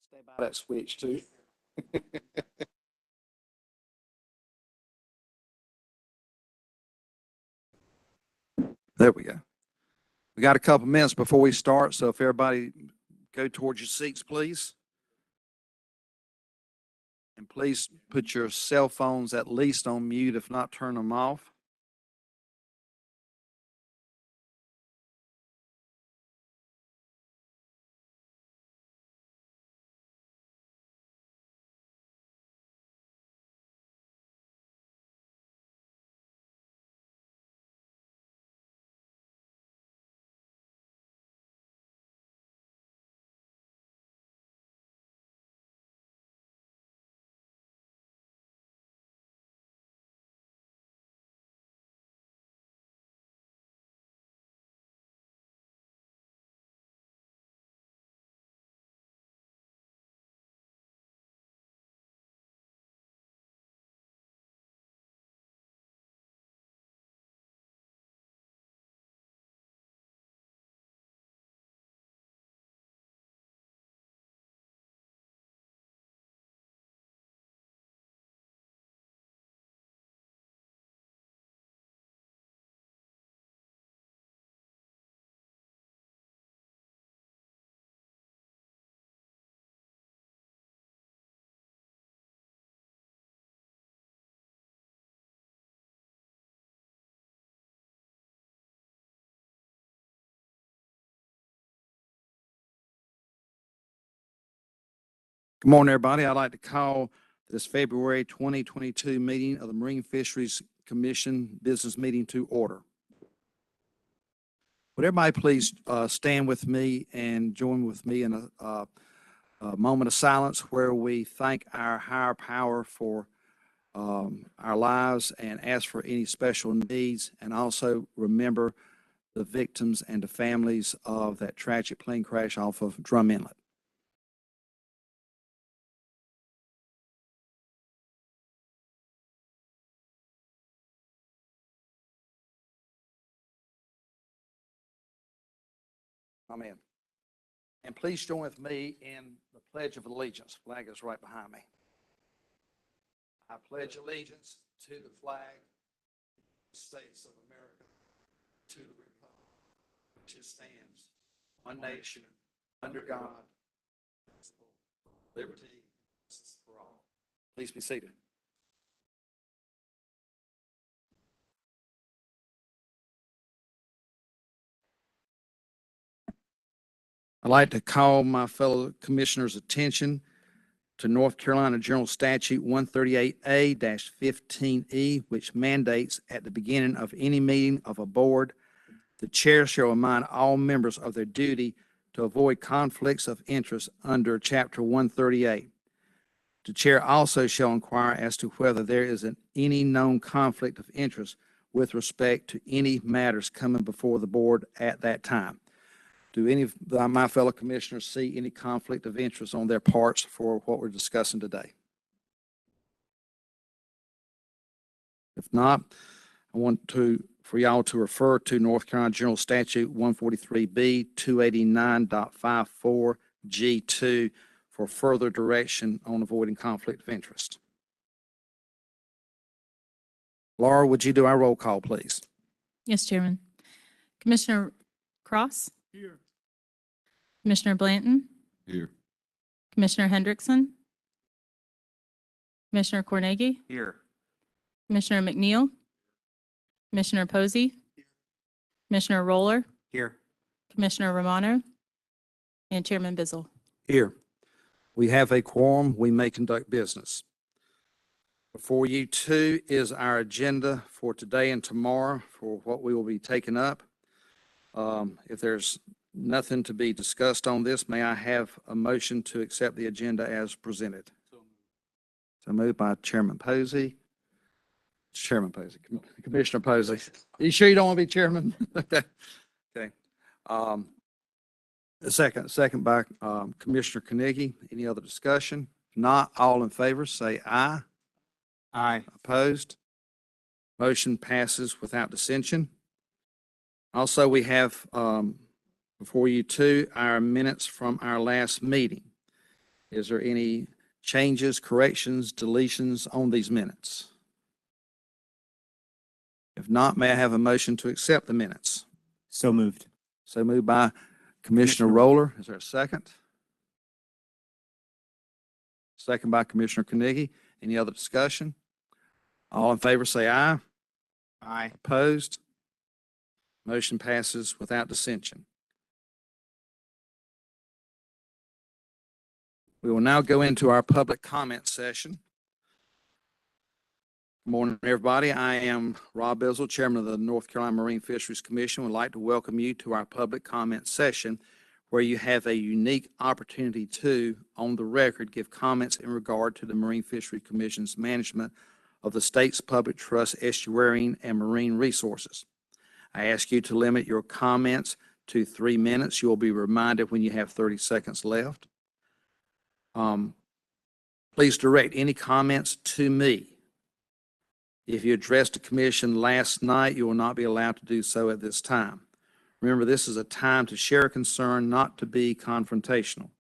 Stay by that switch too. There we go. We got a couple minutes before we start, so if everybody go towards your seats, please. And please put your cell phones at least on mute, if not turn them off. Good morning, everybody. I'd like to call this February 2022 meeting of the Marine Fisheries Commission business meeting to order. Would everybody please stand with me and join with me in a moment of silence where we thank our higher power for our lives and ask for any special needs, and also remember the victims and the families of that tragic plane crash off of Drum Inlet. Amen. And please join with me in the Pledge of Allegiance. Flag is right behind me. I pledge allegiance to the flag of the States of America, to the republic which it stands, one nation, under God, liberty, and justice for all. Please be seated. I'd like to call my fellow commissioners' attention to North Carolina General Statute 138A-15E, which mandates at the beginning of any meeting of a board, the chair shall remind all members of their duty to avoid conflicts of interest under Chapter 138. The chair also shall inquire as to whether there is any known conflict of interest with respect to any matters coming before the board at that time. Do any of my fellow commissioners see any conflict of interest on their parts for what we're discussing today? If not, I want for y'all to refer to North Carolina General Statute 143B 289.54 G2 for further direction on avoiding conflict of interest. Laura, would you do our roll call, please? Yes, Chairman. Commissioner Cross? Here. Commissioner Blanton? Here. Commissioner Hendrickson? Commissioner Cornegie? Here. Commissioner McNeil? Commissioner Posey? Commissioner Roller? Here. Commissioner Romano? And Chairman Bizzle. Here. We have a quorum. We may conduct business. Before you two is our agenda for today and tomorrow for what we will be taking up. If there's nothing to be discussed on this, may I have a motion to accept the agenda as presented? So moved by Chairman Posey. Chairman Posey, Commissioner Posey. Are you sure you don't want to be chairman? Okay. Second by Commissioner Carnegie. Any other discussion? If not, all in favor say aye. Aye. Opposed? Motion passes without dissension. Also, we have before you two our minutes from our last meeting. Is there any changes, corrections, deletions on these minutes? If not, may I have a motion to accept the minutes? So moved. So moved by Commissioner Commissioner- Roller. Is there a second? Second by Commissioner Carnegie. Any other discussion? All in favor say aye. Aye. Opposed? Motion passes without dissension. We will now go into our public comment session. Good morning, everybody. I am Rob Bizzle, Chairman of the North Carolina Marine Fisheries Commission. Would like to welcome you to our public comment session, where you have a unique opportunity to, on the record, give comments in regard to the Marine Fisheries Commission's management of the state's public trust estuarine and marine resources. I ask you to limit your comments to 3 minutes. You'll be reminded when you have 30 seconds left. Please direct any comments to me. If you addressed the commission last night, you will not be allowed to do so at this time. Remember, this is a time to share a concern, not to be confrontational.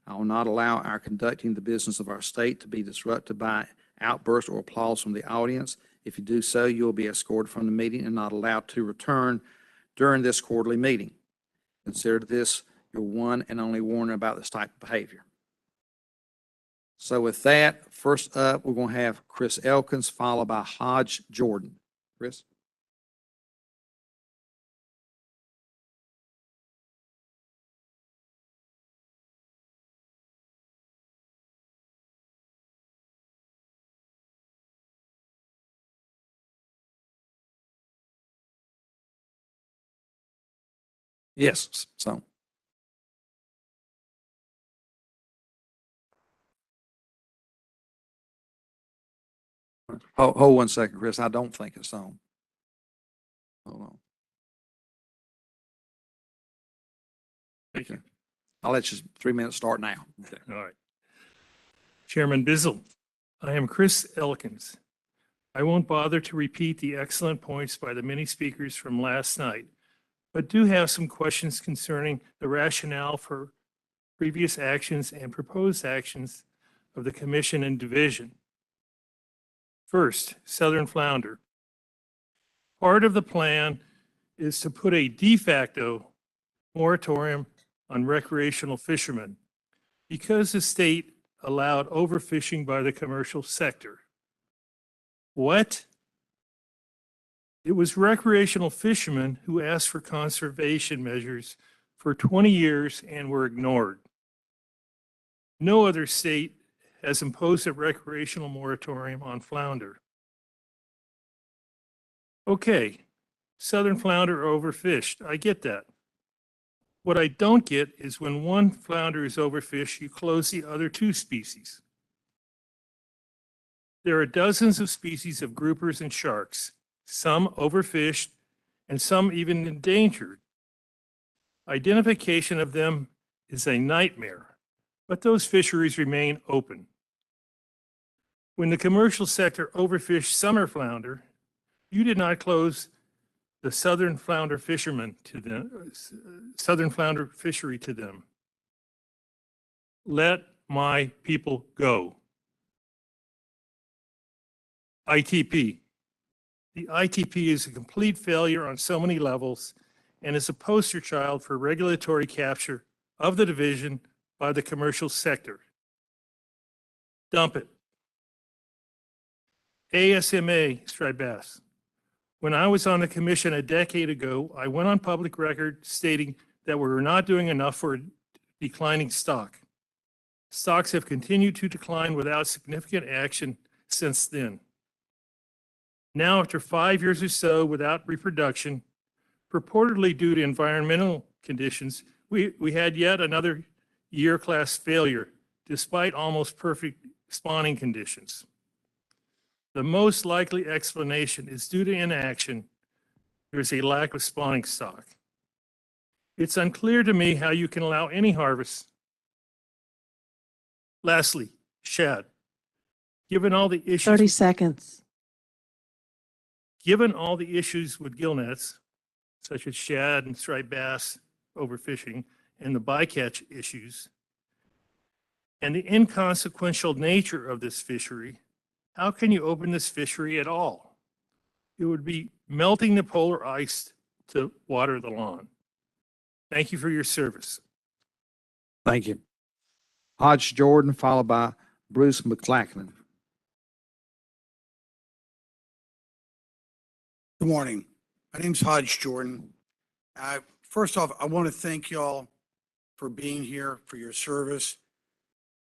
I will not allow our conducting the business of our state to be disrupted by outbursts or applause from the audience. If you do so, you will be escorted from the meeting and not allowed to return during this quarterly meeting. Consider this your one and only warning about this type of behavior. So with that, first up, we're going to have Chris Elkins, followed by Hodge Jordan. Chris? Yes, so. Hold 1 second, Chris. I don't think it's on. Hold on. Okay. I'll let you 3 minutes start now. Okay. All right. Chairman Bizzle, I am Chris Elkins. I won't bother to repeat the excellent points by the many speakers from last night, but do have some questions concerning the rationale for previous actions and proposed actions of the commission and division. First, southern flounder. Part of the plan is to put a de facto moratorium on recreational fishermen because the state allowed overfishing by the commercial sector. What? It was recreational fishermen who asked for conservation measures for 20 years and were ignored. No other state has imposed a recreational moratorium on flounder. Okay, southern flounder are overfished. I get that. What I don't get is when one flounder is overfished, you close the other 2 species. There are dozens of species of groupers and sharks, some overfished and some even endangered. Identification of them is a nightmare, but those fisheries remain open. When the commercial sector overfished summer flounder, you did not close the southern flounder fishermen to them, southern flounder fishery to them. Let my people go. ITP. The ITP is a complete failure on so many levels and is a poster child for regulatory capture of the division by the commercial sector. Dump it. ASMA striped bass. When I was on the commission a decade ago, I went on public record stating that we were not doing enough for a declining stock. Stocks have continued to decline without significant action since then. Now, after 5 years or so without reproduction, purportedly due to environmental conditions, we had yet another year-class failure, despite almost perfect spawning conditions. The most likely explanation is due to inaction. There is a lack of spawning stock. It's unclear to me how you can allow any harvest. Lastly, shad. Given all the issues. 30 seconds. Given all the issues with gill nets, such as shad and striped bass overfishing, and the bycatch issues, and the inconsequential nature of this fishery, how can you open this fishery at all? It would be melting the polar ice to water the lawn. Thank you for your service. Thank you. Hodge Jordan, followed by Bruce McLachlan. Good morning. My name's Hodge Jordan. First off, I want to thank y'all for being here, for your service.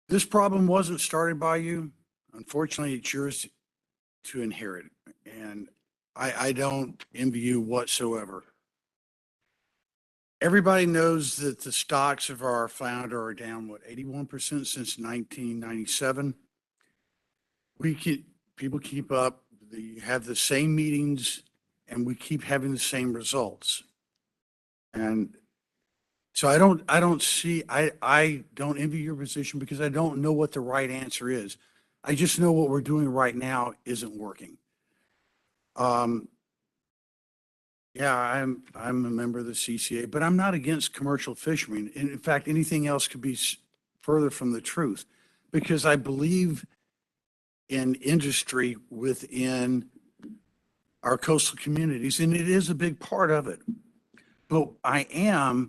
This problem wasn't started by you. Unfortunately, it's yours to inherit. And I don't envy you whatsoever. Everybody knows that the stocks of our flounder are down, 81% since 1997. People keep up, they have the same meetings, and we keep having the same results. And so I don't envy your position because I don't know what the right answer is. I just know what we're doing right now isn't working. Yeah, I'm a member of the CCA, but I'm not against commercial fishermen. In fact, anything else could be further from the truth because I believe in industry within our coastal communities, and it is a big part of it. But I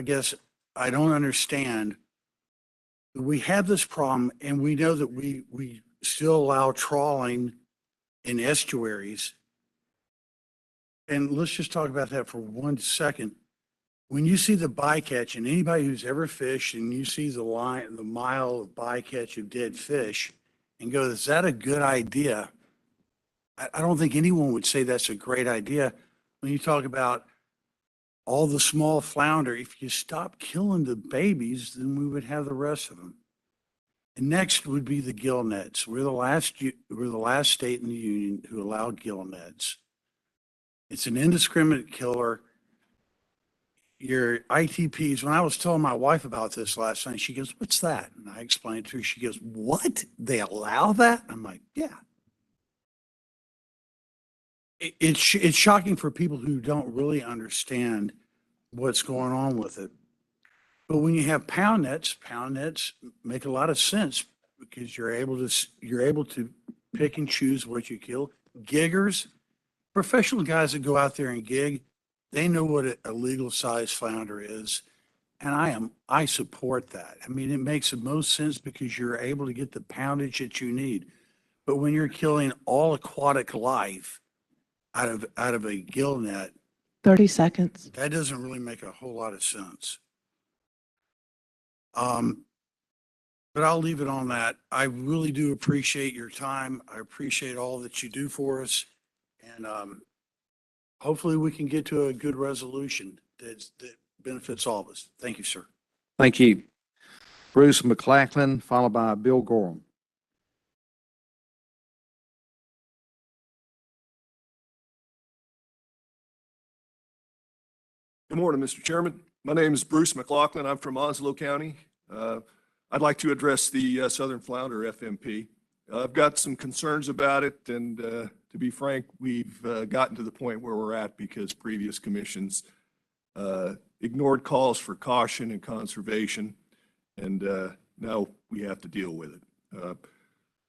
guess I don't understand. We have this problem and we know that we still allow trawling in estuaries. And let's just talk about that for 1 second. When you see the bycatch, and anybody who's ever fished and you see the mile of bycatch of dead fish and go, is that a good idea? I don't think anyone would say that's a great idea. When you talk about all the small flounder, if you stop killing the babies, then we would have the rest of them. And next would be the gill nets. We're the last state in the union who allow gill nets. It's an indiscriminate killer. Your ITPs, when I was telling my wife about this last night, she goes, what's that? And I explained to her, she goes, what? They allow that? I'm like, yeah. It's shocking for people who don't really understand what's going on with it. But when you have pound nets make a lot of sense because you're able to pick and choose what you kill. Giggers, professional guys that go out there and gig, they know what a legal size flounder is. And I support that. I mean, it makes the most sense because you're able to get the poundage that you need. But when you're killing all aquatic life out of a gill net, 30 seconds. that doesn't really make a whole lot of sense. But I'll leave it on that. I really do appreciate your time. I appreciate all that you do for us. And hopefully we can get to a good resolution that benefits all of us. Thank you, sir. Thank you. Bruce McLachlan, followed by Bill Gorham. Good morning, Mr. Chairman. My name is Bruce McLachlan. I'm from Onslow County. I'd like to address the Southern Flounder FMP. I've got some concerns about it, and to be frank, we've gotten to the point where we're at because previous commissions ignored calls for caution and conservation, and now we have to deal with it.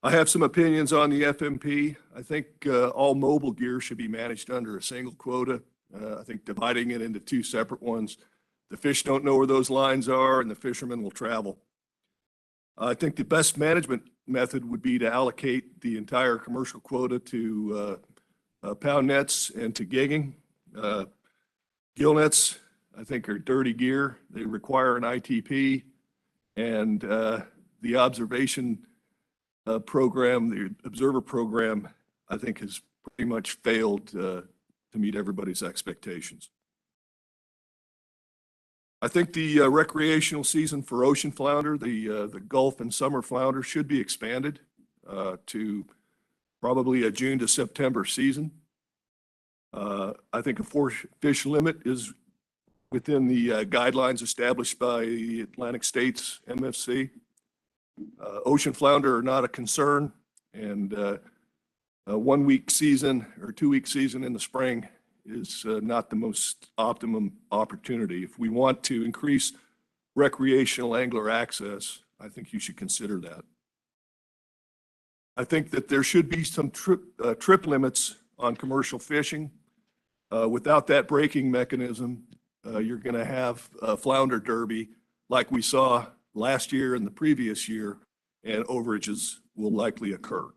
I have some opinions on the FMP. I think all mobile gear should be managed under a single quota. I think dividing it into two separate ones, the fish don't know where those lines are and the fishermen will travel. I think the best management method would be to allocate the entire commercial quota to pound nets and to gigging. Gill nets, I think, are dirty gear. They require an ITP, and the observation program, the observer program, I think has pretty much failed to meet everybody's expectations. I think the recreational season for ocean flounder, the Gulf and summer flounder, should be expanded to probably a June to September season. I think a 4-fish limit is within the guidelines established by the Atlantic States MFC. Ocean flounder are not a concern, and a 1-week season or 2-week season in the spring is not the most optimum opportunity. If we want to increase recreational angler access, I think you should consider that. I think that there should be some trip limits on commercial fishing. Without that braking mechanism, you're going to have a flounder derby like we saw last year and the previous year, and overages will likely occur.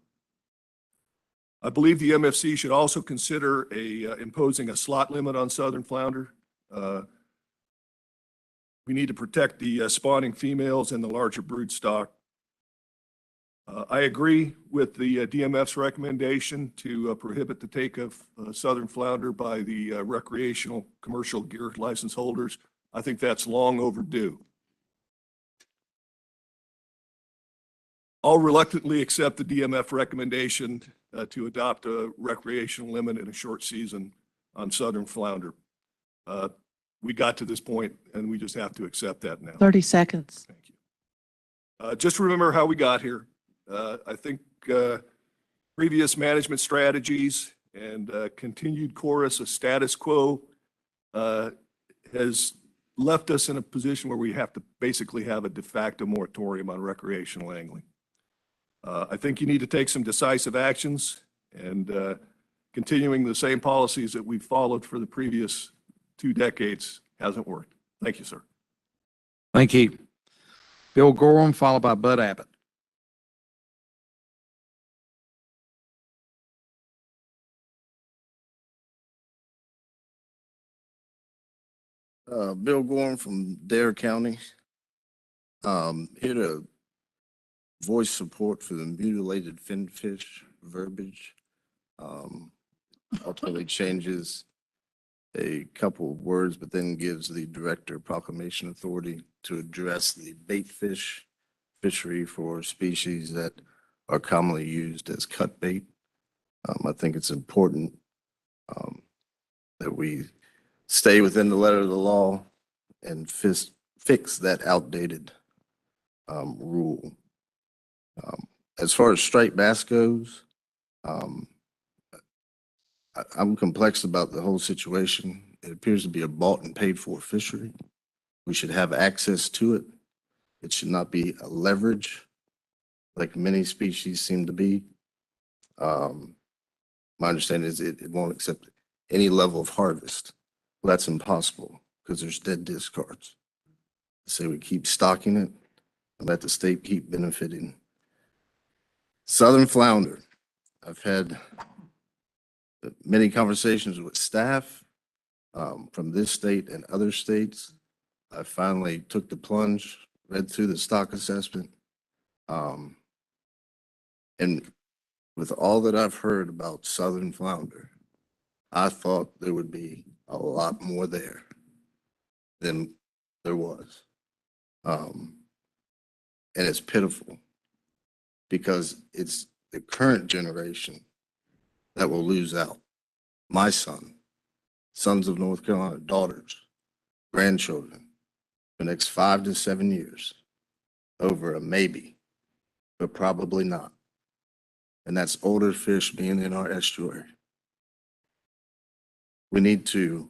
I believe the MFC should also consider imposing a slot limit on southern flounder. We need to protect the spawning females and the larger brood stock. I agree with the DMF's recommendation to prohibit the take of southern flounder by the recreational commercial gear license holders. I think that's long overdue. I'll reluctantly accept the DMF recommendation to adopt a recreational limit in a short season on southern flounder. We got to this point and we just have to accept that now. 30 seconds. Thank you. Just remember how we got here. I think previous management strategies and continued chorus of status quo has left us in a position where we have to basically have a de facto moratorium on recreational angling. I think you need to take some decisive actions, and continuing the same policies that we've followed for the previous 2 decades hasn't worked. Thank you, sir. Thank you. Bill Gorham, followed by Bud Abbott. Bill Gorham from Dare County. Here to voice support for the mutilated finfish verbiage. Ultimately changes a couple of words, but then gives the director proclamation authority to address the bait fish fishery for species that are commonly used as cut bait. I think it's important that we stay within the letter of the law and fix that outdated rule. As far as striped bass goes, I'm complex about the whole situation. It appears to be a bought and paid for fishery. We should have access to it. It should not be a leverage like many species seem to be. My understanding is it won't accept any level of harvest. Well, that's impossible because there's dead discards. So we keep stocking it and let the state keep benefiting. Southern flounder. I've had many conversations with staff from this state and other states. I finally took the plunge, read through the stock assessment. And with all that I've heard about southern flounder, I thought there would be a lot more there than there was. And it's pitiful because it's the current generation that will lose out. My sons of North Carolina, daughters, grandchildren, the next 5 to 7 years over a maybe, but probably not. And that's older fish being in our estuary. We need to,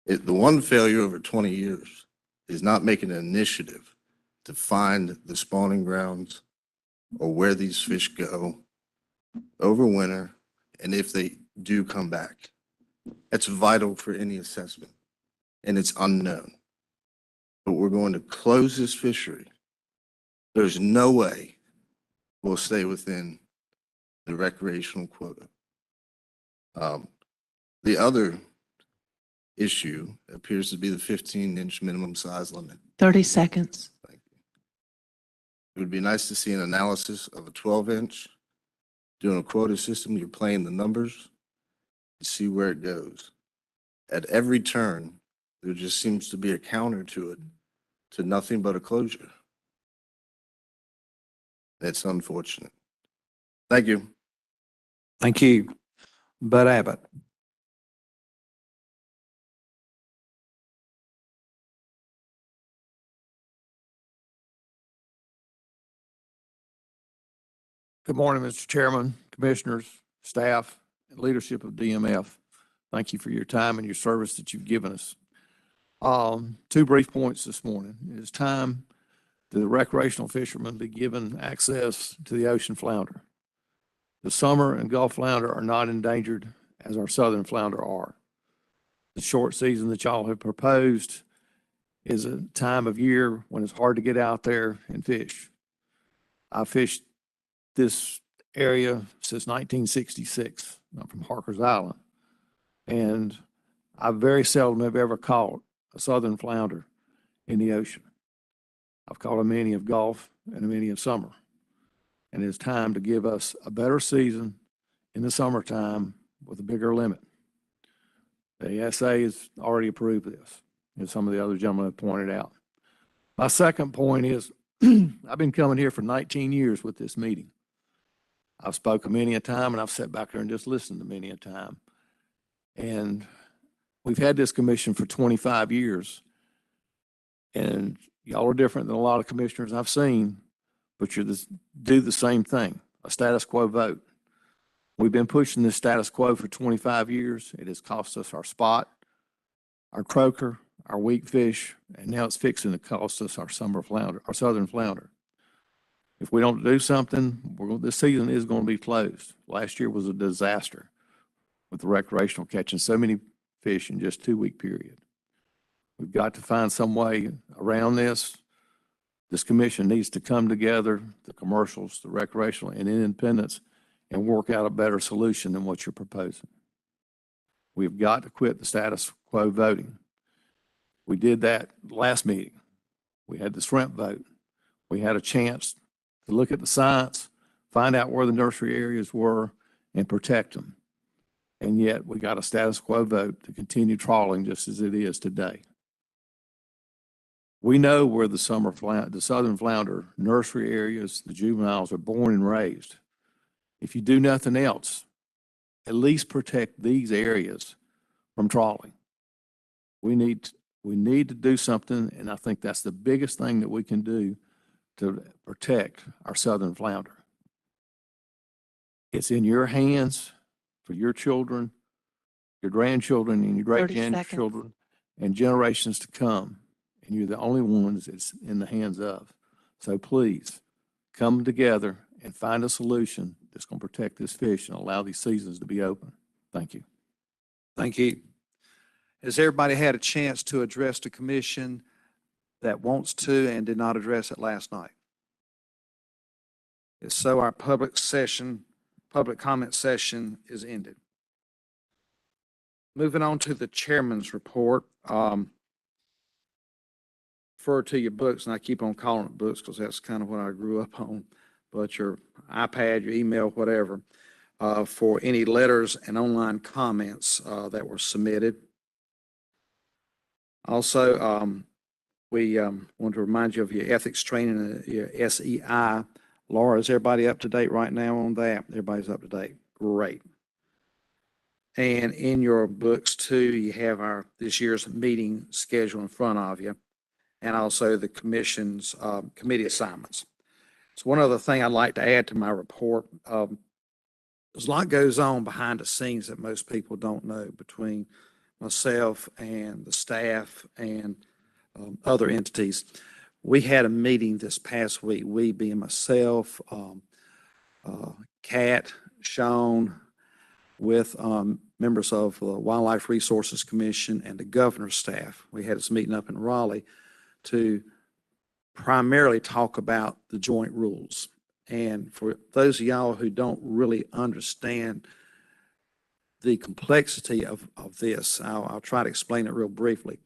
the one failure over 20 years is not making an initiative to find the spawning grounds or where these fish go over winter, and if they do come back. That's vital for any assessment, and it's unknown. But we're going to close this fishery. There's no way we'll stay within the recreational quota. The other issue appears to be the 15-inch minimum size limit. 30 seconds. Thank you. It would be nice to see an analysis of a 12-inch. Doing a quota system, you're playing the numbers, and see where it goes. At every turn, there just seems to be a counter to it, to nothing but a closure. That's unfortunate. Thank you. Thank you. Bud Abbott. Good morning, Mr. Chairman, Commissioners, staff, and leadership of DMF. Thank you for your time and your service that you've given us. 2 brief points this morning. It is time that the recreational fishermen be given access to the ocean flounder. The summer and Gulf flounder are not endangered as our southern flounder are. The short season that y'all have proposed is a time of year when it's hard to get out there and fish. I fished this area since 1966. I'm from Harker's Island. And I very seldom have ever caught a southern flounder in the ocean. I've caught a many of Gulf and a many of summer. And it's time to give us a better season in the summertime with a bigger limit. The ESA has already approved this, as some of the other gentlemen have pointed out. My second point is I've been coming here for 19 years with this meeting. I've spoken many a time, and I've sat back there and just listened to many a time. And we've had this commission for 25 years. And y'all are different than a lot of commissioners I've seen, but you do the same thing, a status quo vote. We've been pushing this status quo for 25 years. It has cost us our spot, our croaker, our weak fish, and now it's fixing to cost us our summer flounder, our southern flounder. If we don't do something, this season is going to be closed. Last year was a disaster with the recreational catching so many fish in just a 2-week period. We've got to find some way around this. This commission needs to come together, the commercials, the recreational, and independents, and work out a better solution than what you're proposing. We've got to quit the status quo voting. We did that last meeting. We had the shrimp vote. We had a chance to look at the science, find out where the nursery areas were, and protect them. And yet we got a status quo vote to continue trawling just as it is today. We know where the southern flounder nursery areas, the juveniles are born and raised. If you do nothing else, at least protect these areas from trawling. We need to do something, and I think that's the biggest thing that we can do to protect our southern flounder. It's in your hands for your children, your grandchildren, and your 30 great-grandchildren, and generations to come. And you're the only ones it's in the hands of. So please, come together and find a solution that's going to protect this fish and allow these seasons to be open. Thank you. Thank you. Has everybody had a chance to address the commission that wants to and did not address it last night? If so, our public comment session is ended. Moving on to the chairman's report. Refer to your books, and I keep on calling it books because that's kind of what I grew up on, but your iPad, your email, whatever, for any letters and online comments that were submitted. Also, we want to remind you of your ethics training, your SEI. Laura, is everybody up to date right now on that? Everybody's up to date. Great. And in your books too, you have this year's meeting schedule in front of you, and also the commission's committee assignments. So one other thing I'd like to add to my report, there's a lot goes on behind the scenes that most people don't know between myself and the staff and other entities. We had a meeting this past week, we being myself, Kat, Sean, with members of the Wildlife Resources Commission and the governor's staff. We had this meeting up in Raleigh to primarily talk about the joint rules. And for those of y'all who don't really understand the complexity of this, I'll try to explain it real briefly.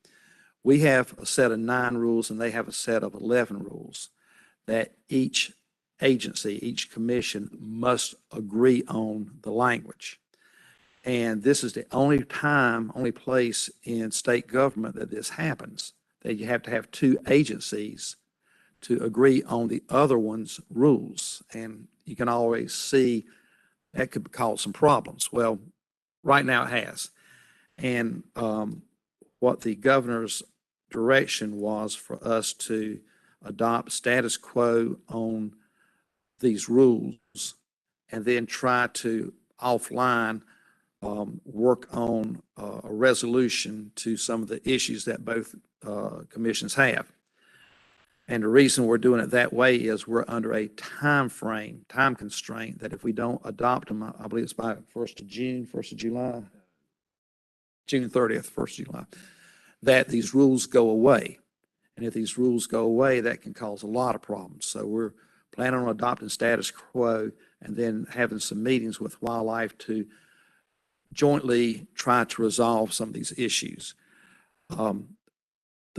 We have a set of 9 rules and they have a set of 11 rules that each agency, each commission must agree on the language. And this is the only place in state government that this happens, that you have to have 2 agencies to agree on the other one's rules. And you can always see that could cause some problems. Well, right now it has. And what the governor's direction was for us to adopt status quo on these rules and then try to offline work on a resolution to some of the issues that both commissions have. And the reason we're doing it that way is we're under a time constraint, that if we don't adopt them, I believe it's by 1st of June, 1st of July, June 30th, 1st of July, that these rules go away. And if these rules go away, that can cause a lot of problems. So we're planning on adopting status quo and then having some meetings with wildlife to jointly try to resolve some of these issues. The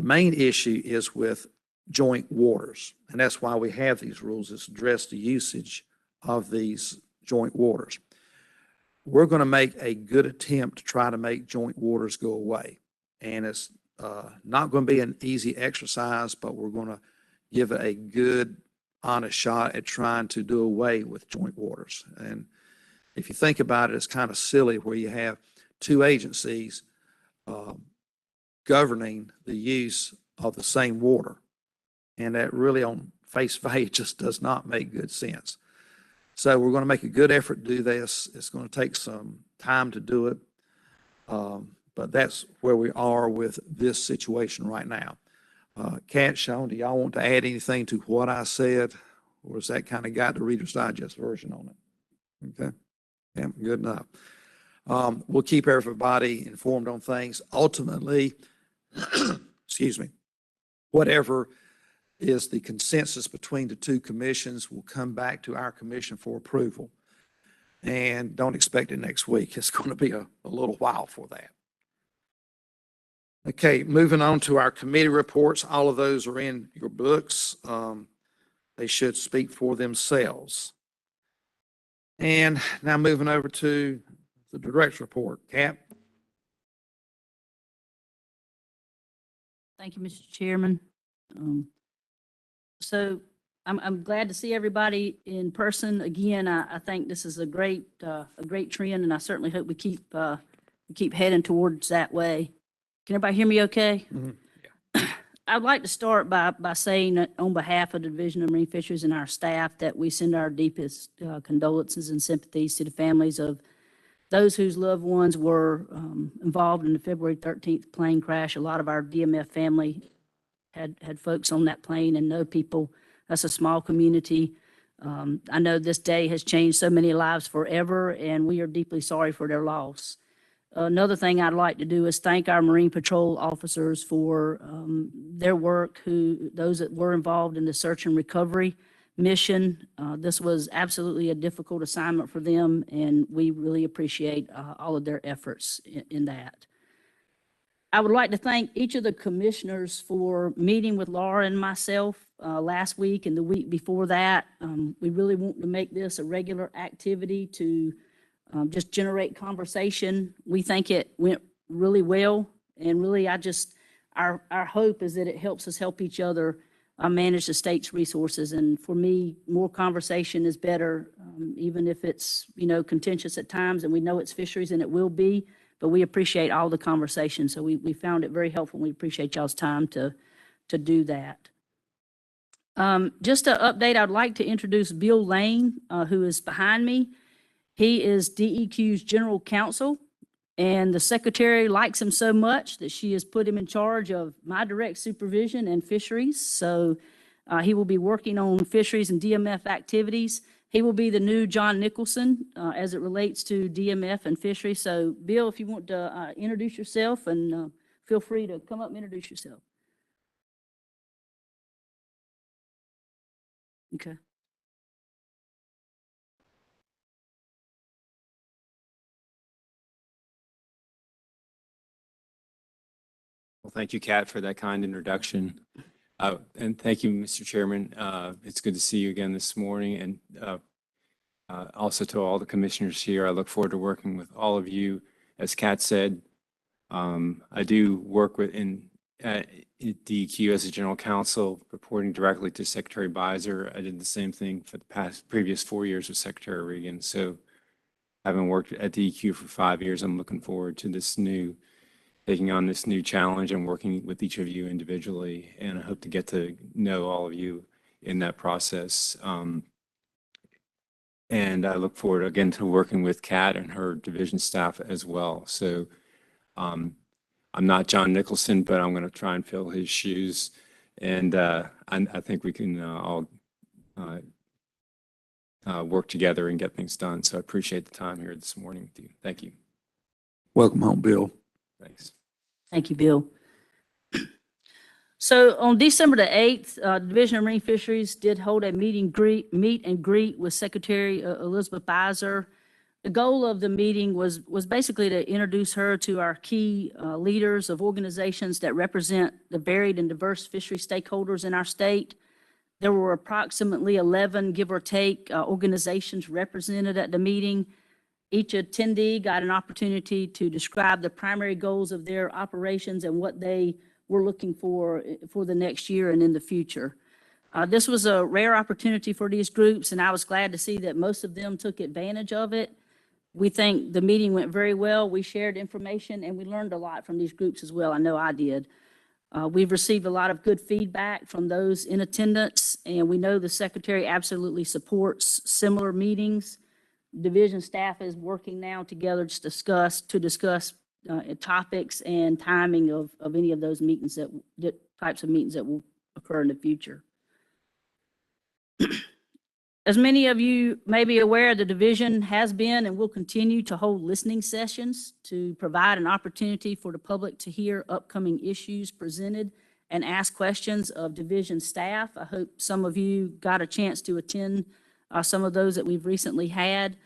main issue is with joint waters, and that's why we have these rules, is to address the usage of these joint waters. We're going to make a good attempt to try to make joint waters go away. And it's not going to be an easy exercise, but we're going to give it a good, honest shot at trying to do away with joint waters. And if you think about it, it's kind of silly where you have two agencies governing the use of the same water. And that really, on face value, just does not make good sense. So we're going to make a good effort to do this. It's going to take some time to do it. But that's where we are with this situation right now. Kat, Sean, do y'all want to add anything to what I said? Or is that kind of got the Reader's Digest version on it? Okay. Yeah, good enough. We'll keep everybody informed on things. Ultimately, excuse me, whatever is the consensus between the two commissions will come back to our commission for approval. And don't expect it next week. It's going to be a little while for that. Okay, moving on to our committee reports. All of those are in your books. They should speak for themselves. And now moving over to the director's report. Cap? Thank you, Mr. Chairman. So I'm glad to see everybody in person again. I think this is a great trend, and I certainly hope we keep heading towards that way. Can everybody hear me okay? Mm-hmm. I'd like to start by saying that on behalf of the Division of Marine Fisheries and our staff that we send our deepest condolences and sympathies to the families of those whose loved ones were involved in the February 13th plane crash. A lot of our DMF family had folks on that plane and know people. That's a small community. I know this day has changed so many lives forever, and we are deeply sorry for their loss. Another thing I'd like to do is thank our Marine Patrol officers for their work, those that were involved in the search and recovery mission. This was absolutely a difficult assignment for them, and we really appreciate all of their efforts in that. I would like to thank each of the commissioners for meeting with Laura and myself last week and the week before that. We really want to make this a regular activity to just generate conversation. We think it went really well, and really our hope is that it helps us help each other manage the state's resources. And for me, more conversation is better, even if it's, contentious at times, and we know it's fisheries and it will be, but we appreciate all the conversation. So we found it very helpful, and we appreciate y'all's time to do that. Just to update, I'd like to introduce Bill Lane, who is behind me. He is DEQ's general counsel, and the secretary likes him so much that she has put him in charge of my direct supervision and fisheries. So he will be working on fisheries and DMF activities. He will be the new John Nicholson as it relates to DMF and fisheries. So Bill, if you want to introduce yourself, and feel free to come up and introduce yourself. Okay. Well, thank you, Kat, for that kind introduction. And thank you, Mr. Chairman. It's good to see you again this morning. And also to all the commissioners here, I look forward to working with all of you. As Kat said, I do work in DEQ as a general counsel, reporting directly to Secretary Beiser. I did the same thing for the previous 4 years with Secretary Regan. So having worked at DEQ for 5 years, I'm looking forward to taking on this new challenge and working with each of you individually. And I hope to get to know all of you in that process. And I look forward again to working with Kat and her division staff as well. So I'm not John Nicholson, but I'm going to try and fill his shoes And I think we can all work together and get things done. So I appreciate the time here this morning with you. Thank you. Welcome home, Bill. Thanks. Thank you, Bill. So on December the 8th, Division of Marine Fisheries did hold a meet and greet with Secretary Elizabeth Beiser. The goal of the meeting was basically to introduce her to our key leaders of organizations that represent the varied and diverse fishery stakeholders in our state. There were approximately 11, give or take, organizations represented at the meeting. Each attendee got an opportunity to describe the primary goals of their operations and what they were looking for the next year and in the future. This was a rare opportunity for these groups, and I was glad to see that most of them took advantage of it. We think the meeting went very well. We shared information, and we learned a lot from these groups as well. I know I did. We've received a lot of good feedback from those in attendance, and we know the Secretary absolutely supports similar meetings. Division staff is working now together to discuss topics and timing of any of those meetings types of meetings that will occur in the future. As many of you may be aware, the division has been and will continue to hold listening sessions to provide an opportunity for the public to hear upcoming issues presented and ask questions of division staff. I hope some of you got a chance to attend some of those that we've recently had.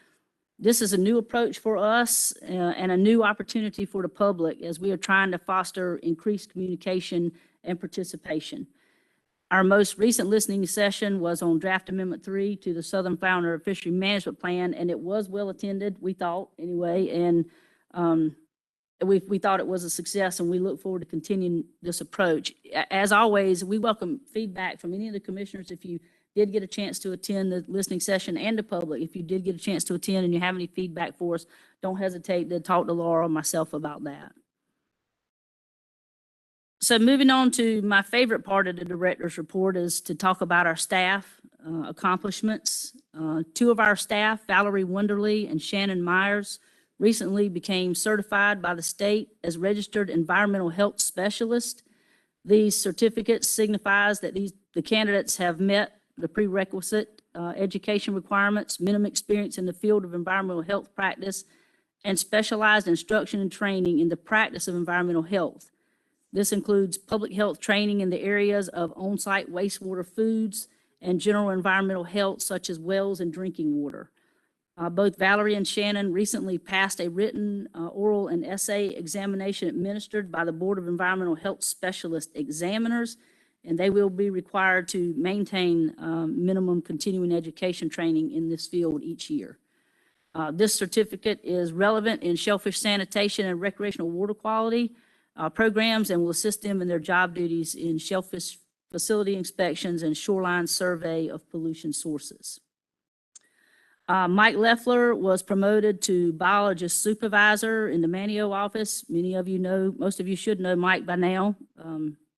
This is a new approach for us and a new opportunity for the public as we are trying to foster increased communication and participation. Our most recent listening session was on Draft Amendment 3 to the Southern Flounder Fishery Management Plan, and it was well attended, we thought, anyway, and we thought it was a success, and we look forward to continuing this approach. As always, we welcome feedback from any of the commissioners. If you did get a chance to attend the listening session, and the public, if you did get a chance to attend and you have any feedback for us, don't hesitate to talk to Laura or myself about that. So moving on to my favorite part of the director's report is to talk about our staff accomplishments. Two of our staff, Valerie Wonderly and Shannon Myers, recently became certified by the state as registered environmental health specialist. These certificates signifies that the candidates have met the prerequisite education requirements, minimum experience in the field of environmental health practice, and specialized instruction and training in the practice of environmental health. This includes public health training in the areas of on-site wastewater foods and general environmental health, such as wells and drinking water. Both Valerie and Shannon recently passed a written, oral, and essay examination administered by the Board of Environmental Health Specialist Examiners, and they will be required to maintain minimum continuing education training in this field each year. This certificate is relevant in shellfish sanitation and recreational water quality programs and will assist them in their job duties in shellfish facility inspections and shoreline survey of pollution sources. Mike Leffler was promoted to biologist supervisor in the Manio office. Many of you know, most of you should know Mike by now.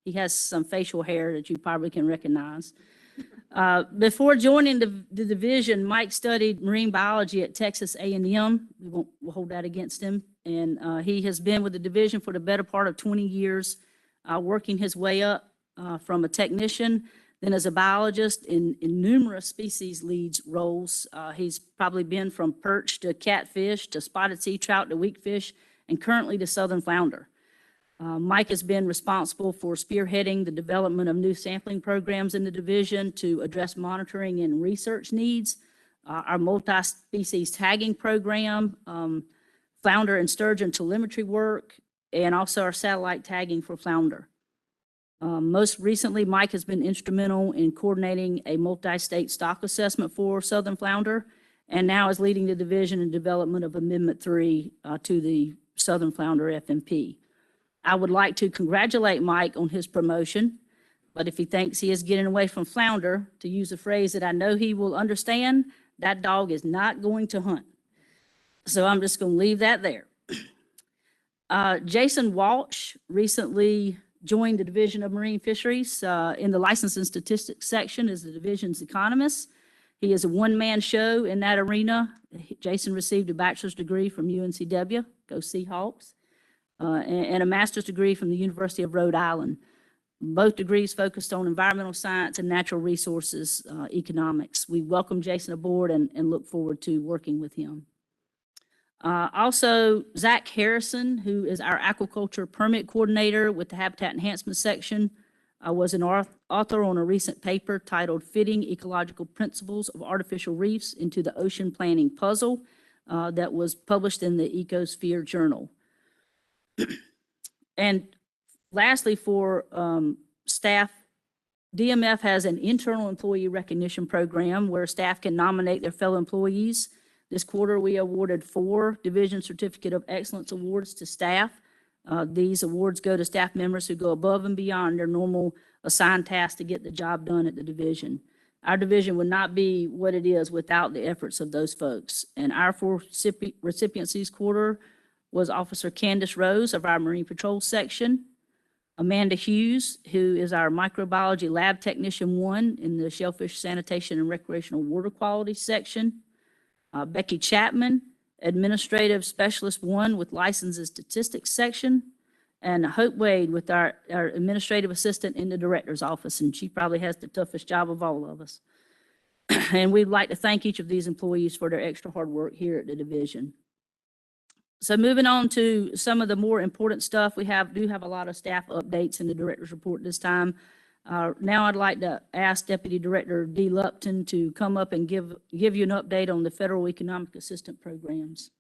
He has some facial hair that you probably can recognize. Before joining the division, Mike studied marine biology at Texas A&M. We'll hold that against him. And he has been with the division for the better part of 20 years, working his way up from a technician, then as a biologist in numerous species leads roles. He's probably been from perch to catfish to spotted sea trout to weakfish and currently to southern flounder. Mike has been responsible for spearheading the development of new sampling programs in the division to address monitoring and research needs, our multi-species tagging program, flounder and sturgeon telemetry work, and also our satellite tagging for flounder. Most recently, Mike has been instrumental in coordinating a multi-state stock assessment for southern flounder, and now is leading the division in development of Amendment 3 to the Southern Flounder FMP. I would like to congratulate Mike on his promotion, but if he thinks he is getting away from flounder, to use a phrase that I know he will understand, that dog is not going to hunt. So I'm just going to leave that there. Jason Walsh recently joined the Division of Marine Fisheries in the License and Statistics section as the division's economist. He is a one-man show in that arena. Jason received a bachelor's degree from UNCW, go Seahawks, and a master's degree from the University of Rhode Island. Both degrees focused on environmental science and natural resources economics. We welcome Jason aboard and look forward to working with him. Also, Zach Harrison, who is our aquaculture permit coordinator with the Habitat Enhancement section, was an author on a recent paper titled Fitting Ecological Principles of Artificial Reefs into the Ocean Planning Puzzle that was published in the Ecosphere Journal. And lastly, for staff, DMF has an internal employee recognition program where staff can nominate their fellow employees. This quarter, we awarded 4 Division Certificate of Excellence Awards to staff. These awards go to staff members who go above and beyond their normal assigned tasks to get the job done at the division. Our division would not be what it is without the efforts of those folks. And our 4 recipients this quarter was Officer Candace Rose of our Marine Patrol section, Amanda Hughes, who is our Microbiology Lab Technician 1 in the Shellfish Sanitation and Recreational Water Quality section, Becky Chapman, Administrative Specialist 1 with License and Statistics section, and Hope Wade with our Administrative Assistant in the Director's Office, and she probably has the toughest job of all of us. And we'd like to thank each of these employees for their extra hard work here at the division. So moving on to some of the more important stuff, we do have a lot of staff updates in the Director's Report this time. Now I'd like to ask Deputy Director Dee Lupton to come up and give you an update on the Federal Economic Assistance Programs.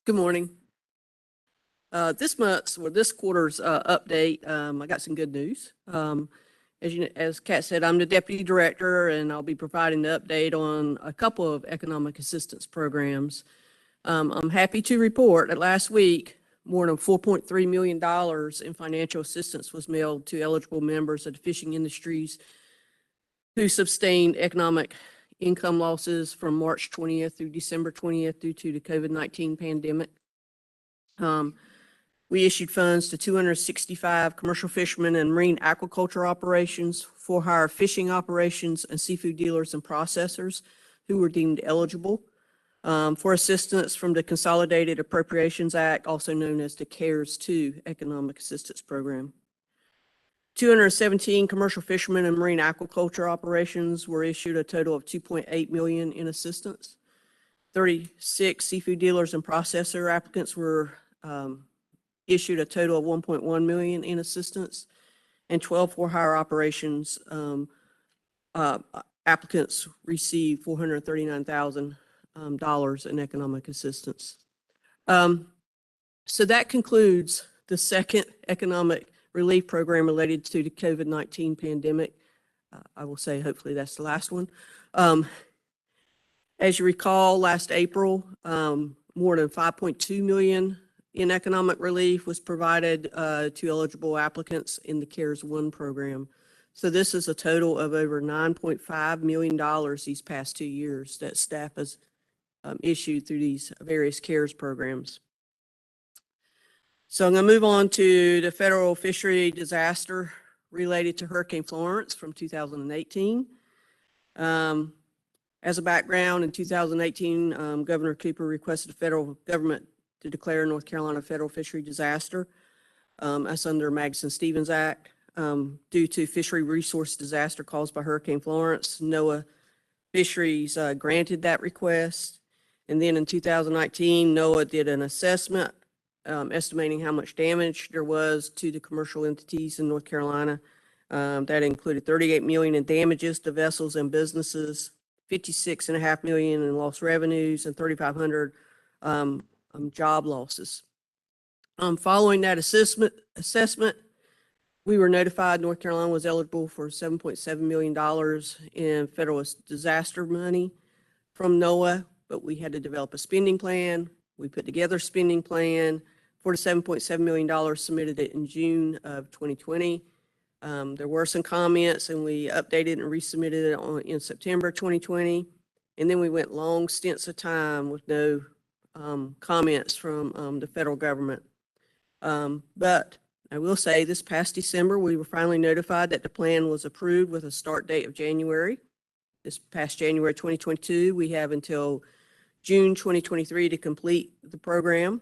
Good morning. This quarter's update, I got some good news. As Kat said, I'm the Deputy Director, and I'll be providing the update on a couple of economic assistance programs. I'm happy to report that last week, more than $4.3 million in financial assistance was mailed to eligible members of the fishing industries who sustained economic income losses from March 20th through December 20th due to the COVID-19 pandemic. We issued funds to 265 commercial fishermen and marine aquaculture operations, for-hire fishing operations, and seafood dealers and processors who were deemed eligible for assistance from the Consolidated Appropriations Act, also known as the CARES 2 Economic Assistance Program. 217 commercial fishermen and marine aquaculture operations were issued a total of $2.8 million in assistance. 36 seafood dealers and processor applicants were issued a total of $1.1 million in assistance, and 12 for-hire operations applicants received $439,000 in economic assistance. So that concludes the second economic relief program related to the COVID-19 pandemic. I will say hopefully that's the last one. As you recall, last April, more than $5.2 million in economic relief was provided to eligible applicants in the CARES 1 program. So this is a total of over $9.5 million these past 2 years that staff has issued through these various CARES programs. So I'm going to move on to the federal fishery disaster related to Hurricane Florence from 2018. As a background, in 2018, Governor Cooper requested the federal government to declare North Carolina federal fishery disaster. That's under Magnuson-Stevens Act. Due to fishery resource disaster caused by Hurricane Florence, NOAA Fisheries granted that request. And then in 2019, NOAA did an assessment estimating how much damage there was to the commercial entities in North Carolina. That included $38 million in damages to vessels and businesses, $56.5 million in lost revenues, and 3,500 job losses. Following that assessment, we were notified North Carolina was eligible for $7.7 million in federal disaster money from NOAA, but we had to develop a spending plan. We put together a spending plan for the $7.7 million, submitted it in June of 2020. There were some comments, and we updated and resubmitted it in September 2020. And then we went long stints of time with no comments from the federal government. But I will say this past December, we were finally notified that the plan was approved with a start date of January. This past January 2022, we have until June 2023 to complete the program.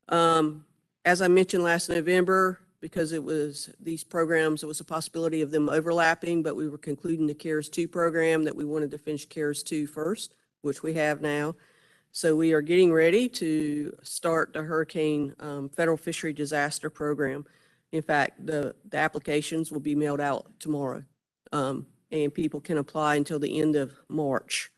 As I mentioned last November, because it was these programs, there was a possibility of them overlapping, but we were concluding the CARES 2 program that we wanted to finish CARES 2 first, which we have now. So we are getting ready to start the Hurricane Federal Fishery Disaster Program. In fact, the applications will be mailed out tomorrow, and people can apply until the end of March.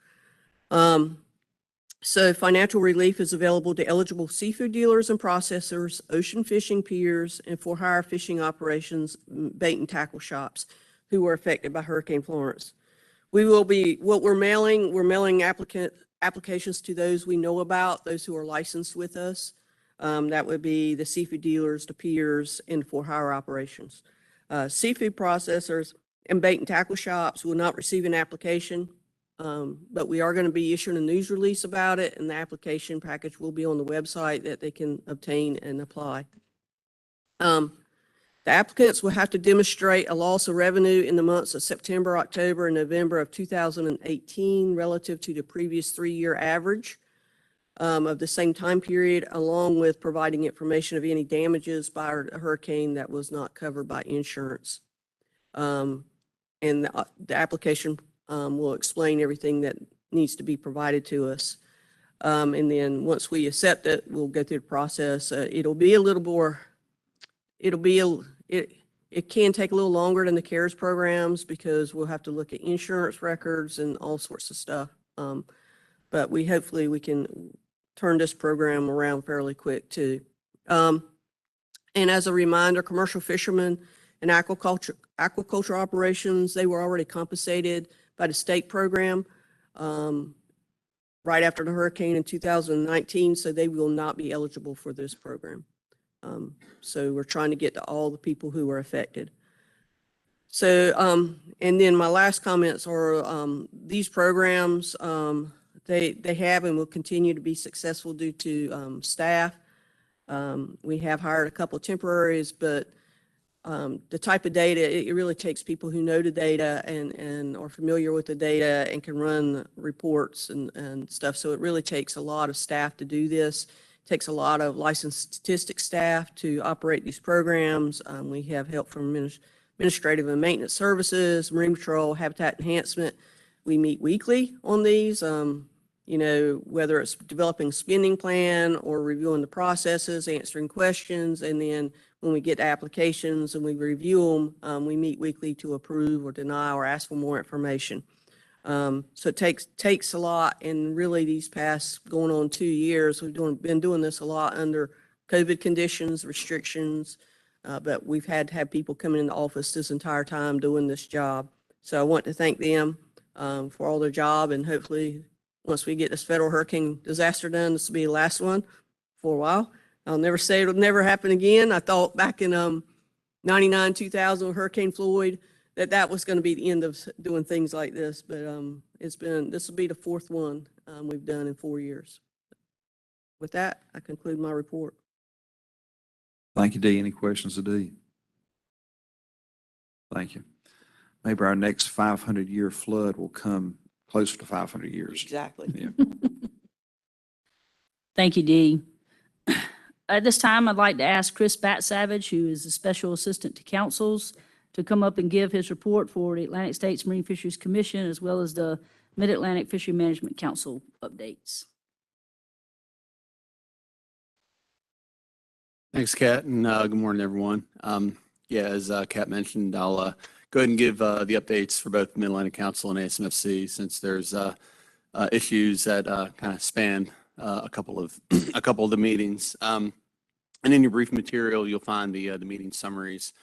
So financial relief is available to eligible seafood dealers and processors, ocean fishing piers, and for-hire fishing operations, bait and tackle shops who were affected by Hurricane Florence. We're mailing applications to those we know about, those who are licensed with us. That would be the seafood dealers, the piers, and for-hire operations. Seafood processors and bait and tackle shops will not receive an application. But we are going to be issuing a news release about it, and the application package will be on the website that they can obtain and apply. The applicants will have to demonstrate a loss of revenue in the months of September, October, and November of 2018 relative to the previous 3-year average of the same time period, along with providing information of any damages by a hurricane that was not covered by insurance. And the application will explain everything that needs to be provided to us. And then once we accept it, we'll go through the process. It'll be a little more, it can take a little longer than the CARES programs because we'll have to look at insurance records and all sorts of stuff. But hopefully we can turn this program around fairly quick too. And as a reminder, commercial fishermen and aquaculture operations, they were already compensated by the state program right after the hurricane in 2019, so they will not be eligible for this program. So we're trying to get to all the people who were affected. So, and then my last comments are these programs, they have and will continue to be successful due to staff. We have hired a couple of temporaries, but the type of data, it really takes people who know the data and are familiar with the data and can run reports and stuff. So it really takes a lot of staff to do this. It takes a lot of licensed statistics staff to operate these programs. We have help from administrative and maintenance services, Marine Patrol, Habitat Enhancement. We meet weekly on these, you know, whether it's developing a spending plan or reviewing the processes, answering questions, and then when we get applications and we review them, we meet weekly to approve or deny or ask for more information. So it takes a lot, and really these past going on 2 years, we've been doing this a lot under COVID conditions, restrictions, but we've had to have people coming in the office this entire time doing this job. So I want to thank them for all their job, and hopefully once we get this federal hurricane disaster done, this will be the last one for a while. I'll never say it'll never happen again. I thought back in 99, 2000, Hurricane Floyd, that was going to be the end of doing things like this. But this will be the 4th one we've done in 4 years. With that, I conclude my report. Thank you, Dee. Any questions of Dee? Thank you. Maybe our next 500-year flood will come closer to 500 years. Exactly. Yeah. Thank you, Dee. At this time, I'd like to ask Chris Batsavage, who is the Special Assistant to Councils, to come up and give his report for the Atlantic States Marine Fisheries Commission, as well as the Mid-Atlantic Fishery Management Council updates. Thanks, Kat, and good morning, everyone. Yeah, as Kat mentioned, I'll go ahead and give the updates for both the Mid-Atlantic Council and ASMFC, since there's issues that kind of span a couple of the meetings. And in your brief material, you'll find the meeting summaries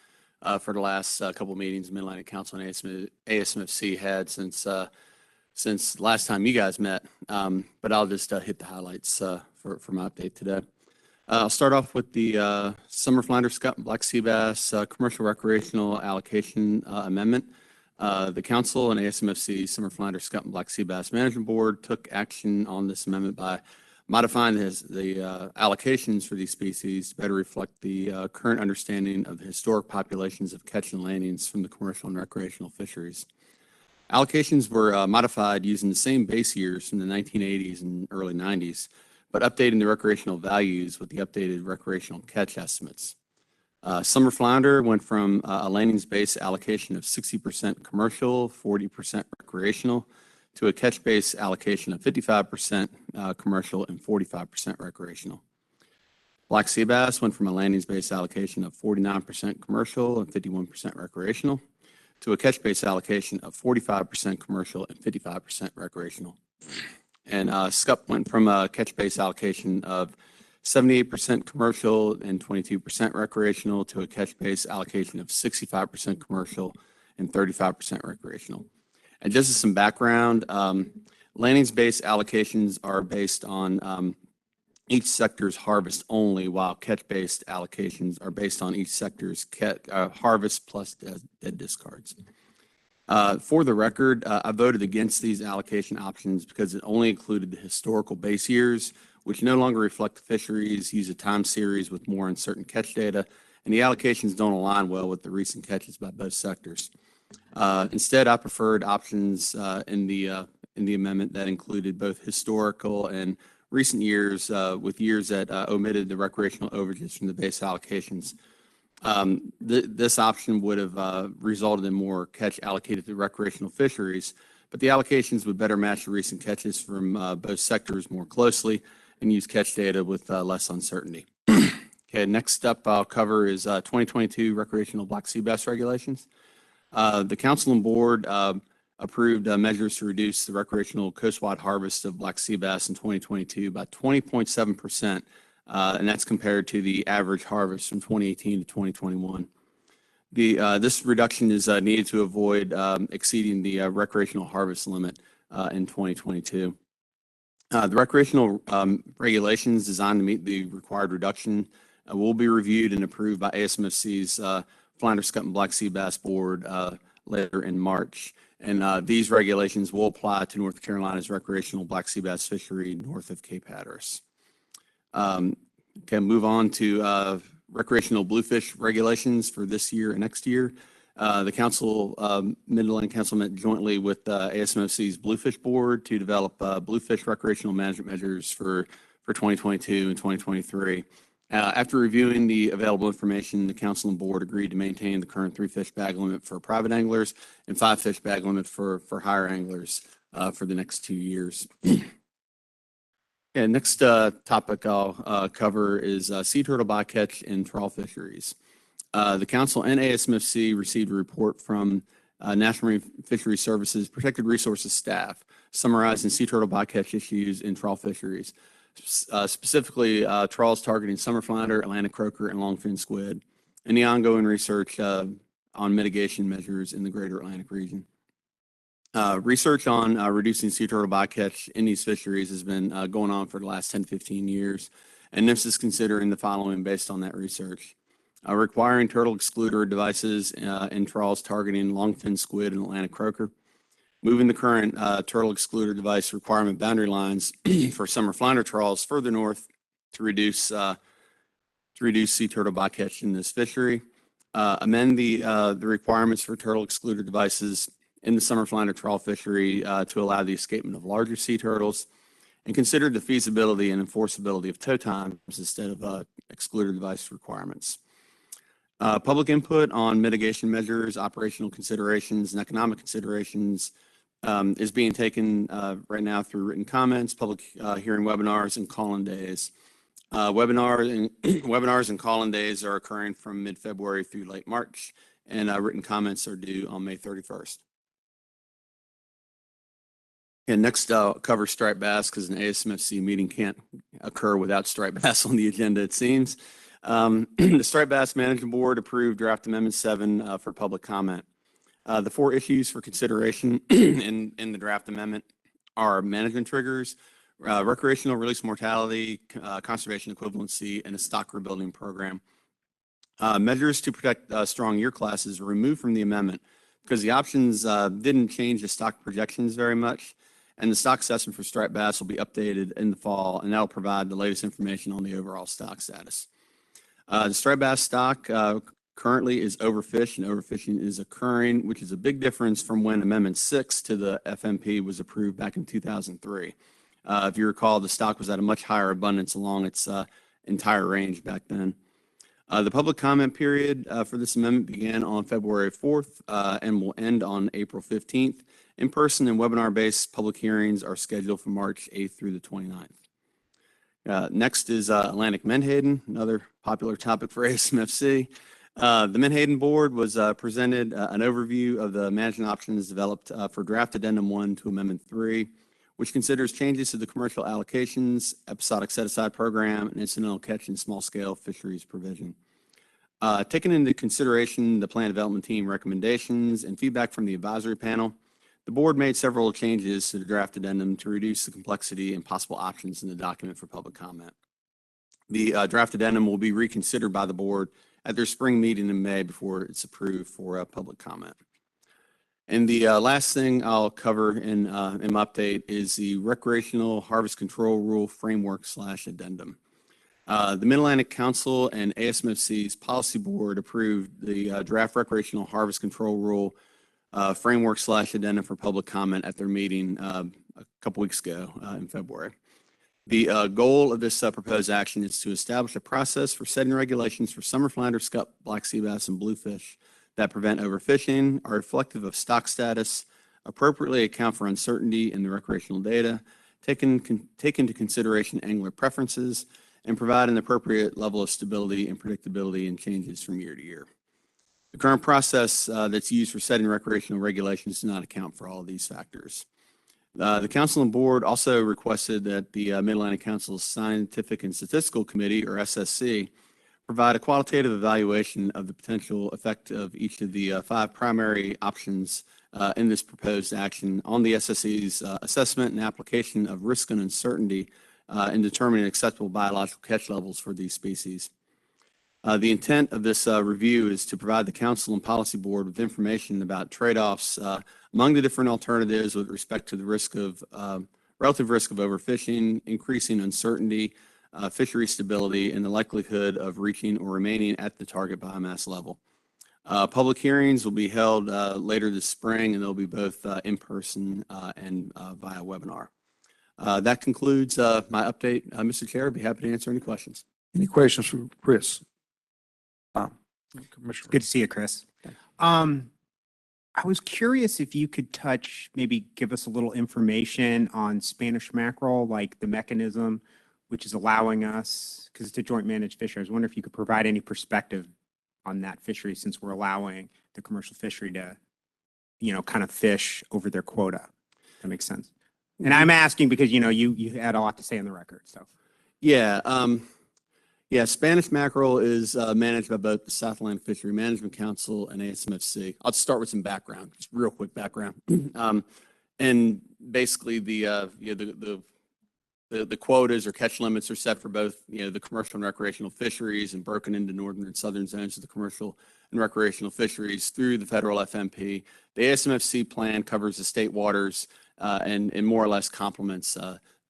for the last couple of meetings Mid-Atlantic Council and ASMFC had since last time you guys met. But I'll just hit the highlights for my update today. I'll start off with the summer flounder, scup, and black sea bass commercial recreational allocation amendment. The Council and ASMFC Summer Flounder, Scup, and Black Sea Bass Management Board took action on this amendment by modifying the allocations for these species to better reflect the current understanding of the historic populations of catch and landings from the commercial and recreational fisheries. Allocations were modified using the same base years from the 1980s and early 90s, but updating the recreational values with the updated recreational catch estimates. Summer flounder went from a landings base allocation of 60% commercial, 40% recreational, to a catch base allocation of 55% commercial and 45% recreational. Black sea bass went from a landings base allocation of 49% commercial and 51% recreational to a catch base allocation of 45% commercial and 55% recreational. And scup went from a catch base allocation of 78% commercial and 22% recreational to a catch base allocation of 65% commercial and 35% recreational. And just as some background, landings-based allocations are based on each sector's harvest only, while catch-based allocations are based on each sector's harvest plus dead discards. For the record, I voted against these allocation options because it only included the historical base years, which no longer reflect the fisheries, use a time series with more uncertain catch data, and the allocations don't align well with the recent catches by both sectors. Instead, I preferred options in the amendment that included both historical and recent years, with years that omitted the recreational overages from the base allocations. This option would have resulted in more catch allocated to recreational fisheries, but the allocations would better match the recent catches from both sectors more closely and use catch data with less uncertainty. Okay, next up I'll cover is 2022 recreational black sea bass regulations. The council and board approved measures to reduce the recreational coastwide harvest of black sea bass in 2022 by 20.7%, and that's compared to the average harvest from 2018 to 2021. This reduction is needed to avoid exceeding the recreational harvest limit in 2022. The recreational regulations designed to meet the required reduction will be reviewed and approved by ASMFC's Flounder, Scup, and Black Sea Bass Board later in March. And these regulations will apply to North Carolina's recreational black sea bass fishery north of Cape Hatteras. Okay, move on to recreational bluefish regulations for this year and next year. The council, Mid-Atlantic Council met jointly with ASMFC's Bluefish Board to develop bluefish recreational management measures for 2022 and 2023. After reviewing the available information, the council and board agreed to maintain the current 3 fish bag limit for private anglers and 5 fish bag limit for higher anglers for the next 2 years. And next topic I'll cover is sea turtle bycatch in trawl fisheries. The council and ASMFC received a report from National Marine Fisheries Services Protected Resources staff summarizing sea turtle bycatch issues in trawl fisheries. Specifically trawls targeting summer flounder, Atlantic croaker, and longfin squid, and the ongoing research on mitigation measures in the greater Atlantic region. Research on reducing sea turtle bycatch in these fisheries has been going on for the last 10 to 15 years, and NIFS is considering the following based on that research. Requiring turtle excluder devices in trawls targeting longfin squid and Atlantic croaker, moving the current turtle excluder device requirement boundary lines for summer flounder trawls further north to reduce sea turtle bycatch in this fishery. Amend the requirements for turtle excluder devices in the summer flounder trawl fishery to allow the escapement of larger sea turtles, and consider the feasibility and enforceability of tow times instead of excluder device requirements. Public input on mitigation measures, operational considerations, and economic considerations is being taken right now through written comments, public hearing webinars, and call-in days. Webinars and call-in days are occurring from mid-February through late March, and written comments are due on May 31st. And next, I'll cover striped bass because an ASMFC meeting can't occur without striped bass on the agenda, it seems. The Striped Bass Management Board approved Draft Amendment 7 for public comment. The 4 issues for consideration in the draft amendment are management triggers, recreational release mortality, conservation equivalency, and a stock rebuilding program. Measures to protect strong year classes were removed from the amendment because the options didn't change the stock projections very much, and the stock assessment for striped bass will be updated in the fall, and that'll provide the latest information on the overall stock status. The striped bass stock currently is overfished, and overfishing is occurring, which is a big difference from when Amendment 6 to the FMP was approved back in 2003. If you recall, the stock was at a much higher abundance along its entire range back then. The public comment period for this amendment began on February 4th and will end on April 15th. In-person and webinar-based public hearings are scheduled for March 8th through the 29th. Next is Atlantic Menhaden, another popular topic for ASMFC. The Menhaden Board was presented an overview of the management options developed for Draft Addendum 1 to Amendment 3, which considers changes to the commercial allocations, episodic set-aside program, and incidental catch and small-scale fisheries provision. Taking into consideration the plan development team recommendations and feedback from the advisory panel, the board made several changes to the draft addendum to reduce the complexity and possible options in the document for public comment. The draft addendum will be reconsidered by the board at their spring meeting in May before it's approved for public comment. And the last thing I'll cover in my update is the Recreational Harvest Control Rule Framework / Addendum. The Mid-Atlantic Council and ASMFC's Policy Board approved the draft Recreational Harvest Control Rule Framework / Addendum for public comment at their meeting a couple weeks ago in February. The goal of this proposed action is to establish a process for setting regulations for summer flounder, scup, black sea bass, and bluefish that prevent overfishing, are reflective of stock status, appropriately account for uncertainty in the recreational data, take into consideration angler preferences, and provide an appropriate level of stability and predictability in changes from year to year. The current process that's used for setting recreational regulations does not account for all of these factors. The Council and Board also requested that the Mid-Atlantic Council's Scientific and Statistical Committee, or SSC, provide a qualitative evaluation of the potential effect of each of the 5 primary options in this proposed action on the SSC's assessment and application of risk and uncertainty in determining acceptable biological catch levels for these species. The intent of this review is to provide the Council and Policy Board with information about trade-offs among the different alternatives with respect to the risk of relative risk of overfishing, increasing uncertainty, fishery stability, and the likelihood of reaching or remaining at the target biomass level. Public hearings will be held later this spring, and they'll be both in person and via webinar. That concludes my update, Mr. Chair. I'd be happy to answer any questions. Any questions for Chris? Commissioner. Good to see you, Chris. I was curious if you could maybe give us a little information on Spanish mackerel, like the mechanism which is allowing us, because it's a joint managed fishery. I was wondering if you could provide any perspective on that fishery since we're allowing the commercial fishery to, kind of fish over their quota. That makes sense. And I'm asking because, you had a lot to say on the record, so. Yeah. Spanish mackerel is managed by both the South Atlantic Fishery Management Council and ASMFC. I'll start with some background, just real quick background. And basically the quotas or catch limits are set for both, the commercial and recreational fisheries and broken into northern and southern zones of the commercial and recreational fisheries through the federal FMP. The ASMFC plan covers the state waters and more or less complements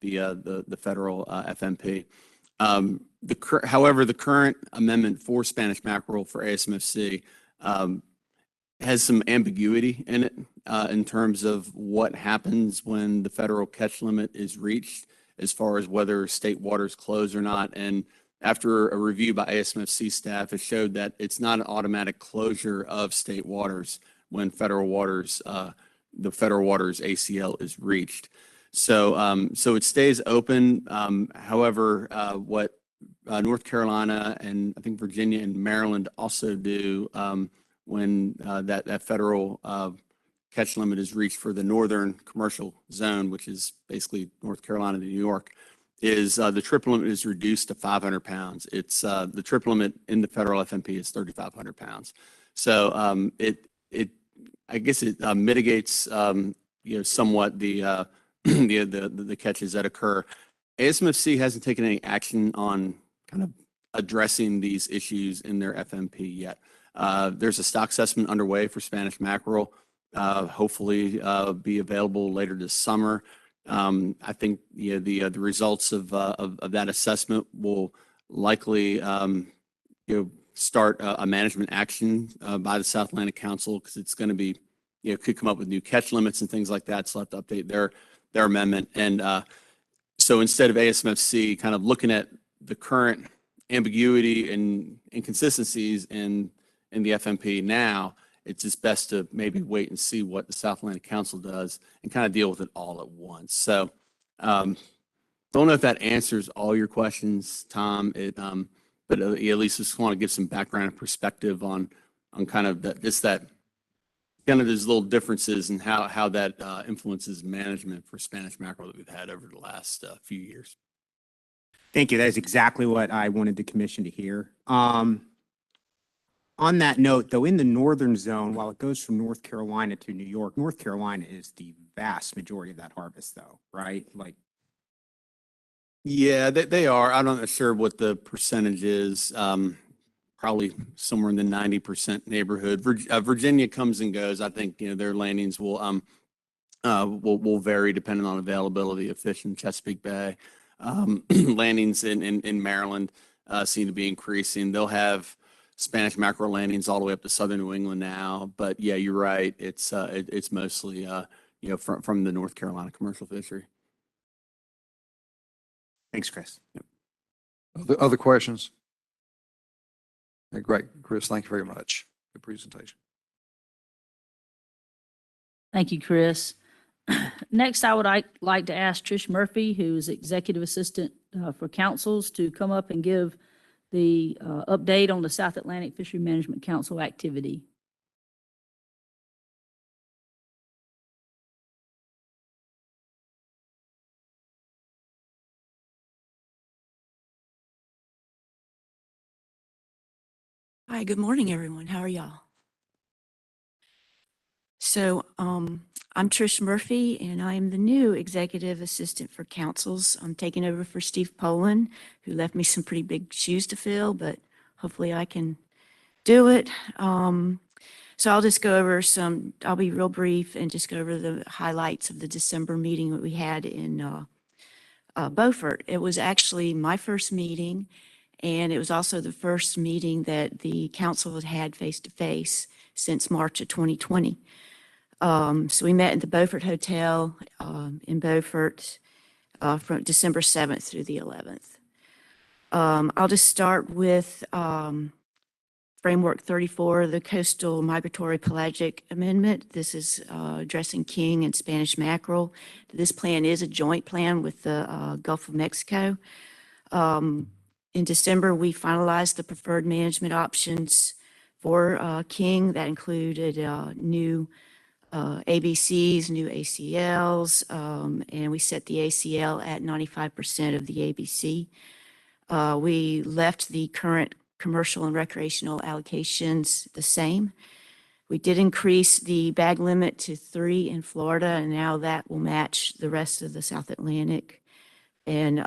the federal FMP. However, the current amendment for Spanish mackerel for ASMFC has some ambiguity in it in terms of what happens when the federal catch limit is reached, as far as whether state waters close or not. And after a review by ASMFC staff, it showed that it's not an automatic closure of state waters when federal waters, the federal waters ACL is reached. So it stays open. However, what North Carolina and I think Virginia and Maryland also do when that federal catch limit is reached for the northern commercial zone, which is basically North Carolina to New York, is the trip limit is reduced to 500 pounds. It's the trip limit in the federal FMP is 3,500 pounds. So I guess it mitigates somewhat the catches that occur. ASMFC hasn't taken any action on kind of addressing these issues in their FMP yet. There's a stock assessment underway for Spanish mackerel, hopefully be available later this summer. I think, the results of that assessment will likely, start a management action by the South Atlantic Council, because it's going to be, could come up with new catch limits and things like that. So they'll have to update their amendment. And so instead of ASMFC kind of looking at the current ambiguity and inconsistencies in the FMP now, it's just best to maybe wait and see what the South Atlantic Council does and kind of deal with it all at once. So don't know if that answers all your questions, Tom. But at least just want to give some background and perspective on kind of that kind of those little differences and how that influences management for Spanish mackerel that we've had over the last few years. Thank you. That is exactly what I wanted the commission to hear. On that note, though, in the northern zone, while it goes from North Carolina to New York, North Carolina is the vast majority of that harvest, though, right? Like, yeah, they are. I'm not sure what the percentage is. Probably somewhere in the 90% neighborhood. Virginia comes and goes. I think, their landings will vary depending on availability of fish in Chesapeake Bay. Landings in Maryland seem to be increasing. They'll have Spanish mackerel landings all the way up to southern New England now. But yeah, you're right. It's mostly from the North Carolina commercial fishery. thanks, Chris. Other questions? Okay, great, Chris, thank you very much. Good presentation. Thank you, Chris. Next, I would like to ask Trish Murphy, who is Executive Assistant for Councils, to come up and give the update on the South Atlantic Fishery Management Council activity. Hi, good morning, everyone. How are y'all? So I'm Trish Murphy, and I am the new Executive Assistant for Councils. I'm taking over for Steve Poland, who left me some pretty big shoes to fill, but hopefully I can do it. So I'll just go over I'll be real brief and just go over the highlights of the December meeting that we had in Beaufort. It was actually my first meeting, and it was also the first meeting that the council had had face-to-face since March of 2020. So we met at the Beaufort Hotel in Beaufort from December 7th through the 11th. I'll just start with Framework 34, the Coastal Migratory Pelagic Amendment. This is addressing king and Spanish mackerel. This plan is a joint plan with the Gulf of Mexico. In December, we finalized the preferred management options for king. That included new ABCs, new ACLs, and we set the ACL at 95% of the ABC. We left the current commercial and recreational allocations the same. We did increase the bag limit to 3 in Florida, and now that will match the rest of the South Atlantic. And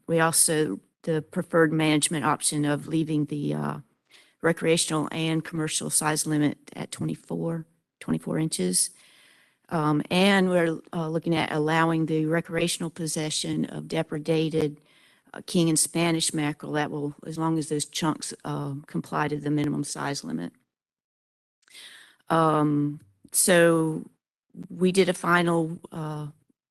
we also, the preferred management option of leaving the recreational and commercial size limit at 24 inches. And we're looking at allowing the recreational possession of depredated king and Spanish mackerel. That will, as long as those chunks comply to the minimum size limit. So we did a final,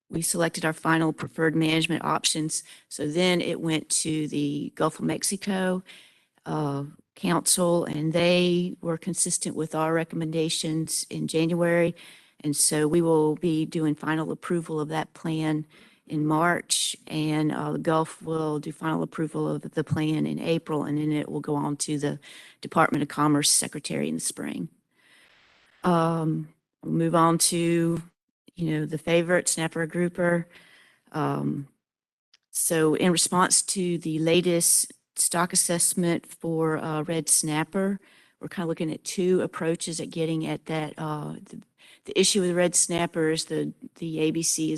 we selected our final preferred management options. So then it went to the Gulf of Mexico Council, and they were consistent with our recommendations in January. And so we will be doing final approval of that plan in March, and the Gulf will do final approval of the plan in April, and then it will go on to the Department of Commerce Secretary in the spring. We'll move on to, the favorite, snapper grouper. So in response to the latest stock assessment for red snapper, we're kind of looking at 2 approaches at getting at that. The issue with red snapper is the ABC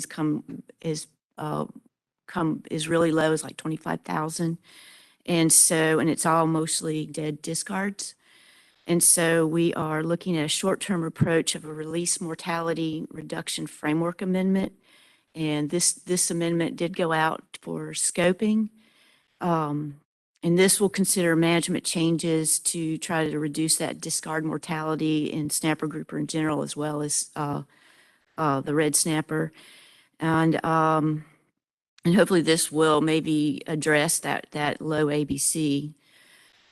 is really low, it's like 25,000. And it's all mostly dead discards. And so we are looking at a short-term approach of a release mortality reduction framework amendment. And this amendment did go out for scoping. And this will consider management changes to try to reduce that discard mortality in snapper grouper in general, as well as the red snapper. And hopefully this will maybe address that low ABC.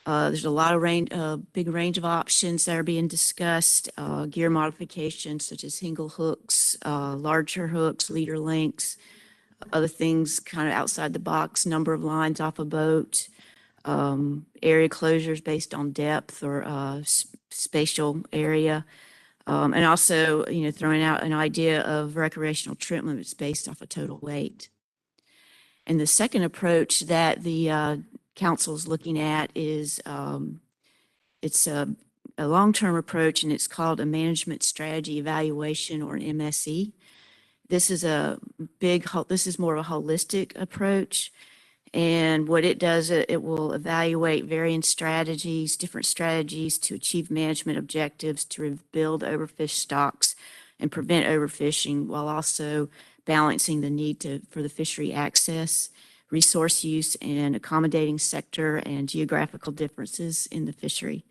There's a lot of big range of options that are being discussed, gear modifications such as hingle hooks, larger hooks, leader lengths, other things kind of outside the box, number of lines off a boat, area closures based on depth or spatial area. And also, throwing out an idea of recreational trim limits based off of total weight. And the second approach that the council is looking at is it's a long-term approach, and it's called a management strategy evaluation, or an MSE. This is this is more of a holistic approach. And what it does, it will evaluate varying strategies, different strategies to achieve management objectives, to rebuild overfished stocks and prevent overfishing, while also balancing the need for the fishery access, resource use, and accommodating sector and geographical differences in the fishery.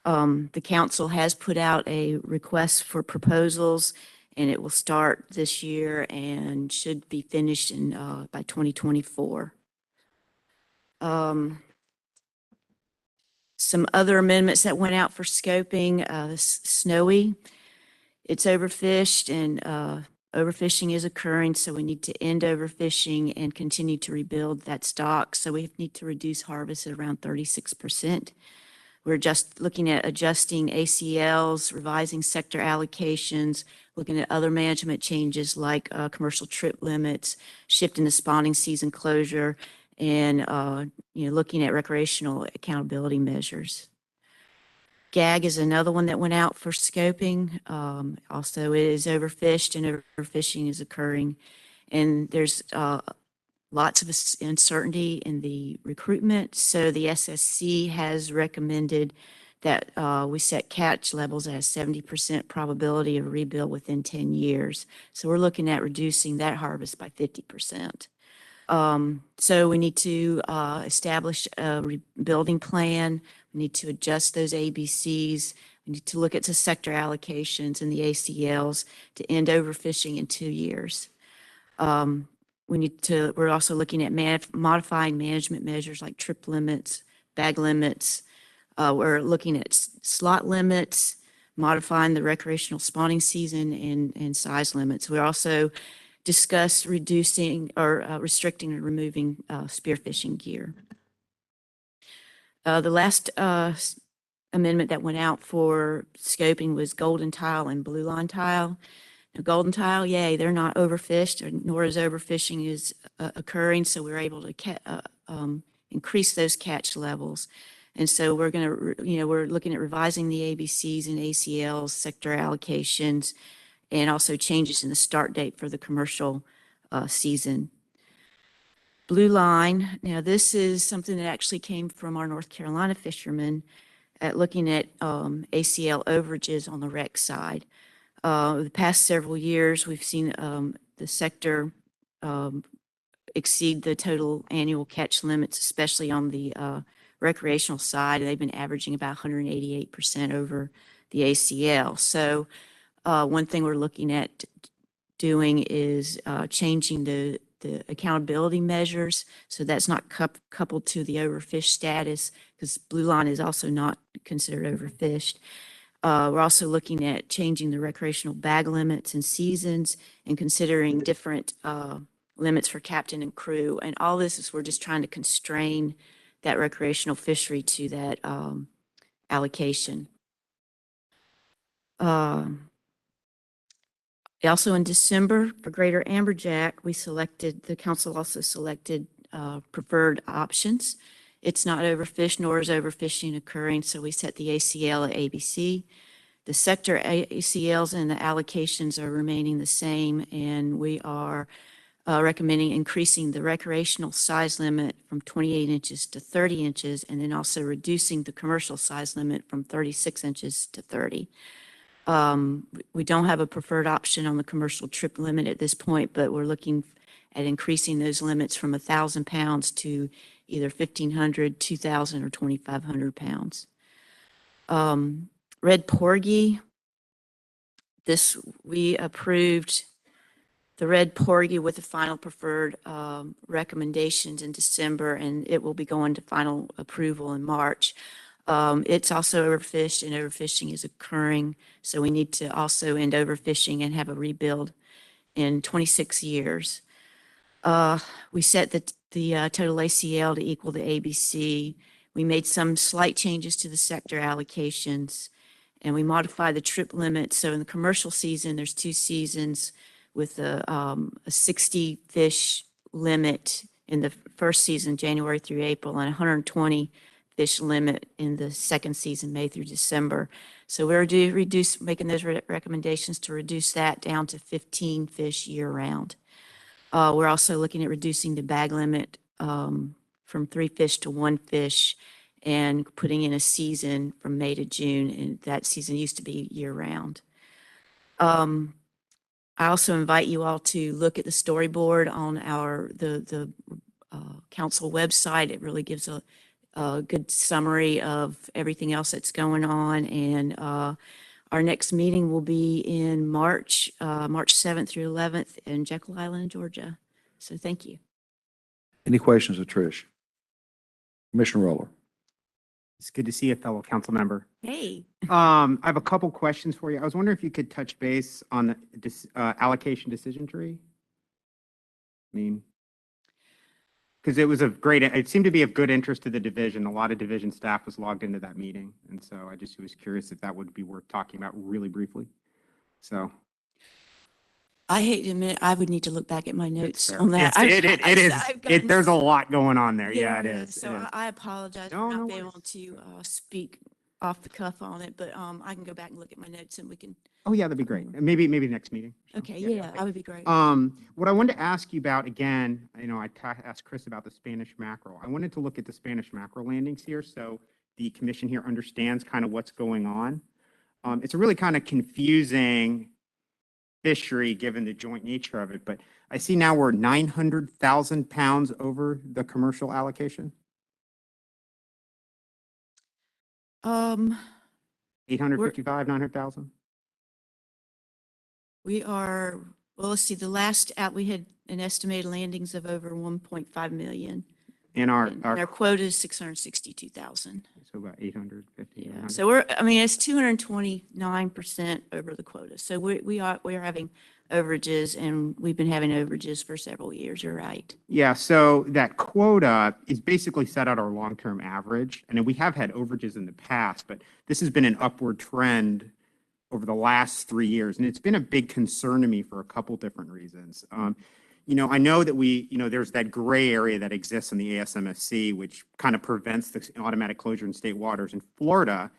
The council has put out a request for proposals, and it will start this year and should be finished by 2024. Some other amendments that went out for scoping, snowy. It's overfished, and overfishing is occurring, so we need to end overfishing and continue to rebuild that stock. So we need to reduce harvest at around 36%. We're just looking at adjusting ACLs, revising sector allocations, looking at other management changes like commercial trip limits, shifting the spawning season closure, and looking at recreational accountability measures. Gag is another one that went out for scoping. Also, it is overfished, and overfishing is occurring. And there's lots of uncertainty in the recruitment. So the SSC has recommended that we set catch levels at a 70% probability of rebuild within 10 years. So we're looking at reducing that harvest by 50%. So we need to establish a rebuilding plan. We need to adjust those ABCs. We need to look at the sector allocations and the ACLs to end overfishing in 2 years. We're also looking at modifying management measures like trip limits, bag limits. We're looking at slot limits, modifying the recreational spawning season, and size limits. We're also discuss reducing or restricting and removing spearfishing gear. The last amendment that went out for scoping was golden tile and blue line tile. Now, golden tile, yay, they're not overfished, nor is overfishing is occurring, so we're able to increase those catch levels. And so we're going to, we're looking at revising the ABCs and ACLs, sector allocations, and also changes in the start date for the commercial season. Blue line, now this is something that actually came from our North Carolina fishermen at looking at ACL overages on the rec side. The past several years, we've seen the sector exceed the total annual catch limits, especially on the recreational side. They've been averaging about 188% over the ACL. So one thing we're looking at doing is changing the accountability measures, so that's not coupled to the overfish status, because blue line is also not considered overfished. We're also looking at changing the recreational bag limits and seasons, and considering different limits for captain and crew. And all this is, we're just trying to constrain that recreational fishery to that allocation. Also in December, for greater amberjack, the council also selected preferred options. It's not overfished, nor is overfishing occurring, so we set the ACL at ABC. The sector ACLs and the allocations are remaining the same, and we are recommending increasing the recreational size limit from 28 inches to 30 inches, and then also reducing the commercial size limit from 36 inches to 30. We don't have a preferred option on the commercial trip limit at this point, but we're looking at increasing those limits from 1,000 pounds to either 1,500, 2,000, or 2,500 pounds. Red porgy, we approved the red porgy with the final preferred recommendations in December, and it will be going to final approval in March. It's also overfished, and overfishing is occurring, so we need to also end overfishing and have a rebuild in 26 years. We set the total ACL to equal the ABC. We made some slight changes to the sector allocations, and we modified the trip limit. So in the commercial season, there's 2 seasons with a 60 fish limit in the first season, January through April, and 120 fish limit in the second season, May through December. So we're making those recommendations to reduce that down to 15 fish year round. We're also looking at reducing the bag limit from 3 fish to 1 fish and putting in a season from May to June, and that season used to be year round. I also invite you all to look at the storyboard on the council website. It really gives a good summary of everything else that's going on. And our next meeting will be in March 7th through 11th in Jekyll Island, Georgia. So thank you. Any questions of Trish? Commissioner Roller. It's good to see a fellow council member. Hey. I have a couple questions for you. I was wondering if you could touch base on the allocation decision tree. I mean, because it seemed to be of good interest to the division. A lot of division staff was logged into that meeting. And so I just was curious if that would be worth talking about really briefly. So. I hate to admit, I would need to look back at my notes Fair. on that. There's a lot going on there. Yeah, it is. So I apologize for not being able to speak off the cuff on it, but I can go back and look at my notes and we can. Oh, yeah, that'd be great. Maybe next meeting. Okay, yeah, that would be great. What I wanted to ask you about, again, I asked Chris about the Spanish mackerel. I wanted to look at the Spanish mackerel landings here so the commission here understands kind of what's going on. It's a really kind of confusing fishery given the joint nature of it, but I see now we're 900,000 pounds over the commercial allocation. 855, 900,000. We are, well, let's see, the last out, we had an estimated landings of over 1.5 million. And our quota is 662,000. So about 850. Yeah. So it's 229% over the quota. So we are having overages, and we've been having overages for several years. You're right. Yeah. So that quota is basically set out our long-term average. And we have had overages in the past, but this has been an upward trend over the last 3 years. And it's been a big concern to me for a couple different reasons. I know that there's that gray area that exists in the ASMFC, which kind of prevents the automatic closure in state waters. And Florida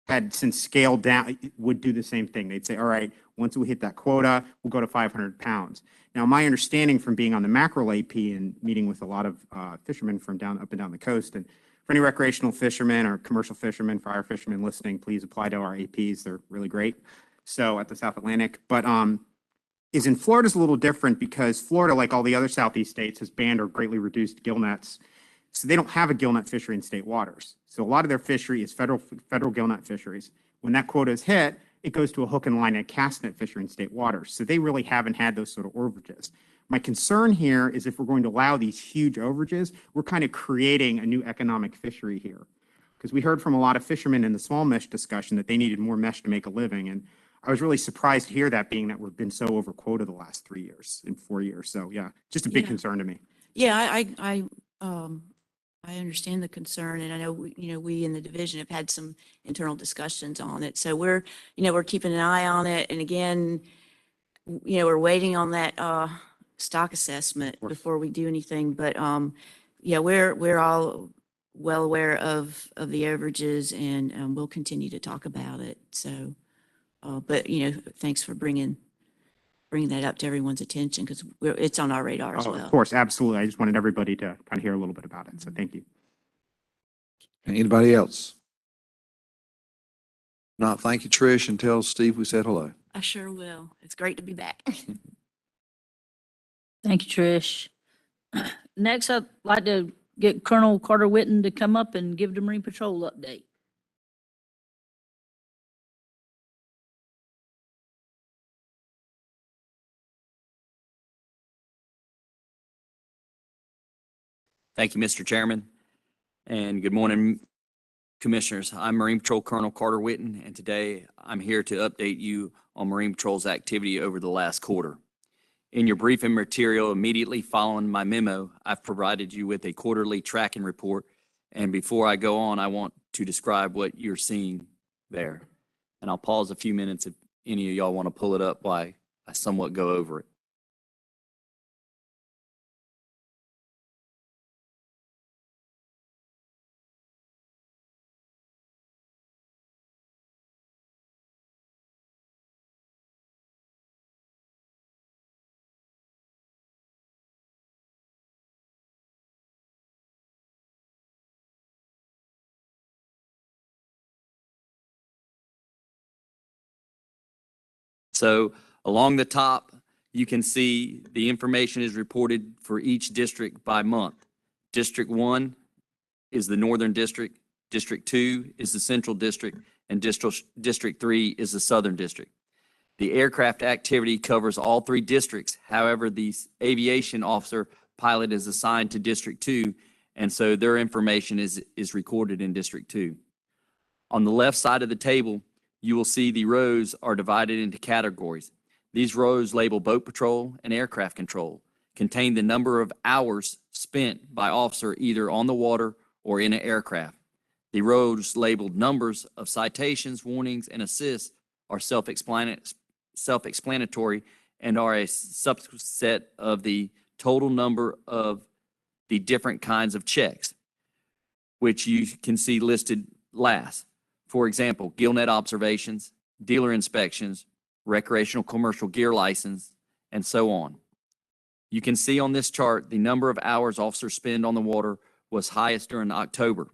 had, since scaled down, would do the same thing. They'd say, all right, once we hit that quota, we'll go to 500 pounds. Now, my understanding from being on the mackerel AP and meeting with a lot of fishermen from up and down the coast, and for any recreational fishermen or commercial fishermen, fire fishermen listening, please apply to our APs. They're really great. So at the South Atlantic, but is in Florida's a little different because Florida, like all the other Southeast states, has banned or greatly reduced gill nets. So they don't have a gill net fishery in state waters. So a lot of their fishery is federal gill net fisheries. When that quota is hit, it goes to a hook and line and cast net fishery in state waters. So they really haven't had those sort of overages. My concern here is if we're going to allow these huge overages, we're kind of creating a new economic fishery here. Because we heard from a lot of fishermen in the small mesh discussion that they needed more mesh to make a living. And I was really surprised to hear that, being that we've been so over quota the last 3 years and 4 years. So yeah, just a big concern to me. Yeah, I understand the concern, and I know we in the division have had some internal discussions on it. So we're keeping an eye on it, and again, we're waiting on that stock assessment before we do anything. But yeah, we're all well aware of the overages, and we'll continue to talk about it. So. But, thanks for bringing that up to everyone's attention, because it's on our radar as well. Of course, absolutely. I just wanted everybody to kind of hear a little bit about it. So thank you. Anybody else? Not, thank you, Trish, and tell Steve we said hello. I sure will. It's great to be back. Thank you, Trish. Next, I'd like to get Colonel Carter Whitten to come up and give the Marine Patrol update. Thank you, Mr. Chairman, and good morning, Commissioners. I'm Marine Patrol Colonel Carter Whitten, and today I'm here to update you on Marine Patrol's activity over the last quarter. In your briefing material immediately following my memo, I've provided you with a quarterly tracking report, and before I go on, I want to describe what you're seeing there. And I'll pause a few minutes if any of y'all want to pull it up while I somewhat go over it. So along the top, you can see the information is reported for each district by month. District 1 is the Northern District, District 2 is the Central District, and District 3 is the Southern District. The aircraft activity covers all 3 districts. However, the aviation officer pilot is assigned to District 2, and so their information is recorded in District 2. On the left side of the table, you will see the rows are divided into categories. These rows label boat patrol and aircraft control, contain the number of hours spent by officer either on the water or in an aircraft. The rows labeled numbers of citations, warnings, and assists are self-explanatory and are a subset of the total number of the different kinds of checks, which you can see listed last. For example, gillnet observations, dealer inspections, recreational commercial gear license, and so on. You can see on this chart the number of hours officers spend on the water was highest during October.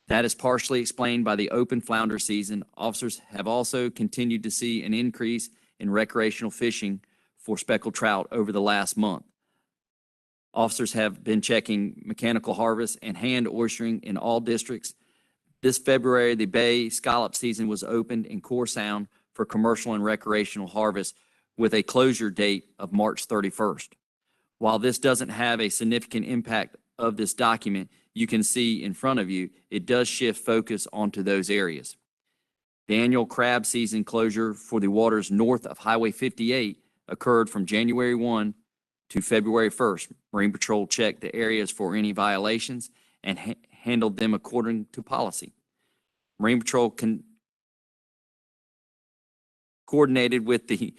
That is partially explained by the open flounder season. Officers have also continued to see an increase in recreational fishing for speckled trout over the last month. Officers have been checking mechanical harvest and hand oystering in all districts. This February, the Bay scallop season was opened in Core Sound for commercial and recreational harvest with a closure date of March 31st. While this doesn't have a significant impact of this document, you can see in front of you, it does shift focus onto those areas. The annual crab season closure for the waters north of Highway 58 occurred from January 1 to February 1st. Marine Patrol checked the areas for any violations and handled them according to policy. Marine Patrol coordinated with the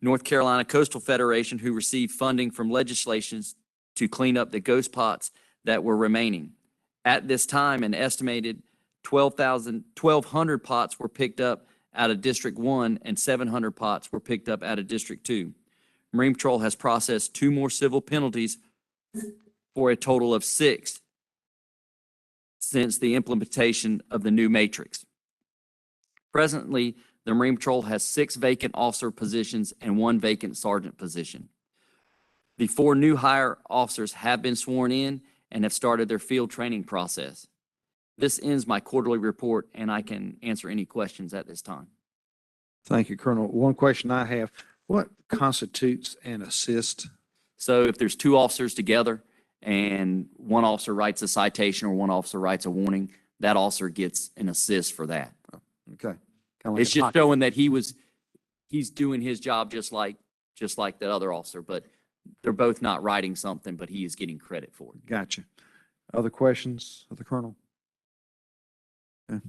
North Carolina Coastal Federation, who received funding from legislations to clean up the ghost pots that were remaining. At this time, an estimated 1,200 pots were picked up out of District 1 and 700 pots were picked up out of District 2. Marine Patrol has processed 2 more civil penalties for a total of 6 since the implementation of the new matrix. Presently, the Marine Patrol has 6 vacant officer positions and 1 vacant sergeant position. The 4 new hire officers have been sworn in and have started their field training process. This ends my quarterly report, and I can answer any questions at this time. Thank you, Colonel. One question I have, what constitutes an assist? So if there's 2 officers together and one officer writes a citation or one officer writes a warning, that officer gets an assist for that. Okay. Kinda like It's a just pocket. showing that he's doing his job just like the other officer, but they're both not writing something, but he is getting credit for it. Gotcha. Other questions of the Colonel? Okay.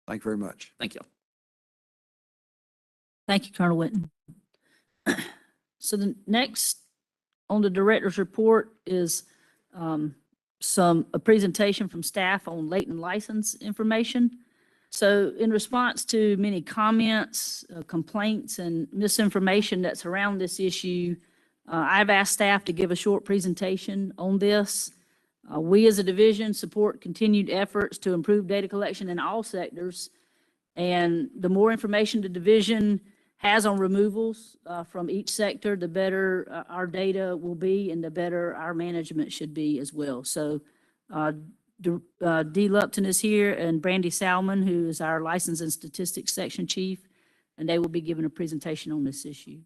Thank you very much. Thank you. Thank you, Colonel Whitten. So the next on the director's report is a presentation from staff on latent license information. So in response to many comments, complaints, and misinformation that's around this issue, I've asked staff to give a short presentation on this. We as a division support continued efforts to improve data collection in all sectors, And the more information the division has on removals from each sector, the better our data will be and the better our management should be as well. So Dee Lupton is here and Brandy Salmon, who is our License and Statistics Section Chief, and they will be giving a presentation on this issue.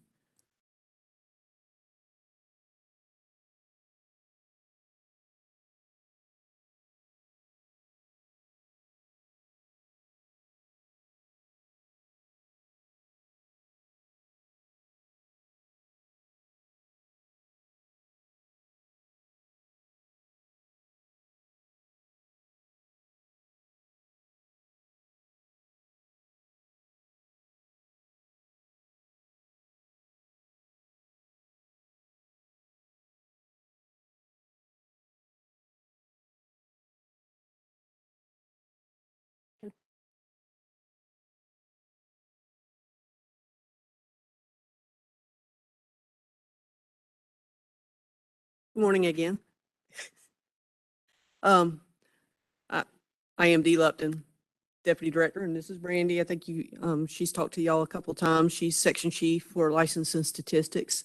Good morning again. I am Dee Lupton, Deputy Director, and this is Brandy. I think she's talked to y'all a couple of times. She's Section Chief for License and Statistics.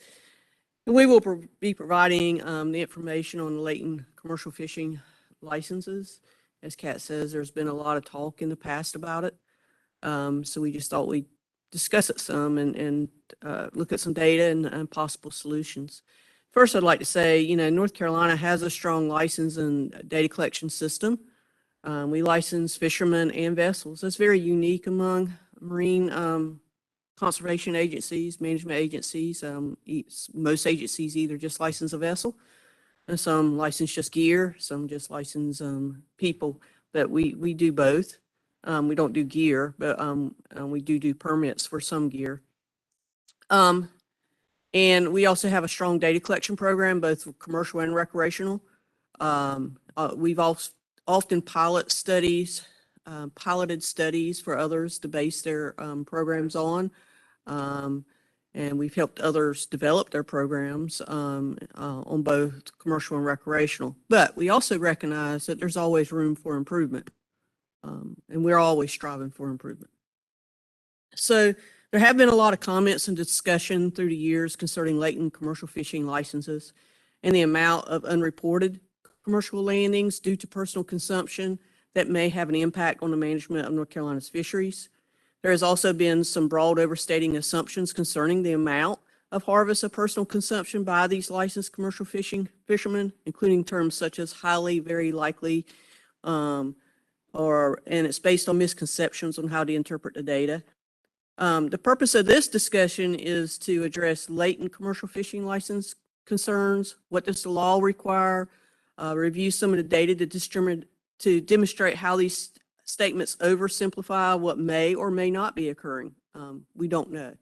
And we will be providing the information on latent commercial fishing licenses. As Kat says, there's been a lot of talk in the past about it. So we just thought we'd discuss it some and look at some data and possible solutions. First, I'd like to say, North Carolina has a strong license and data collection system. We license fishermen and vessels. That's very unique among marine conservation agencies, management agencies. Most agencies either just license a vessel, and some license just gear, some just license people, but we do both. We don't do gear, but we do permits for some gear. And we also have a strong data collection program, both for commercial and recreational. We've often piloted studies for others to base their programs on. And we've helped others develop their programs on both commercial and recreational. But we also recognize that there's always room for improvement. And we're always striving for improvement. So there have been a lot of comments and discussion through the years concerning latent commercial fishing licenses and the amount of unreported commercial landings due to personal consumption that may have an impact on the management of North Carolina's fisheries. There has also been some broad overstating assumptions concerning the amount of harvest of personal consumption by these licensed commercial fishermen, including terms such as highly, very likely, and it's based on misconceptions on how to interpret the data. The purpose of this discussion is to address latent commercial fishing license concerns. What does the law require? Review some of the data to demonstrate how these statements oversimplify what may or may not be occurring. We don't know.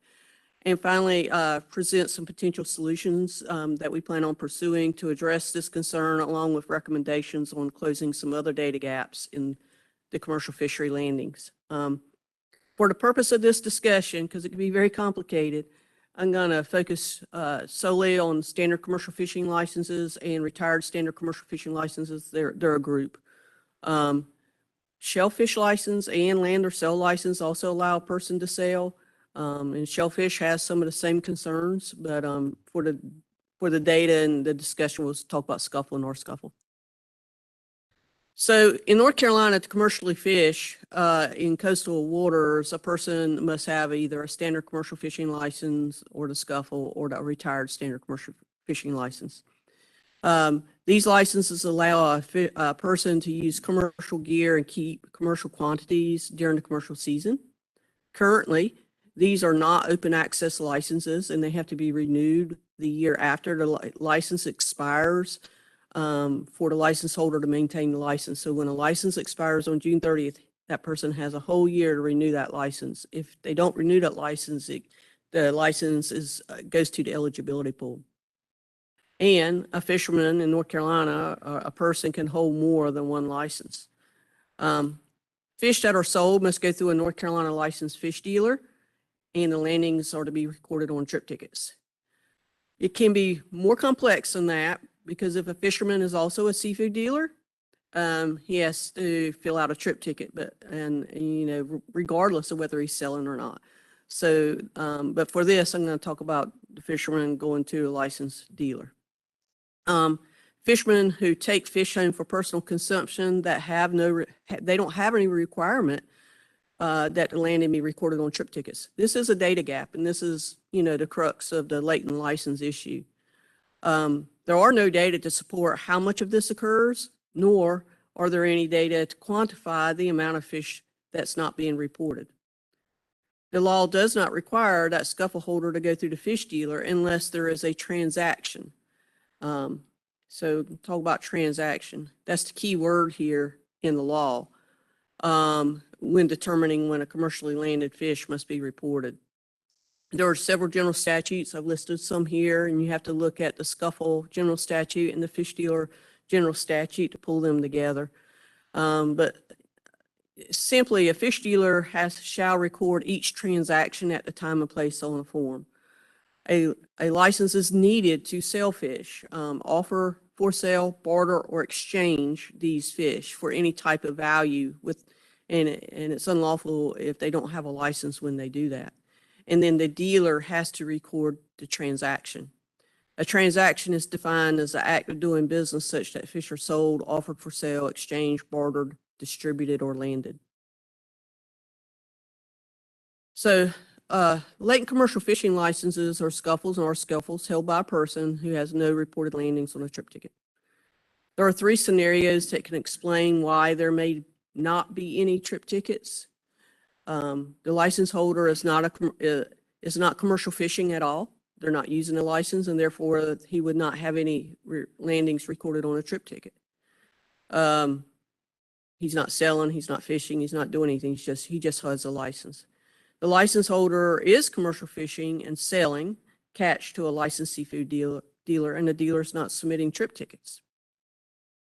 And finally, present some potential solutions that we plan on pursuing to address this concern, along with recommendations on closing some other data gaps in the commercial fishery landings. For the purpose of this discussion, because it can be very complicated, I'm going to focus solely on standard commercial fishing licenses and retired standard commercial fishing licenses. They're a group. Shellfish license and land or sell license also allow a person to sell. And shellfish has some of the same concerns, but for the data and the discussion, we'll talk about scuffle and North scuffle. So in North Carolina, to commercially fish in coastal waters, a person must have either a standard commercial fishing license or the scuffle or the retired standard commercial fishing license. These licenses allow a person to use commercial gear and keep commercial quantities during the commercial season. Currently, these are not open access licenses and they have to be renewed the year after the license expires. For the license holder to maintain the license. So when a license expires on June 30th, that person has a whole year to renew that license. If they don't renew that license, the license goes to the eligibility pool. And a fisherman in North Carolina, a person can hold more than one license. Fish that are sold must go through a North Carolina licensed fish dealer, and the landings are to be recorded on trip tickets. It can be more complex than that, because if a fisherman is also a seafood dealer, he has to fill out a trip ticket, regardless of whether he's selling or not. So, but for this, I'm going to talk about the fishermen going to a licensed dealer. Fishermen who take fish home for personal consumption that have they don't have any requirement that the landing be recorded on trip tickets. This is a data gap, and this is, the crux of the latent license issue. There are no data to support how much of this occurs, nor are there any data to quantify the amount of fish that's not being reported. The law does not require that scuffle holder to go through the fish dealer unless there is a transaction. So talk about transaction. That's the key word here in the law when determining when a commercially landed fish must be reported. There are several general statutes. I've listed some here, and you have to look at the scuffle general statute and the fish dealer general statute to pull them together. But simply, a fish dealer shall record each transaction at the time and place on a form. A license is needed to sell fish, offer for sale, barter, or exchange these fish for any type of value and it's unlawful if they don't have a license when they do that. And then the dealer has to record the transaction. A transaction is defined as the act of doing business such that fish are sold, offered for sale, exchanged, bartered, distributed, or landed. So latent commercial fishing licenses or scuffles are scuffles held by a person who has no reported landings on a trip ticket. There are 3 scenarios that can explain why there may not be any trip tickets. The license holder is not commercial fishing at all. They're not using a license, and therefore he would not have any landings recorded on a trip ticket. He's not selling, he's not fishing, he's not doing anything. He just has a license. The license holder is commercial fishing and selling catch to a licensed seafood dealer, and the dealer is not submitting trip tickets.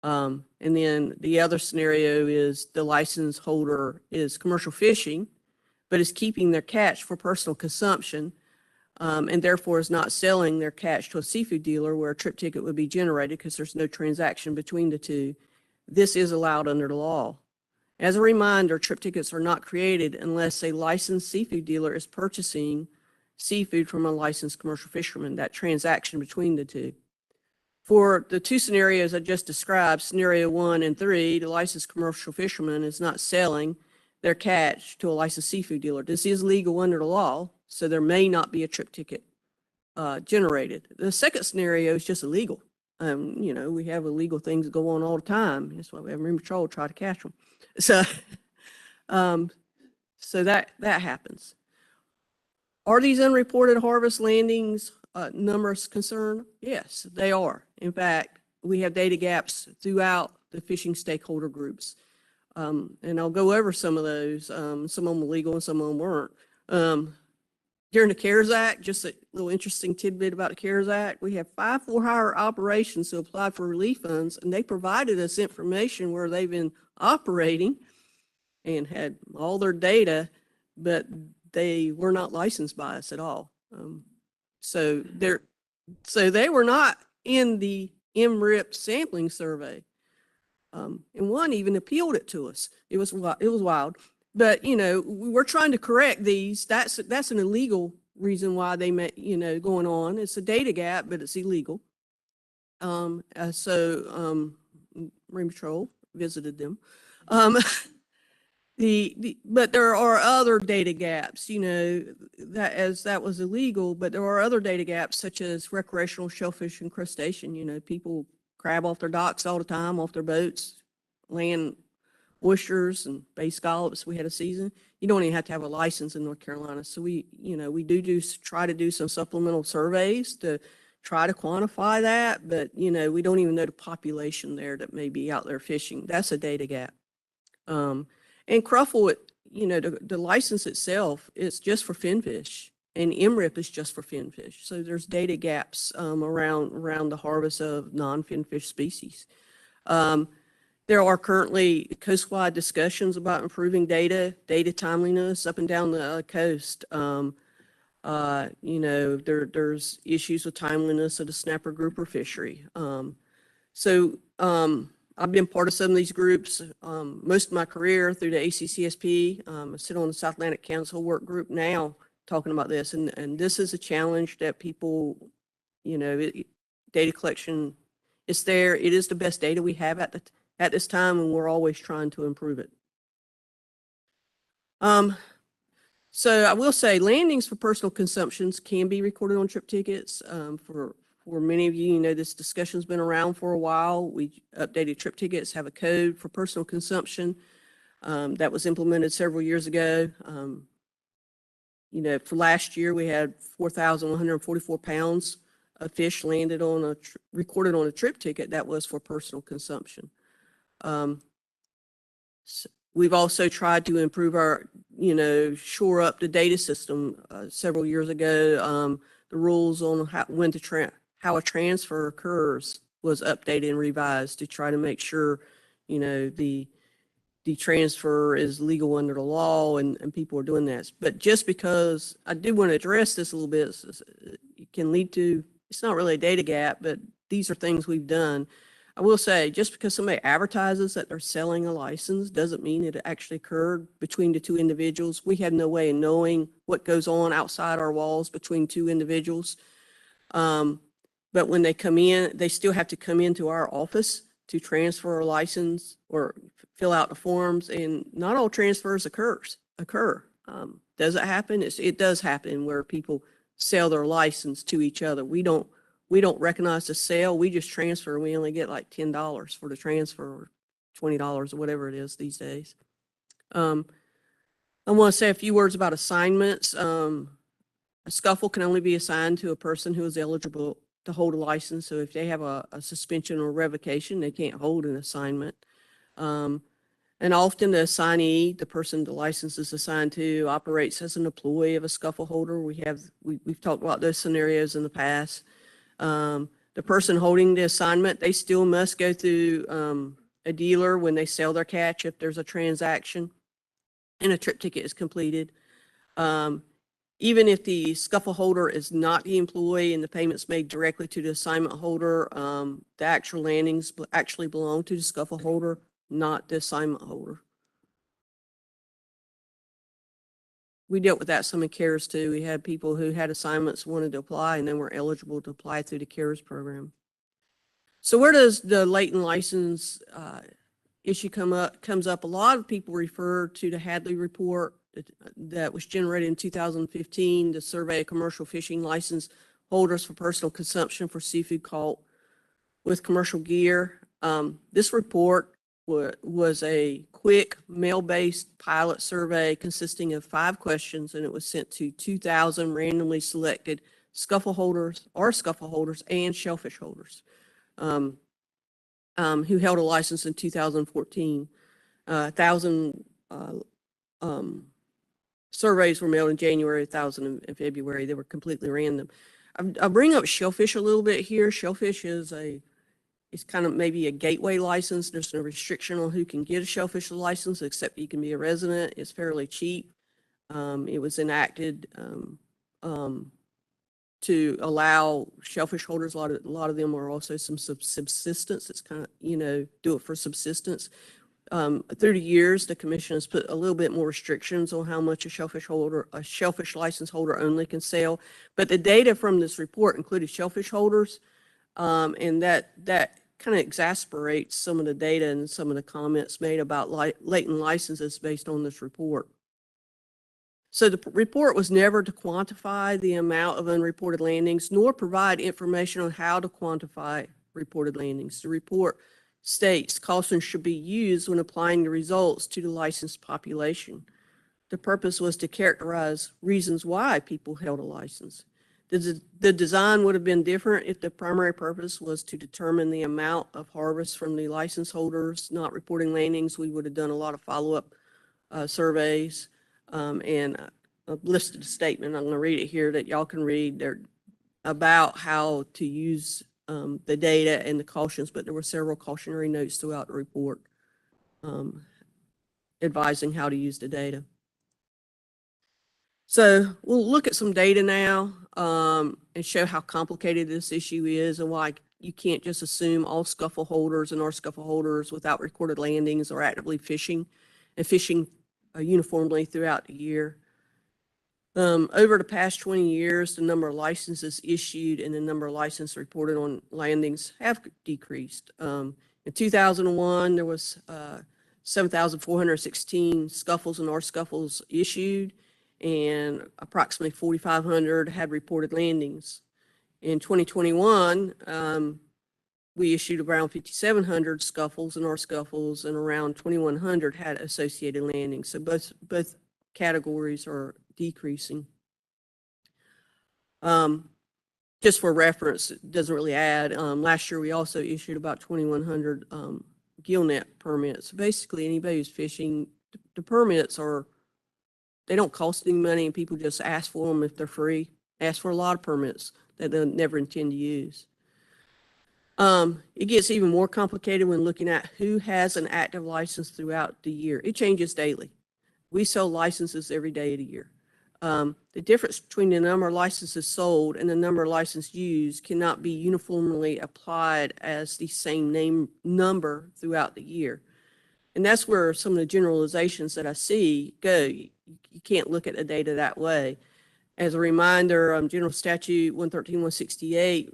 And then the other scenario is the license holder is commercial fishing, but is keeping their catch for personal consumption, and therefore is not selling their catch to a seafood dealer where a trip ticket would be generated because there's no transaction between the two. This is allowed under the law. As a reminder, trip tickets are not created unless a licensed seafood dealer is purchasing seafood from a licensed commercial fisherman, that transaction between the two. For the 2 scenarios I just described, scenario 1 and 3, the licensed commercial fisherman is not selling their catch to a licensed seafood dealer. This is legal under the law, so there may not be a trip ticket generated. The second scenario is just illegal. We have illegal things that go on all the time. That's why we have Marine Patrol try to catch them. So, so that happens. Are these unreported harvest landings numbers concern? Yes, they are. In fact, we have data gaps throughout the fishing stakeholder groups. And I'll go over some of those. Some of them were legal and some of them weren't. During the CARES Act, just a little interesting tidbit about the CARES Act, we have 5 for-hire operations who applied for relief funds, and they provided us information where they've been operating and had all their data, but they were not licensed by us at all. So they were not in the MRIP sampling survey. And one even appealed it to us. It was wild. But, we're trying to correct these. That's an illegal reason why they met, going on. It's a data gap, but it's illegal. So Marine Patrol visited them. But there are other data gaps, that was illegal, but there are other data gaps such as recreational shellfish and crustacean. People crab off their docks all the time, off their boats, land oysters and bay scallops. We had a season. You don't even have to have a license in North Carolina. So we try to do some supplemental surveys to try to quantify that, but we don't even know the population there that may be out there fishing. That's a data gap. And Cruffle, the license itself is just for finfish, and MRIP is just for finfish. So there's data gaps around the harvest of non-finfish species. There are currently coast-wide discussions about improving data timeliness up and down the coast. There's issues with timeliness of the snapper grouper fishery. I've been part of some of these groups most of my career through the ACCSP. I sit on the South Atlantic Council work group now talking about this, and this is a challenge that people, data collection is there. It is the best data we have at this time, and we're always trying to improve it. So I will say landings for personal consumptions can be recorded on trip tickets. For many of you, this discussion's been around for a while. We updated trip tickets, have a code for personal consumption that was implemented several years ago. For last year, we had 4,144 pounds of fish recorded on a trip ticket that was for personal consumption. We've also tried to improve our, shore up the data system. Several years ago, the rules on how a transfer occurs was updated and revised to try to make sure, the transfer is legal under the law and people are doing that. But just because I did want to address this a little bit, it can lead to, it's not really a data gap, but these are things we've done. I will say, just because somebody advertises that they're selling a license doesn't mean it actually occurred between the two individuals. We have no way of knowing what goes on outside our walls between two individuals. But when they come in, they still have to come into our office to transfer a license or fill out the forms, and not all transfers occur. Does it happen? It does happen where people sell their license to each other. We don't recognize the sale. We just transfer. We only get like $10 for the transfer or $20 or whatever it is these days. I want to say a few words about assignments. A scuffle can only be assigned to a person who is eligible to hold a license. So if they have a suspension or revocation, they can't hold an assignment. And often the assignee, the person the license is assigned to, operates as an employee of a scuffle holder. We've talked about those scenarios in the past. The person holding the assignment, they still must go through a dealer when they sell their catch if there's a transaction and a trip ticket is completed. Even if the scuffle holder is not the employee and the payment's made directly to the assignment holder, the actual landings actually belong to the scuffle holder, not the assignment holder. We dealt with that some in CARES too. We had people who had assignments wanted to apply and then were eligible to apply through the CARES program. So where does the latent license issue comes up? A lot of people refer to the Hadley report that was generated in 2015, the survey of commercial fishing license holders for personal consumption for seafood caught with commercial gear. This report was a quick mail-based pilot survey consisting of 5 questions, and it was sent to 2,000 randomly selected scuffle holders and shellfish holders who held a license in 2014. 1,000 surveys were mailed in January, 1,000 in February. They were completely random. I'll bring up shellfish a little bit here. Shellfish is it's kind of maybe a gateway license. There's no restriction on who can get a shellfish license, except you can be a resident. It's fairly cheap. It was enacted to allow shellfish holders. A lot of them are also some subsistence. It's kind of, do it for subsistence. Through the years, the commission has put a little bit more restrictions on how much a shellfish license holder only can sell. But the data from this report included shellfish holders, and that kind of exasperates some of the data and some of the comments made about latent licenses based on this report. So the report was never to quantify the amount of unreported landings, nor provide information on how to quantify reported landings. The report states caution should be used when applying the results to the licensed population. The purpose was to characterize reasons why people held a license. The design would have been different if the primary purpose was to determine the amount of harvest from the license holders not reporting landings. We would have done a lot of follow-up surveys, and I've listed a statement. I'm going to read it here that y'all can read. They're about how to use the data and the cautions, but there were several cautionary notes throughout the report advising how to use the data. So we'll look at some data now and show how complicated this issue is and why you can't just assume all scuffle holders and our scuffle holders without recorded landings are actively fishing and fishing uniformly throughout the year. Over the past 20 years, the number of licenses issued and the number of licenses reported on landings have decreased. In 2001, there was 7,416 scuffles and R-scuffles issued, and approximately 4,500 had reported landings. In 2021, we issued around 5,700 scuffles and R-scuffles, and around 2,100 had associated landings. So both categories are decreasing. Just for reference, it doesn't really add. Last year, we also issued about 2,100 gillnet permits. Basically, anybody who's fishing, the permits they don't cost any money, and people just ask for them if they're free. Ask for a lot of permits that they'll never intend to use. It gets even more complicated when looking at who has an active license throughout the year. It changes daily. We sell licenses every day of the year. The difference between the number of licenses sold and the number of licenses used cannot be uniformly applied as the same name number throughout the year. And that's where some of the generalizations that I see go. You can't look at the data that way. As a reminder, General Statute 113-168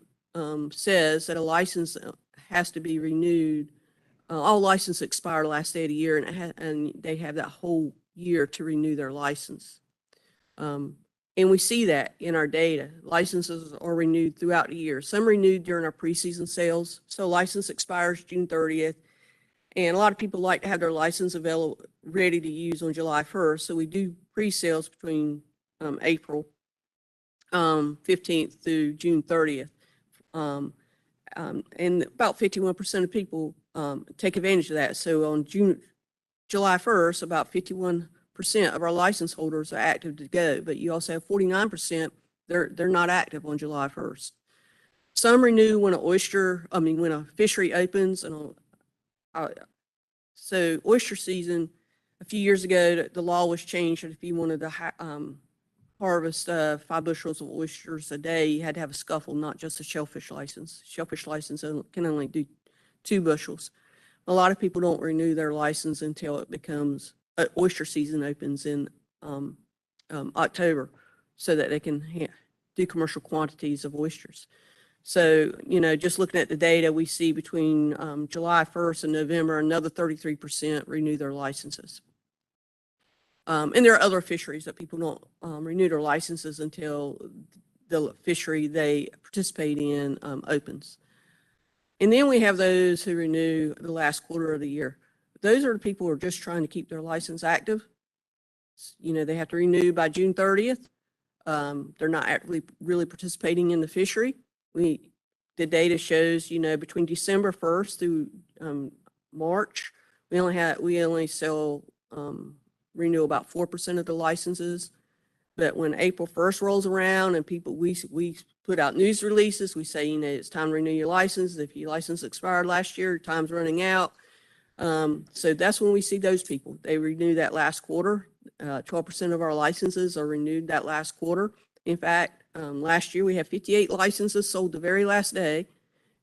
says that a license has to be renewed. All licenses expire the last day of the year, and they have that whole year to renew their license. And we see that in our data. Licenses are renewed throughout the year. Some renewed during our preseason sales. So license expires June 30th. And a lot of people like to have their license available, ready to use on July 1st. So we do pre-sales between April 15th through June 30th. And about 51% of people take advantage of that. So on July 1st, about 51% of our license holders are active to go, but you also have 49%, they're not active on July 1st. Some renew when when a fishery opens. And so oyster season, a few years ago, the law was changed that if you wanted to harvest 5 bushels of oysters a day, you had to have a scuffle, not just a shellfish license. Shellfish license can only do 2 bushels. A lot of people don't renew their license until it becomes oyster season opens in October, so that they can do commercial quantities of oysters. So, just looking at the data, we see between July 1st and November, another 33% renew their licenses. And there are other fisheries that people don't renew their licenses until the fishery they participate in opens. And then we have those who renew the last quarter of the year. Those are the people who are just trying to keep their license active. They have to renew by June 30th. They're not actively really participating in the fishery. The data shows, between December 1st through March, we only sell renew about 4% of the licenses. But when April 1st rolls around and we put out news releases, we say, it's time to renew your license. If your license expired last year, your time's running out. So that's when we see those people. They renew that last quarter. 12% of our licenses are renewed that last quarter. In fact, last year we had 58 licenses sold the very last day,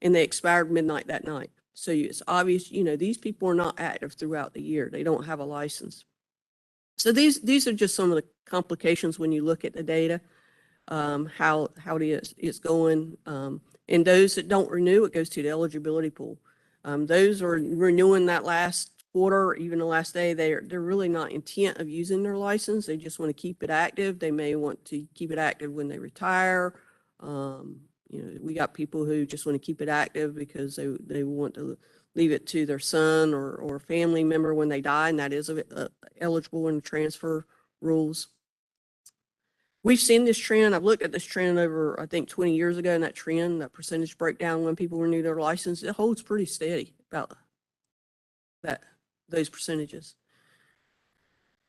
and they expired midnight that night. So it's obvious, these people are not active throughout the year. They don't have a license. So these are just some of the complications when you look at the data, how it is going. And those that don't renew, it goes to the eligibility pool. Those are renewing that last quarter, even the last day. They're really not intent of using their license. They just want to keep it active. They may want to keep it active when they retire. We got people who just want to keep it active because they want to leave it to their son or family member when they die, and that is eligible in the transfer rules. We've seen this trend. I've looked at this trend over, I think, 20 years ago, and that percentage breakdown when people renew their license, it holds pretty steady about those percentages.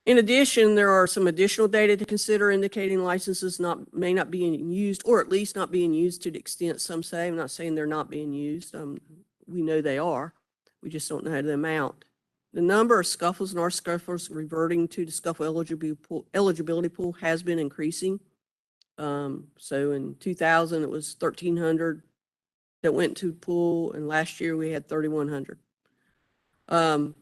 In addition, there are some additional data to consider indicating licenses may not be being used, or at least not being used to the extent some say. I'm not saying they're not being used. We know they are. We just don't know the amount. The number of scuffles and R-scuffles reverting to the scuffle eligibility pool has been increasing. So in 2000, it was 1,300 that went to the pool, and last year we had 3,100 go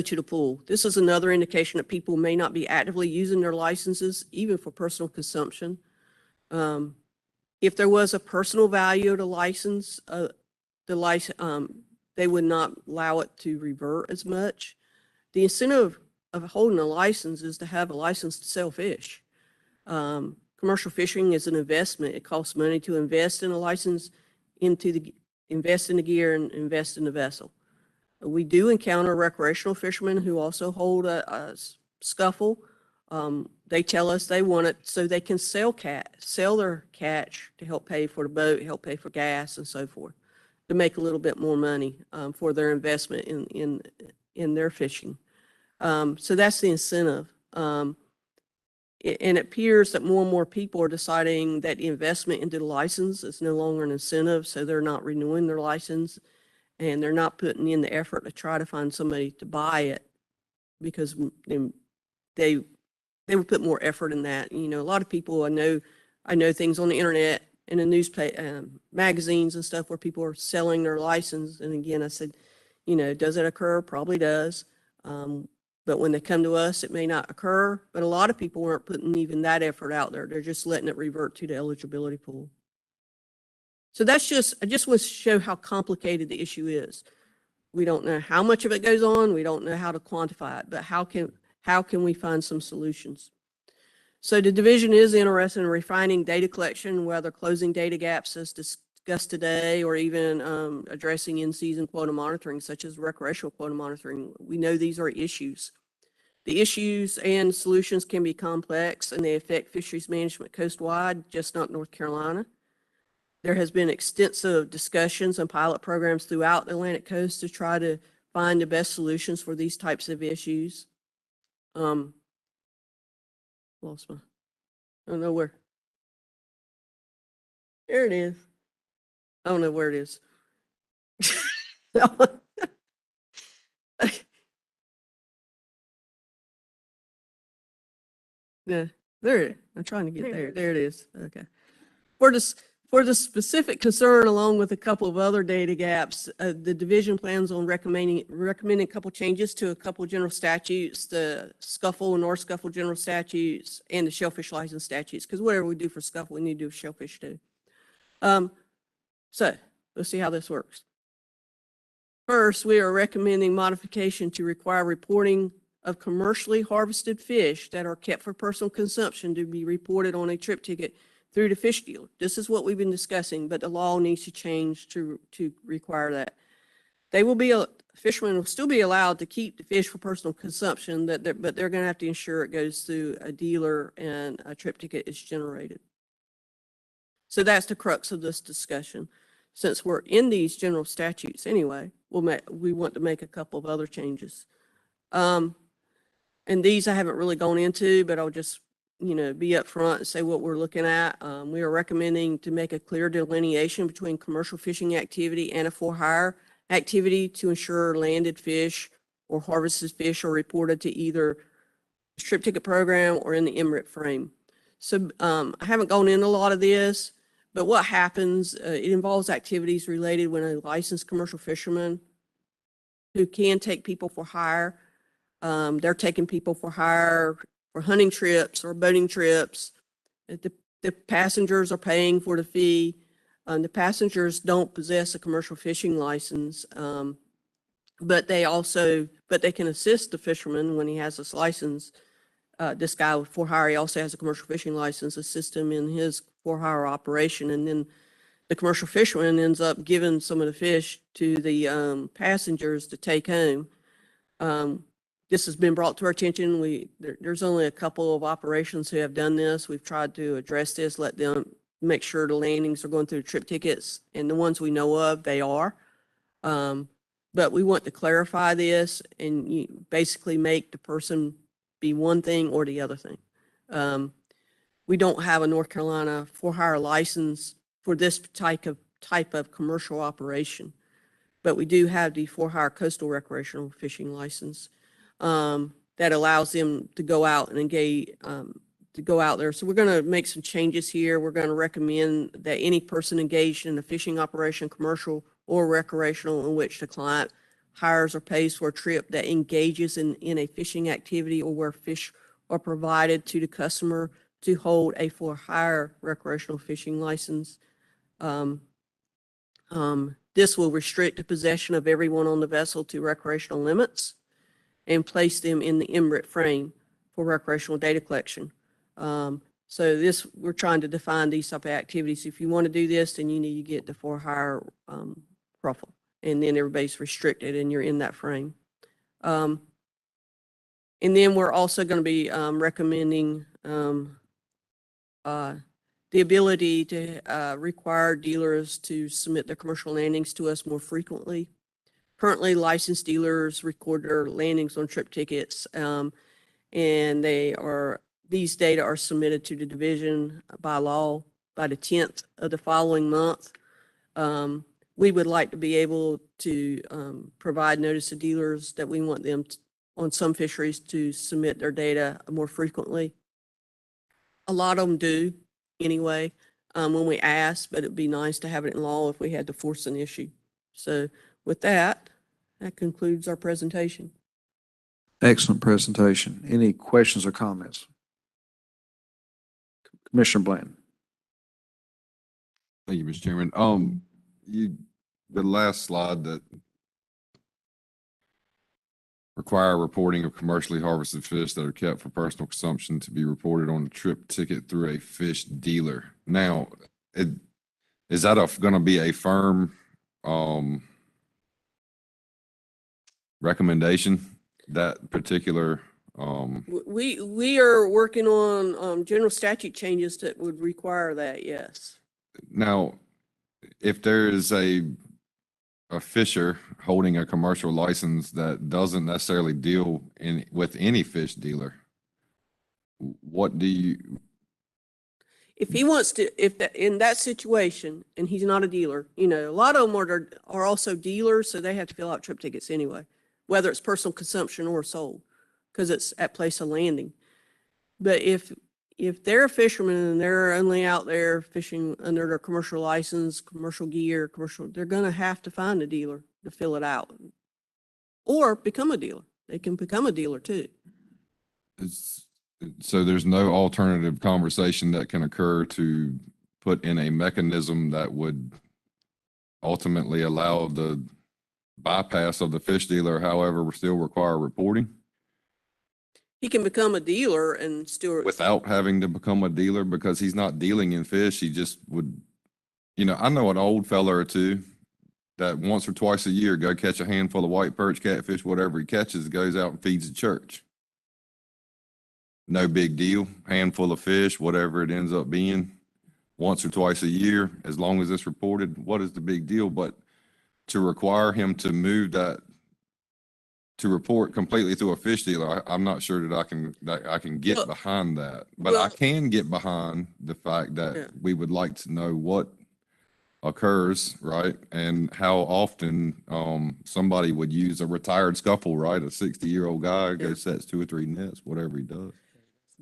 to the pool. This is another indication that people may not be actively using their licenses, even for personal consumption. If there was a personal value of the license, they would not allow it to revert as much. The incentive of holding a license is to have a license to sell fish. Commercial fishing is an investment. It costs money to invest in a license, invest in the gear and invest in the vessel. We do encounter recreational fishermen who also hold a scuffle. They tell us they want it so they can sell their catch to help pay for the boat, help pay for gas and so forth, to make a little bit more money for their investment in their fishing. So that's the incentive. And it appears that more and more people are deciding that the investment into the license is no longer an incentive, so they're not renewing their license, and they're not putting in the effort to try to find somebody to buy it, because they would put more effort in that. You know, a lot of people, I know things on the internet and in newspaper, magazines and stuff where people are selling their license. And again, I said, you know, does it occur? Probably does. But when they come to us, it may not occur. But a lot of people aren't putting even that effort out there. They're just letting it revert to the eligibility pool. So I just want to show how complicated the issue is. We don't know how much of it goes on. We don't know how to quantify it, but how can we find some solutions? So the division is interested in refining data collection, whether closing data gaps as discussed today, or even addressing in-season quota monitoring, such as recreational quota monitoring. We know these are issues. The issues and solutions can be complex, and they affect fisheries management coastwide, just not North Carolina. There has been extensive discussions and pilot programs throughout the Atlantic coast to try to find the best solutions for these types of issues. Lost my, I don't know where. There it is. I don't know where it is. Yeah, there. I'm trying to get there. There it is. Okay. For the specific concern, along with a couple of other data gaps, the division plans on recommending a couple changes to a couple of general statutes, the scuffle and North Scuffle general statutes, and the shellfish license statutes, because whatever we do for scuffle, we need to do for shellfish too. So let's see how this works. First, we are recommending modification to require reporting of commercially harvested fish that are kept for personal consumption to be reported on a trip ticket through the fish deal. This is what we've been discussing, but the law needs to change to require that. Fishermen will still be allowed to keep the fish for personal consumption, but they're going to have to ensure it goes through a dealer and a trip ticket is generated. So that's the crux of this discussion. Since we're in these general statutes anyway, we want to make a couple of other changes. And these I haven't really gone into, but I'll just be upfront and say what we're looking at. We are recommending to make a clear delineation between commercial fishing activity and a for-hire activity to ensure landed fish or harvested fish are reported to either the trip ticket program or in the MRIP frame. So I haven't gone into a lot of this, but what happens, it involves activities related when a licensed commercial fisherman who can take people for hire, they're taking people for hire for hunting trips or boating trips. The passengers are paying for the fee. The passengers don't possess a commercial fishing license, but they can assist the fisherman when he has this license. This guy with for hire, he also has a commercial fishing license, assist him in his for hire operation, and then the commercial fisherman ends up giving some of the fish to the passengers to take home. This has been brought to our attention. There's only a couple of operations who have done this. We've tried to address this, let them make sure the landings are going through trip tickets, and the ones we know of, they are. But we want to clarify this and basically make the person be one thing or the other thing. We don't have a North Carolina for-hire license for this type of commercial operation, but we do have the for-hire coastal recreational fishing license that allows them to go out and engage, to go out there. So we're going to make some changes here. We're going to recommend that any person engaged in a fishing operation, commercial or recreational, in which the client hires or pays for a trip that engages in a fishing activity or where fish are provided to the customer, to hold a for hire recreational fishing license. This will restrict the possession of everyone on the vessel to recreational limits and place them in the MRIT frame for recreational data collection. So this, we're trying to define these type of activities. If you want to do this, then you need to get the for hire profile, and then everybody's restricted and you're in that frame. And then we're also going to be recommending the ability to require dealers to submit their commercial landings to us more frequently. Currently, licensed dealers record their landings on trip tickets, and these data are submitted to the division by law by the 10th of the following month. We would like to be able to provide notice to dealers that we want them on some fisheries to submit their data more frequently. A lot of them do anyway when we ask, but it'd be nice to have it in law if we had to force an issue. So with that concludes our presentation. Excellent presentation. Any questions or comments? Commissioner Blanton. Thank you, Mr. Chairman. The last slide that require reporting of commercially harvested fish that are kept for personal consumption to be reported on a trip ticket through a fish dealer. Now, is that going to be a firm recommendation, that particular? We are working on general statute changes that would require that, yes. Now, if there is a fisher holding a commercial license that doesn't necessarily deal with any fish dealer, what do you? If he wants to, in that situation, and he's not a dealer, a lot of them are also dealers, so they have to fill out trip tickets anyway, whether it's personal consumption or sold, because it's at place of landing. But if they're a fisherman and they're only out there fishing under their commercial license, commercial gear, they're going to have to find a dealer to fill it out or become a dealer. They can become a dealer too. So there's no alternative conversation that can occur to put in a mechanism that would ultimately allow the bypass of the fish dealer, however, still require reporting? He can become a dealer and still. Without having to become a dealer, because he's not dealing in fish. He just would, I know an old fella or two that once or twice a year go catch a handful of white perch, catfish, whatever he catches, goes out and feeds the church. No big deal. Handful of fish, whatever it ends up being, once or twice a year, as long as it's reported. What is the big deal? But to require him to move that, to report completely through a fish dealer, I'm not sure that I can get behind that. But I can get behind the fact that we would like to know what occurs, right? And how often somebody would use a retired scuffle, right? A 60-year-old guy goes sets 2 or 3 nets, whatever he does.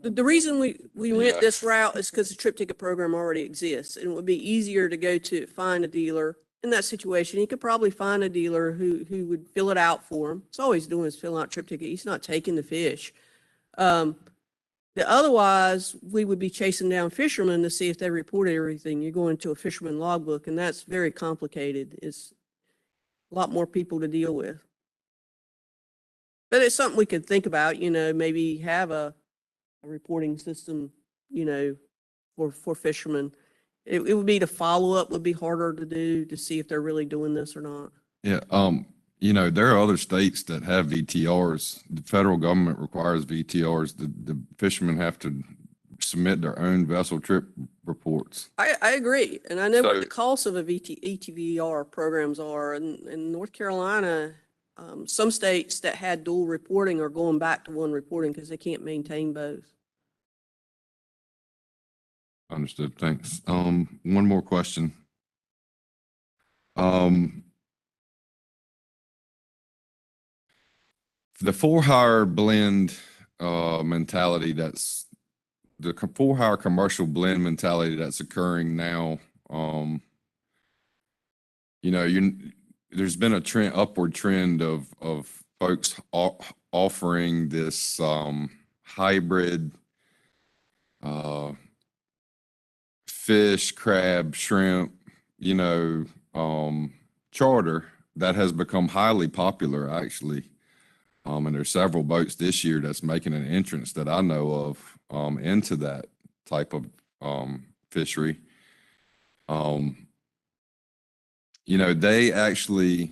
The reason we went this route is because the trip ticket program already exists, and it would be easier to go to find a dealer. In that situation, he could probably find a dealer who would fill it out for him. It's all he's doing is filling out trip ticket. He's not taking the fish. Otherwise, we would be chasing down fishermen to see if they reported everything. You're going to a fisherman logbook, and that's very complicated. It's a lot more people to deal with. But it's something we could think about, maybe have a reporting system, for fishermen. It would be the follow-up would be harder to do to see if they're really doing this or not. Yeah. There are other states that have VTRs. The federal government requires VTRs. The fishermen have to submit their own vessel trip reports. I agree. And I know what the costs of a ETVR programs are. In North Carolina, some states that had dual reporting are going back to one reporting because they can't maintain both. Understood. Thanks. One more question. The for hire blend mentality that's full hire commercial blend mentality that's occurring now, you know, there's been a upward trend of folks offering this hybrid fish, crab, shrimp, you know, charter that has become highly popular actually. And there's several boats this year that's making an entrance that I know of into that type of fishery. You know, they actually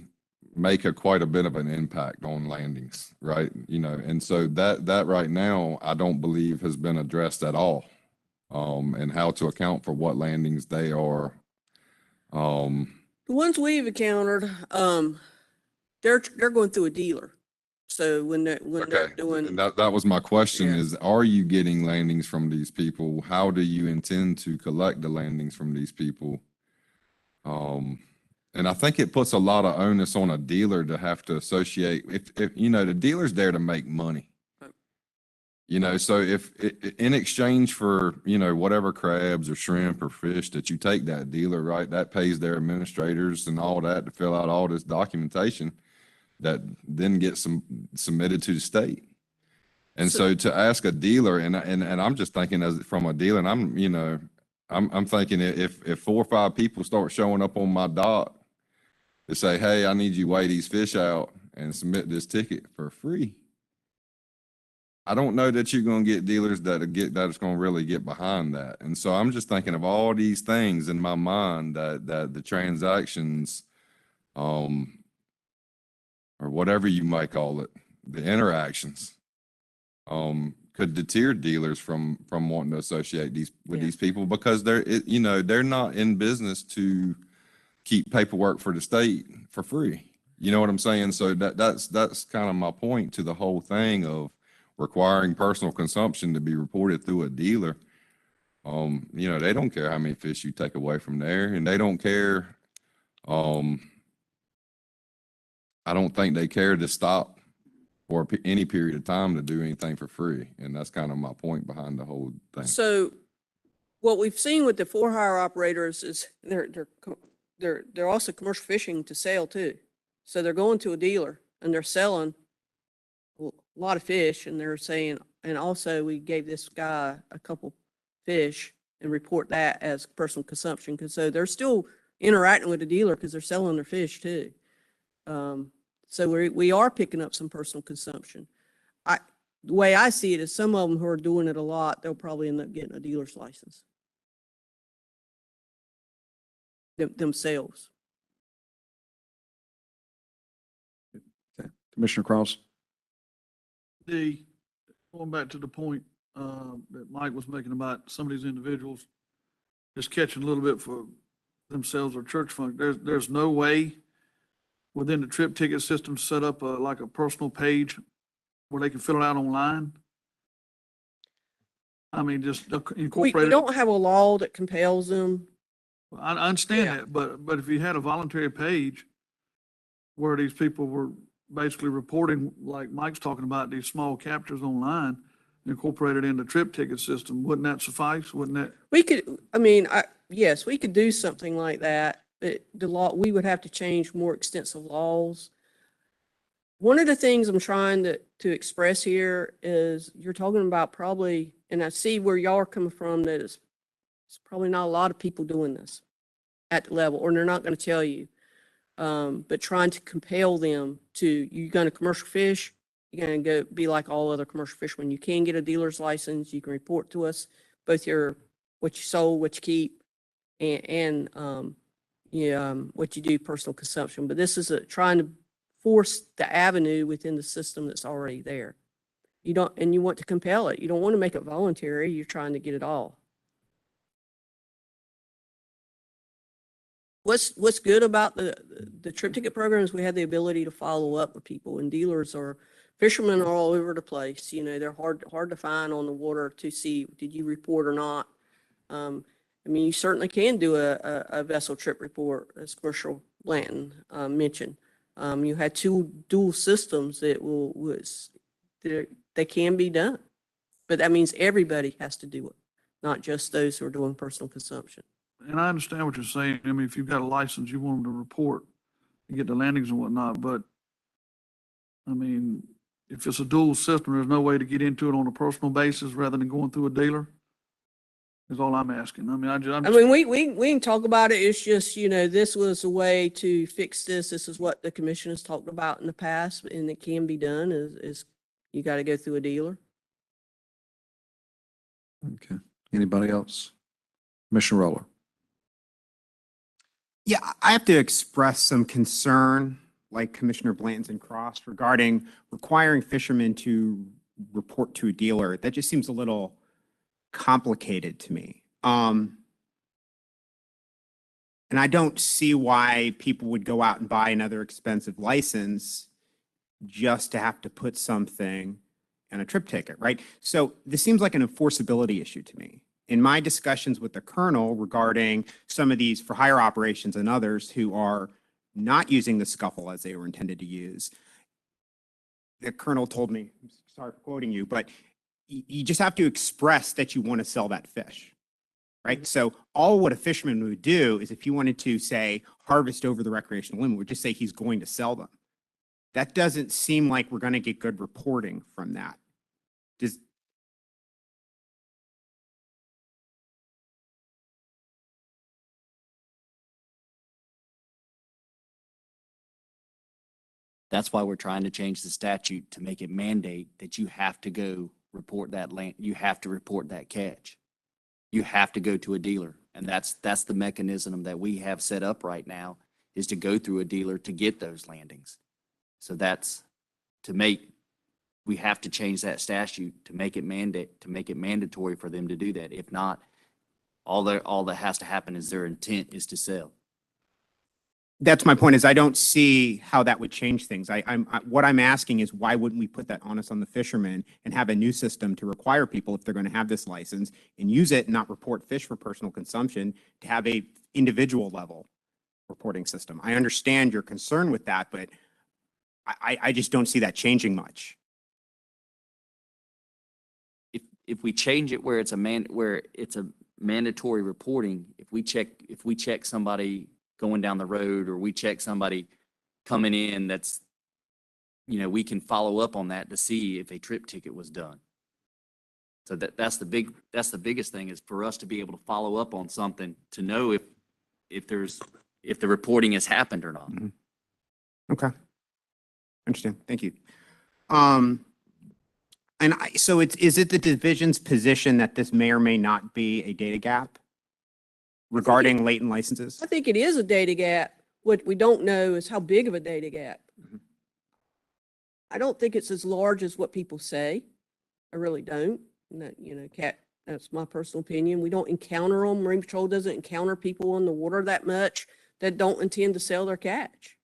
make quite a bit of an impact on landings, right? You know, and so that right now I don't believe has been addressed at all, and how to account for what landings they are. The ones we've encountered, they're going through a dealer. So when they're doing, And that was my question Yeah. is, are you getting landings from these people? How do you intend to collect the landings from these people? And I think it puts a lot of onus on a dealer to have to associate, if you know, the dealer's there to make money. You know, so if in exchange for, you know, whatever crabs or shrimp or fish that you take that dealer, right, that pays their administrators and all that to fill out all this documentation that then gets submitted to the state. And so to ask a dealer, and I'm just thinking as from a dealer, and I'm, you know, I'm thinking if 4 or 5 people start showing up on my dock to say, hey, I need you to weigh these fish out and submit this ticket for free, I don't know that you're going to get dealers that's going to really get behind that. And so I'm just thinking of all these things in my mind that the transactions, or whatever you might call it, the interactions, could deter dealers from wanting to associate these people because you know, they're not in business to keep paperwork for the state for free. You know what I'm saying? So that's kind of my point to the whole thing of requiring personal consumption to be reported through a dealer. You know, they don't care how many fish you take away from there, and they don't care. I don't think they care to stop for any period of time to do anything for free. And that's kind of my point behind the whole thing. so what we've seen with the for-hire operators is they're also commercial fishing to sell too. So they're going to a dealer and they're selling a lot of fish, and they're saying, and also we gave this guy a couple fish and report that as personal consumption. Because so they're still interacting with the dealer because they're selling their fish too. So we are picking up some personal consumption. The way I see it is some of them who are doing it a lot, they'll probably end up getting a dealer's license themselves. Commissioner Cross. Going back to the point that Mike was making about some of these individuals just catching a little bit for themselves or church fund, there's no way within the trip ticket system to set up like a personal page where they can fill it out online. I mean, just incorporate We it. don't have a law that compels them. I understand Yeah. that, but if you had a voluntary page where these people were basically reporting, like Mike's talking about, these small captures online, incorporated in the trip ticket system, wouldn't that suffice? Wouldn't that? We could, I mean, yes, we could do something like that. But the law, we would have to change more extensive laws. One of the things I'm trying to express here is you're talking about probably, and I see where y'all are coming from, that it's probably not a lot of people doing this at the level, or they're not going to tell you. But trying to compel them to, you're going to commercial fish, you're going to go be like all other commercial fishermen. You can get a dealer's license. You can report to us both what you sold, what you keep, and what you do personal consumption. But this is trying to force the avenue within the system that's already there. You want to compel it. You don't want to make it voluntary. You're trying to get it all. What's good about the trip ticket program is we have the ability to follow up with people, and fishermen are all over the place. You know, they're hard to find on the water to see, did you report or not? I mean, you certainly can do a vessel trip report, as Commercial Latent mentioned. You had 2 dual systems that they can be done. But that means everybody has to do it, not just those who are doing personal consumption. And I understand what you're saying. I mean, if you've got a license, you want them to report and get the landings and whatnot, but I mean, if it's a dual system, there's no way to get into it on a personal basis rather than going through a dealer? Is all I'm asking. I mean, I'm I mean, we can talk about it. It's just, this was a way to fix this. This is what the commission has talked about in the past, and it can be done is you got to go through a dealer. Okay. Anybody else? Commissioner Roller. Yeah, I have to express some concern, like Commissioner Blanton's and Cross, regarding requiring fishermen to report to a dealer. That just seems a little complicated to me. And I don't see why people would go out and buy another expensive license just to have to put something on a trip ticket, right? So this seems like an enforceability issue to me. In my discussions with the colonel regarding some of these for hire operations and others who are not using the scuffle as they were intended to use, the colonel told me, I'm sorry for quoting you, but you just have to express that you want to sell that fish, right? So all what a fisherman would do is if he wanted to say harvest over the recreational limit, would just say he's going to sell them. That doesn't seem like we're going to get good reporting from that. Does, That's why we're trying to change the statute to make it mandate that you have to go report that land, you have to report that catch. You have to go to a dealer. And that's the mechanism that we have set up right now, is to go through a dealer to get those landings. So that's we have to change that statute to make it mandatory for them to do that. If not, all that has to happen is their intent is to sell. that's my point, is I don't see how that would change things. What I'm asking is, why wouldn't we put that onus on the fishermen and have a new system to require people, if they're going to have this license and use it and not report fish for personal consumption, to have a individual level reporting system? I understand your concern with that, but I just don't see that changing much. If we change it where it's a mandatory reporting, if we check somebody going down the road, or we check somebody coming in, that's, we can follow up on that to see if a trip ticket was done. So that's the biggest thing, is for us to be able to follow up on something to know if the reporting has happened or not. Mm-hmm. Okay. Understand. Thank you. So is it the division's position that this may or may not be a data gap regarding latent licenses? I think it is a data gap. What we don't know is how big of a data gap. Mhm. I don't think it's as large as what people say. I really don't. And that, Kat, that's my personal opinion. We don't encounter them. Marine Patrol doesn't encounter people in the water that much that don't intend to sell their catch.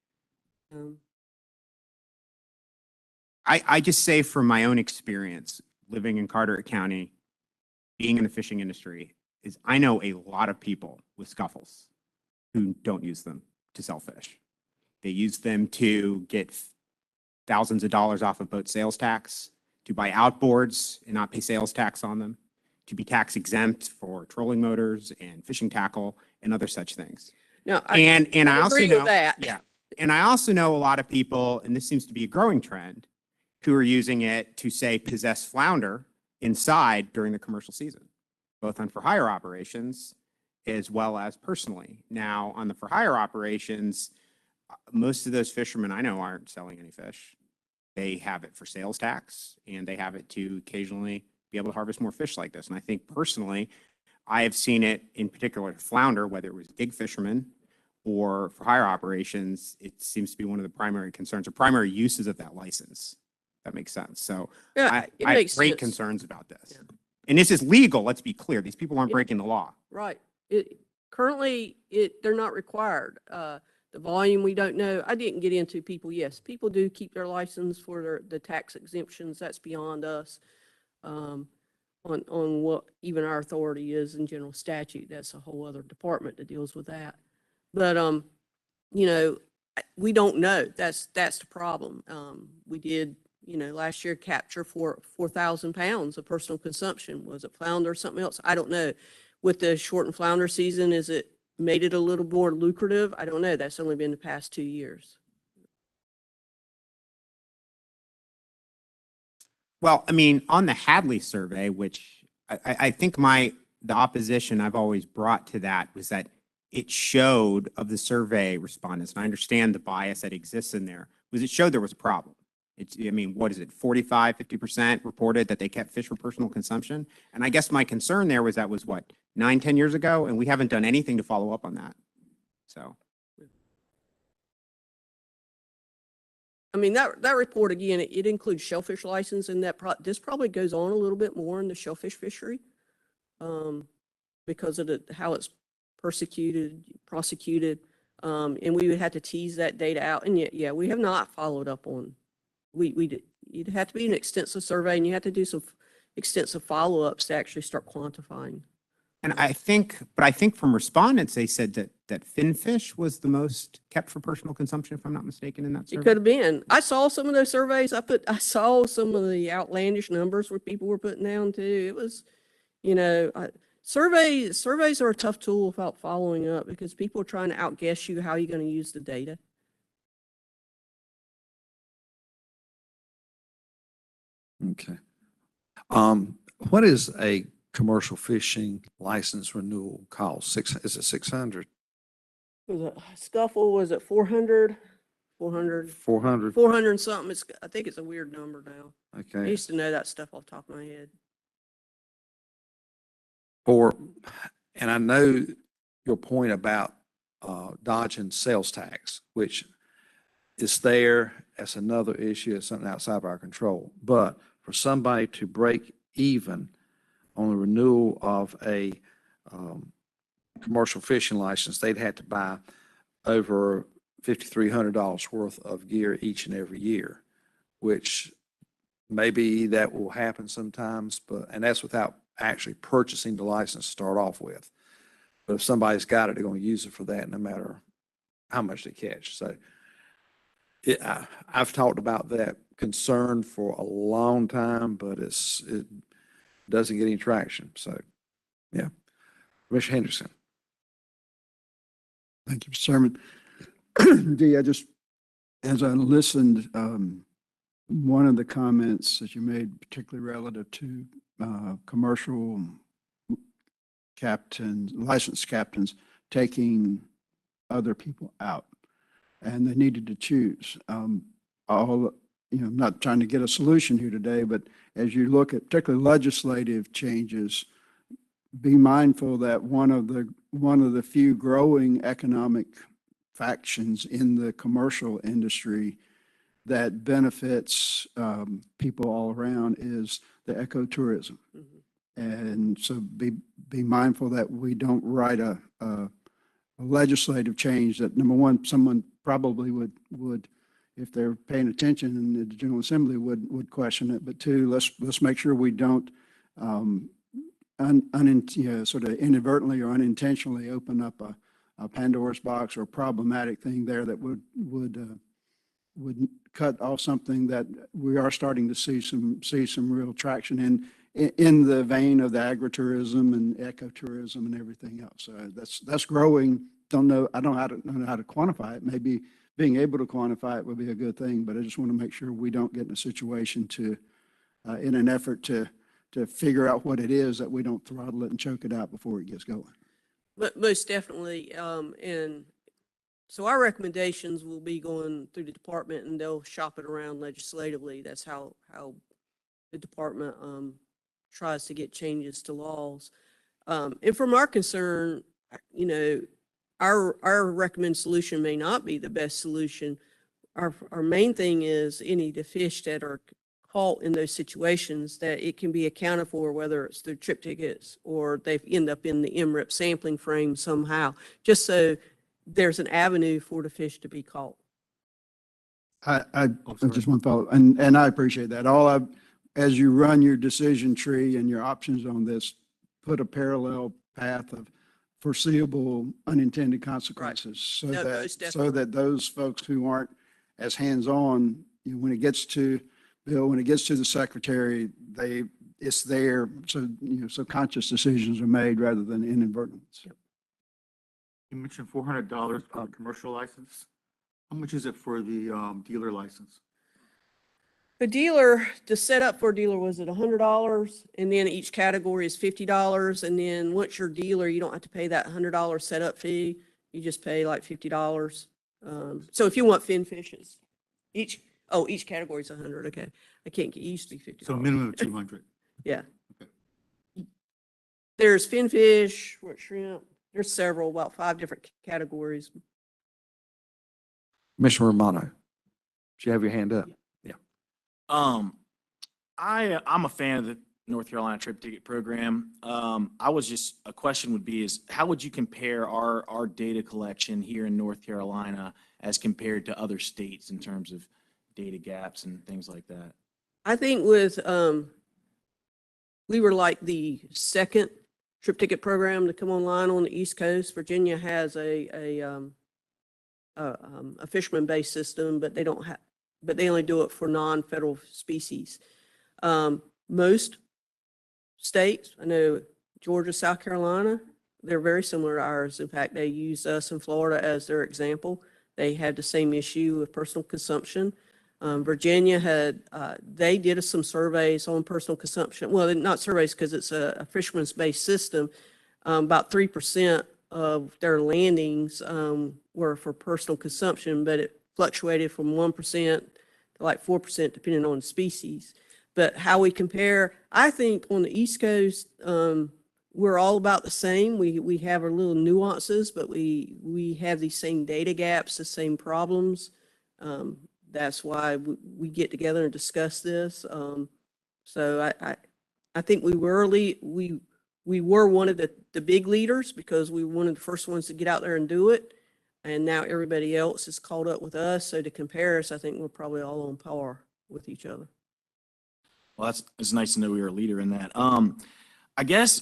I just say from my own experience living in Carteret County, being in the fishing industry, is I know a lot of people with scuffles who don't use them to sell fish. They use them to get thousands of dollars off of boat sales tax, to buy outboards and not pay sales tax on them, to be tax exempt for trolling motors and fishing tackle and other such things. No, And I also agree know with that. Yeah. And I also know a lot of people, and this seems to be a growing trend, who are using it to, say, possess flounder inside during the commercial season, both on for hire operations as well as personally. Now, on the for hire operations, most of those fishermen I know aren't selling any fish. They have it for sales tax, and they have it to occasionally be able to harvest more fish like this. And I think personally, I have seen it in particular flounder, whether it was gig fishermen or for hire operations, it seems to be one of the primary concerns or primary uses of that license. That makes sense. So Yeah, it I have makes great sense. concerns about this. Yeah. And this is legal, let's be clear. These people aren't Yeah. breaking the law. Right. Currently, they're not required. The volume, we don't know. I didn't get into people. Yes, people do keep their license for the tax exemptions. That's beyond us. On what even our authority is in general statute. That's a whole other department that deals with that. But, we don't know. That's the problem. We did last year capture 4,000 pounds of personal consumption. Was it flounder or something else? I don't know. With the shortened flounder season, is it made it a little more lucrative? I don't know. That's only been the past 2 years. Well, I mean, on the Hadley survey, which I think the opposition I've always brought to that was that it showed of the survey respondents, and I understand the bias that exists in there, was it showed there was a problem. I mean, what is it, 45, 50% reported that they kept fish for personal consumption? And I guess my concern there was that was what, 9, 10 years ago, and we haven't done anything to follow up on that. So. I mean, that report, again, it includes shellfish license, and this probably goes on a little bit more in the shellfish fishery because of how it's prosecuted, and we would have to tease that data out. And yeah, we have not followed up on, you'd have to be an extensive survey, and you have to do some extensive follow-ups to actually start quantifying. And I think from respondents, they said that finfish was the most kept for personal consumption, if I'm not mistaken, in that survey. It could have been. I saw some of those surveys. I saw some of the outlandish numbers where people were putting down too. It was, surveys are a tough tool without following up because people are trying to outguess you how you're going to use the data. Okay. What is a commercial fishing license renewal cost? Is it 600? Was it Scuffle? Was it 400? 400? 400? 400 and something. I think it's a weird number now. I Okay. used to know that stuff off the top of my head. And I know your point about dodging sales tax, which is there. That's another issue. It's something outside of our control. But for somebody to break even on the renewal of a commercial fishing license, they'd have to buy over $5,300 worth of gear each and every year, which maybe that will happen sometimes, and that's without actually purchasing the license to start off with. But if somebody's got it, they're going to use it for that no matter how much they catch. So I've talked about that concern for a long time, but it doesn't get any traction. So, yeah. Commissioner Henderson. Thank you, Mr. Chairman. Dee, as I listened, one of the comments that you made, particularly relative to commercial captains, licensed captains, taking other people out, and they needed to choose. I'm not trying to get a solution here today, but as you look at particularly legislative changes, be mindful that one of the few growing economic factions in the commercial industry that benefits people all around is the ecotourism. Mm-hmm. And so be mindful that we don't write a legislative change that, number one, someone probably would if they're paying attention in the General Assembly would question it. But two, let's make sure we don't sort of inadvertently or unintentionally open up a Pandora's box or a problematic thing there that would cut off something that we are starting to see some real traction in the vein of the agritourism and ecotourism and everything else. That's growing. I don't know how to quantify it. Maybe being able to quantify it would be a good thing, but I just want to make sure we don't get in a situation in an effort to figure out what it is, that we don't throttle it and choke it out before it gets going. But most definitely, and so our recommendations will be going through the department, and they'll shop it around legislatively. That's how the department tries to get changes to laws. And from our concern, our recommended solution may not be the best solution. Our main thing is any of the fish that are caught in those situations, that it can be accounted for, whether it's through trip tickets or they end up in the MRIP sampling frame somehow, just so there's an avenue for the fish to be caught. I just want to follow, and I appreciate that. As you run your decision tree and your options on this, put a parallel path of foreseeable unintended consequences, right. so that those folks who aren't as hands-on, when it gets to Bill, when it gets to the secretary, it's there, so, so conscious decisions are made rather than inadvertence. You mentioned $400 for the commercial license. How much is it for the dealer license? The dealer, to set up for a dealer, was it $100? And then each category is $50. And then once you're a dealer, you don't have to pay that $100 setup fee. You just pay like $50. So if you want fin fishes, each category is 100. Okay. I can't get used to be $50. So a minimum of 200. Yeah. There's fin fish, shrimp. There's several, about 5 different categories. Commissioner Romano, did you have your hand up? Yeah. I'm a fan of the North Carolina trip ticket program. A question would be is how would you compare our data collection here in North Carolina as compared to other states in terms of data gaps and things like that? I think we were like the second trip ticket program to come online on the East Coast. Virginia has a fisherman-based system, but they only do it for non-federal species. Most states, I know Georgia, South Carolina, they're very similar to ours. In fact, they use us in Florida as their example. They had the same issue with personal consumption. Virginia they did some surveys on personal consumption. Well, not surveys because it's a fisherman's based system. About 3% of their landings were for personal consumption, but it fluctuated from 1% to like 4% depending on the species. But how we compare, I think on the East Coast, we're all about the same. We have our little nuances, but we have these same data gaps, the same problems. That's why we get together and discuss this. So I think we were one of the big leaders because we were one of the first ones to get out there and do it. And now everybody else is caught up with us. So to compare us, I think we're probably all on par with each other. Well, it's nice to know we were a leader in that. I guess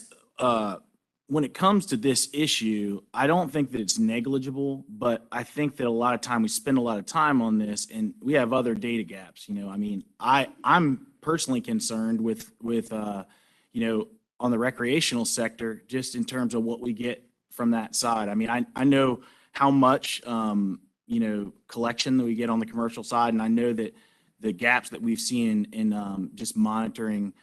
when it comes to this issue, I don't think that it's negligible, but I think that a lot of time we spend a lot of time on this and we have other data gaps. I mean, I'm personally concerned with on the recreational sector, just in terms of what we get from that side. I mean, I know how much, collection that we get on the commercial side. And I know that the gaps that we've seen in just monitoring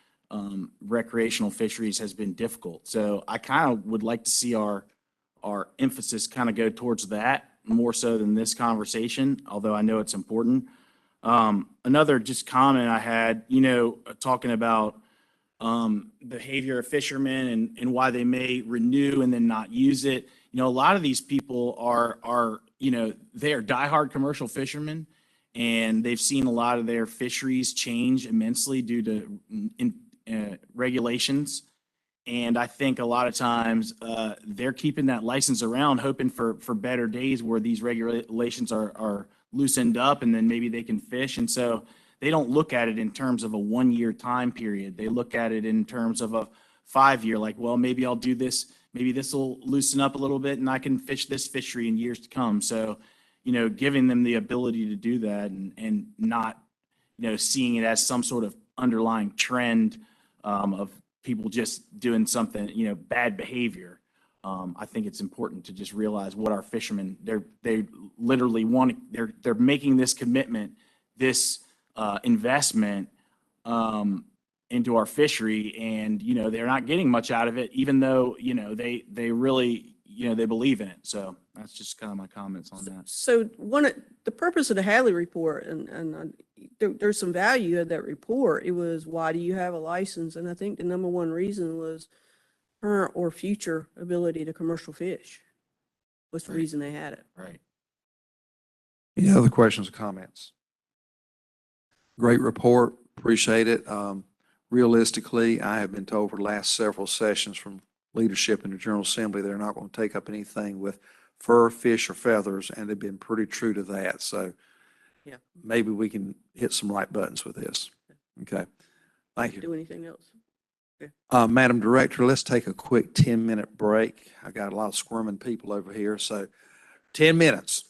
recreational fisheries has been difficult. So I kind of would like to see our emphasis kind of go towards that more so than this conversation, although I know it's important. Another just comment I had, talking about behavior of fishermen and why they may renew and then not use it. A lot of these people are they are diehard commercial fishermen, and they've seen a lot of their fisheries change immensely due to regulations. And I think a lot of times they're keeping that license around, hoping for better days where these regulations are loosened up and then maybe they can fish. And so they don't look at it in terms of a 1-year time period. They look at it in terms of a 5-year, like, well, maybe I'll do this. Maybe this will loosen up a little bit and I can fish this fishery in years to come. So, giving them the ability to do that and not, seeing it as some sort of underlying trend of people just doing something, bad behavior. I think it's important to just realize what our fishermen, they literally they're making this commitment, this investment into our fishery, and they're not getting much out of it, even though they really they believe in it. So that's just kind of my comments on that. So the purpose of the Hadley report, and there's some value of that report. It was, why do you have a license? And I think the number one reason was current or future ability to commercial fish was the reason they had it. Right. Any other questions or comments? Great report. Appreciate it. Realistically, I have been told for the last several sessions from leadership in the General Assembly, they're not going to take up anything with fur, fish, or feathers, and they've been pretty true to that. So yeah, maybe we can hit some right buttons with this. Okay. Thank you. Do anything else? Madam Director, let's take a quick 10-minute break. I got a lot of squirming people over here, so 10 minutes.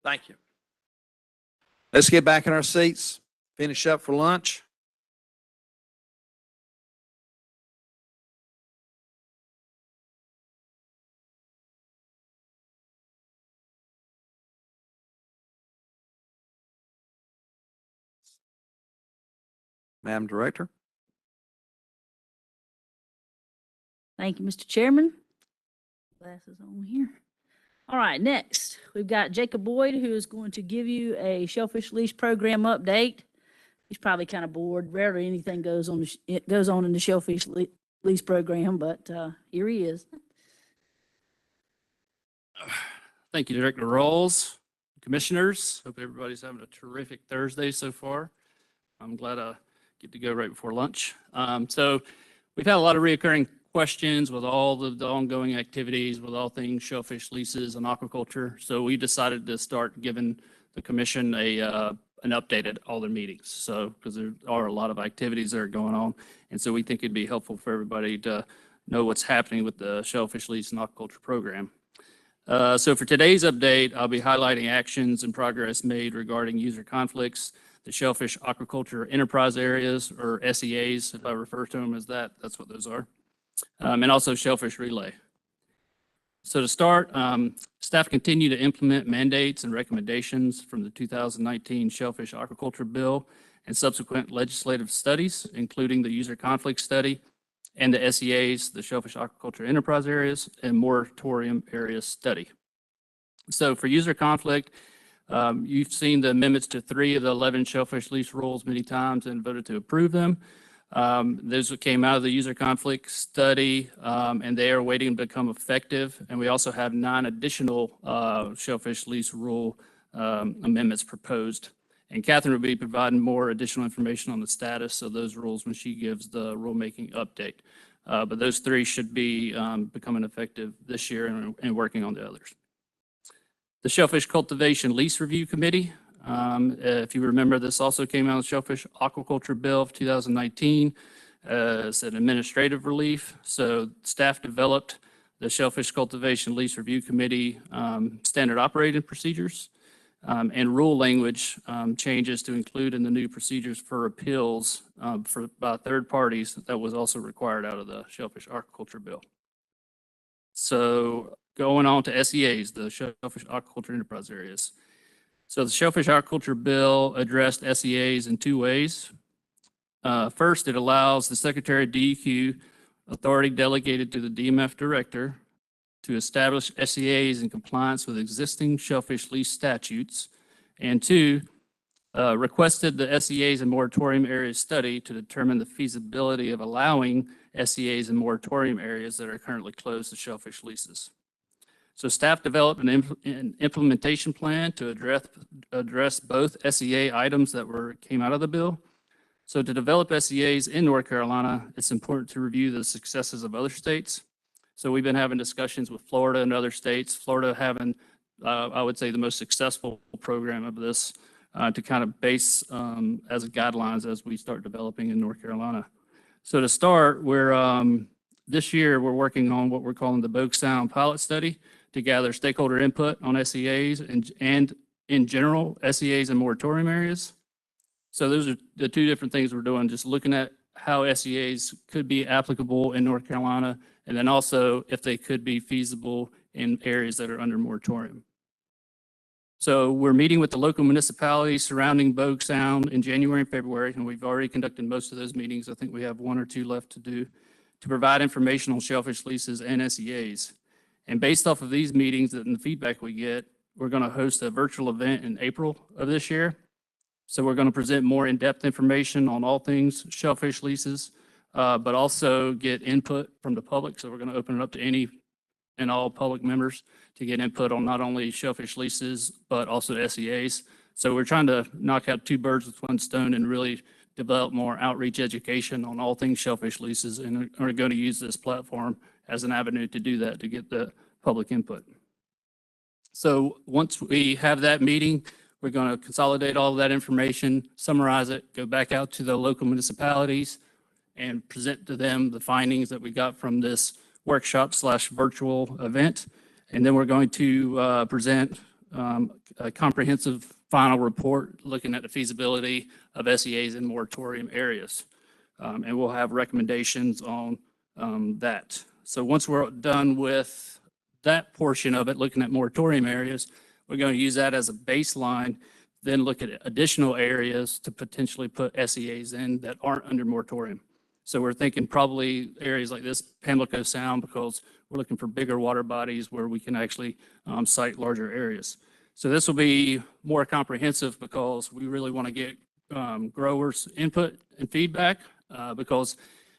Thank you. Let's get back in our seats, finish up for lunch. Madam Director. Thank you, Mr. Chairman. Glasses on here. All right, next, we've got Jacob Boyd, who is going to give you a Shellfish Lease Program update. He's probably kind of bored. Rarely anything goes on in the Shellfish Lease Program, but here he is. Thank you, Director Rawls, Commissioners. Hope everybody's having a terrific Thursday so far. I'm glad I get to go right before lunch. So we've had a lot of reoccurring questions with all the ongoing activities, with all things shellfish leases and aquaculture. So we decided to start giving the commission an update at all their meetings. So, because there are a lot of activities that are going on. And so we think it'd be helpful for everybody to know what's happening with the shellfish lease and aquaculture program. So for today's update, I'll be highlighting actions and progress made regarding user conflicts, the shellfish aquaculture enterprise areas, or SEAs, if I refer to them as that, that's what those are, and also shellfish relay. So to start, staff continue to implement mandates and recommendations from the 2019 Shellfish Aquaculture Bill and subsequent legislative studies, including the user conflict study and the SEAs, the Shellfish Aquaculture Enterprise Areas, and Moratorium Areas Study. So for user conflict, you've seen the amendments to 3 of the 11 shellfish lease rules many times and voted to approve them. Those came out of the user conflict study, and they are waiting to become effective. And we also have 9 additional shellfish lease rule amendments proposed. And Catherine will be providing more additional information on the status of those rules when she gives the rulemaking update. But those 3 should be becoming effective this year and working on the others. The Shellfish Cultivation Lease Review Committee. If you remember, this also came out of the Shellfish Aquaculture Bill of 2019 as an administrative relief. So staff developed the Shellfish Cultivation Lease Review Committee standard operating procedures and rule language changes to include in the new procedures for appeals by third parties that was also required out of the Shellfish Aquaculture Bill. So going on to SEAs, the Shellfish Aquaculture Enterprise Areas. So the Shellfish Aquaculture Bill addressed SEAs in 2 ways. First, it allows the Secretary of DEQ authority delegated to the DMF Director to establish SEAs in compliance with existing shellfish lease statutes. And 2, requested the SEAs and moratorium areas study to determine the feasibility of allowing SEAs and moratorium areas that are currently closed to shellfish leases. So staff developed an implementation plan to address both SEA items that came out of the bill. So to develop SEAs in North Carolina, it's important to review the successes of other states. So we've been having discussions with Florida and other states. Florida having, I would say, the most successful program of this to kind of base as guidelines as we start developing in North Carolina. So to start, this year we're working on what we're calling the Bogue Sound pilot study to gather stakeholder input on SEAs and in general, SEAs and moratorium areas. So those are the 2 different things we're doing, just looking at how SEAs could be applicable in North Carolina, and then also if they could be feasible in areas that are under moratorium. So we're meeting with the local municipalities surrounding Bogue Sound in January and February, and we've already conducted most of those meetings. I think we have 1 or 2 left to do to provide information on shellfish leases and SEAs. And based off of these meetings and the feedback we get, we're going to host a virtual event in April of this year. So we're going to present more in-depth information on all things shellfish leases, but also get input from the public. So we're going to open it up to any and all public members to get input on not only shellfish leases, but also SEAs. So we're trying to knock out 2 birds with 1 stone and really develop more outreach education on all things shellfish leases, and are going to use this platform as an avenue to do that, to get the public input. So once we have that meeting, we're going to consolidate all of that information, summarize it, go back out to the local municipalities, and present to them the findings that we got from this workshop/virtual event. And then we're going to present a comprehensive final report looking at the feasibility of SEAs in moratorium areas. And we'll have recommendations on that. So once we're done with that portion of it, looking at moratorium areas, we're going to use that as a baseline, then look at additional areas to potentially put SEAs in that aren't under moratorium. So we're thinking probably areas like this, Pamlico Sound, because we're looking for bigger water bodies where we can actually site larger areas. So this will be more comprehensive because we really want to get growers' input and feedback because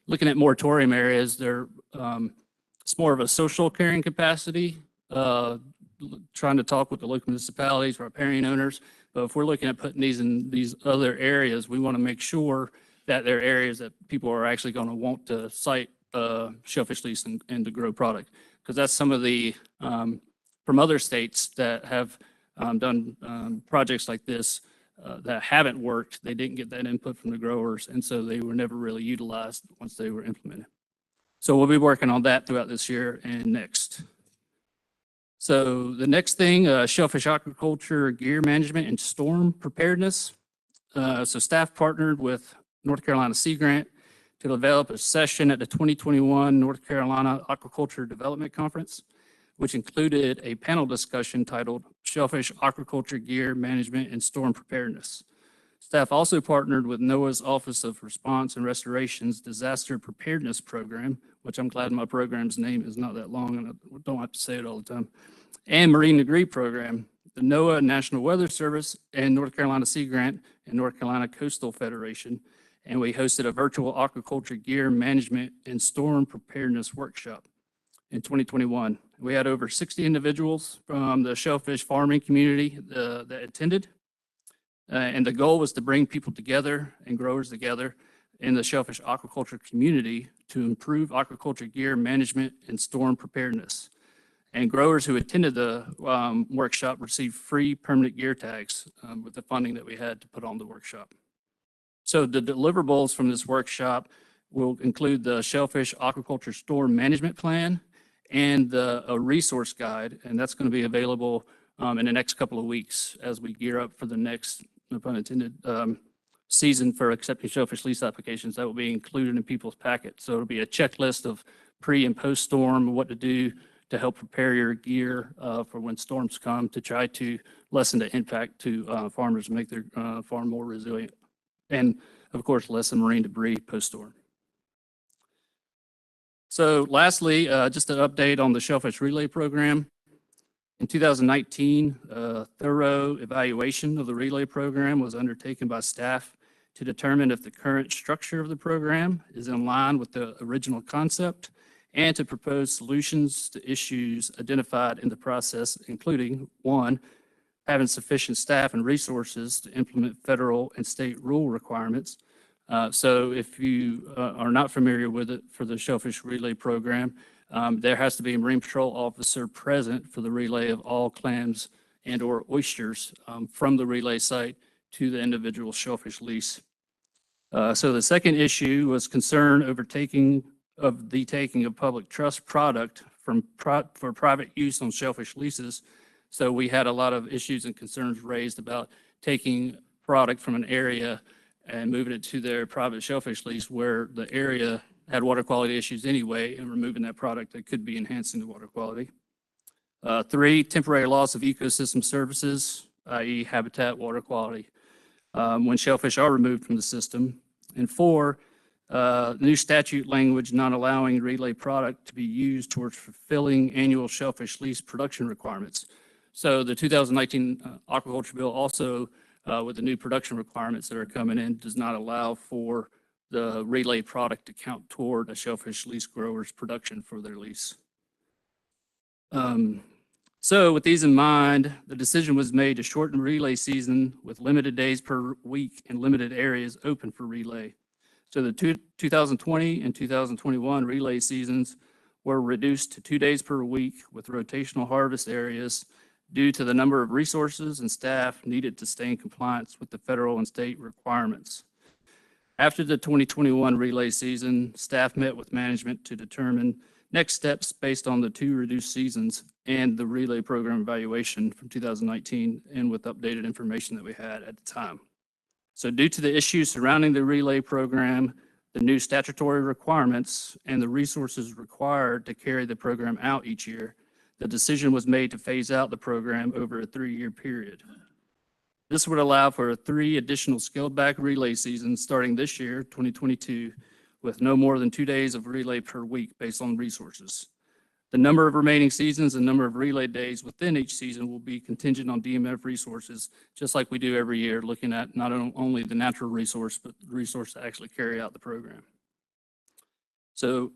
looking at moratorium areas, it's more of a social carrying capacity, trying to talk with the local municipalities, riparian owners. But if we're looking at putting these in these other areas, we want to make sure that they're areas that people are actually going to want to site shellfish lease and to grow product. Because that's some of the, from other states that have done projects like this that haven't worked, they didn't get that input from the growers, and so they were never really utilized once they were implemented. So we'll be working on that throughout this year and next. So the next thing, shellfish aquaculture gear management and storm preparedness. So staff partnered with North Carolina Sea Grant to develop a session at the 2021 North Carolina Aquaculture Development Conference, which included a panel discussion titled Shellfish Aquaculture Gear Management and Storm Preparedness. Staff also partnered with NOAA's Office of Response and Restoration's Disaster Preparedness Program, which I'm glad my program's name is not that long and I don't have to say it all the time, and Marine Degree Program, the NOAA National Weather Service, and North Carolina Sea Grant and North Carolina Coastal Federation. And we hosted a virtual aquaculture gear management and storm preparedness workshop in 2021. We had over 60 individuals from the shellfish farming community that attended. And the goal was to bring people together and growers together in the shellfish aquaculture community to improve aquaculture gear management and storm preparedness. And growers who attended the workshop received free permanent gear tags with the funding that we had to put on the workshop. So the deliverables from this workshop will include the Shellfish Aquaculture Storm Management Plan and a resource guide, and that's going to be available in the next couple of weeks as we gear up for the next, no pun intended, season for accepting shellfish lease applications. That will be included in people's packet. So it'll be a checklist of pre and post storm, what to do to help prepare your gear for when storms come to try to lessen the impact to farmers and make their farm more resilient. And of course, lessen marine debris post-storm. So lastly, just an update on the Shellfish Relay Program. In 2019, a thorough evaluation of the relay program was undertaken by staff to determine if the current structure of the program is in line with the original concept and to propose solutions to issues identified in the process, including one, having sufficient staff and resources to implement federal and state rule requirements. So if you are not familiar with it for the Shellfish Relay Program, there has to be a Marine Patrol officer present for the relay of all clams and or oysters from the relay site to the individual shellfish lease. So the second issue was concern over taking of public trust product for private use on shellfish leases. So we had a lot of issues and concerns raised about taking product from an area and moving it to their private shellfish lease where the area had water quality issues anyway, and removing that product that could be enhancing the water quality. 3, temporary loss of ecosystem services, i.e. habitat, water quality, when shellfish are removed from the system. And 4, new statute language not allowing relay product to be used towards fulfilling annual shellfish lease production requirements. So the 2019 aquaculture bill also, with the new production requirements that are coming in, does not allow for the relay product to count toward a shellfish lease grower's production for their lease. So with these in mind, the decision was made to shorten relay season with limited days per week and limited areas open for relay. So the 2020 and 2021 relay seasons were reduced to 2 days per week with rotational harvest areas due to the number of resources and staff needed to stay in compliance with the federal and state requirements. After the 2021 relay season, staff met with management to determine next steps based on the 2 reduced seasons and the relay program evaluation from 2019 and with updated information that we had at the time. So due to the issues surrounding the relay program, the new statutory requirements, and the resources required to carry the program out each year, the decision was made to phase out the program over a 3-year period. This would allow for 3 additional scaled-back relay seasons starting this year, 2022, with no more than 2 days of relay per week based on resources. The number of remaining seasons and number of relay days within each season will be contingent on DMF resources, just like we do every year, looking at not only the natural resource, but the resource to actually carry out the program. So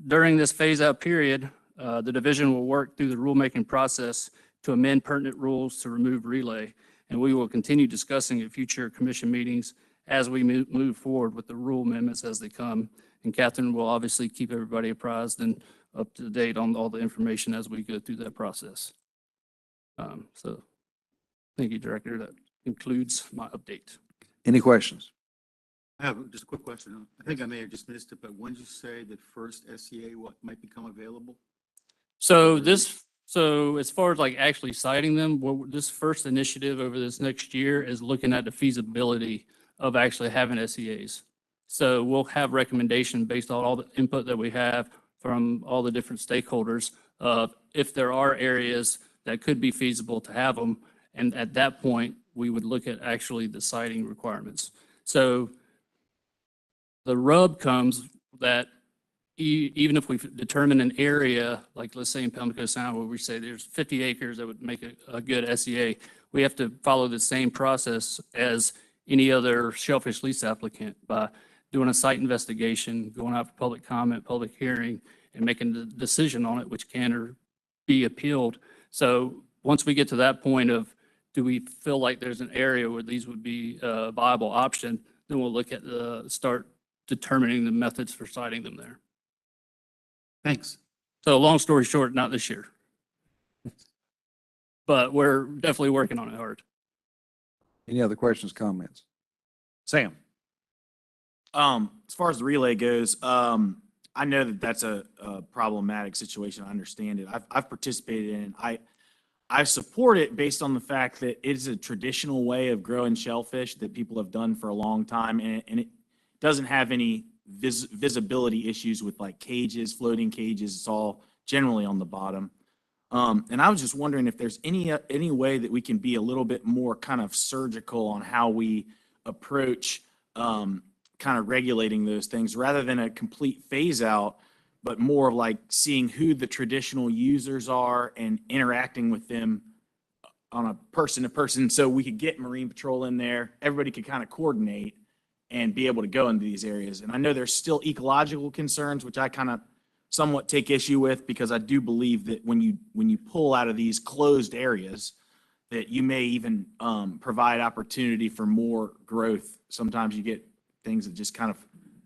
during this phase-out period, the division will work through the rulemaking process to amend pertinent rules to remove relay, and we will continue discussing at future commission meetings as we move forward with the rule amendments as they come. And Catherine will obviously keep everybody apprised and up to date on all the information as we go through that process. So thank you, Director. That concludes my update. Any questions? I have just a quick question. I think I may have just missed it, but when did you say that first SCA might become available? So as far as like actually citing them, this first initiative over this next year is looking at the feasibility of actually having SEAs. So we'll have recommendation based on all the input that we have from all the different stakeholders of if there are areas that could be feasible to have them. And at that point, we would look at actually the siting requirements. So the rub comes that even if we determine an area, like let's say in Pamlico Sound, where we say there's 50 acres that would make a good SEA, we have to follow the same process as any other shellfish lease applicant by doing a site investigation, going out for public comment, public hearing, and making the decision on it, which can or be appealed. So once we get to that point of, do we feel like there's an area where these would be a viable option, then we'll look at start determining the methods for siting them there. Thanks. So long story short, not this year. But we're definitely working on it hard. Any other questions, comments? Sam? As far as the relay goes, I know that that's a problematic situation. I understand it. I've participated in it. I support it based on the fact that it is a traditional way of growing shellfish that people have done for a long time, and it doesn't have any visibility issues with like cages, floating cages. It's all generally on the bottom. And I was just wondering if there's any way that we can be a little bit more kind of surgical on how we approach kind of regulating those things rather than a complete phase out, but more of like seeing who the traditional users are and interacting with them on a person to person. So we could get Marine Patrol in there. Everybody could kind of coordinate and be able to go into these areas. And I know there's still ecological concerns, which I kind of somewhat take issue with, because I do believe that when you pull out of these closed areas, that you may even provide opportunity for more growth. Sometimes you get things that just kind of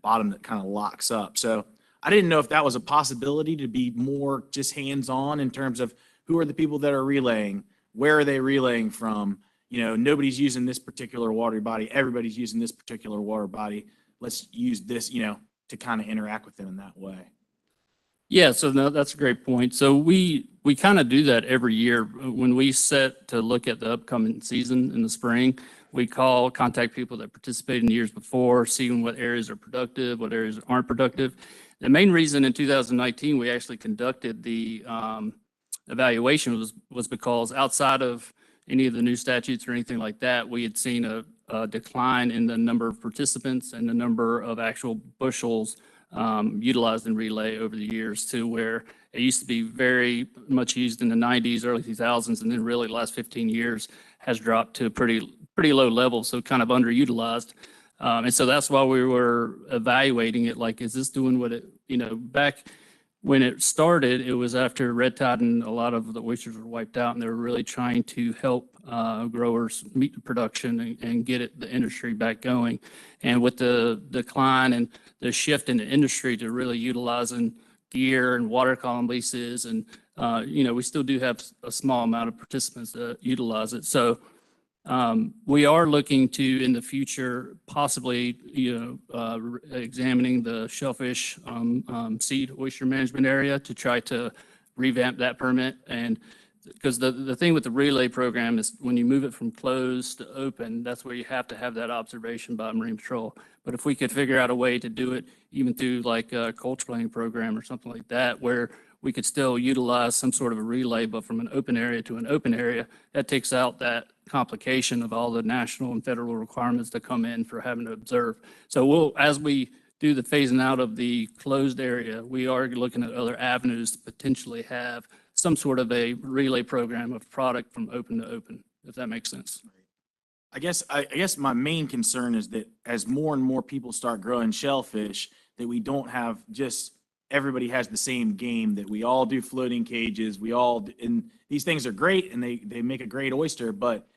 bottom that kind of locks up. So I didn't know if that was a possibility to be more just hands-on in terms of who are the people that are relaying, where are they relaying from? You know, nobody's using this particular water body. Everybody's using this particular water body. Let's use this, to kind of interact with them in that way. Yeah, so no, that's a great point. So we kind of do that every year. When we set to look at the upcoming season in the spring, we contact people that participated in years before, seeing what areas are productive, what areas aren't productive. The main reason in 2019 we actually conducted the evaluation was because outside of any of the new statutes or anything like that, we had seen a decline in the number of participants and the number of actual bushels utilized in relay over the years, to where it used to be very much used in the 90s, early 2000s, and then really the last 15 years has dropped to a pretty low level, so kind of underutilized. And so that's why we were evaluating it, like, is this doing what it, back when it started, it was after red tide and a lot of the oysters were wiped out, and they were really trying to help growers meet the production and get the industry back going. And with the decline and the shift in the industry to really utilizing gear and water column leases, and we still do have a small amount of participants that utilize it. So We are looking to, in the future, possibly, examining the shellfish seed oyster management area to try to revamp that permit. And because the thing with the relay program is when you move it from closed to open, that's where you have to have that observation by Marine Patrol. But if we could figure out a way to do it even through like a culture planning program or something like that, where we could still utilize some sort of a relay, but from an open area to an open area, that takes out that complication of all the national and federal requirements that come in for having to observe. So as we do the phasing out of the closed area, we are looking at other avenues to potentially have some sort of a relay program of product from open to open, if that makes sense. I guess my main concern is that as more and more people start growing shellfish, that we don't have just everybody has the same game, that we all do floating cages, and these things are great and they make a great oyster, but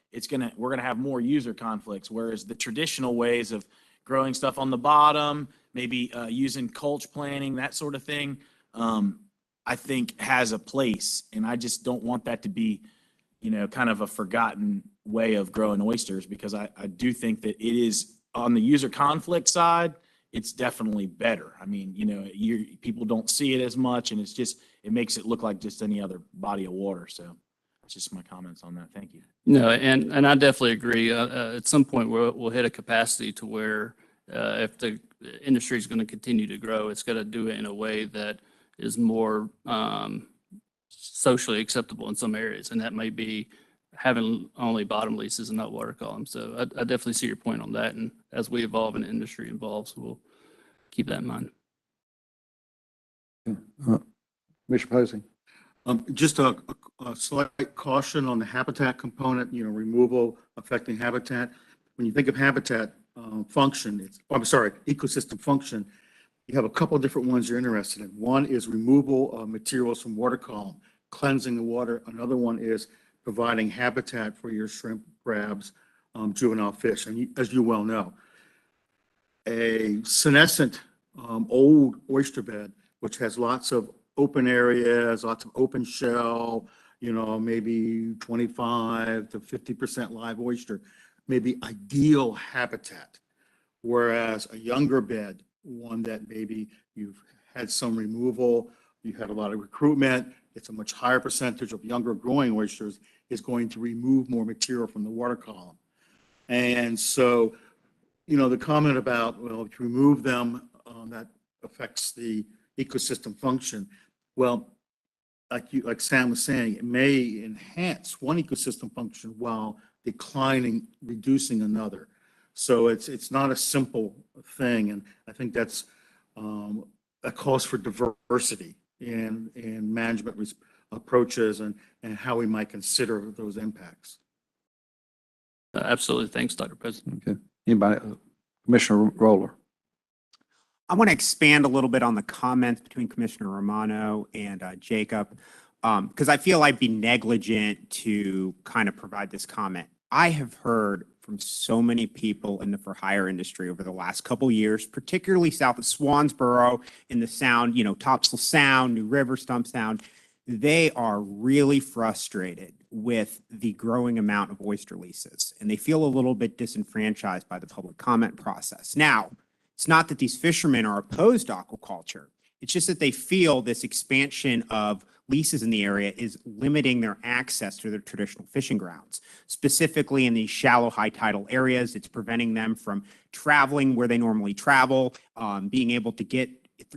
we're gonna have more user conflicts. Whereas the traditional ways of growing stuff on the bottom, maybe using culture planning, that sort of thing, I think has a place. And I just don't want that to be, kind of a forgotten way of growing oysters, because I do think that it is on the user conflict side, it's definitely better. I mean, people don't see it as much, and it makes it look like just any other body of water. So that's just my comments on that. Thank you. No, and I definitely agree. At some point, we'll hit a capacity to where if the industry is going to continue to grow, it's got to do it in a way that is more socially acceptable in some areas, and that may be having only bottom leases and not water columns. So I definitely see your point on that, and as we evolve and the industry evolves, we'll keep that in mind. Commissioner Posey. Just a slight caution on the habitat component, removal affecting habitat. When you think of habitat function, ecosystem function, you have a couple of different ones you're interested in. One is removal of materials from water column, cleansing the water. Another one is providing habitat for your shrimp, crabs, juvenile fish. And as you well know, a senescent old oyster bed, which has lots of open areas, lots of open shell, maybe 25 to 50% live oyster, may be ideal habitat. Whereas a younger bed, one that maybe you've had some removal, you had a lot of recruitment, it's a much higher percentage of younger growing oysters, is going to remove more material from the water column. And so, the comment about, well, if you remove them, that affects the ecosystem function. Well, like Sam was saying, it may enhance one ecosystem function while reducing another. So it's not a simple thing, and I think that calls for diversity in management approaches and how we might consider those impacts. Absolutely. Thanks, Dr. President. Okay. Anybody? Commissioner Roller. I want to expand a little bit on the comments between Commissioner Romano and Jacob, because I feel I'd be negligent to kind of provide this comment. I have heard from so many people in the for-hire industry over the last couple years, particularly south of Swansboro in the Sound, Topsail Sound, New River, Stump Sound. They are really frustrated with the growing amount of oyster leases, and they feel a little bit disenfranchised by the public comment process. Now, it's not that these fishermen are opposed to aquaculture. It's just that they feel this expansion of leases in the area is limiting their access to their traditional fishing grounds. Specifically in these shallow, high tidal areas, it's preventing them from traveling where they normally travel, being able to get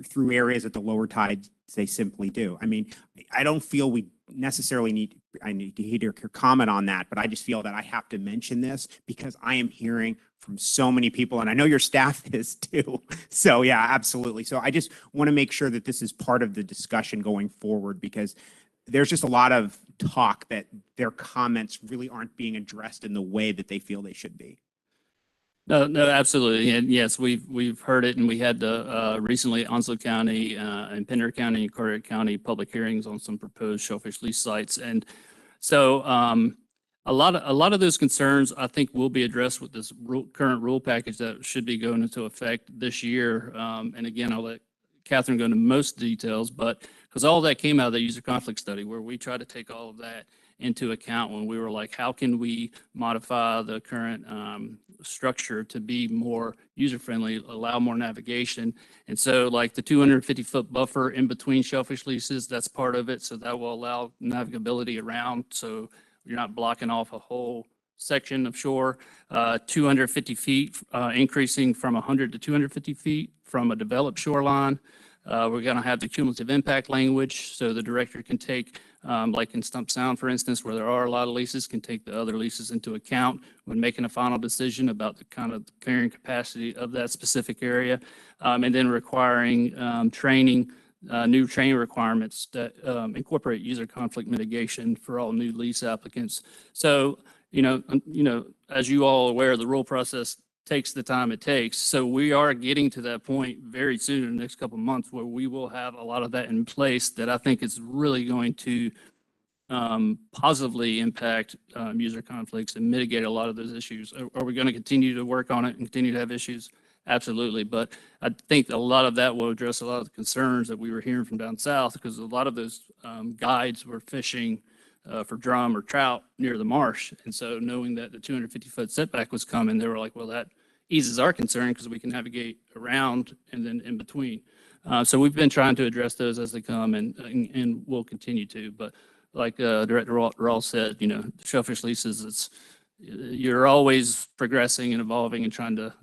through areas at the lower tides they simply do. I mean, I don't feel we necessarily need to hear your comment on that, but I just feel that I have to mention this because I am hearing from so many people, and I know your staff is too. So yeah, absolutely. So I just want to make sure that this is part of the discussion going forward, because there's just a lot of talk that their comments really aren't being addressed in the way that they feel they should be. No, absolutely. And yes, we've heard it, and we had recently Onslow County and Pender County and Carteret County public hearings on some proposed shellfish lease sites. And so a lot of those concerns, I think, will be addressed with this current rule package that should be going into effect this year. And again, I'll let Catherine go into most details, but because all of that came out of the user conflict study, where we try to take all of that into account when we were like, how can we modify the current structure to be more user-friendly, allow more navigation? And so like the 250-foot buffer in between shellfish leases, that's part of it. So that will allow navigability around. So you're not blocking off a whole section of shore. 250 feet, increasing from 100 to 250 feet from a developed shoreline. We're going to have the cumulative impact language, so the director can take, like in Stump Sound, for instance, where there are a lot of leases, can take the other leases into account when making a final decision about the kind of carrying capacity of that specific area, and then requiring training, new training requirements that incorporate user conflict mitigation for all new lease applicants. So, as you all are aware, the rule process takes the time it takes. So we are getting to that point very soon in the next couple of months where we will have a lot of that in place that I think is really going to positively impact user conflicts and mitigate a lot of those issues. Are we going to continue to work on it and continue to have issues? Absolutely. But I think a lot of that will address a lot of the concerns that we were hearing from down south, because a lot of those guides were fishing for drum or trout near the marsh. And so knowing that the 250-foot setback was coming, they were like, well, that eases our concern because we can navigate around and then in between. So we've been trying to address those as they come, and we'll continue to. But like Director Rawls said, the shellfish leases, you're always progressing and evolving and trying to,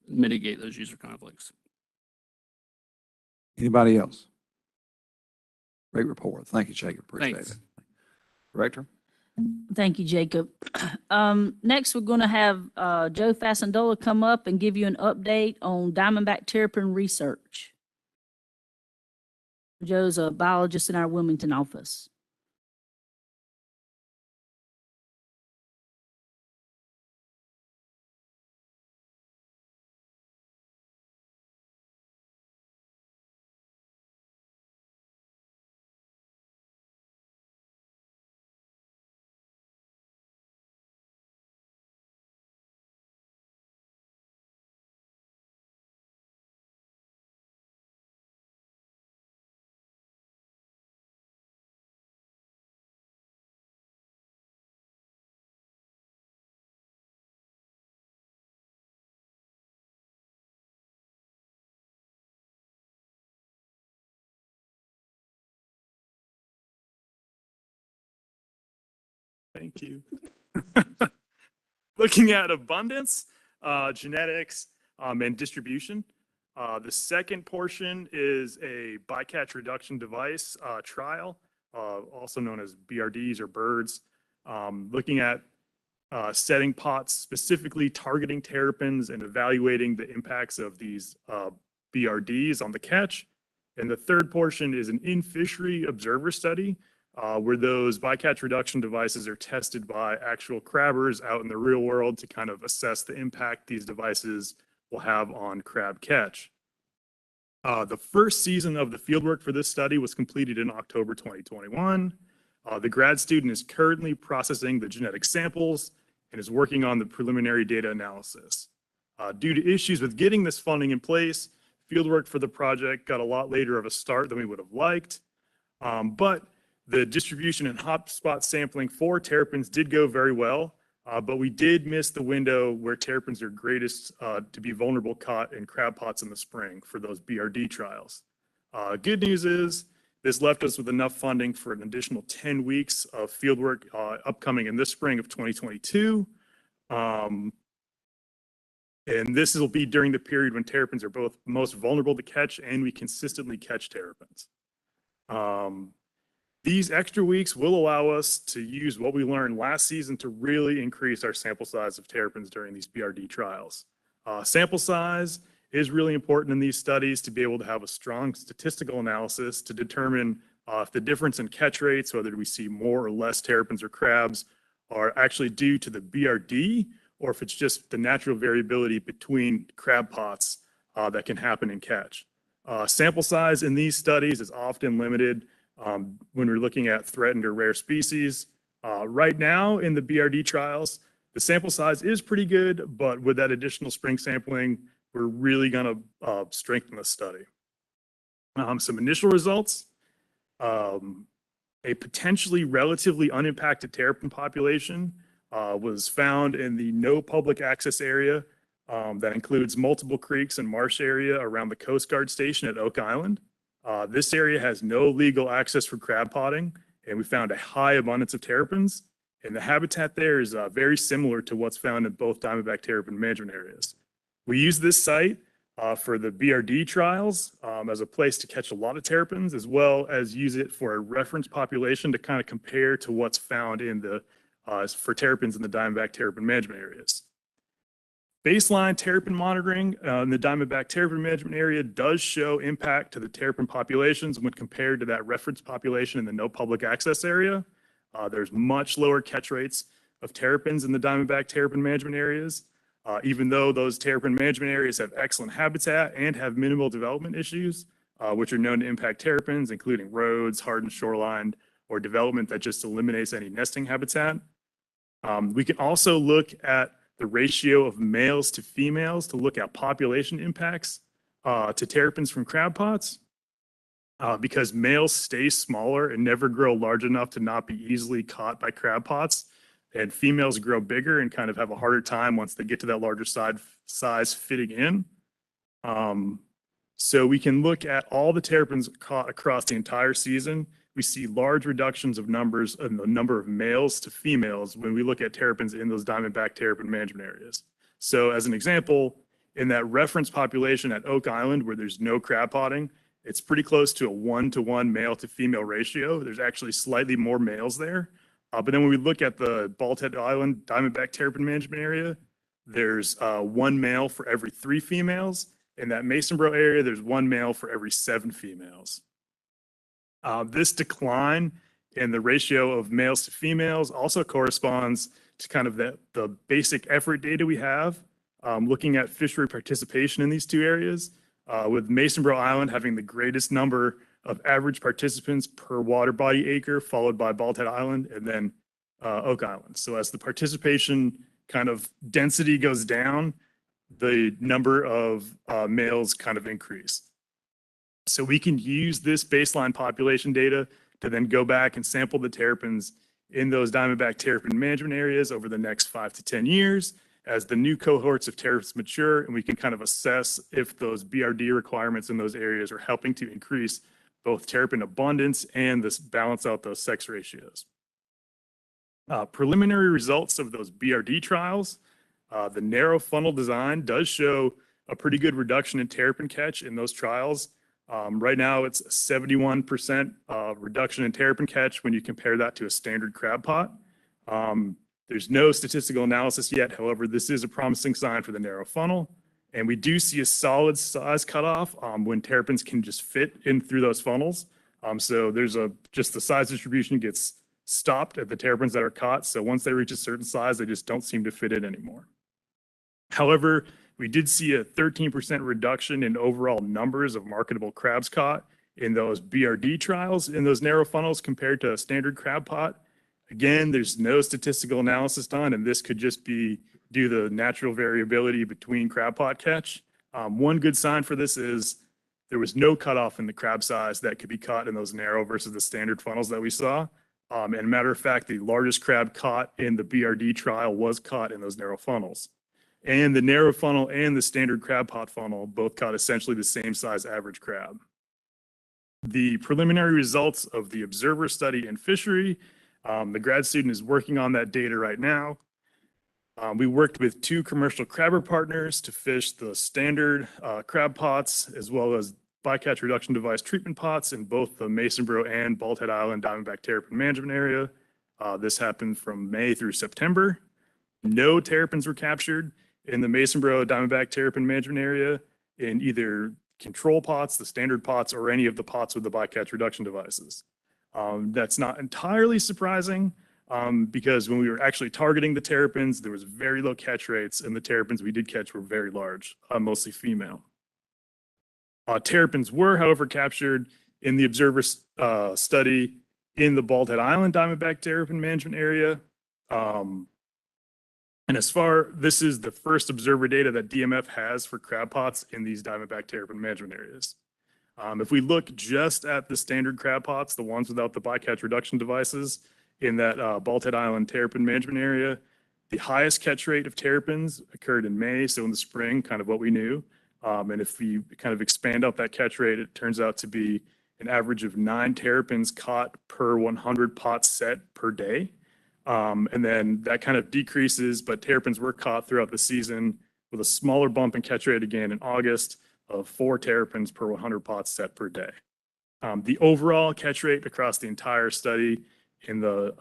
mitigate those user conflicts. Anybody else? Great report. Thank you, Jacob. Appreciate Thanks. it. Director? Thank you, Jacob. Next, we're going to have Joe Fasandola come up and give you an update on diamondback terrapin research. Joe's a biologist in our Wilmington office. Thank you. Looking at abundance, genetics, and distribution. The second portion is a bycatch reduction device trial, also known as BRDs or birds, looking at setting pots specifically targeting terrapins and evaluating the impacts of these BRDs on the catch. And the third portion is an in-fishery observer study, where those bycatch reduction devices are tested by actual crabbers out in the real world to kind of assess the impact these devices will have on crab catch. The first season of the fieldwork for this study was completed in October 2021. The grad student is currently processing the genetic samples and is working on the preliminary data analysis. Due to issues with getting this funding in place, fieldwork for the project got a lot later of a start than we would have liked. But the distribution and hotspot sampling for terrapins did go very well, but we did miss the window where terrapins are greatest to be vulnerable caught in crab pots in the spring for those BRD trials. Good news is this left us with enough funding for an additional 10 weeks of fieldwork upcoming in this spring of 2022. And this will be during the period when terrapins are both most vulnerable to catch and we consistently catch terrapins. These extra weeks will allow us to use what we learned last season to really increase our sample size of terrapins during these BRD trials. Sample size is really important in these studies to be able to have a strong statistical analysis to determine if the difference in catch rates, whether we see more or less terrapins or crabs, are actually due to the BRD or if it's just the natural variability between crab pots that can happen in catch. Sample size in these studies is often limited when we're looking at threatened or rare species. Right now in the BRD trials, the sample size is pretty good, but with that additional spring sampling, we're really going to strengthen the study. Some initial results. A potentially relatively unimpacted terrapin population was found in the no public access area that includes multiple creeks and marsh area around the Coast Guard station at Oak Island. This area has no legal access for crab potting, and we found a high abundance of terrapins. And the habitat there is very similar to what's found in both diamondback terrapin management areas. We use this site for the BRD trials as a place to catch a lot of terrapins, as well as use it for a reference population to kind of compare to what's found in the for terrapins in the diamondback terrapin management areas. Baseline terrapin monitoring in the diamondback terrapin management area does show impact to the terrapin populations when compared to that reference population in the no public access area. There's much lower catch rates of terrapins in the diamondback terrapin management areas. Even though those terrapin management areas have excellent habitat and have minimal development issues, which are known to impact terrapins, including roads, hardened shoreline, or development that just eliminates any nesting habitat. We can also look at the ratio of males to females to look at population impacts to terrapins from crab pots. Because males stay smaller and never grow large enough to not be easily caught by crab pots, and females grow bigger and kind of have a harder time once they get to that larger size fitting in. So we can look at all the terrapins caught across the entire season. We see large reductions of numbers in the number of males to females when we look at terrapins in those diamondback terrapin management areas. So as an example, in that reference population at Oak Island where there's no crab potting, it's pretty close to a 1-to-1 male to female ratio. There's actually slightly more males there. But then when we look at the Bald Head Island diamondback terrapin management area, there's 1 male for every 3 females. In that Masonboro area, there's 1 male for every 7 females. This decline in the ratio of males to females also corresponds to kind of the basic effort data we have, looking at fishery participation in these 2 areas, with Masonboro Island having the greatest number of average participants per water body acre, followed by Bald Head Island and then Oak Island. So as the participation kind of density goes down, the number of males kind of increase. So we can use this baseline population data to then go back and sample the terrapins in those diamondback terrapin management areas over the next 5 to 10 years as the new cohorts of terrapins mature, and we can kind of assess if those BRD requirements in those areas are helping to increase both terrapin abundance and this balance out those sex ratios. Preliminary results of those BRD trials, the narrow funnel design does show a pretty good reduction in terrapin catch in those trials. Right now, it's a 71% reduction in terrapin catch when you compare that to a standard crab pot. There's no statistical analysis yet. However, this is a promising sign for the narrow funnel. And we do see a solid size cutoff when terrapins can just fit in through those funnels. So there's just the size distribution gets stopped at the terrapins that are caught. So once they reach a certain size, they just don't seem to fit in anymore. However, we did see a 13% reduction in overall numbers of marketable crabs caught in those BRD trials in those narrow funnels compared to a standard crab pot. Again, there's no statistical analysis done, and this could just be due to the natural variability between crab pot catch. One good sign for this is there was no cutoff in the crab size that could be caught in those narrow versus the standard funnels that we saw. And a matter of fact, the largest crab caught in the BRD trial was caught in those narrow funnels. And the narrow funnel and the standard crab pot funnel both caught essentially the same size average crab. The preliminary results of the observer study in fishery, the grad student is working on that data right now. We worked with 2 commercial crabber partners to fish the standard crab pots as well as bycatch reduction device treatment pots in both the Masonboro and Bald Head Island diamondback terrapin management area. This happened from May through September. No terrapins were captured in the Masonboro diamondback terrapin management area in either control pots, the standard pots, or any of the pots with the bycatch reduction devices. That's not entirely surprising because when we were actually targeting the terrapins, there was very low catch rates, and the terrapins we did catch were very large, mostly female. Terrapins were, however, captured in the observer study in the Bald Head Island diamondback terrapin management area. And this is the first observer data that DMF has for crab pots in these diamondback terrapin management areas. If we look just at the standard crab pots, the ones without the bycatch reduction devices in that Bald Island terrapin management area, the highest catch rate of terrapins occurred in May, so in the spring, kind of what we knew. And if you kind of expand out that catch rate, it turns out to be an average of 9 terrapins caught per 100 pots set per day. And then that kind of decreases, but terrapins were caught throughout the season with a smaller bump in catch rate again in August of 4 terrapins per 100 pots set per day. The overall catch rate across the entire study in the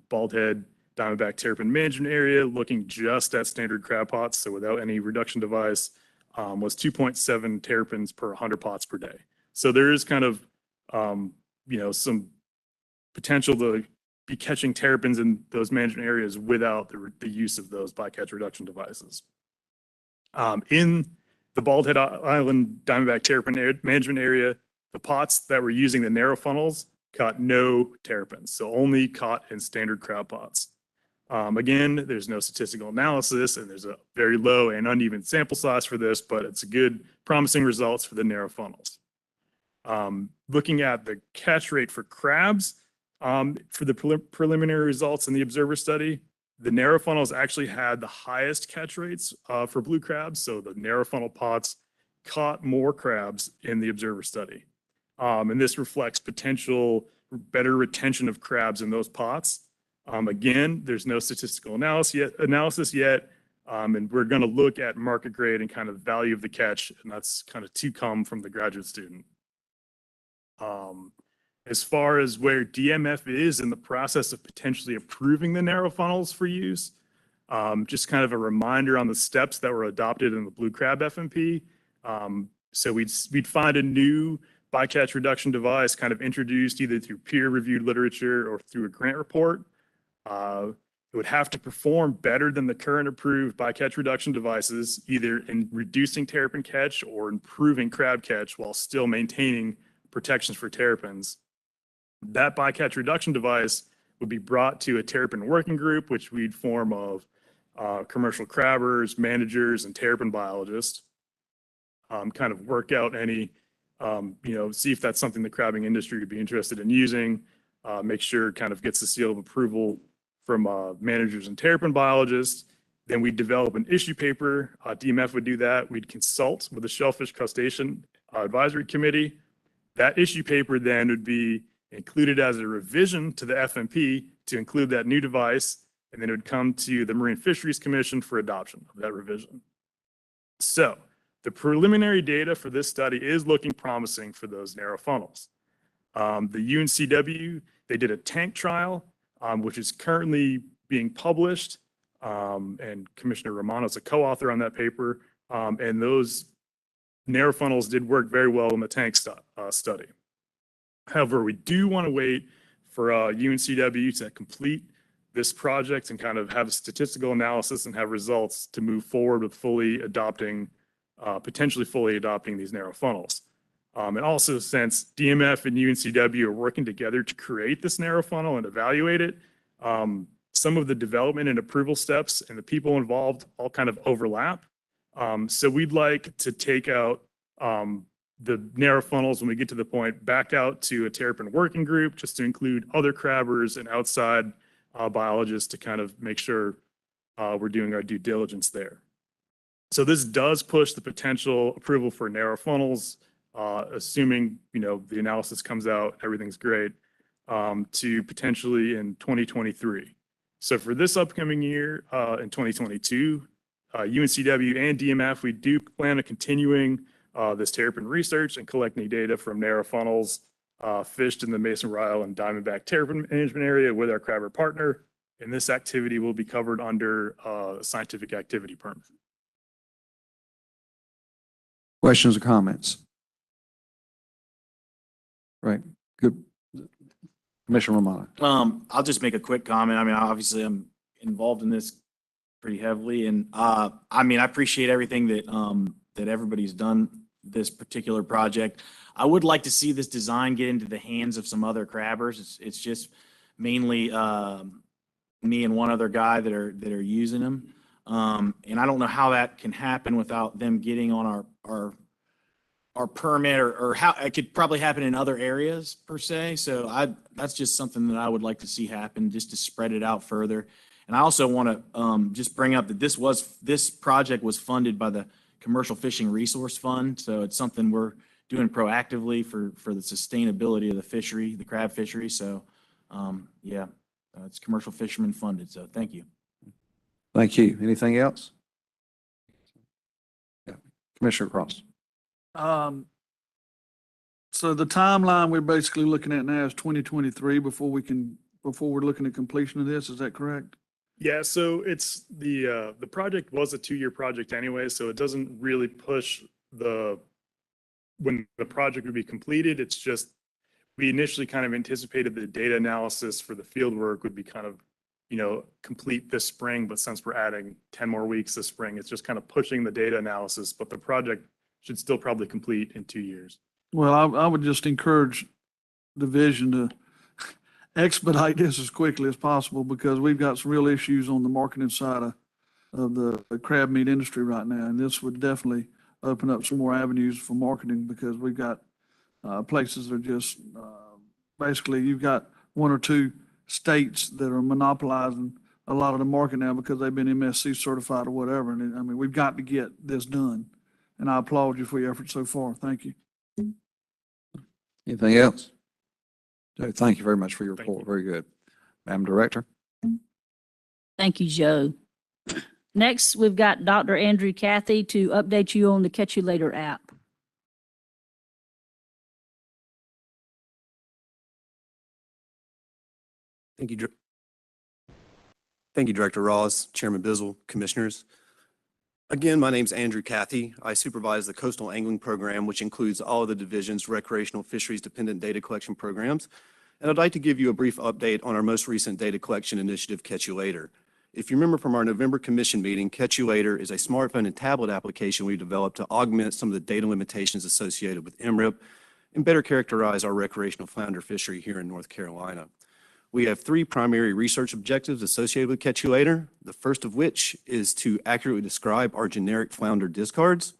Bald Head Diamondback terrapin management area, looking just at standard crab pots, so without any reduction device, was 2.7 terrapins per 100 pots per day. So there is kind of, some potential to be catching terrapins in those management areas without the use of those bycatch reduction devices. In the Bald Head Island Diamondback terrapin management area, the pots that were using the narrow funnels caught no terrapins, so only caught in standard crab pots. Again, there's no statistical analysis and there's a very low and uneven sample size for this, but it's a good promising results for the narrow funnels. Looking at the catch rate for crabs, for the preliminary results in the observer study, the narrow funnels actually had the highest catch rates for blue crabs. So the narrow funnel pots caught more crabs in the observer study. And this reflects potential better retention of crabs in those pots. Again, there's no statistical analysis yet, and we're going to look at market grade and kind of value of the catch, and that's kind of to come from the graduate student. As far as where DMF is in the process of potentially approving the narrow funnels for use, just kind of a reminder on the steps that were adopted in the blue crab FMP. So we'd find a new bycatch reduction device kind of introduced either through peer-reviewed literature or through a grant report. It would have to perform better than the current approved bycatch reduction devices, either in reducing terrapin catch or improving crab catch while still maintaining protections for terrapins. That bycatch reduction device would be brought to a terrapin working group, which we'd form of commercial crabbers, managers, and terrapin biologists. Kind of work out any, see if that's something the crabbing industry would be interested in using, make sure it kind of gets the seal of approval from managers and terrapin biologists. Then we'd develop an issue paper. DMF would do that. We'd consult with the Shellfish Crustacean Advisory Committee. That issue paper then would be included as a revision to the FMP to include that new device, and then it would come to the Marine Fisheries Commission for adoption of that revision. So the preliminary data for this study is looking promising for those narrow funnels. The UNCW, they did a tank trial, which is currently being published, and Commissioner Romano is a co-author on that paper, and those narrow funnels did work very well in the tank study. However, we do want to wait for UNCW to complete this project and kind of have a statistical analysis and have results to move forward with fully adopting, potentially fully adopting these narrow funnels. And also, since DMF and UNCW are working together to create this narrow funnel and evaluate it, some of the development and approval steps and the people involved all kind of overlap. So we'd like to take out the narrow funnels when we get to the point back out to a terrapin working group, just to include other crabbers and outside biologists to kind of make sure we're doing our due diligence there. So this does push the potential approval for narrow funnels, assuming the analysis comes out, everything's great, to potentially in 2023. So for this upcoming year, in 2022, UNCW and DMF, we do plan on continuing this terrapin research and collecting data from narrow funnels fished in the Mason Ryle and Diamondback terrapin management area with our crabber partner. And this activity will be covered under a scientific activity permit. Questions or comments? Right, good. Commissioner Romano. I'll just make a quick comment. I mean, obviously I'm involved in this pretty heavily, and I appreciate everything that everybody's done this particular project. I would like to see this design get into the hands of some other crabbers. It's just mainly me and one other guy that are using them, and I don't know how that can happen without them getting on permit or how it could probably happen in other areas per se. So that's just something that I would like to see happen, just to spread it out further. And I also want to just bring up that this project was funded by the Commercial Fishing Resource Fund. So it's something we're doing proactively for the sustainability of the fishery, the crab fishery. So it's commercial fishermen funded. So thank you. Thank you. Anything else? Yeah. Commissioner Cross. So the timeline we're basically looking at now is 2023 before we're looking at completion of this. Is that correct? Yeah, so it's the project was a 2-year project anyway, so it doesn't really push when the project would be completed. It's just, we initially kind of anticipated the data analysis for the field work would be kind of, complete this spring, but since we're adding 10 more weeks this spring, it's just kind of pushing the data analysis, but the project should still probably complete in 2 years. Well, I would just encourage division to expedite this as quickly as possible because we've got some real issues on the marketing side of the crab meat industry right now. And this would definitely open up some more avenues for marketing because we've got places that are just basically you've got 1 or 2 states that are monopolizing a lot of the market now because they've been MSC certified or whatever. And I mean, we've got to get this done. And I applaud you for your efforts so far. Thank you. Anything else? Joe, thank you very much for your report. Very good. Madam Director. Thank you, Joe. Next, we've got Dr. Andrew Cathy to update you on the Catch You Later app. Thank you, Director Ross, Chairman Bizzle, Commissioners. Again, my name's Andrew Cathy. I supervise the Coastal Angling Program, which includes all of the division's recreational fisheries dependent data collection programs. And I'd like to give you a brief update on our most recent data collection initiative, Catch You Later. If you remember from our November commission meeting, Catch You Later is a smartphone and tablet application we developed to augment some of the data limitations associated with MRIP and better characterize our recreational flounder fishery here in North Carolina. We have 3 primary research objectives associated with Catch You Later, the first of which is to accurately describe our generic flounder discards.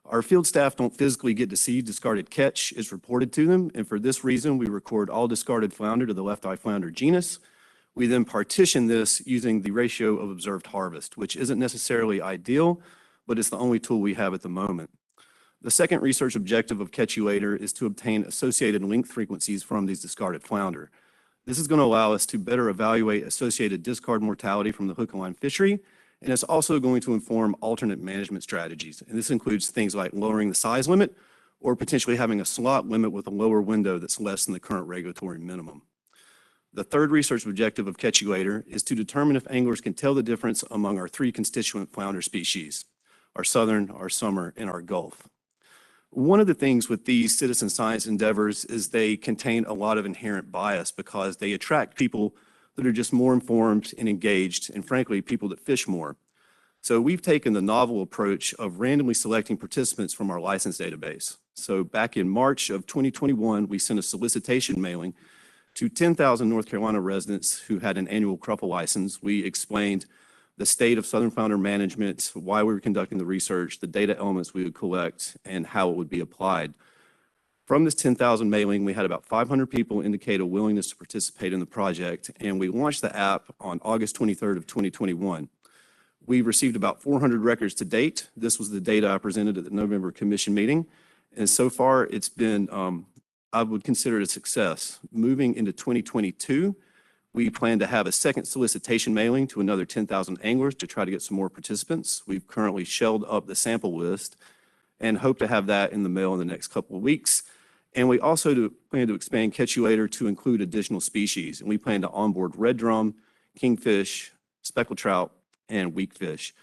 Our field staff don't physically get to see discarded catch is reported to them, and for this reason, we record all discarded flounder to the left-eye flounder genus. We then partition this using the ratio of observed harvest, which isn't necessarily ideal, but it's the only tool we have at the moment. The second research objective of Catch You Later is to obtain associated length frequencies from these discarded flounder. This is going to allow us to better evaluate associated discard mortality from the hook and line fishery, and it's also going to inform alternate management strategies. And this includes things like lowering the size limit or potentially having a slot limit with a lower window that's less than the current regulatory minimum. The third research objective of Catch You Later is to determine if anglers can tell the difference among our 3 constituent flounder species, our southern, our summer, and our Gulf. One of the things with these citizen science endeavors is they contain a lot of inherent bias because they attract people that are just more informed and engaged, and frankly, people that fish more. So we've taken the novel approach of randomly selecting participants from our license database. So back in March of 2021, we sent a solicitation mailing to 10,000 North Carolina residents who had an annual CRUPA license. We explained the state of southern flounder management, why we were conducting the research, the data elements we would collect, and how it would be applied. From this 10,000 mailing, we had about 500 people indicate a willingness to participate in the project, and we launched the app on August 23rd of 2021. We received about 400 records to date. This was the data I presented at the November commission meeting, and so far it's been, I would consider it a success. Moving into 2022, we plan to have a second solicitation mailing to another 10,000 anglers to try to get some more participants. We've currently shelled up the sample list and hope to have that in the mail in the next couple of weeks. And we also plan to expand Catch You Later to include additional species. And we plan to onboard red drum, kingfish, speckled trout, and weakfish.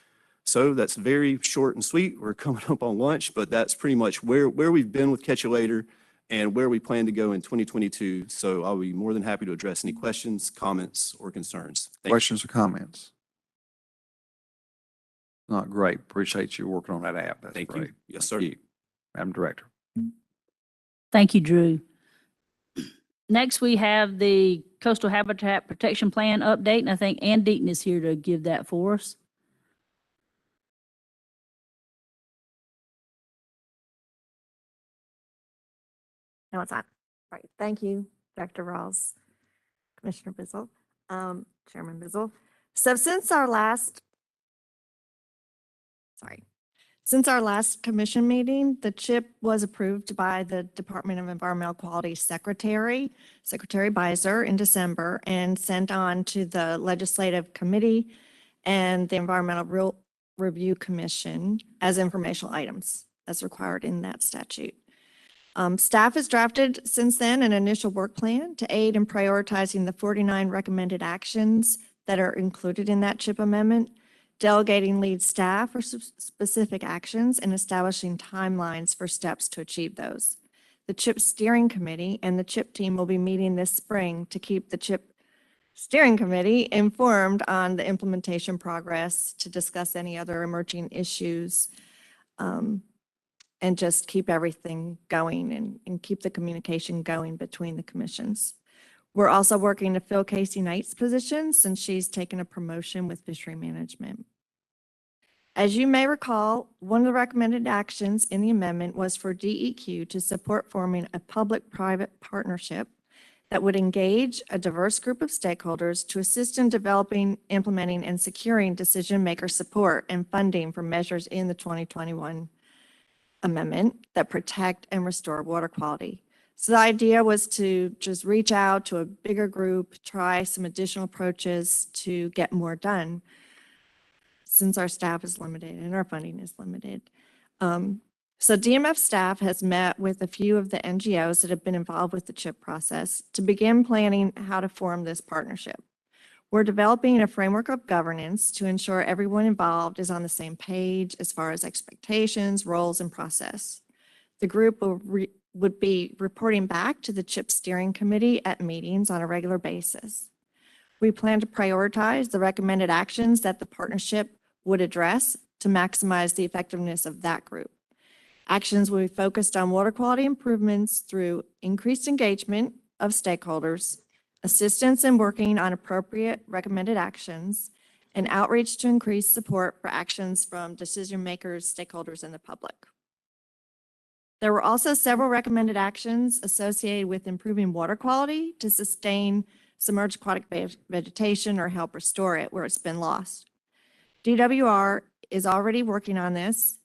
So that's very short and sweet. We're coming up on lunch, but that's pretty much where we've been with Catch You Later and where we plan to go in 2022. So I'll be more than happy to address any questions, comments, or concerns. Questions or comments? Not great. Appreciate you working on that app. That's Thank great. you. Yes, sir. Thank you. Madam Director. Thank you, Drew. Next, we have the Coastal Habitat Protection Plan update, and I think Ann Deaton is here to give that for us. No, it's not. Right. Thank you, Dr. Rawls, Commissioner Bizzle, Chairman Bizzle. So since our last commission meeting, the CHIP was approved by the Department of Environmental Quality Secretary Beiser, in December, and sent on to the Legislative Committee and the Environmental Review Commission as informational items, as required in that statute. Staff has drafted since then an initial work plan to aid in prioritizing the 49 recommended actions that are included in that CHIP amendment, delegating lead staff for specific actions, and establishing timelines for steps to achieve those. The CHIP Steering Committee and the CHIP team will be meeting this spring to keep the CHIP Steering Committee informed on the implementation progress, to discuss any other emerging issues, and just keep everything going and keep the communication going between the commissions. We're also working to fill Casey Knight's position since she's taken a promotion with fishery management. As you may recall, one of the recommended actions in the amendment was for DEQ to support forming a public-private partnership that would engage a diverse group of stakeholders to assist in developing, implementing, and securing decision-maker support and funding for measures in the 2021 amendment that protect and restore water quality. So the idea was to just reach out to a bigger group, try some additional approaches to get more done, since our staff is limited and our funding is limited. So DMF staff has met with a few of the NGOs that have been involved with the CHIP process to begin planning how to form this partnership. We're developing a framework of governance to ensure everyone involved is on the same page as far as expectations, roles, and process. The group would be reporting back to the CHIP Steering Committee at meetings on a regular basis. We plan to prioritize the recommended actions that the partnership would address to maximize the effectiveness of that group. Actions will be focused on water quality improvements through increased engagement of stakeholders, assistance in working on appropriate recommended actions, and outreach to increase support for actions from decision makers, stakeholders, and the public. There were also several recommended actions associated with improving water quality to sustain submerged aquatic vegetation or help restore it where it's been lost. DWR is already working on this.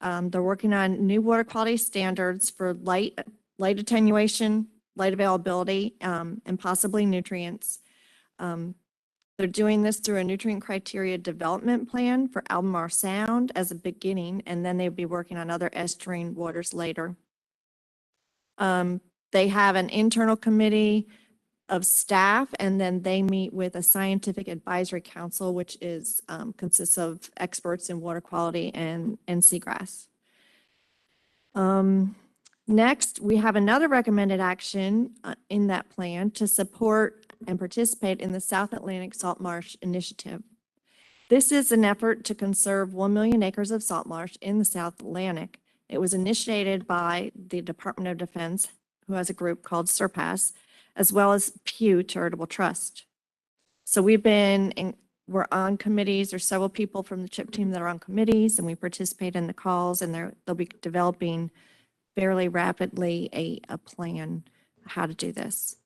They're working on new water quality standards for light attenuation, light availability, and possibly nutrients. They're doing this through a nutrient criteria development plan for Albemarle Sound as a beginning, and then they'll be working on other estuarine waters later. They have an internal committee of staff, and then they meet with a scientific advisory council, which is consists of experts in water quality and seagrass. Next, we have another recommended action in that plan to support and participate in the South Atlantic Salt Marsh Initiative. This is an effort to conserve 1 million acres of salt marsh in the South Atlantic. It was initiated by the Department of Defense, who has a group called SURPASS, as well as Pew Charitable Trust. So we're on committees. There's several people from the CHIP team that are on committees, and we participate in the calls, and they'll be developing fairly rapidly a plan how to do this.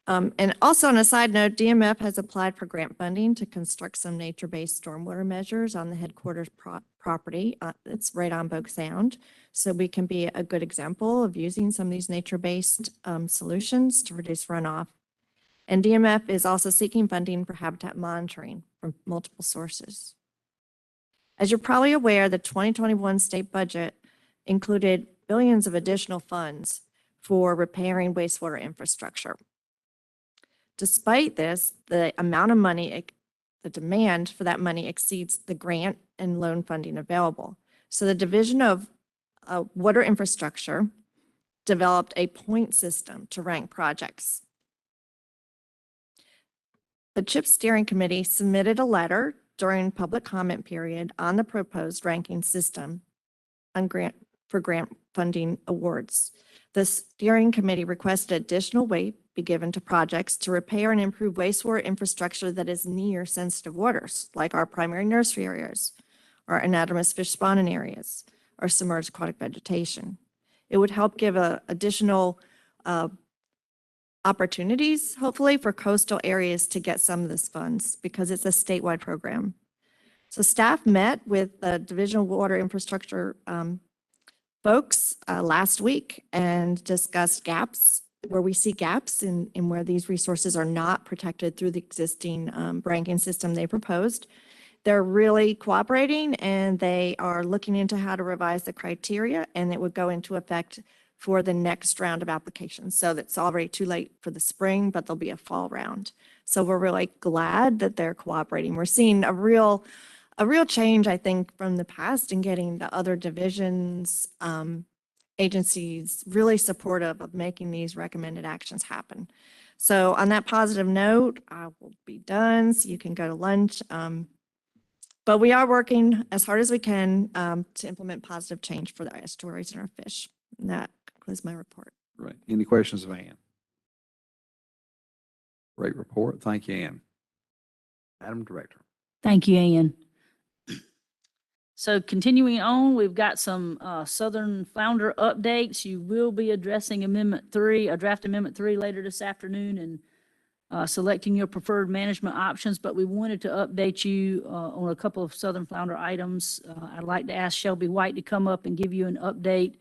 And also on a side note, DMF has applied for grant funding to construct some nature-based stormwater measures on the headquarters property. It's right on Bogue Sound. So we can be a good example of using some of these nature-based solutions to reduce runoff. And DMF is also seeking funding for habitat monitoring from multiple sources. As you're probably aware, the 2021 state budget included billions of additional funds for repairing wastewater infrastructure. Despite this, the amount of money, the demand for that money exceeds the grant and loan funding available. So the Division of Water Infrastructure developed a point system to rank projects. The CHIP Steering Committee submitted a letter during public comment period on the proposed ranking system on grant funding awards. The Steering Committee requested additional weight be given to projects to repair and improve wastewater infrastructure that is near sensitive waters, like our primary nursery areas, our anadromous fish spawning areas, or submerged aquatic vegetation. It would help give additional opportunities, hopefully, for coastal areas to get some of this funds because it's a statewide program. So staff met with the Division of Water Infrastructure folks last week and discussed gaps, where we see gaps in where these resources are not protected through the existing ranking system they proposed. They're really cooperating and they are looking into how to revise the criteria, and it would go into effect for the next round of applications. So that's already too late for the spring, but there'll be a fall round. So we're really glad that they're cooperating. We're seeing a real change, I think, from the past in getting the other divisions, agencies really supportive of making these recommended actions happen. So on that positive note, I will be done, so you can go to lunch. But we are working as hard as we can to implement positive change for the estuaries and our fish. And that concludes my report. Right. Any questions of Ann? Great report. Thank you, Ann. Madam Director. Thank you, Ann. So continuing on, we've got some Southern Flounder updates. You will be addressing Amendment 3, draft Amendment 3 later this afternoon, and selecting your preferred management options, but we wanted to update you on a couple of Southern Flounder items. I'd like to ask Shelby White to come up and give you an update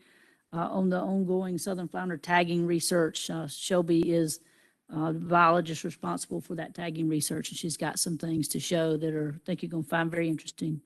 on the ongoing Southern Flounder tagging research. Shelby is the biologist responsible for that tagging research, and she's got some things to show that I think you're going to find very interesting.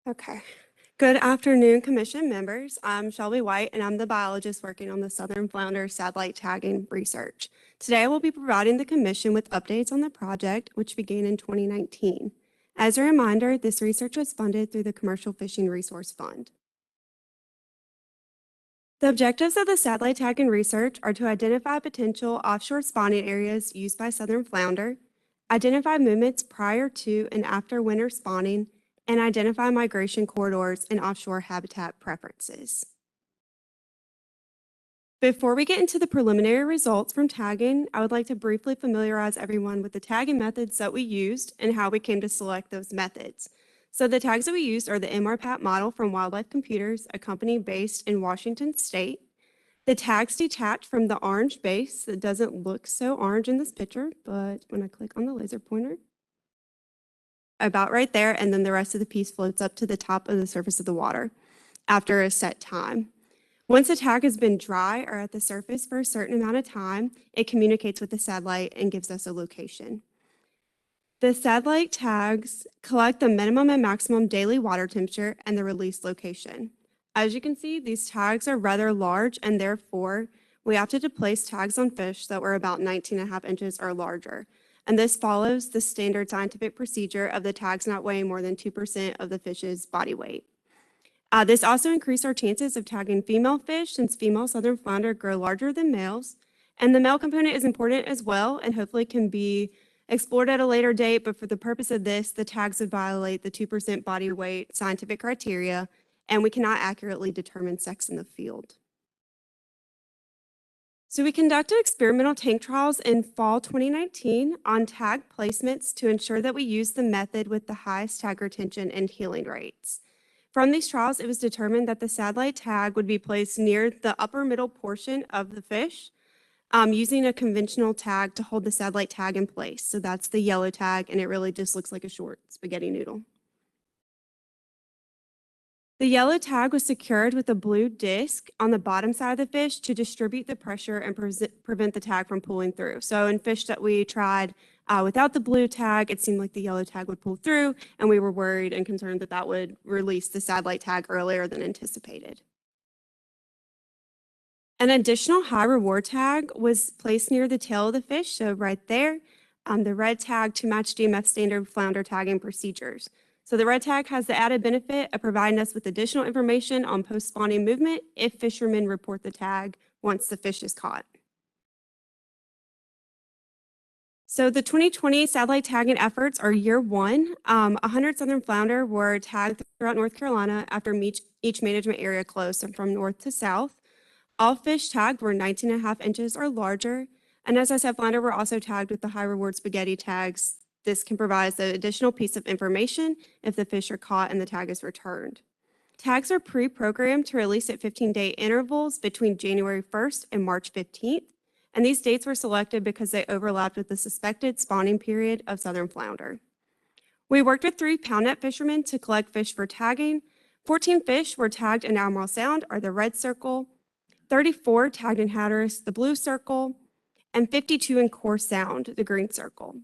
Okay. Good afternoon, Commission members. I'm Shelby White, and I'm the biologist working on the Southern Flounder satellite tagging research. Today, I will be providing the Commission with updates on the project, which began in 2019. As a reminder, this research was funded through the Commercial Fishing Resource Fund. The objectives of the satellite tagging research are to identify potential offshore spawning areas used by Southern Flounder, identify movements prior to and after winter spawning, and identify migration corridors and offshore habitat preferences. Before we get into the preliminary results from tagging, I would like to briefly familiarize everyone with the tagging methods that we used and how we came to select those methods. So the tags that we used are the MRPAT model from Wildlife Computers, a company based in Washington State. The tags detach from the orange base that doesn't look so orange in this picture, but when I click on the laser pointer, about right there, and then the rest of the piece floats up to the top of the surface of the water after a set time. Once the tag has been dry or at the surface for a certain amount of time, it communicates with the satellite and gives us a location. The satellite tags collect the minimum and maximum daily water temperature and the release location. As you can see, these tags are rather large, and therefore we opted to place tags on fish that were about 19.5 inches or larger. And this follows the standard scientific procedure of the tags not weighing more than 2% of the fish's body weight. This also increased our chances of tagging female fish, since female Southern Flounder grow larger than males. And the male component is important as well, and hopefully can be explored at a later date, but for the purpose of this, the tags would violate the 2% body weight scientific criteria, and we cannot accurately determine sex in the field. So we conducted experimental tank trials in fall 2019 on tag placements to ensure that we use the method with the highest tag retention and healing rates. From these trials, it was determined that the satellite tag would be placed near the upper middle portion of the fish, using a conventional tag to hold the satellite tag in place. So that's the yellow tag, and it really just looks like a short spaghetti noodle. The yellow tag was secured with a blue disc on the bottom side of the fish to distribute the pressure and prevent the tag from pulling through. So in fish that we tried without the blue tag, it seemed like the yellow tag would pull through, and we were worried and concerned that that would release the satellite tag earlier than anticipated. An additional high reward tag was placed near the tail of the fish, so right there, the red tag to match DMF standard flounder tagging procedures. So the red tag has the added benefit of providing us with additional information on post-spawning movement if fishermen report the tag once the fish is caught. So the 2020 satellite tagging efforts are year one. 100 southern flounder were tagged throughout North Carolina after each management area closed, so from north to south. All fish tagged were 19.5 inches or larger. And as I said, flounder were also tagged with the high reward spaghetti tags. This can provide an additional piece of information if the fish are caught and the tag is returned. Tags are pre-programmed to release at 15-day intervals between January 1st and March 15th. And these dates were selected because they overlapped with the suspected spawning period of southern flounder. We worked with 3 pound net fishermen to collect fish for tagging. 14 fish were tagged in Albemarle Sound, or the red circle, 34 tagged in Hatteras, the blue circle, and 52 in Core Sound, the green circle.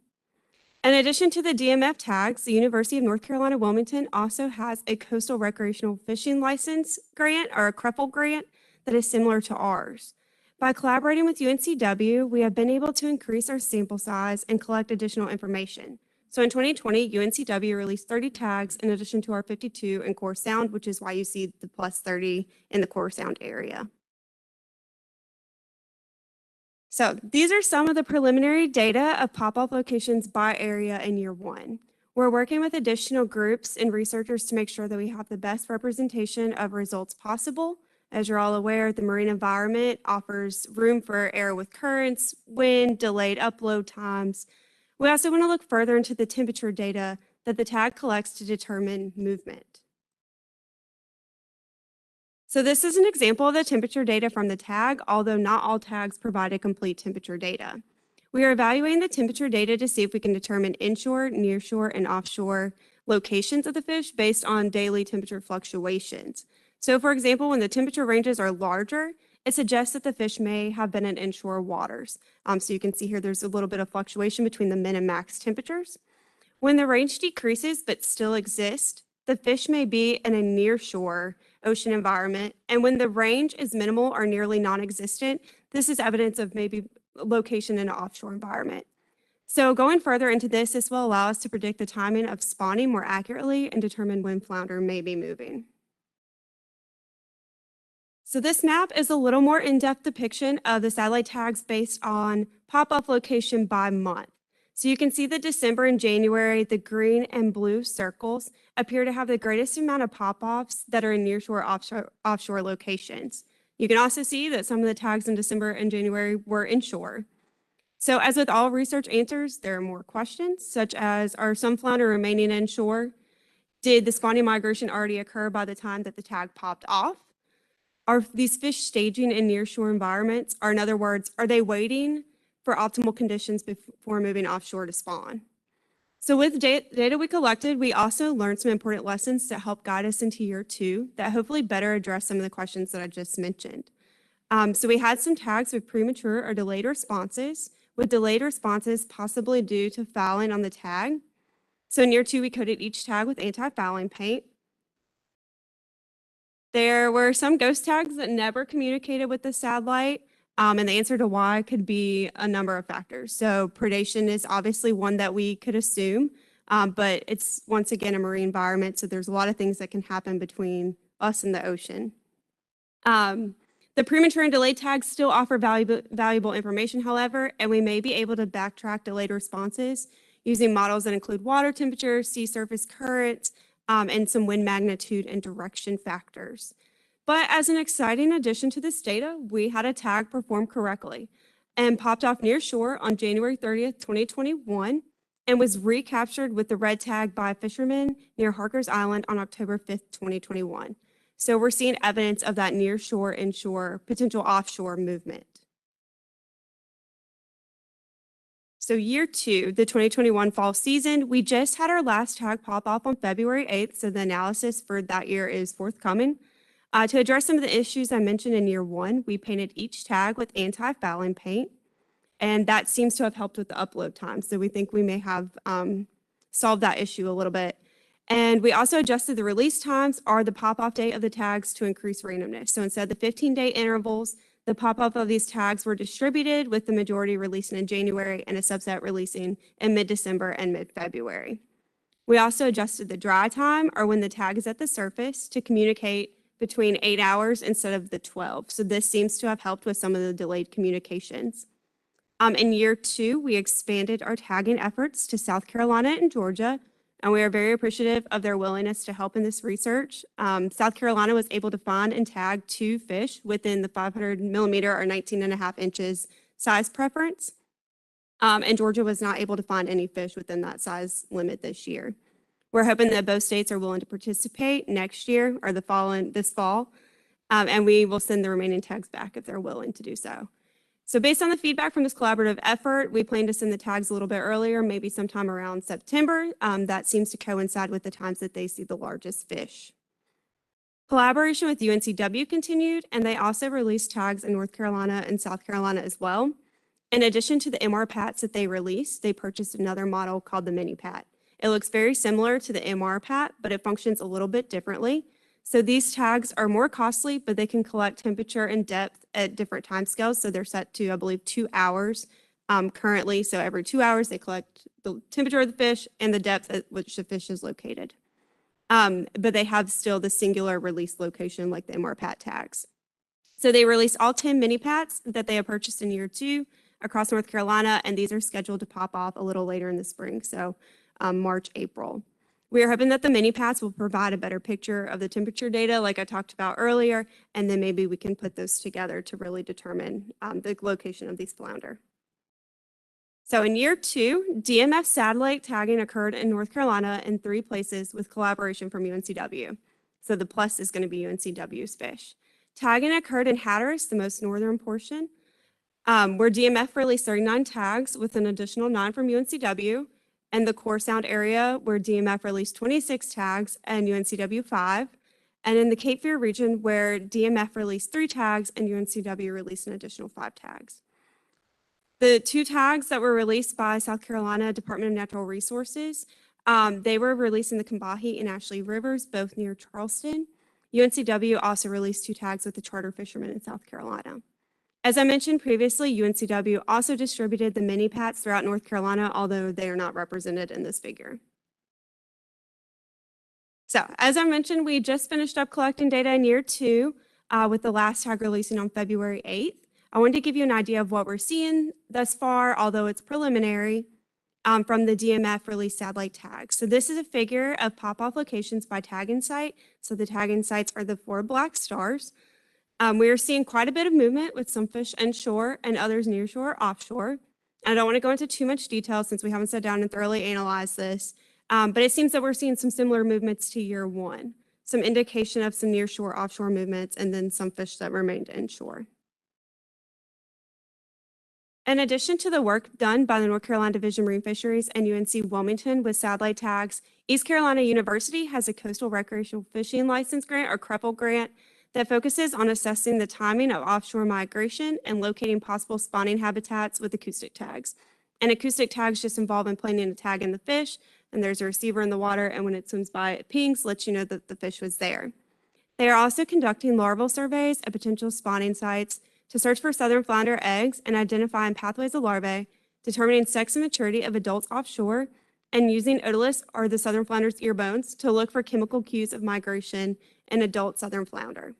In addition to the DMF tags, the University of North Carolina Wilmington also has a coastal recreational fishing license grant, or a CREPL grant, that is similar to ours. By collaborating with UNCW, we have been able to increase our sample size and collect additional information. So in 2020, UNCW released 30 tags in addition to our 52 in Core Sound, which is why you see the plus 30 in the Core Sound area. So these are some of the preliminary data of pop-off locations by area in year one. We're working with additional groups and researchers to make sure that we have the best representation of results possible. As you're all aware, the marine environment offers room for error with currents, wind, delayed upload times. We also want to look further into the temperature data that the tag collects to determine movement. So this is an example of the temperature data from the tag, although not all tags provide a complete temperature data. We are evaluating the temperature data to see if we can determine inshore, nearshore, and offshore locations of the fish based on daily temperature fluctuations. So for example, when the temperature ranges are larger, it suggests that the fish may have been in inshore waters. So you can see here there's a little bit of fluctuation between the min and max temperatures. When the range decreases but still exists, the fish may be in a nearshore ocean environment. And when the range is minimal or nearly non-existent, this is evidence of maybe location in an offshore environment. So going further into this, this will allow us to predict the timing of spawning more accurately and determine when flounder may be moving. So this map is a little more in-depth depiction of the satellite tags based on pop-off location by month. So you can see that December and January, the green and blue circles appear to have the greatest amount of pop-offs that are in nearshore, offshore locations. You can also see that some of the tags in December and January were inshore. So as with all research answers, there are more questions, such as, are some flounder remaining inshore? Did the spawning migration already occur by the time that the tag popped off? Are these fish staging in nearshore environments? Or in other words, are they waiting for optimal conditions before moving offshore to spawn? So with data we collected, we also learned some important lessons to help guide us into year two that hopefully better address some of the questions that I just mentioned. So we had some tags with premature or delayed responses, with delayed responses possibly due to fouling on the tag. So in year two, we coated each tag with anti-fouling paint. There were some ghost tags that never communicated with the satellite, and the answer to why could be a number of factors. So predation is obviously one that we could assume, but it's once again a marine environment, so there's a lot of things that can happen between us and the ocean. The premature and delayed tags still offer valuable information, however, and we may be able to backtrack delayed responses using models that include water temperature, sea surface currents, and some wind magnitude and direction factors. But as an exciting addition to this data, we had a tag perform correctly and popped off near shore on January 30th, 2021, and was recaptured with the red tag by fishermen near Harker's Island on October 5th, 2021. So we're seeing evidence of that near shore, inshore, potential offshore movement. So year two, the 2021 fall season, we just had our last tag pop off on February 8th, so the analysis for that year is forthcoming. To address some of the issues I mentioned in year one, we painted each tag with anti-fouling paint, and that seems to have helped with the upload time. So we think we may have solved that issue a little bit. And we also adjusted the release times or the pop-off date of the tags to increase randomness. So instead of the 15-day intervals, the pop-off of these tags were distributed, with the majority releasing in January and a subset releasing in mid-December and mid-February. We also adjusted the dry time, or when the tag is at the surface, to communicate between 8 hours instead of the 12. So this seems to have helped with some of the delayed communications. In year 2, we expanded our tagging efforts to South Carolina and Georgia, and we are very appreciative of their willingness to help in this research. South Carolina was able to find and tag 2 fish within the 500 millimeter or 19.5 inches size preference. And Georgia was not able to find any fish within that size limit this year. We're hoping that both states are willing to participate next year or this fall, and we will send the remaining tags back if they're willing to do so. So based on the feedback from this collaborative effort, we plan to send the tags a little bit earlier, maybe sometime around September. That seems to coincide with the times that they see the largest fish. Collaboration with UNCW continued, and they also released tags in North Carolina and South Carolina as well. In addition to the MR PATs that they released, they purchased another model called the Mini PAT. It looks very similar to the MR PAT, but it functions a little bit differently. So these tags are more costly, but they can collect temperature and depth at different time scales. So they're set to, I believe, 2 hours currently. So every 2 hours, they collect the temperature of the fish and the depth at which the fish is located. But they have still the singular release location like the MR PAT tags. So they released all 10 mini PATs that they have purchased in year 2 across North Carolina, and these are scheduled to pop off a little later in the spring, so March, April. We are hoping that the mini PATs will provide a better picture of the temperature data like I talked about earlier, and then maybe we can put those together to really determine the location of these flounder. So in year 2, DMF satellite tagging occurred in North Carolina in 3 places with collaboration from UNCW. So the plus is going to be UNCW's fish. Tagging occurred in Hatteras, the most northern portion, where DMF released 39 tags with an additional 9 from UNCW, and the Core Sound area where DMF released 26 tags and UNCW 5, and in the Cape Fear region where DMF released 3 tags and UNCW released an additional 5 tags. The 2 tags that were released by South Carolina Department of Natural Resources, they were released in the Combahee and Ashley Rivers, both near Charleston. UNCW also released 2 tags with the charter fishermen in South Carolina. As I mentioned previously, UNCW also distributed the mini PATs throughout North Carolina, although they are not represented in this figure. So as I mentioned, we just finished up collecting data in year 2 with the last tag releasing on February 8th. I wanted to give you an idea of what we're seeing thus far, although it's preliminary, from the DMF release satellite tags. So this is a figure of pop-off locations by tag and site. So the tag and sites are the 4 black stars. We are seeing quite a bit of movement with some fish inshore and others near shore, offshore. I don't want to go into too much detail since we haven't sat down and thoroughly analyzed this, but it seems that we're seeing some similar movements to year 1, some indication of some near shore, offshore movements, and then some fish that remained inshore. In addition to the work done by the North Carolina Division of Marine Fisheries and UNC Wilmington with satellite tags, East Carolina University has a Coastal Recreational Fishing License Grant or CREPL grant that focuses on assessing the timing of offshore migration and locating possible spawning habitats with acoustic tags. And acoustic tags just involve in planting a tag in the fish, and there's a receiver in the water, and when it swims by, it pings, lets you know that the fish was there. They are also conducting larval surveys at potential spawning sites to search for southern flounder eggs and identifying pathways of larvae, determining sex and maturity of adults offshore, and using otoliths or the southern flounder's ear bones to look for chemical cues of migration in adult southern flounder.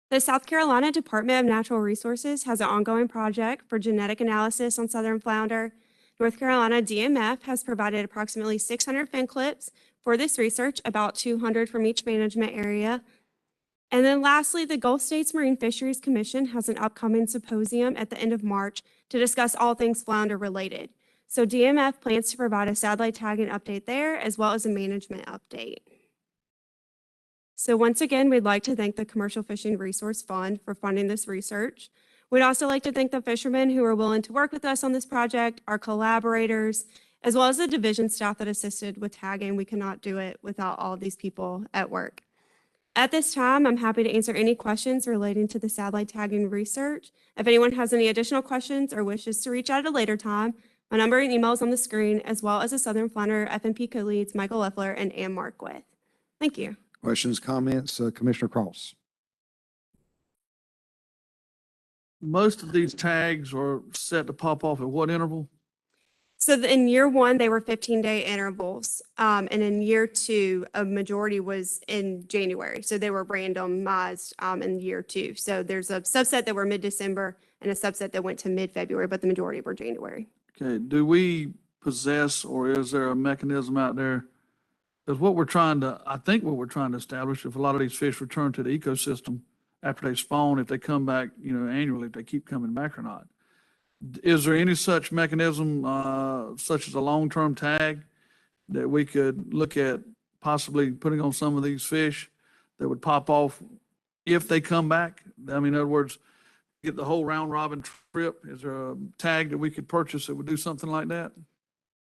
The South Carolina Department of Natural Resources has an ongoing project for genetic analysis on southern flounder. North Carolina DMF has provided approximately 600 fin clips for this research, about 200 from each management area. And then lastly, the Gulf States Marine Fisheries Commission has an upcoming symposium at the end of March to discuss all things flounder related. So DMF plans to provide a satellite tagging update there as well as a management update. So once again, we'd like to thank the Commercial Fishing Resource Fund for funding this research. We'd also like to thank the fishermen who are willing to work with us on this project, our collaborators, as well as the division staff that assisted with tagging. We cannot do it without all of these people at work. At this time, I'm happy to answer any questions relating to the satellite tagging research. If anyone has any additional questions or wishes to reach out at a later time, my number and email is on the screen, as well as the Southern Flounder FNP co-leads Michael Leffler and Ann Markwith. Thank you. Questions, comments, Commissioner Cross? Most of these tags are set to pop off at what interval? So in year one, they were 15-day intervals. And in year two, a majority was in January. So they were randomized in year two. So there's a subset that were mid-December and a subset that went to mid-February, but the majority were January. Okay, do we possess, or is there a mechanism out there? Because I think what we're trying to establish, if a lot of these fish return to the ecosystem after they spawn, if they come back, annually, if they keep coming back or not. Is there any such mechanism, such as a long-term tag, that we could look at possibly putting on some of these fish that would pop off if they come back? I mean, in other words, get the whole round robin trip. Is there a tag that we could purchase that would do something like that?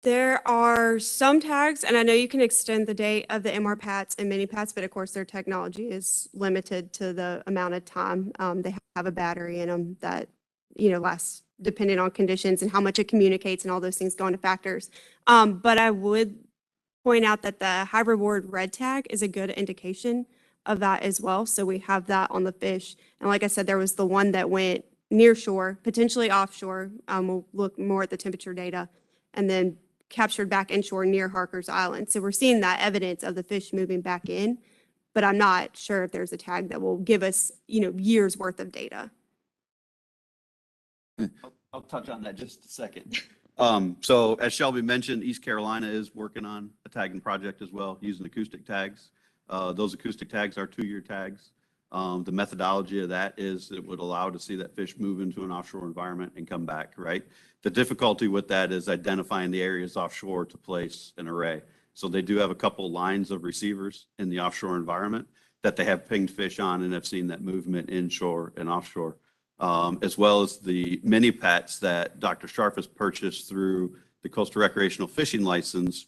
There are some tags, and I know you can extend the date of the MR PATs and mini PATs, but of course their technology is limited to the amount of time. They have a battery in them that, lasts depending on conditions and how much it communicates and all those things go into factors. But I would point out that the high reward red tag is a good indication of that as well. So we have that on the fish. And like I said, there was the one that went near shore, potentially offshore. We'll look more at the temperature data, and then captured back inshore near Harker's Island. So we're seeing that evidence of the fish moving back in, but I'm not sure if there's a tag that will give us, years worth of data. I'll touch on that just a second. So as Shelby mentioned, East Carolina is working on a tagging project as well, using acoustic tags. Those acoustic tags are 2-year tags. The methodology of that is it would allow to see that fish move into an offshore environment and come back, right? The difficulty with that is identifying the areas offshore to place an array. So they do have a couple lines of receivers in the offshore environment that they have pinged fish on and have seen that movement inshore and offshore, as well as the mini PATs that Dr. Sharp has purchased through the Coastal Recreational Fishing License.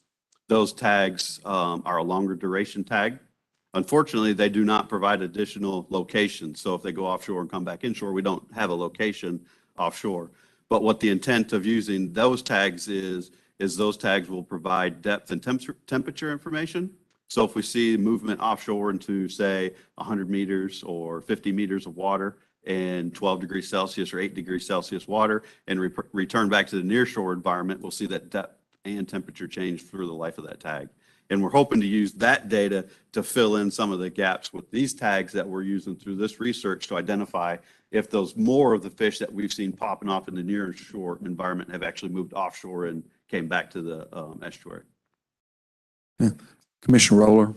Those tags are a longer duration tag. Unfortunately, they do not provide additional locations. So if they go offshore and come back inshore, we don't have a location offshore. But what the intent of using those tags is those tags will provide depth and temperature information. So if we see movement offshore into, say, 100 meters or 50 meters of water in 12 degrees Celsius or 8 degrees Celsius water and return back to the nearshore environment, we'll see that depth and temperature change through the life of that tag. And we're hoping to use that data to fill in some of the gaps with these tags that we're using through this research to identify if those more of the fish that we've seen popping off in the near shore environment have actually moved offshore and came back to the estuary. Commissioner Roller.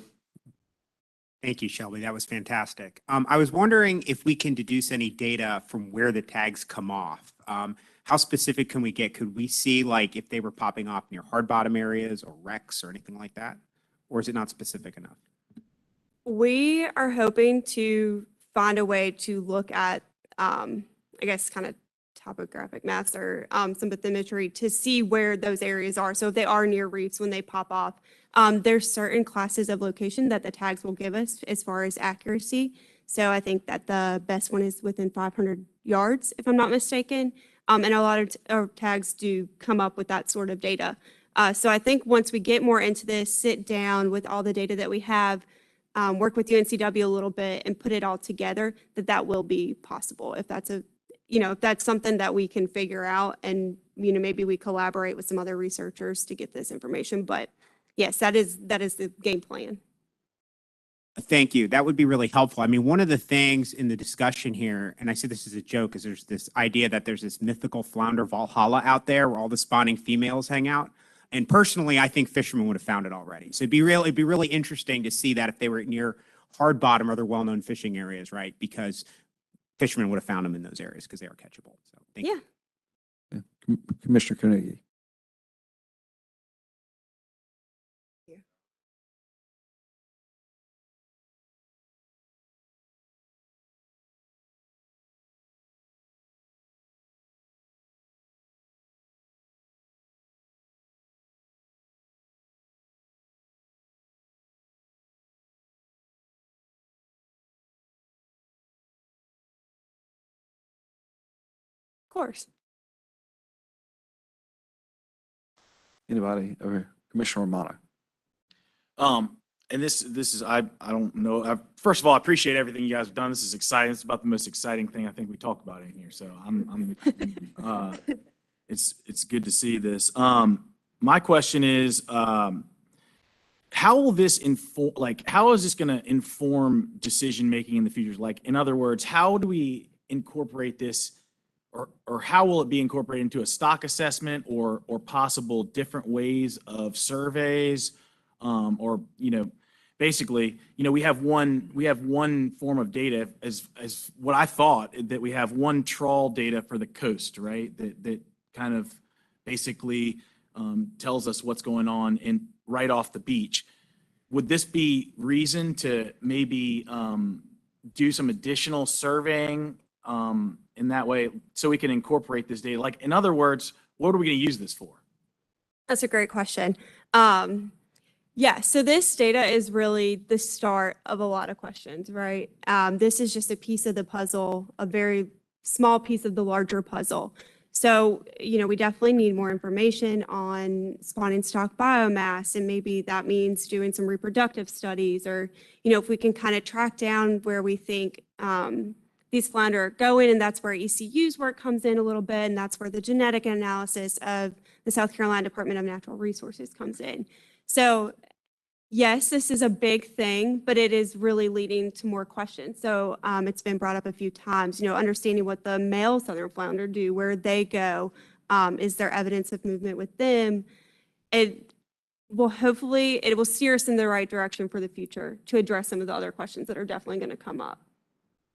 Thank you, Shelby. That was fantastic. I was wondering if we can deduce any data from where the tags come off. How specific can we get? Could we see like if they were popping off near hard bottom areas or wrecks or anything like that? Or is it not specific enough? We are hoping to find a way to look at, I guess, kind of topographic maps or some bathymetry to see where those areas are. So if they are near reefs when they pop off, there's certain classes of location that the tags will give us as far as accuracy. So I think that the best one is within 500 yards, if I'm not mistaken. And a lot of tags do come up with that sort of data. So I think once we get more into this, sit down with all the data that we have, work with UNCW a little bit and put it all together, that will be possible. If that's if that's something that we can figure out and, maybe we collaborate with some other researchers to get this information. But yes, that is the game plan. Thank you. That would be really helpful. I mean, one of the things in the discussion here, and I say this as a joke, is there's this idea that there's this mythical flounder Valhalla out there where all the spawning females hang out. And personally, I think fishermen would have found it already. So it'd be really interesting to see that if they were near hard bottom or other well-known fishing areas, right? Because fishermen would have found them in those areas because they are catchable. So thank you. Commissioner Carnegie. Of course. Anybody over here? Commissioner Romano. And this is, I don't know. First of all, I appreciate everything you guys have done. This is exciting. It's about the most exciting thing I think we talk about in here. So it's good to see this. My question is, how will this inform, like, how is this going to inform decision-making in the future? Like, in other words, how do we incorporate this, or how will it be incorporated into a stock assessment or possible different ways of surveys? Or, basically, we have one form of data as what I thought, that we have one trawl data for the coast, right? That kind of basically tells us what's going on right off the beach. Would this be reason to maybe do some additional surveying in that way so we can incorporate this data? Like, in other words, what are we going to use this for? That's a great question. Yeah, so this data is really the start of a lot of questions, right? This is just a piece of the puzzle, a very small piece of the larger puzzle. So, we definitely need more information on spawning stock biomass, and maybe that means doing some reproductive studies, or, if we can kind of track down where we think these flounder are going, and that's where ECU's work comes in a little bit, and that's where the genetic analysis of the South Carolina Department of Natural Resources comes in. So yes, this is a big thing, but it is really leading to more questions. So it's been brought up a few times, understanding what the male southern flounder do, where they go, is there evidence of movement with them? It will steer us in the right direction for the future to address some of the other questions that are definitely going to come up.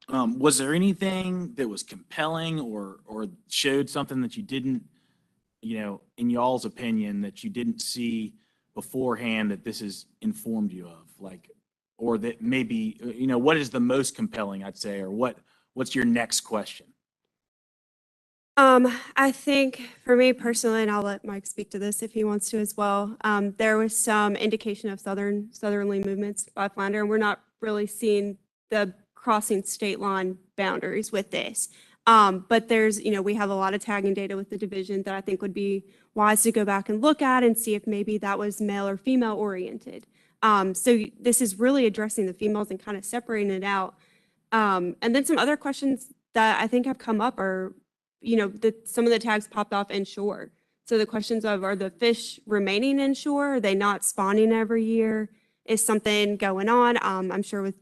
Was there anything that was compelling or showed something that you didn't, in y'all's opinion, that you didn't see beforehand that this has informed you of, like, or that maybe, what is the most compelling, I'd say, or what's your next question? I think for me personally, and I'll let Mike speak to this if he wants to as well, there was some indication of southerly movements by flounder, and we're not really seeing the crossing state line boundaries with this. But there's, we have a lot of tagging data with the division that I think would be wise to go back and look at and see if maybe that was male or female oriented. So this is really addressing the females and kind of separating it out. And then some other questions that I think have come up are, some of the tags popped off inshore. So the questions of, are the fish remaining inshore? Are they not spawning every year? Is something going on? I'm sure with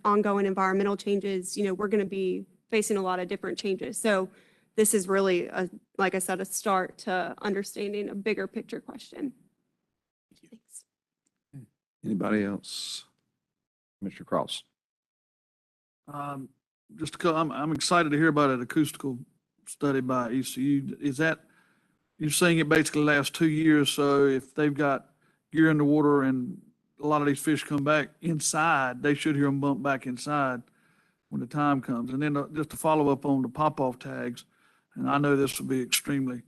ongoing environmental changes, we're going to be facing a lot of different changes. So this is really, like I said, a start to understanding a bigger picture question. Thanks. Anybody else? Mr. Cross. Just because I'm excited to hear about an acoustical study by ECU. Is that, you're saying it basically lasts 2 years, so if they've got gear in the water and a lot of these fish come back inside, they should hear them bump back inside when the time comes. And then just to follow up on the pop-off tags, and I know this will be extremely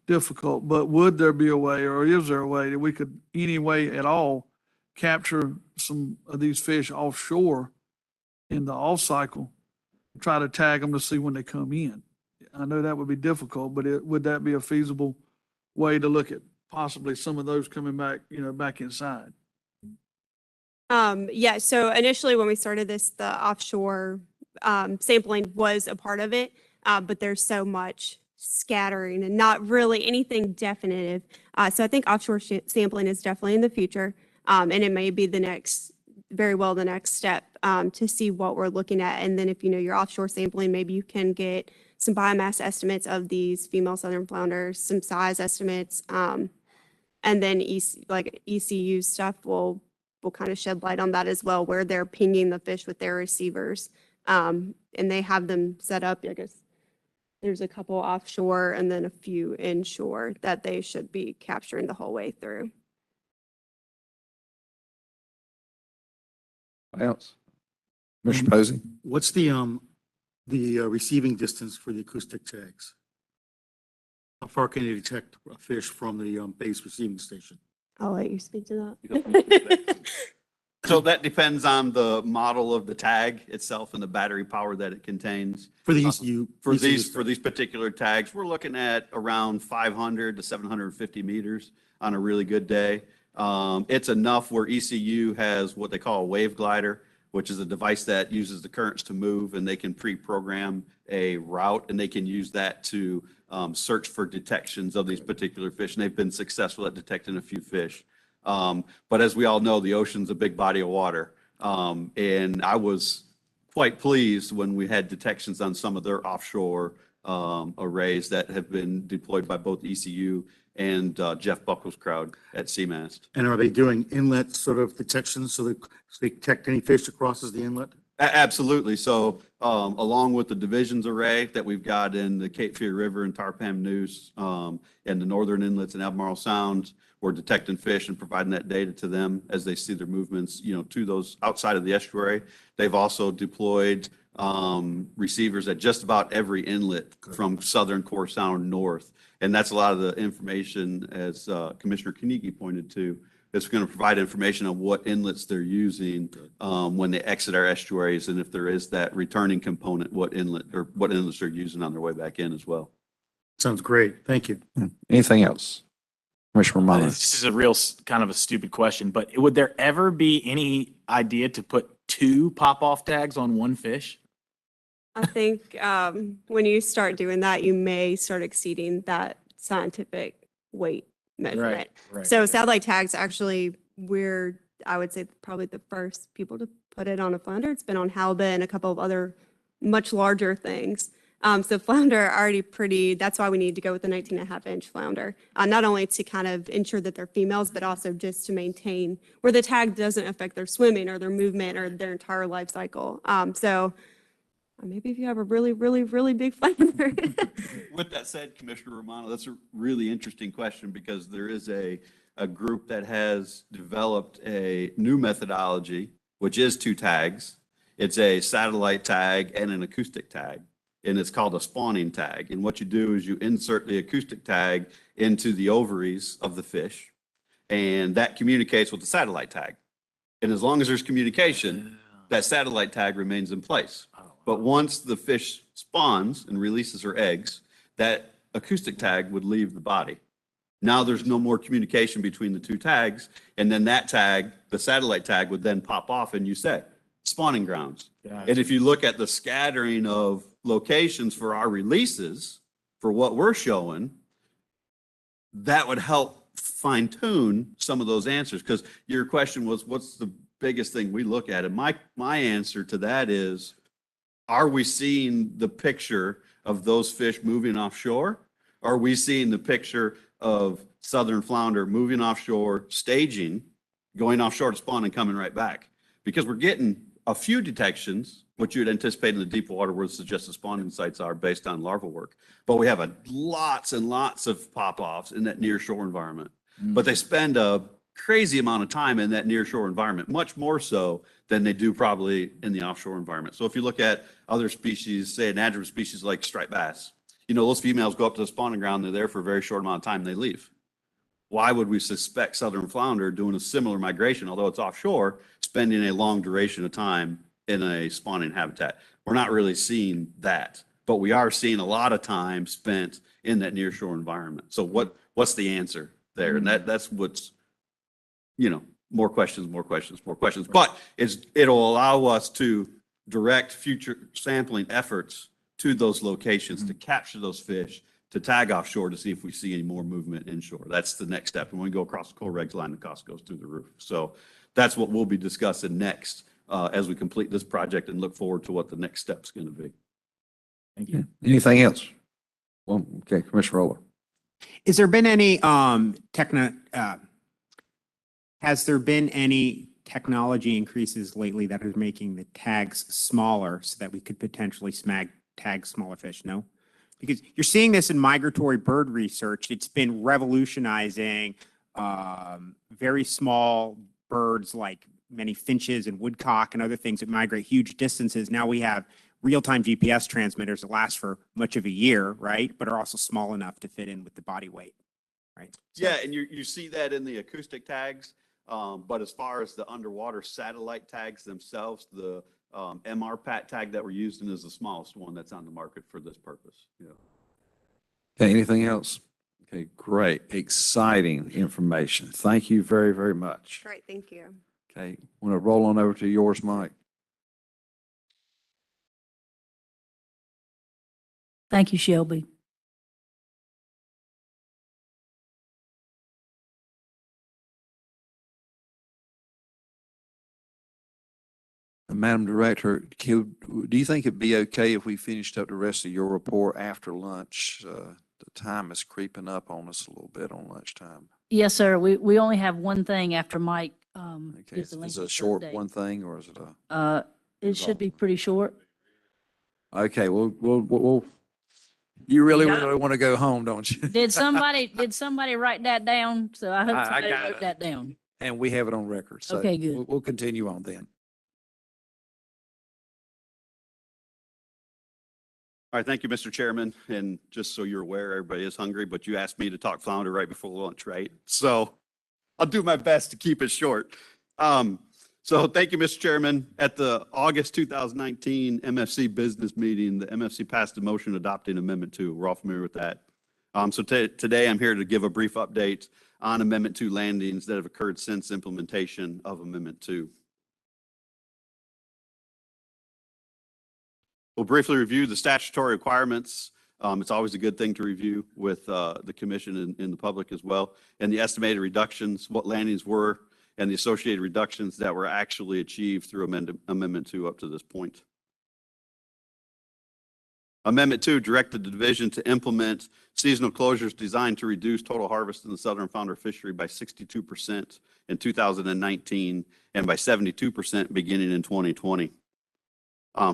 difficult, but would there be a way, or is there a way that we could, any way at all, capture some of these fish offshore in the off cycle, try to tag them to see when they come in? I know that would be difficult, but would that be a feasible way to look at possibly some of those coming back, back inside? Yeah, so initially when we started this, the offshore sampling was a part of it, but there's so much scattering and not really anything definitive. So I think offshore sampling is definitely in the future, and it may be very well the next step to see what we're looking at. And then if you're offshore sampling, maybe you can get some biomass estimates of these female southern flounders, some size estimates, and then ECU stuff will kind of shed light on that as well, where they're pinging the fish with their receivers, and they have them set up. I guess there's a couple offshore and then a few inshore that they should be capturing the whole way through. What else? Mr. Posey? What's the receiving distance for the acoustic tags? How far can you detect a fish from the base receiving station? I'll let you speak to that. So that depends on the model of the tag itself and the battery power that it contains. For the ECU? For these particular tags, we're looking at around 500 to 750 meters on a really good day. It's enough where ECU has what they call a wave glider, which is a device that uses the currents to move, and they can pre-program a route, and they can use that to search for detections of these particular fish, and they've been successful at detecting a few fish. But as we all know, the ocean's a big body of water. And I was quite pleased when we had detections on some of their offshore arrays that have been deployed by both ECU and Jeff Buckle's crowd at Seamast. And are they doing inlet sort of detections so they detect any fish that crosses the inlet? Absolutely. So along with the divisions array that we've got in the Cape Fear River and Tarpam Neuse and the northern inlets and Albemarle Sound, we're detecting fish and providing that data to them as they see their movements, to those outside of the estuary. They've also deployed receivers at just about every inlet from southern Core Sound north. And that's a lot of the information, as Commissioner Kaniki pointed to. It's going to provide information on what inlets they're using when they exit our estuaries, and if there is that returning component, what inlets they're using on their way back in as well. Sounds great. Thank you. Anything else? Commissioner Romano. This is a real kind of a stupid question, but would there ever be any idea to put 2 pop-off tags on one fish? I think when you start doing that, you may start exceeding that scientific weight measurement. Right. So satellite tags, actually, I would say probably the first people to put it on a flounder. It's been on halibut and a couple of other much larger things. So flounder are already that's why we need to go with the 19.5-inch flounder. Not only to kind of ensure that they're females, but also just to maintain where the tag doesn't affect their swimming or their movement or their entire life cycle. So maybe if you have a really, really, really big flounder. With that said, Commissioner Romano, that's a really interesting question because there is a group that has developed a new methodology, which is 2 tags. It's a satellite tag and an acoustic tag, and it's called a spawning tag. And what you do is you insert the acoustic tag into the ovaries of the fish, and that communicates with the satellite tag. And as long as there's communication, that satellite tag remains in place. But once the fish spawns and releases her eggs, that acoustic tag would leave the body. Now there's no more communication between the 2 tags, and then that tag, the satellite tag, would then pop off and you say, spawning grounds. Gotcha. And if you look at the scattering of locations for our releases, for what we're showing, that would help fine tune some of those answers. Because your question was, what's the biggest thing we look at? And my answer to that is, are we seeing the picture of those fish moving offshore? Are we seeing the picture of southern flounder moving offshore, staging, going offshore to spawn and coming right back? Because we're getting a few detections, which you'd anticipate in the deep water where the suggested spawning sites are based on larval work. But we have lots and lots of pop-offs in that near shore environment. But they spend a crazy amount of time in that near shore environment, much more so than they do probably in the offshore environment. So if you look at other species, say an adjuvant species like striped bass, those females go up to the spawning ground, they're there for a very short amount of time, they leave. Why would we suspect southern flounder doing a similar migration, although it's offshore, spending a long duration of time in a spawning habitat? We're not really seeing that, but we are seeing a lot of time spent in that near shore environment. So what's the answer there? And that's what's, more questions. But it'll allow us to direct future sampling efforts to those locations to capture those fish, to tag offshore to see if we see any more movement inshore. That's the next step. And when we go across the coal regs line, the cost goes through the roof. So that's what we'll be discussing next as we complete this project and look forward to what the next step's going to be. Thank you. Anything else? Well, okay, Commissioner Roller. Has there been any has there been any technology increases lately that is making the tags smaller so that we could potentially tag smaller fish? No? Because you're seeing this in migratory bird research. It's been revolutionizing very small birds like many finches and woodcock and other things that migrate huge distances. Now we have real-time GPS transmitters that last for much of a year, right? But are also small enough to fit in with the body weight, right? Yeah, and you see that in the acoustic tags. But as far as the underwater satellite tags themselves, the MR-PAT tag that we're using is the smallest one that's on the market for this purpose. Yeah. Okay, anything else? Okay, great, exciting information. Thank you very, very much. Great, thank you. Okay, want to roll on over to yours, Mike. Thank you, Shelby. Madam Director, do you think it'd be okay if we finished up the rest of your report after lunch? The time is creeping up on us a little bit on lunchtime. Yes, sir. We only have one thing after Mike, Okay, gives the is it a Lincoln short update. one thing or is it a? It should be pretty short. Okay, we'll, you really, got it. really want to go home, don't you? Did somebody write that down? So I hope I somebody got wrote it. that down. And we have it on record. So Okay, good. we'll continue on then. All right, thank you, Mr. Chairman. And just so you're aware, everybody is hungry, but you asked me to talk flounder right before lunch, right? So I'll do my best to keep it short. So thank you, Mr. Chairman. At the August 2019 MFC business meeting, the MFC passed a motion adopting Amendment 2. We're all familiar with that. So today I'm here to give a brief update on Amendment 2 landings that have occurred since implementation of Amendment 2. We'll briefly review the statutory requirements. It's always a good thing to review with the commission and the public as well, and the estimated reductions, what landings were, and the associated reductions that were actually achieved through Amendment 2 up to this point. Amendment 2 directed the division to implement seasonal closures designed to reduce total harvest in the southern flounder fishery by 62% in 2019 and by 72% beginning in 2020.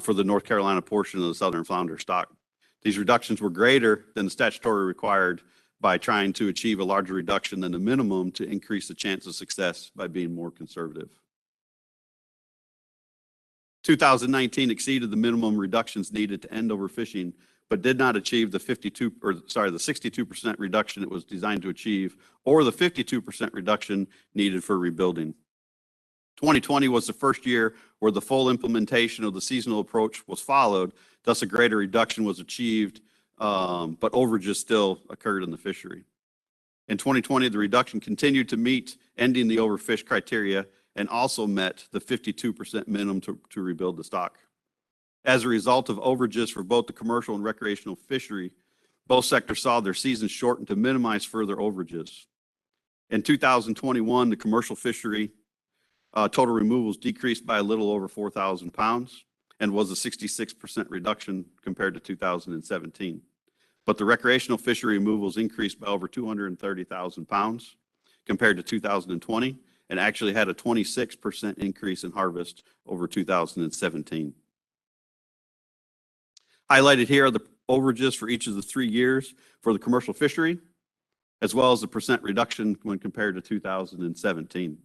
For the North Carolina portion of the southern flounder stock. These reductions were greater than the statutory required by trying to achieve a larger reduction than the minimum to increase the chance of success by being more conservative. 2019 exceeded the minimum reductions needed to end overfishing, but did not achieve the 62% reduction it was designed to achieve, or the 52% reduction needed for rebuilding. 2020 was the first year where the full implementation of the seasonal approach was followed, thus a greater reduction was achieved, but overages still occurred in the fishery. In 2020, the reduction continued to meet ending the overfish criteria and also met the 52% minimum to rebuild the stock. As a result of overages for both the commercial and recreational fishery, both sectors saw their seasons shortened to minimize further overages. In 2021, the commercial fishery total removals decreased by a little over 4,000 pounds and was a 66% reduction compared to 2017. But the recreational fishery removals increased by over 230,000 pounds compared to 2020 and actually had a 26% increase in harvest over 2017. Highlighted here are the overages for each of the 3 years for the commercial fishery, as well as the percent reduction when compared to 2017.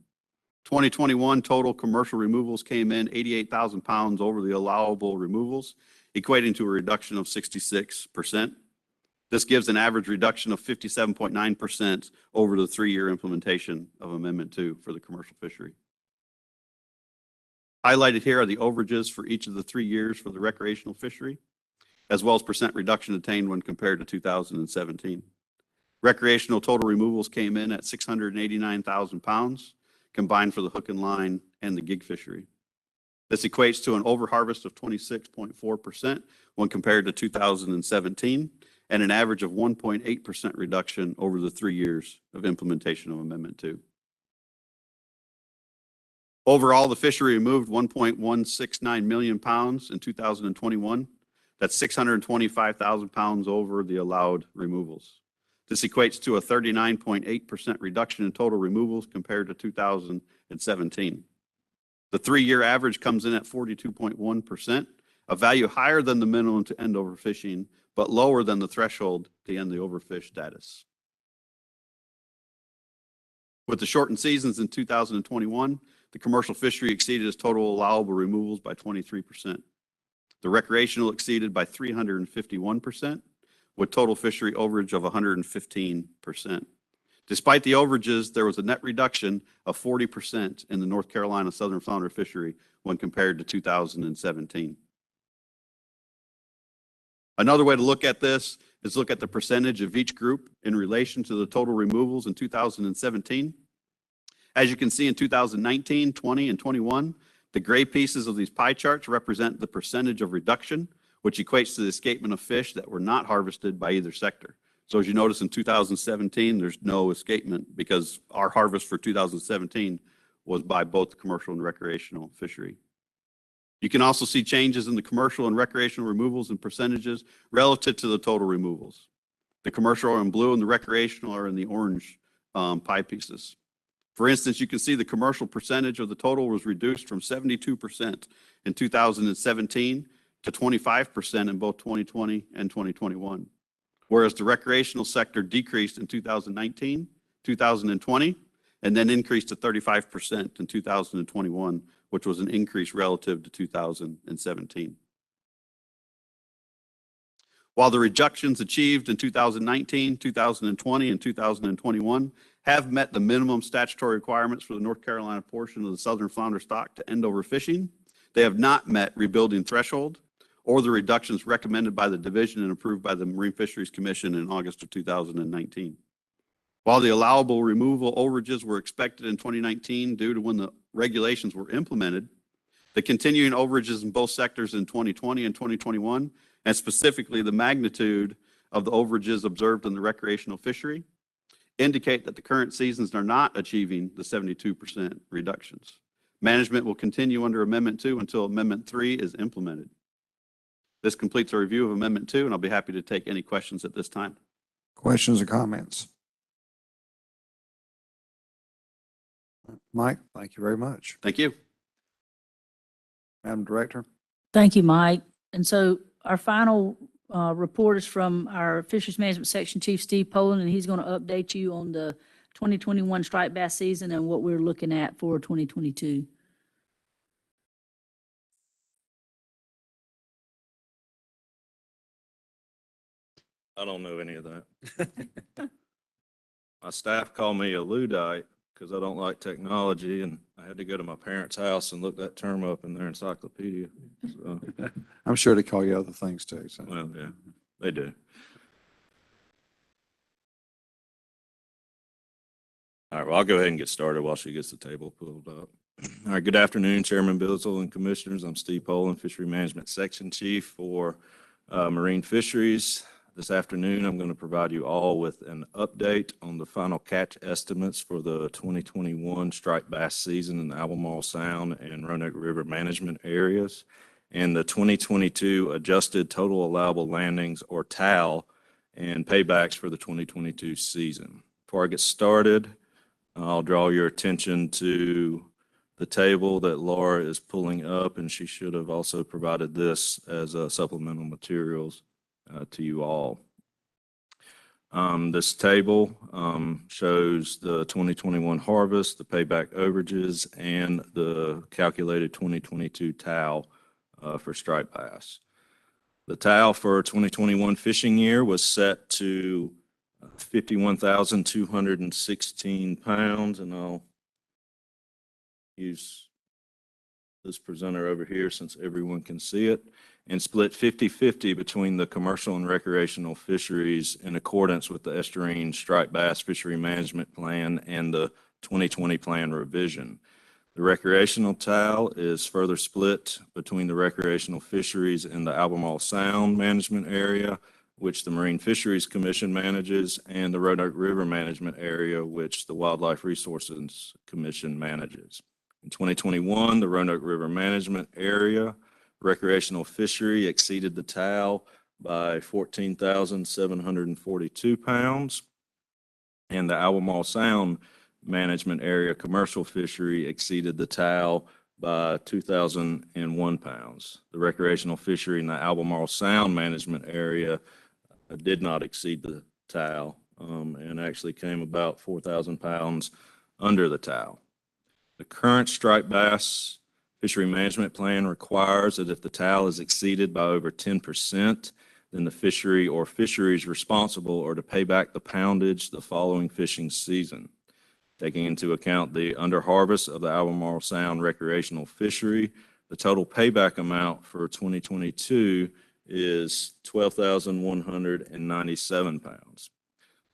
2021 total commercial removals came in 88,000 pounds over the allowable removals, equating to a reduction of 66%. This gives an average reduction of 57.9% over the 3-year implementation of Amendment 2 for the commercial fishery. Highlighted here are the overages for each of the 3 years for the recreational fishery, as well as percent reduction attained when compared to 2017. Recreational total removals came in at 689,000 pounds, combined for the hook and line and the gig fishery. This equates to an overharvest of 26.4% when compared to 2017 and an average of 1.8% reduction over the 3 years of implementation of Amendment 2. Overall, the fishery removed 1.169 million pounds in 2021. That's 625,000 pounds over the allowed removals. This equates to a 39.8% reduction in total removals compared to 2017. The 3-year average comes in at 42.1%, a value higher than the minimum to end overfishing, but lower than the threshold to end the overfish status. With the shortened seasons in 2021, the commercial fishery exceeded its total allowable removals by 23%. The recreational exceeded by 351%. With total fishery overage of 115%. Despite the overages, there was a net reduction of 40% in the North Carolina southern flounder fishery when compared to 2017. Another way to look at this is look at the percentage of each group in relation to the total removals in 2017. As you can see in 2019, 20, and 21, the gray pieces of these pie charts represent the percentage of reduction, which equates to the escapement of fish that were not harvested by either sector. So as you notice in 2017, there's no escapement because our harvest for 2017 was by both the commercial and recreational fishery. You can also see changes in the commercial and recreational removals and percentages relative to the total removals. The commercial are in blue and the recreational are in the orange pie pieces. For instance, you can see the commercial percentage of the total was reduced from 72% in 2017 to 25% in both 2020 and 2021. Whereas the recreational sector decreased in 2019, 2020, and then increased to 35% in 2021, which was an increase relative to 2017. While the reductions achieved in 2019, 2020, and 2021 have met the minimum statutory requirements for the North Carolina portion of the southern flounder stock to end overfishing, they have not met rebuilding threshold or the reductions recommended by the division and approved by the Marine Fisheries Commission in August of 2019. While the allowable removal overages were expected in 2019 due to when the regulations were implemented, the continuing overages in both sectors in 2020 and 2021, and specifically the magnitude of the overages observed in the recreational fishery, indicate that the current seasons are not achieving the 72% reductions. Management will continue under Amendment 2 until Amendment 3 is implemented. This completes a review of Amendment 2, and I'll be happy to take any questions at this time. Questions or comments? Mike, thank you very much. Thank you. Madam Director. Thank you, Mike. And so our final report is from our Fisheries Management Section Chief, Steve Poland, and he's going to update you on the 2021 striped bass season and what we're looking at for 2022. I don't know any of that. My staff call me a Luddite because I don't like technology, and I had to go to my parents' house and look that term up in their encyclopedia. So, I'm sure they call you other things too. So. well, yeah, they do. All right, well, I'll go ahead and get started while she gets the table pulled up. All right, good afternoon, Chairman Bizzle and Commissioners. I'm Steve Poland, Fishery Management Section Chief for Marine Fisheries. This afternoon, I'm going to provide you all with an update on the final catch estimates for the 2021 striped bass season in the Albemarle Sound and Roanoke River management areas, and the 2022 adjusted total allowable landings, or TAL, and paybacks for the 2022 season. Before I get started, I'll draw your attention to the table that Laura is pulling up, and she should have also provided this as supplemental materials to you all. This table shows the 2021 harvest, the payback overages, and the calculated 2022 TAL for striped bass. The TAL for 2021 fishing year was set to 51,216 pounds, and I'll use this presenter over here since everyone can see it, and split 50-50 between the commercial and recreational fisheries in accordance with the Estuarine Striped Bass Fishery Management Plan and the 2020 plan revision. The recreational TAL is further split between the recreational fisheries in the Albemarle Sound management area, which the Marine Fisheries Commission manages, and the Roanoke River management area, which the Wildlife Resources Commission manages. In 2021, the Roanoke River management area recreational fishery exceeded the TAL by 14,742 pounds, and the Albemarle Sound management area commercial fishery exceeded the TAL by 2,001 pounds. The recreational fishery in the Albemarle Sound management area did not exceed the TAL and actually came about 4,000 pounds under the TAL. The current striped bass fishery management plan requires that if the TAL is exceeded by over 10%, then the fishery or fisheries responsible are to pay back the poundage the following fishing season. Taking into account the underharvest of the Albemarle Sound recreational fishery, the total payback amount for 2022 is 12,197 pounds.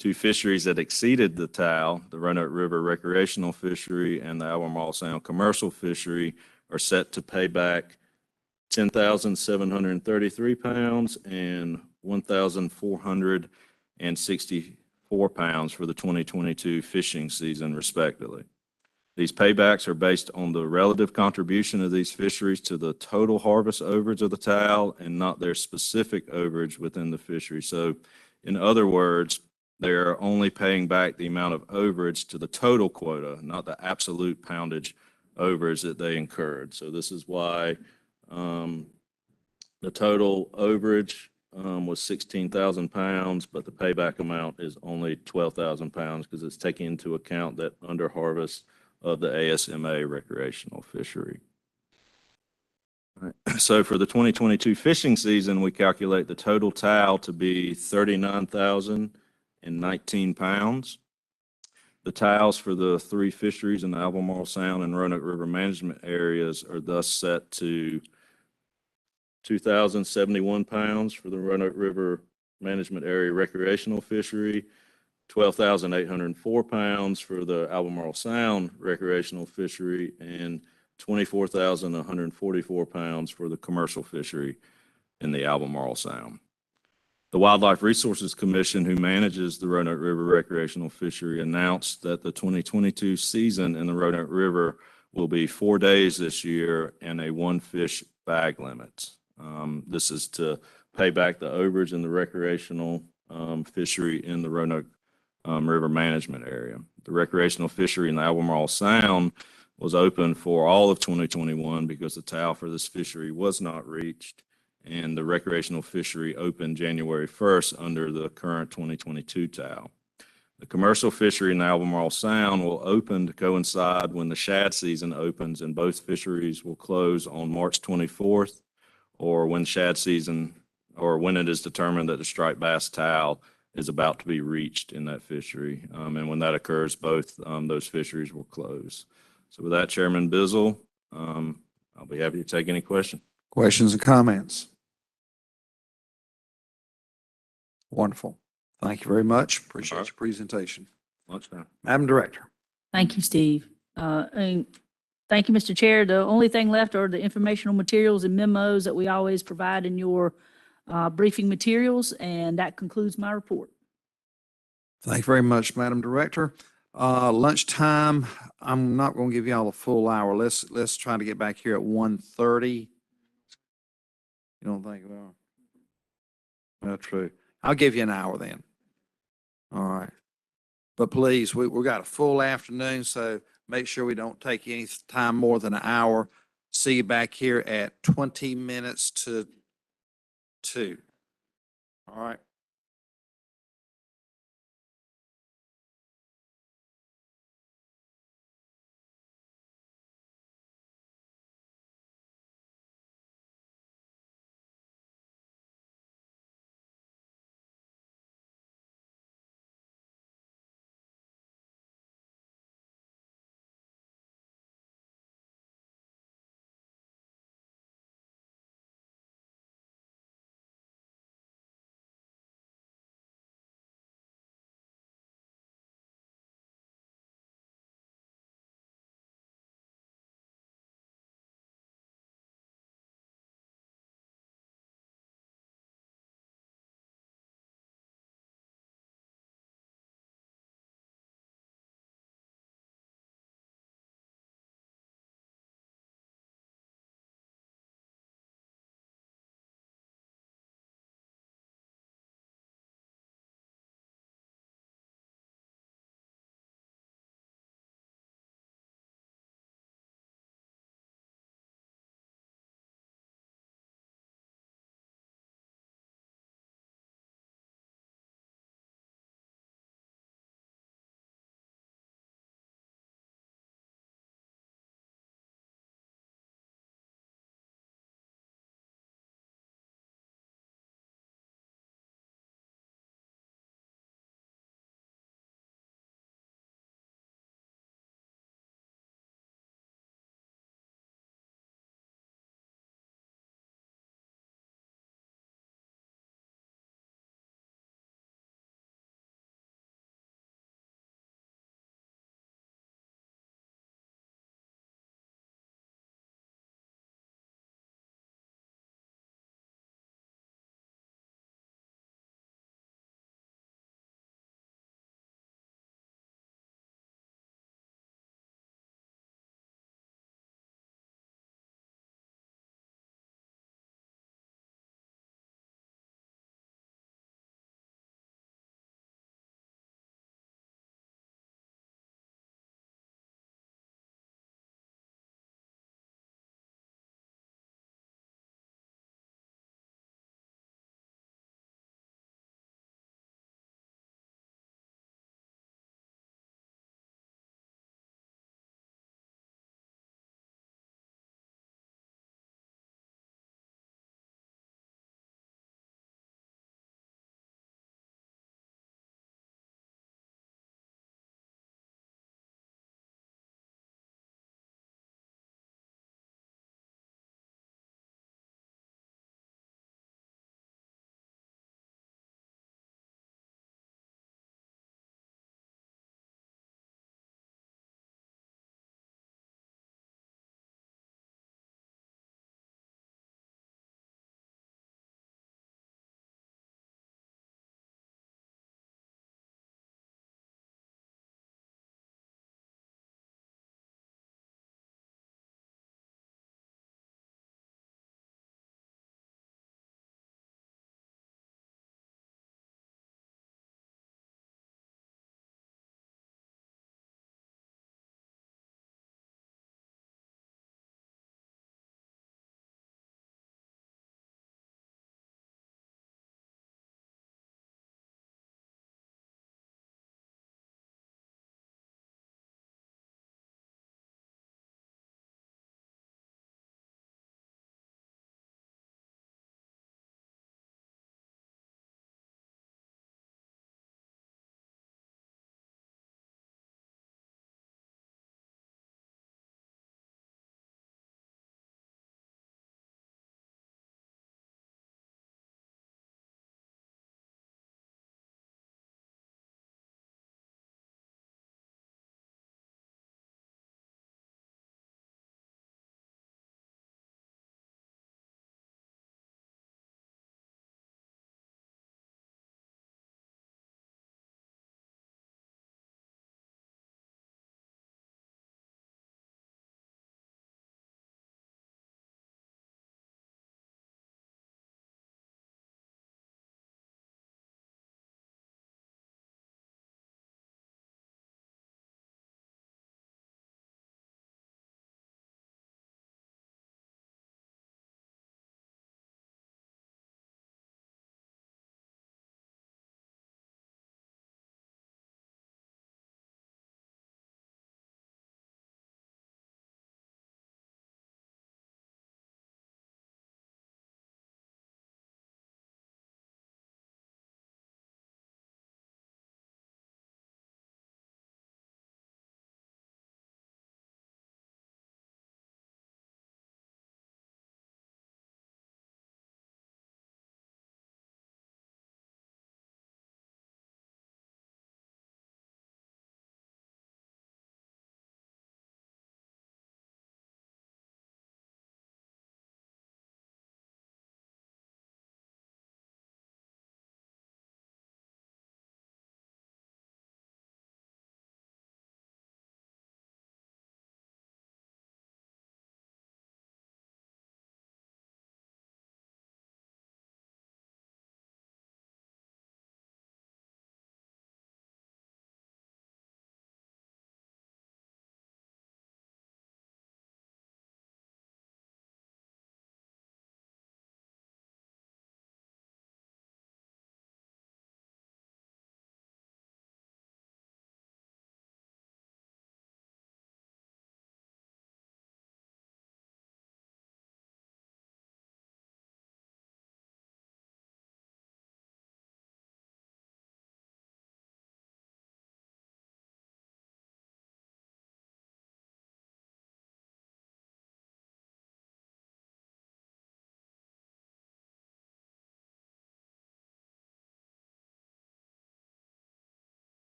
Two fisheries that exceeded the TAL, the Roanoke River recreational fishery and the Albemarle Sound commercial fishery, are set to pay back 10,733 pounds and 1,464 pounds for the 2022 fishing season, respectively. These paybacks are based on the relative contribution of these fisheries to the total harvest overage of the TAL and not their specific overage within the fishery. So in other words, they're only paying back the amount of overage to the total quota, not the absolute poundage overage that they incurred. So this is why the total overage was 16,000 pounds, but the payback amount is only 12,000 pounds because it's taking into account that under harvest of the ASMA recreational fishery. All right. So for the 2022 fishing season, we calculate the total TAL to be 39,019 pounds. The TALs for the 3 fisheries in the Albemarle Sound and Roanoke River management areas are thus set to 2,071 pounds for the Roanoke River management area recreational fishery, 12,804 pounds for the Albemarle Sound recreational fishery, and 24,144 pounds for the commercial fishery in the Albemarle Sound. The Wildlife Resources Commission, who manages the Roanoke River recreational fishery, announced that the 2022 season in the Roanoke River will be 4 days this year and a 1 fish bag limit. This is to pay back the overage in the recreational fishery in the Roanoke River management area. The recreational fishery in the Albemarle Sound was open for all of 2021 because the TAL for this fishery was not reached, and the recreational fishery opened January 1st under the current 2022 TAL. The commercial fishery in the Albemarle Sound will open to coincide when the shad season opens, and both fisheries will close on March 24th, or when shad season, or when it is determined that the striped bass TAL is about to be reached in that fishery. And when that occurs, both those fisheries will close. So with that, Chairman Bizzle, I'll be happy to take any question. Questions and comments? Wonderful. Thank you very much. Appreciate your presentation. Lunchtime. Madam Director. Thank you, Steve. And thank you, Mr. Chair. The only thing left are the informational materials and memos that we always provide in your briefing materials, and that concludes my report. Thank you very much, Madam Director. Lunchtime, I'm not going to give y'all a full hour. Let's try to get back here at 1:30. You don't think, well, that's true. I'll give you an hour then. All right. But please, we've got a full afternoon, so make sure we don't take any time more than an hour. See you back here at 20 minutes to 2. All right.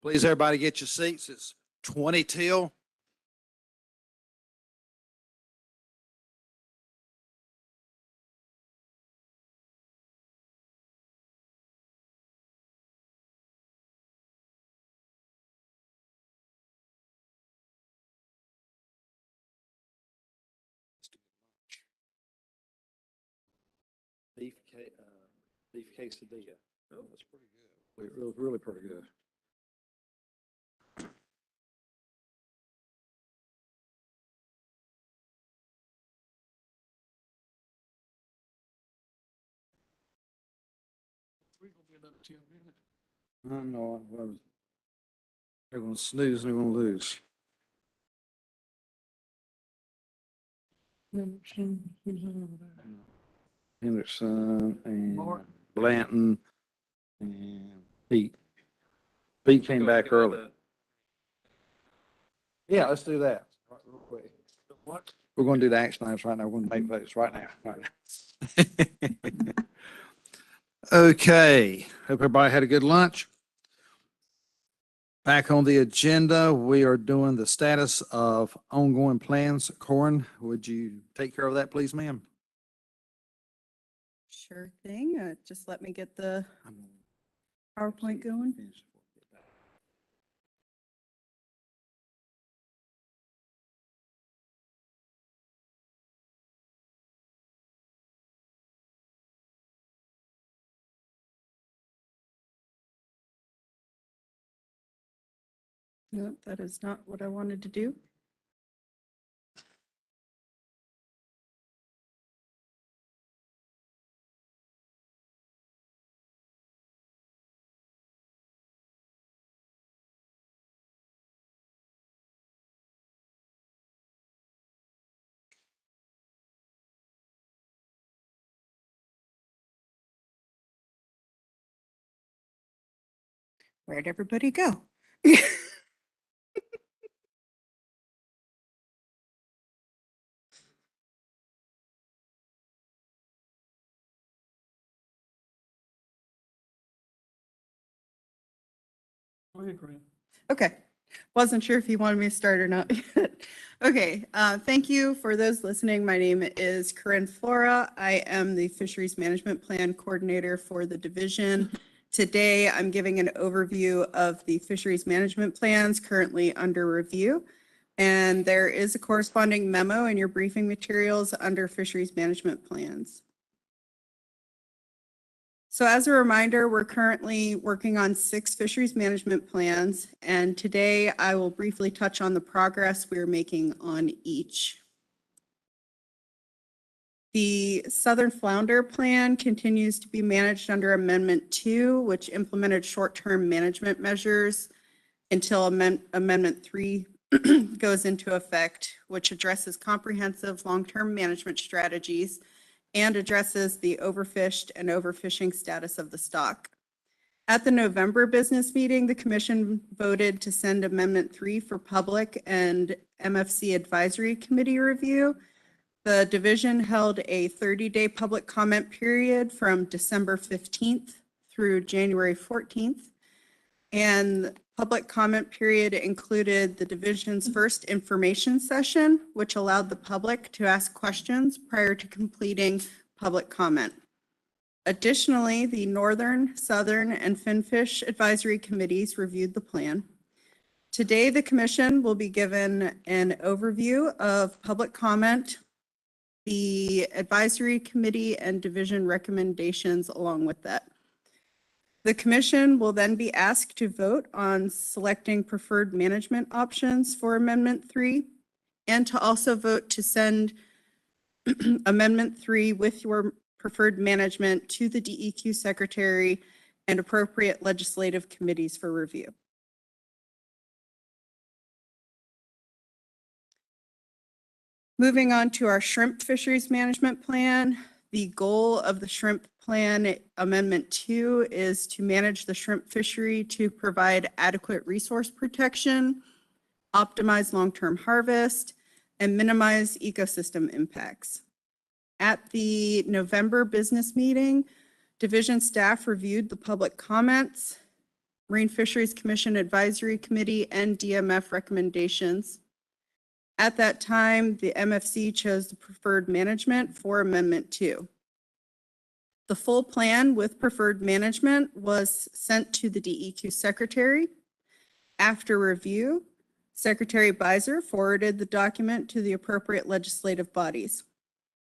Please, everybody get your seats. It's 20 till. Beef quesadilla. Oh, that's pretty good. It was really pretty good. I know. They're going to snooze, they're going to lose. Henderson and Blanton and Pete. Pete came back early. Yeah, let's do that. Right, real quick. What? We're going to do the action items right now. We're going to make votes right now. Right now. Okay. Hope everybody had a good lunch. Back on the agenda, we are doing the status of ongoing plans. Corin, would you take care of that, please, ma'am? Sure thing. Just let me get the PowerPoint going. No, that is not what I wanted to do. Where'd everybody go? Okay, wasn't sure if you wanted me to start or not. Okay, thank you for those listening. My name is Corinne Flora. I am the Fisheries Management Plan Coordinator for the division. Today, I'm giving an overview of the fisheries management plans currently under review. And there is a corresponding memo in your briefing materials under fisheries management plans. So as a reminder, we're currently working on 6 fisheries management plans, and today I will briefly touch on the progress we're making on each. The Southern Flounder Plan continues to be managed under Amendment 2, which implemented short-term management measures until Amendment 3 goes into effect, which addresses comprehensive long-term management strategies and addresses the overfished and overfishing status of the stock. At the November business meeting, the Commission voted to send Amendment 3 for public and MFC Advisory Committee review. The division held a 30-day public comment period from December 15th through January 14th. And the public comment period included the division's first information session, which allowed the public to ask questions prior to completing public comment. Additionally, the Northern, Southern, and Finfish Advisory Committees reviewed the plan. Today, the Commission will be given an overview of public comment, the Advisory Committee and division recommendations along with that. The Commission will then be asked to vote on selecting preferred management options for Amendment 3 and to also vote to send Amendment 3 with your preferred management to the DEQ Secretary and appropriate legislative committees for review. Moving on to our shrimp fisheries management plan. The goal of the shrimp plan Amendment 2 is to manage the shrimp fishery to provide adequate resource protection, optimize long-term harvest, and minimize ecosystem impacts. At the November business meeting, division staff reviewed the public comments Marine Fisheries Commission Advisory Committee, and DMF recommendations. At that time, the MFC chose the preferred management for Amendment 2. The full plan with preferred management was sent to the DEQ Secretary. After review, Secretary Beiser forwarded the document to the appropriate legislative bodies.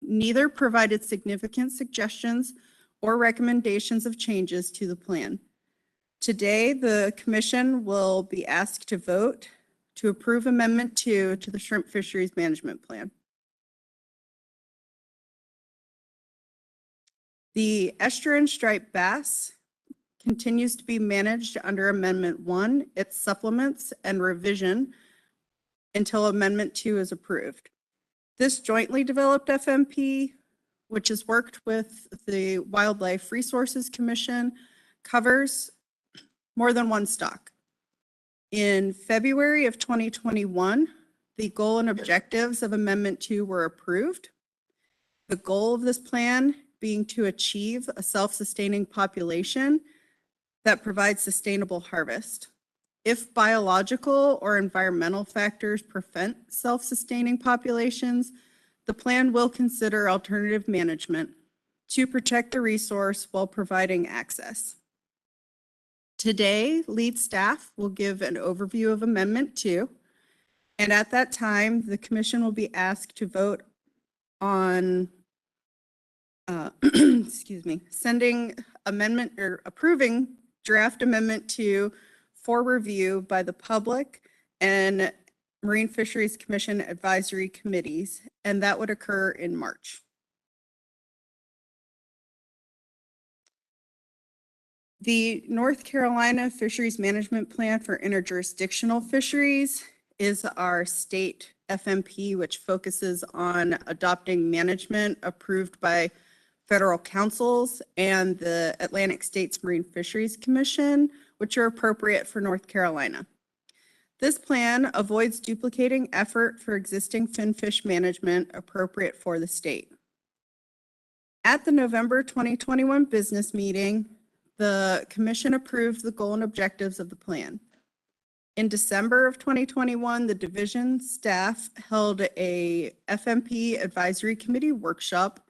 Neither provided significant suggestions or recommendations of changes to the plan. Today, the Commission will be asked to vote to approve Amendment 2 to the Shrimp Fisheries Management Plan. The estuarine striped bass continues to be managed under Amendment 1, its supplements and revision until Amendment 2 is approved. This jointly developed FMP, which has worked with the Wildlife Resources Commission, covers more than one stock. In February of 2021, the goal and objectives of Amendment 2 were approved. The goal of this plan being to achieve a self-sustaining population that provides sustainable harvest. If biological or environmental factors prevent self-sustaining populations, the plan will consider alternative management to protect the resource while providing access. Today, lead staff will give an overview of Amendment 2, and at that time, the Commission will be asked to vote on sending amendment or approving draft Amendment 2 for review by the public and Marine Fisheries Commission advisory committees, and that would occur in March. The North Carolina Fisheries Management Plan for Interjurisdictional Fisheries is our state FMP, which focuses on adopting management approved by federal councils and the Atlantic States Marine Fisheries Commission, which are appropriate for North Carolina. This plan avoids duplicating effort for existing finfish management appropriate for the state. At the November 2021 business meeting, the Commission approved the goal and objectives of the plan. In December of 2021, the division staff held a FMP advisory committee workshop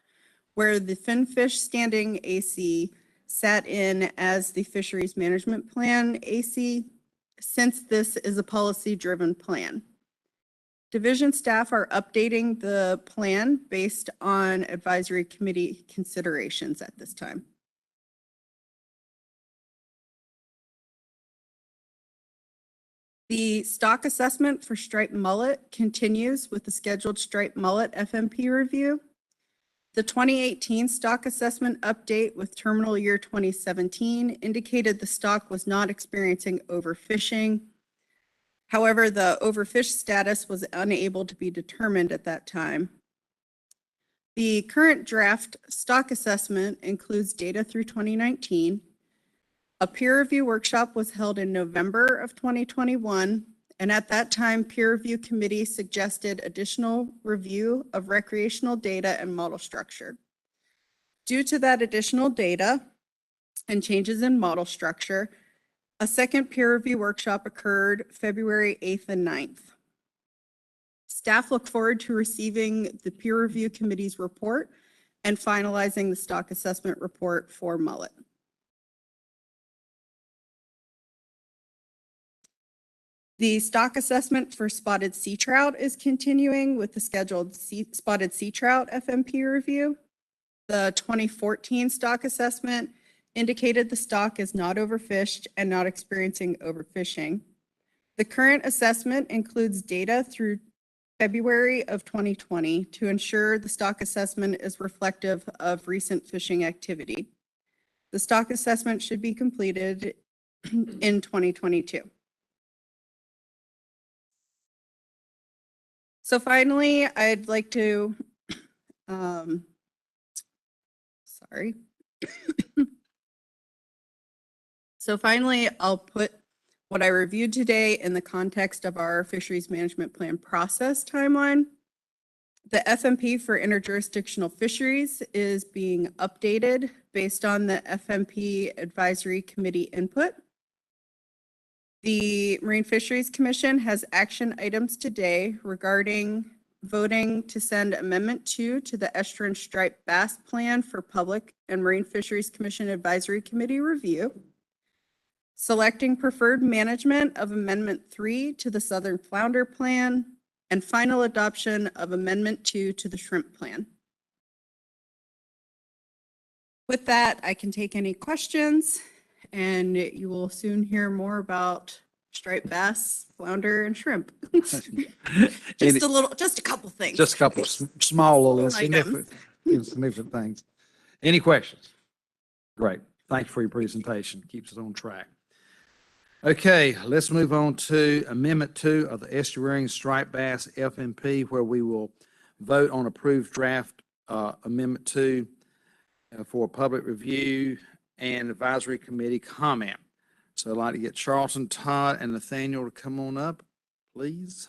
where the Finfish Standing AC sat in as the Fisheries Management Plan AC, since this is a policy-driven plan. Division staff are updating the plan based on advisory committee considerations at this time. The stock assessment for striped mullet continues with the scheduled striped mullet FMP review. The 2018 stock assessment update with terminal year 2017 indicated the stock was not experiencing overfishing. However, the overfish status was unable to be determined at that time. The current draft stock assessment includes data through 2019. A peer review workshop was held in November of 2021, and at that time, peer review committee suggested additional review of recreational data and model structure. Due to that additional data and changes in model structure, a second peer review workshop occurred February 8th and 9th. Staff look forward to receiving the peer review committee's report and finalizing the stock assessment report for mullet. The stock assessment for spotted sea trout is continuing with the scheduled spotted sea trout FMP review. The 2014 stock assessment indicated the stock is not overfished and not experiencing overfishing. The current assessment includes data through February of 2020 to ensure the stock assessment is reflective of recent fishing activity. The stock assessment should be completed in 2022. So finally, I'd like to, So finally, I'll put what I reviewed today in the context of our fisheries management plan process timeline. The FMP for interjurisdictional fisheries is being updated based on the FMP advisory committee input. The Marine Fisheries Commission has action items today regarding voting to send Amendment 2 to the Estuarine Striped Bass Plan for Public and Marine Fisheries Commission Advisory Committee review, selecting preferred management of Amendment 3 to the Southern Flounder Plan, and final adoption of Amendment 2 to the Shrimp Plan. With that, I can take any questions, and you will soon hear more about striped bass, flounder, and shrimp. Just a couple things. Just a couple of small little Items. insignificant things. Any questions? Great. Thank you for your presentation. Keeps us on track. Okay, let's move on to Amendment 2 of the Estuarine Striped Bass FMP, where we will vote on approved draft Amendment 2 for public review and advisory committee comment. So I'd like to get Charlton, Todd, and Nathaniel to come on up, please.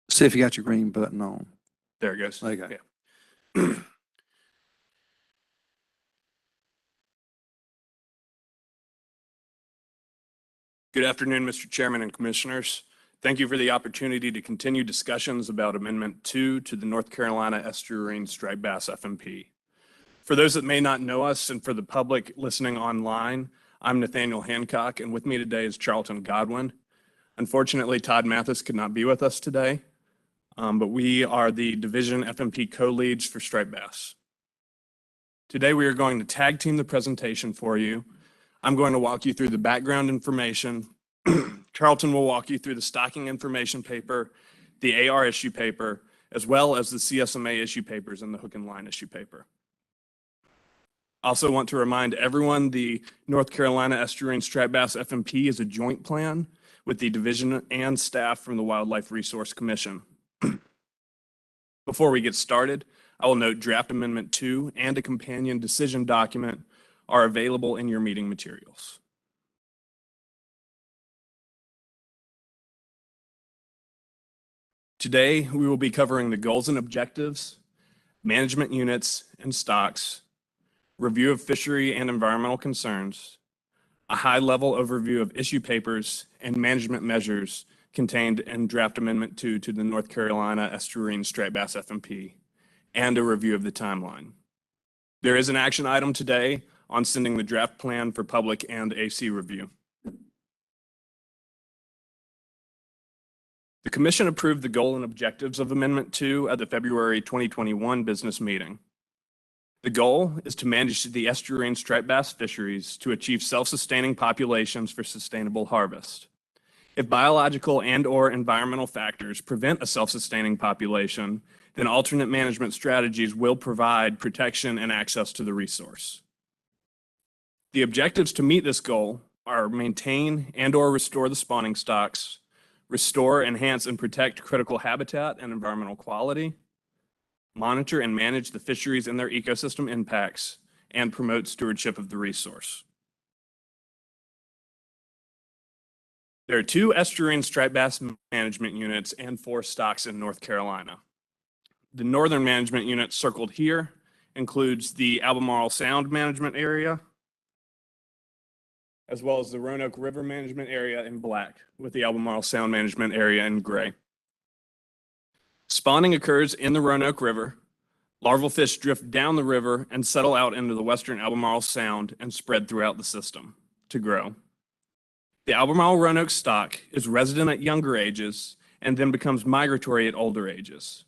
See if you got your green button on. There it goes. Okay. Yeah. Good afternoon, Mr. Chairman and Commissioners. Thank you for the opportunity to continue discussions about Amendment 2 to the North Carolina Estuarine Striped Bass FMP. For those that may not know us and for the public listening online, I'm Nathaniel Hancock, and with me today is Charlton Godwin. Unfortunately, Todd Mathis could not be with us today, but we are the Division FMP co-leads for striped bass. Today, we are going to tag team the presentation for you. I'm going to walk you through the background information. Charlton will walk you through the stocking information paper, the AR issue paper, as well as the CSMA issue papers and the hook and line issue paper. Also want to remind everyone the North Carolina Estuarine Striped Bass FMP is a joint plan with the division and staff from the Wildlife Resource Commission. Before we get started, I will note draft Amendment 2 and a companion decision document are available in your meeting materials. Today, we will be covering the goals and objectives, management units and stocks, review of fishery and environmental concerns, a high-level overview of issue papers and management measures contained in Draft Amendment 2 to the North Carolina Estuarine Striped Bass FMP, and a review of the timeline. There is an action item today on sending the draft plan for public and AC review. The Commission approved the goal and objectives of Amendment 2 at the February 2021 business meeting. The goal is to manage the estuarine striped bass fisheries to achieve self-sustaining populations for sustainable harvest. If biological and/or environmental factors prevent a self-sustaining population, then alternate management strategies will provide protection and access to the resource. The objectives to meet this goal are maintain and/or restore the spawning stocks, restore, enhance, and protect critical habitat and environmental quality, monitor and manage the fisheries and their ecosystem impacts, and promote stewardship of the resource. There are 2 estuarine striped bass management units and 4 stocks in North Carolina. The northern management unit circled here includes the Albemarle Sound management area, as well as the Roanoke River management area in black, with the Albemarle Sound management area in gray. Spawning occurs in the Roanoke River. Larval fish drift down the river and settle out into the western Albemarle Sound and spread throughout the system to grow. The Albemarle Roanoke stock is resident at younger ages and then becomes migratory at older ages.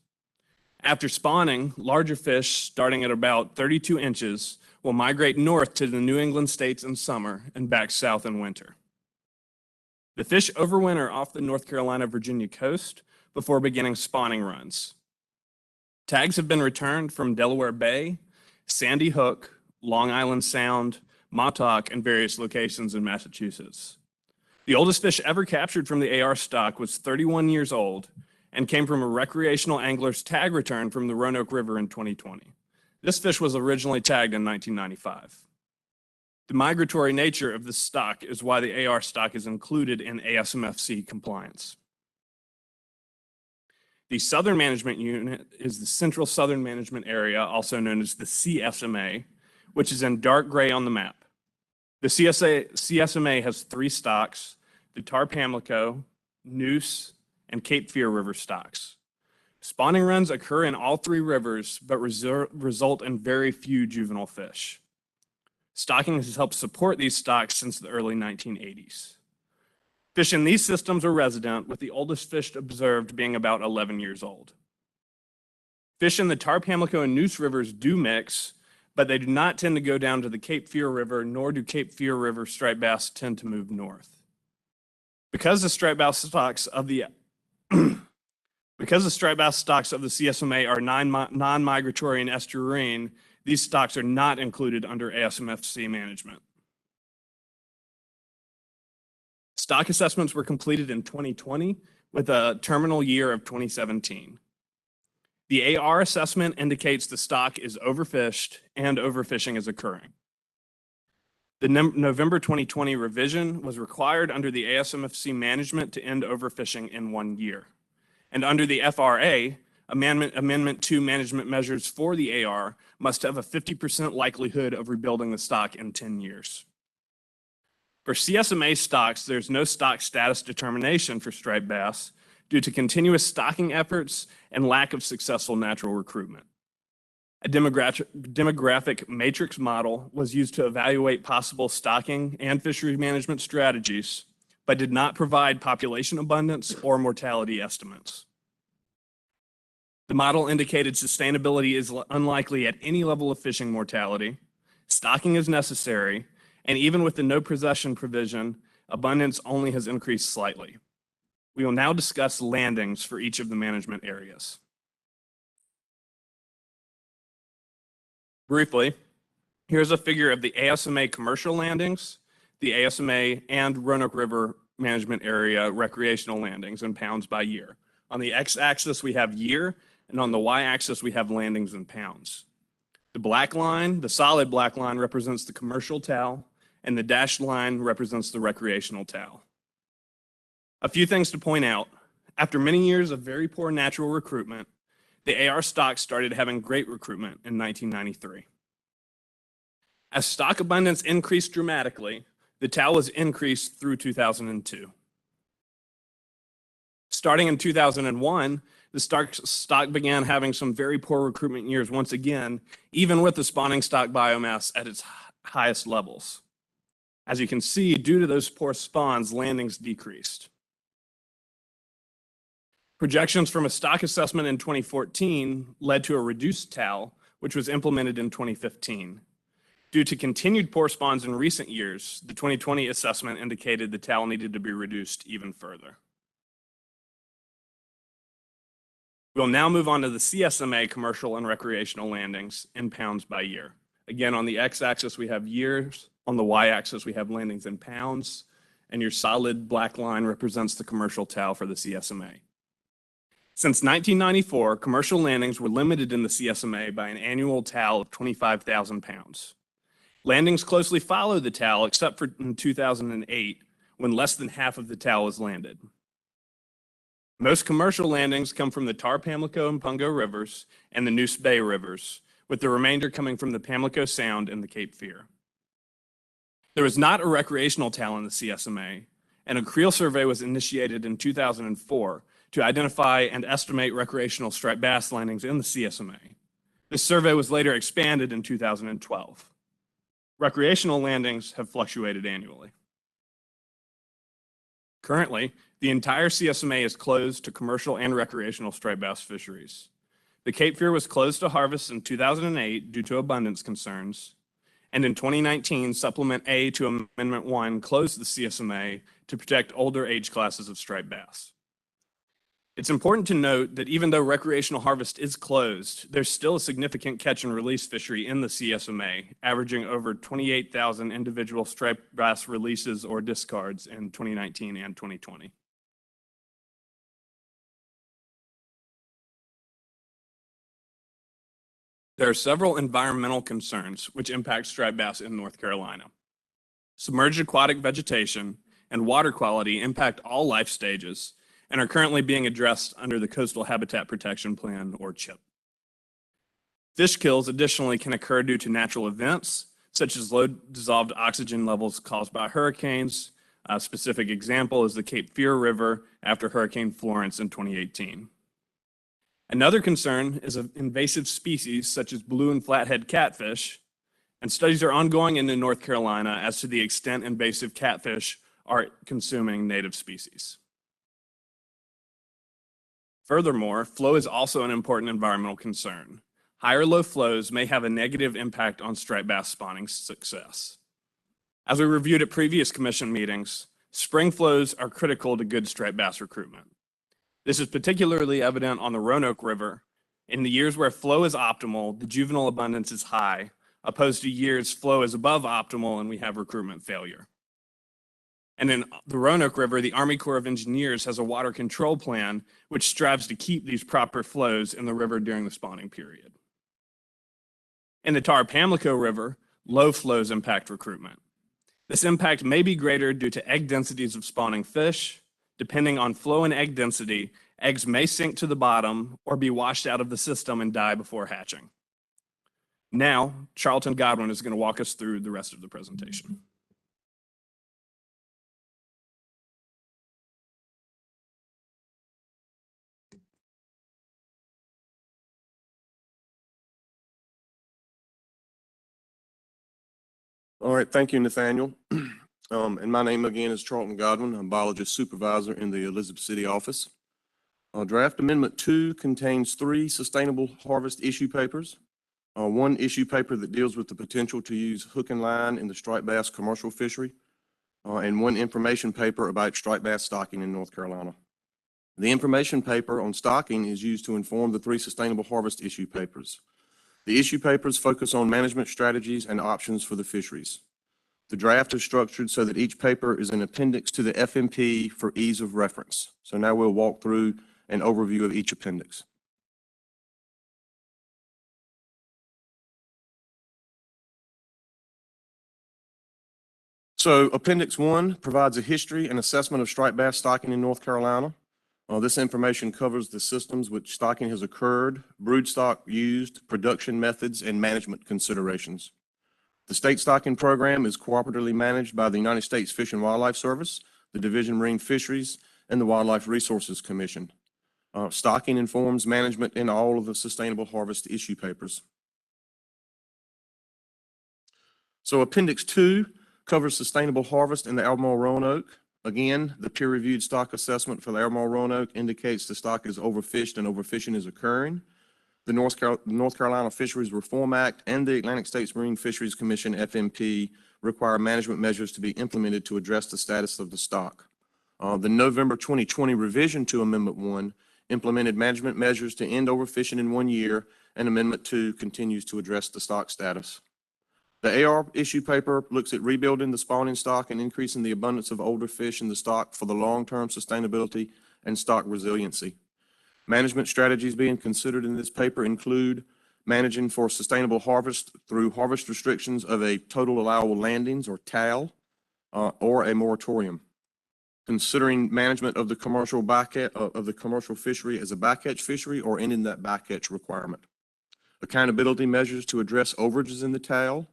After spawning, larger fish starting at about 32 inches will migrate north to the New England states in summer and back south in winter. The fish overwinter off the North Carolina-Virginia coast before beginning spawning runs. Tags have been returned from Delaware Bay, Sandy Hook, Long Island Sound, Montauk, and various locations in Massachusetts. The oldest fish ever captured from the AR stock was 31 years old and came from a recreational angler's tag return from the Roanoke River in 2020. This fish was originally tagged in 1995. The migratory nature of the stock is why the AR stock is included in ASMFC compliance. The Southern Management Unit is the Central Southern Management Area, also known as the CSMA, which is in dark gray on the map. The CSMA has 3 stocks, the Tar-Pamlico, Noose, and Cape Fear River stocks. Spawning runs occur in all 3 rivers, but result in very few juvenile fish. Stocking has helped support these stocks since the early 1980s. Fish in these systems are resident, with the oldest fish observed being about 11 years old. Fish in the Tar-Pamlico and Noose rivers do mix, but they do not tend to go down to the Cape Fear River, nor do Cape Fear River striped bass tend to move north. Because the striped bass stocks of the CSMA are non-migratory and estuarine, these stocks are not included under ASMFC management. Stock assessments were completed in 2020 with a terminal year of 2017. The AR assessment indicates the stock is overfished and overfishing is occurring. The November 2020 revision was required under the ASMFC management to end overfishing in 1 year. And under the FRA, Amendment 2 management measures for the AR must have a 50% likelihood of rebuilding the stock in 10 years. For CSMA stocks, there's no stock status determination for striped bass due to continuous stocking efforts and lack of successful natural recruitment. A demographic matrix model was used to evaluate possible stocking and fishery management strategies, but did not provide population abundance or mortality estimates. The model indicated sustainability is unlikely at any level of fishing mortality, stocking is necessary, and even with the no possession provision, abundance only has increased slightly. We will now discuss landings for each of the management areas. Briefly, here's a figure of the ASMA commercial landings, the ASMA and Roanoke River management area recreational landings in pounds by year. On the x-axis, we have year, and on the y-axis, we have landings in pounds. The black line, the solid black line, represents the commercial towel, and the dashed line represents the recreational towel. A few things to point out. After many years of very poor natural recruitment, the AR stock started having great recruitment in 1993. As stock abundance increased dramatically, the towel was increased through 2002. Starting in 2001, the stock began having some very poor recruitment years once again, even with the spawning stock biomass at its highest levels. As you can see, due to those poor spawns, landings decreased. Projections from a stock assessment in 2014 led to a reduced towel, which was implemented in 2015. Due to continued poor spawns in recent years, the 2020 assessment indicated the towel needed to be reduced even further. We'll now move on to the CSMA commercial and recreational landings in pounds by year. Again, on the x-axis, we have years. On the y-axis, we have landings in pounds. And your solid black line represents the commercial towel for the CSMA. Since 1994, commercial landings were limited in the CSMA by an annual towel of 25,000 pounds. Landings closely followed the towel, except for in 2008, when less than half of the towel is landed. Most commercial landings come from the Tar, Pamlico, and Pungo rivers and the Neuse Bay rivers, with the remainder coming from the Pamlico Sound and the Cape Fear. There was not a recreational towel in the CSMA, and a creel survey was initiated in 2004 to identify and estimate recreational striped bass landings in the CSMA. This survey was later expanded in 2012. Recreational landings have fluctuated annually. Currently, the entire CSMA is closed to commercial and recreational striped bass fisheries. The Cape Fear was closed to harvest in 2008 due to abundance concerns, and in 2019, Supplement A to Amendment 1 closed the CSMA to protect older age classes of striped bass. It's important to note that even though recreational harvest is closed, there's still a significant catch and release fishery in the CSMA, averaging over 28,000 individual striped bass releases or discards in 2019 and 2020. There are several environmental concerns which impact striped bass in North Carolina. Submerged aquatic vegetation and water quality impact all life stages and are currently being addressed under the Coastal Habitat Protection Plan, or CHIP. Fish kills additionally can occur due to natural events, such as low dissolved oxygen levels caused by hurricanes. A specific example is the Cape Fear River after Hurricane Florence in 2018. Another concern is of invasive species such as blue and flathead catfish, and studies are ongoing in North Carolina as to the extent invasive catfish are consuming native species. Furthermore, flow is also an important environmental concern. High or low flows may have a negative impact on striped bass spawning success. As we reviewed at previous commission meetings, spring flows are critical to good striped bass recruitment. This is particularly evident on the Roanoke River. In the years where flow is optimal, the juvenile abundance is high, opposed to years flow is above optimal and we have recruitment failure. And in the Roanoke River, the Army Corps of Engineers has a water control plan which strives to keep these proper flows in the river during the spawning period. In the Tar Pamlico River, low flows impact recruitment. This impact may be greater due to egg densities of spawning fish. Depending on flow and egg density, eggs may sink to the bottom or be washed out of the system and die before hatching. Now, Charlton Godwin is going to walk us through the rest of the presentation. All right, thank you, Nathaniel. And my name again is Charlton Godwin. I'm biologist supervisor in the Elizabeth City office. Draft Amendment 2 contains 3 sustainable harvest issue papers. One issue paper that deals with the potential to use hook and line in the striped bass commercial fishery, and one information paper about striped bass stocking in North Carolina. The information paper on stocking is used to inform the 3 sustainable harvest issue papers. The issue papers focus on management strategies and options for the fisheries. The draft is structured so that each paper is an appendix to the FMP for ease of reference. So now we'll walk through an overview of each appendix. So Appendix 1 provides a history and assessment of striped bass stocking in North Carolina. This information covers the systems which stocking has occurred, brood stock used, production methods, and management considerations. The state stocking program is cooperatively managed by the United States Fish and Wildlife Service, the Division of Marine Fisheries, and the Wildlife Resources Commission. Stocking informs management in all of the sustainable harvest issue papers. So Appendix 2 covers sustainable harvest in the Albemarle Roanoke. Again, the peer-reviewed stock assessment for the Albemarle Roanoke indicates the stock is overfished and overfishing is occurring. The North Carolina Fisheries Reform Act and the Atlantic States Marine Fisheries Commission, FMP, require management measures to be implemented to address the status of the stock. The November 2020 revision to Amendment 1 implemented management measures to end overfishing in 1 year, and Amendment 2 continues to address the stock status. The AR issue paper looks at rebuilding the spawning stock and increasing the abundance of older fish in the stock for the long-term sustainability and stock resiliency. Management strategies being considered in this paper include managing for sustainable harvest through harvest restrictions of a total allowable landings, or TAL, or a moratorium. considering management of the commercial of the commercial fishery as a bycatch fishery or ending that bycatch requirement. Accountability measures to address overages in the TAL,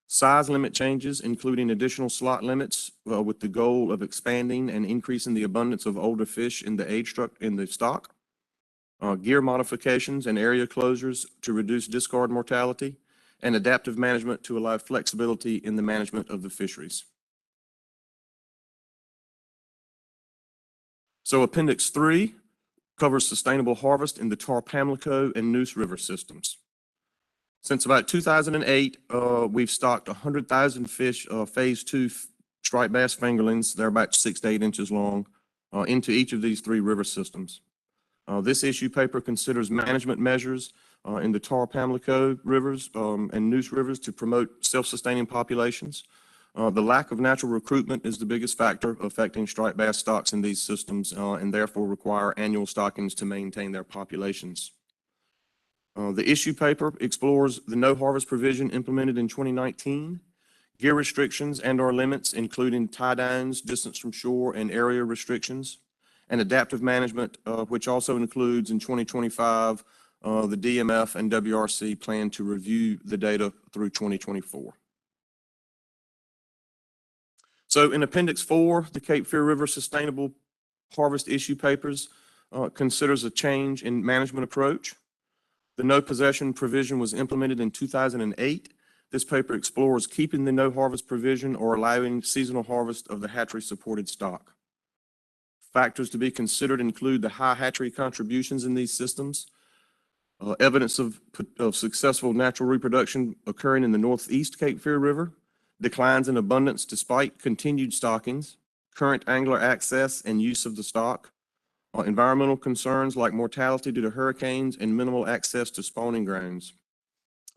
size limit changes, including additional slot limits with the goal of expanding and increasing the abundance of older fish in the stock, gear modifications and area closures to reduce discard mortality, and adaptive management to allow flexibility in the management of the fisheries. So Appendix 3 covers sustainable harvest in the Tar Pamlico and Neuse River systems. Since about 2008, we've stocked 100,000 fish, phase 2 striped bass fingerlings, they're about 6 to 8 inches long, into each of these 3 river systems. This issue paper considers management measures in the Tar Pamlico rivers and Neuse rivers to promote self-sustaining populations. The lack of natural recruitment is the biggest factor affecting striped bass stocks in these systems and therefore require annual stockings to maintain their populations. The issue paper explores the no harvest provision implemented in 2019, gear restrictions and/or limits, including tie downs, distance from shore, and area restrictions, and adaptive management, which also includes in 2025, the DMF and WRC plan to review the data through 2024. So in Appendix 4, the Cape Fear River Sustainable Harvest Issue Papers considers a change in management approach. The no possession provision was implemented in 2008. This paper explores keeping the no harvest provision or allowing seasonal harvest of the hatchery supported stock. Factors to be considered include the high hatchery contributions in these systems, evidence of successful natural reproduction occurring in the northeast Cape Fear River, declines in abundance despite continued stockings, current angler access and use of the stock, environmental concerns like mortality due to hurricanes and minimal access to spawning grounds.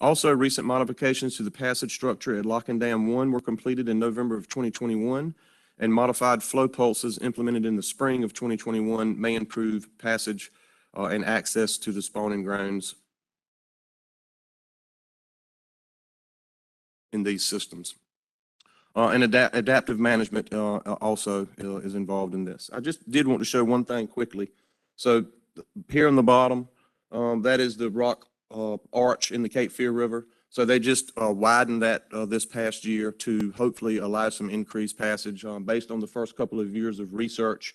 Also, recent modifications to the passage structure at Lock and Dam 1 were completed in November of 2021, and modified flow pulses implemented in the spring of 2021 may improve passage and access to the spawning grounds in these systems. And adaptive management also is involved in this. I just did want to show one thing quickly. So here on the bottom, that is the rock arch in the Cape Fear River. So they just widened that this past year to hopefully allow some increased passage. Based on the first couple of years of research,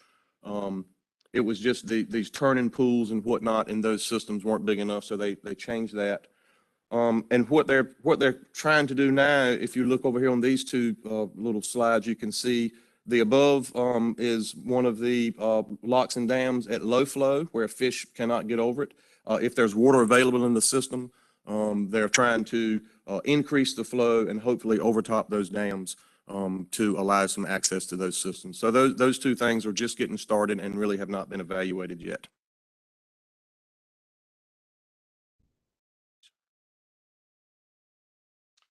it was just these turning pools and whatnot in those systems weren't big enough, so they changed that. And what they're trying to do now, if you look over here on these two little slides, you can see the above is one of the locks and dams at low flow where fish cannot get over it. If there's water available in the system, they're trying to increase the flow and hopefully overtop those dams to allow some access to those systems. So those two things are just getting started and really have not been evaluated yet.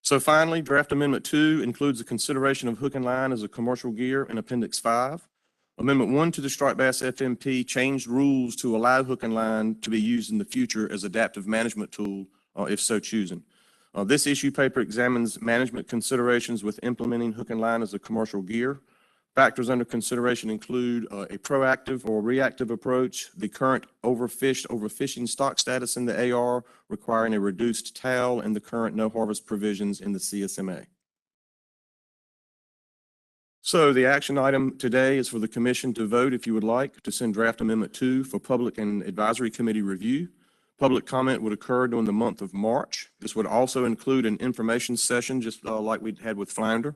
So finally, Draft Amendment 2 includes the consideration of hook and line as a commercial gear in Appendix 5. Amendment 1 to the Striped Bass FMP changed rules to allow hook and line to be used in the future as adaptive management tool, if so chosen. This issue paper examines management considerations with implementing hook and line as a commercial gear. Factors under consideration include a proactive or reactive approach, the current overfishing stock status in the AR requiring a reduced TAL, and the current no harvest provisions in the CSMA. So the action item today is for the commission to vote, if you would like, to send Draft Amendment 2 for public and advisory committee review. Public comment would occur during the month of March. This would also include an information session, just like we had with Flounder,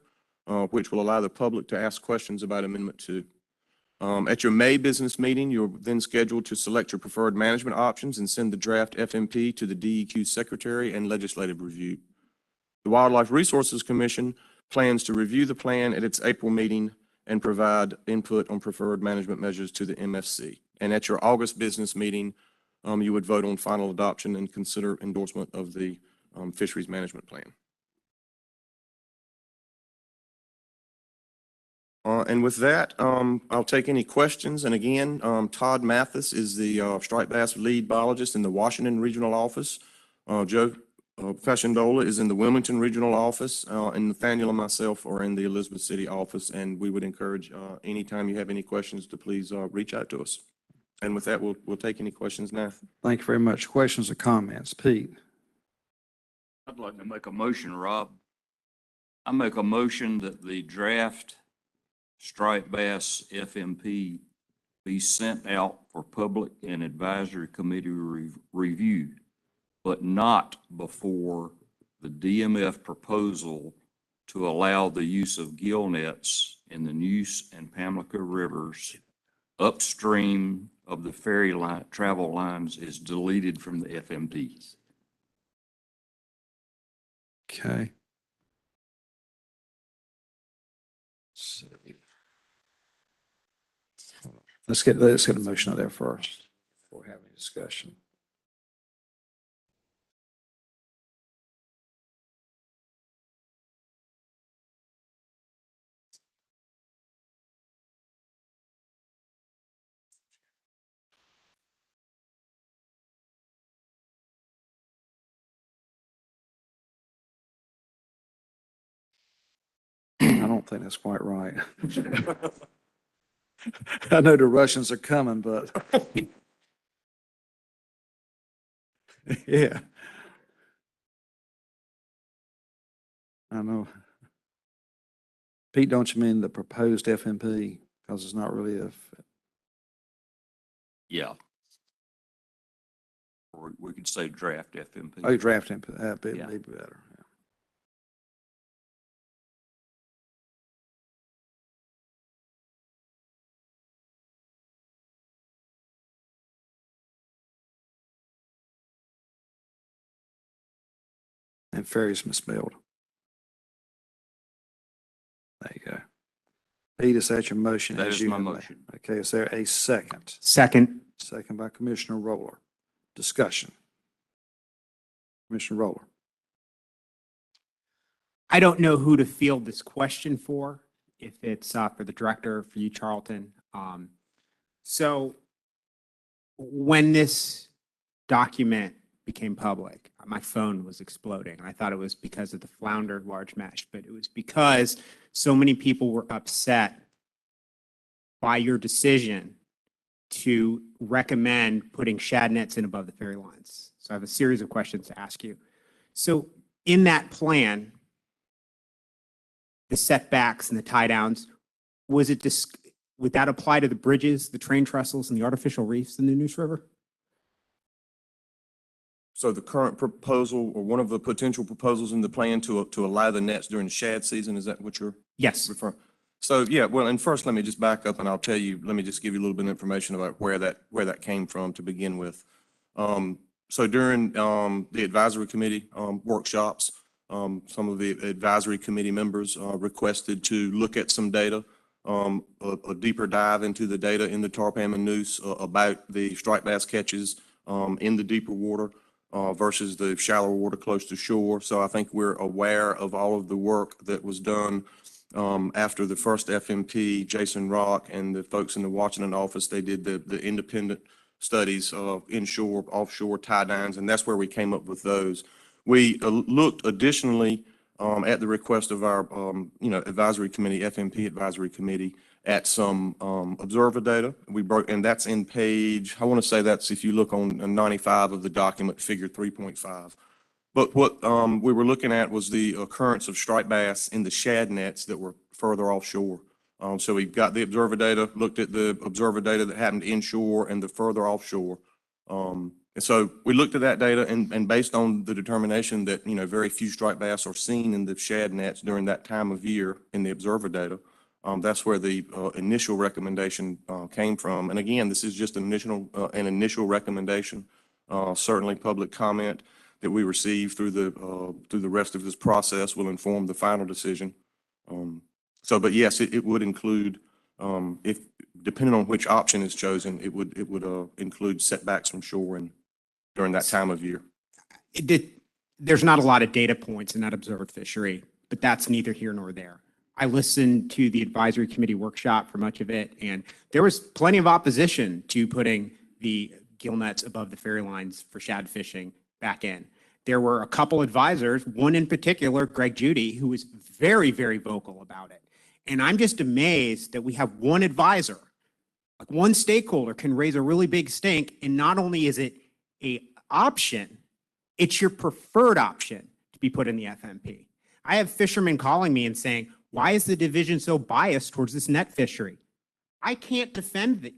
which will allow the public to ask questions about Amendment 2. At your May business meeting, you're then scheduled to select your preferred management options and send the draft FMP to the DEQ Secretary and legislative review. The Wildlife Resources Commission plans to review the plan at its April meeting and provide input on preferred management measures to the MFC. And at your August business meeting, you would vote on final adoption and consider endorsement of the fisheries management plan. And with that, I'll take any questions. And again, Todd Mathis is the striped bass lead biologist in the Washington Regional Office. Joe Fascindola is in the Wilmington Regional Office, and Nathaniel and myself are in the Elizabeth City office, and we would encourage, anytime you have any questions to please, reach out to us. And with that, we'll take any questions now. Thank you very much. Questions or comments? Pete? I'd like to make a motion, Rob. I make a motion that the draft striped bass FMP be sent out for public and advisory committee review, but not before the DMF proposal to allow the use of gill nets in the Neuse and Pamlico rivers upstream of the ferry line, travel lines is deleted from the FMPs. Okay. Let's get a motion out there first before having a discussion. I don't think that's quite right. I know the Russians are coming, but yeah. I know. Pete, don't you mean the proposed FMP? Because it's not really a, Yeah. Or we could say draft FMP. oh, draft FMP, that'd be Yeah. maybe better. And ferries misspelled. There you go. Pete, is that your motion? That as is you my have made? motion. Okay, is there a second? Second. Second by Commissioner Roller. Discussion. Commissioner Roller. I don't know who to field this question for, if it's for the director, for you, Charlton. So when this document became public, my phone was exploding. I thought it was because of the Flounder large mesh, but it was because so many people were upset by your decision to recommend putting shad nets in above the ferry lines. So I have a series of questions to ask you. So in that plan, the setbacks and the tie downs, would that apply to the bridges, the train trestles, and the artificial reefs in the Neuse River? So the current proposal, or one of the potential proposals in the plan to allow the nets during the shad season, is that what you're Yes. referring? So, yeah, well, and first, let me just back up and I'll tell you, let me just give you a little bit of information about where that came from to begin with. So during the advisory committee workshops, some of the advisory committee members requested to look at some data, a deeper dive into the data in the terrapin and Neuse about the striped bass catches in the deeper water versus the shallower water close to shore. So I think we're aware of all of the work that was done after the first FMP. Jason Rock and the folks in the Washington office, they did the independent studies of inshore, offshore tie downs, and that's where we came up with those. We looked additionally at the request of our, advisory committee, FMP advisory committee, at some observer data. We broke, and that's in page, I want to say that's if you look on 95 of the document, figure 3.5. But what we were looking at was the occurrence of striped bass in the shad nets that were further offshore. So we got the observer data, looked at the observer data that happened inshore and the further offshore. And so we looked at that data and based on the determination that, very few striped bass are seen in the shad nets during that time of year in the observer data, that's where the initial recommendation came from. And again, this is just an initial recommendation, certainly public comment that we receive through the rest of this process will inform the final decision. But yes, it would include, if depending on which option is chosen, it would include setbacks from shore and during that time of year. There's not a lot of data points in that observed fishery, but that's neither here nor there. I listened to the advisory committee workshop for much of it, and there was plenty of opposition to putting the gill nets above the ferry lines for shad fishing back in. there were a couple advisors, one in particular, Greg Judy, who was very, very vocal about it. And I'm just amazed that we have one advisor, like one stakeholder can raise a really big stink. And not only is it a option, it's your preferred option to be put in the FMP. I have fishermen calling me and saying, why is the division so biased towards this net fishery? I can't defend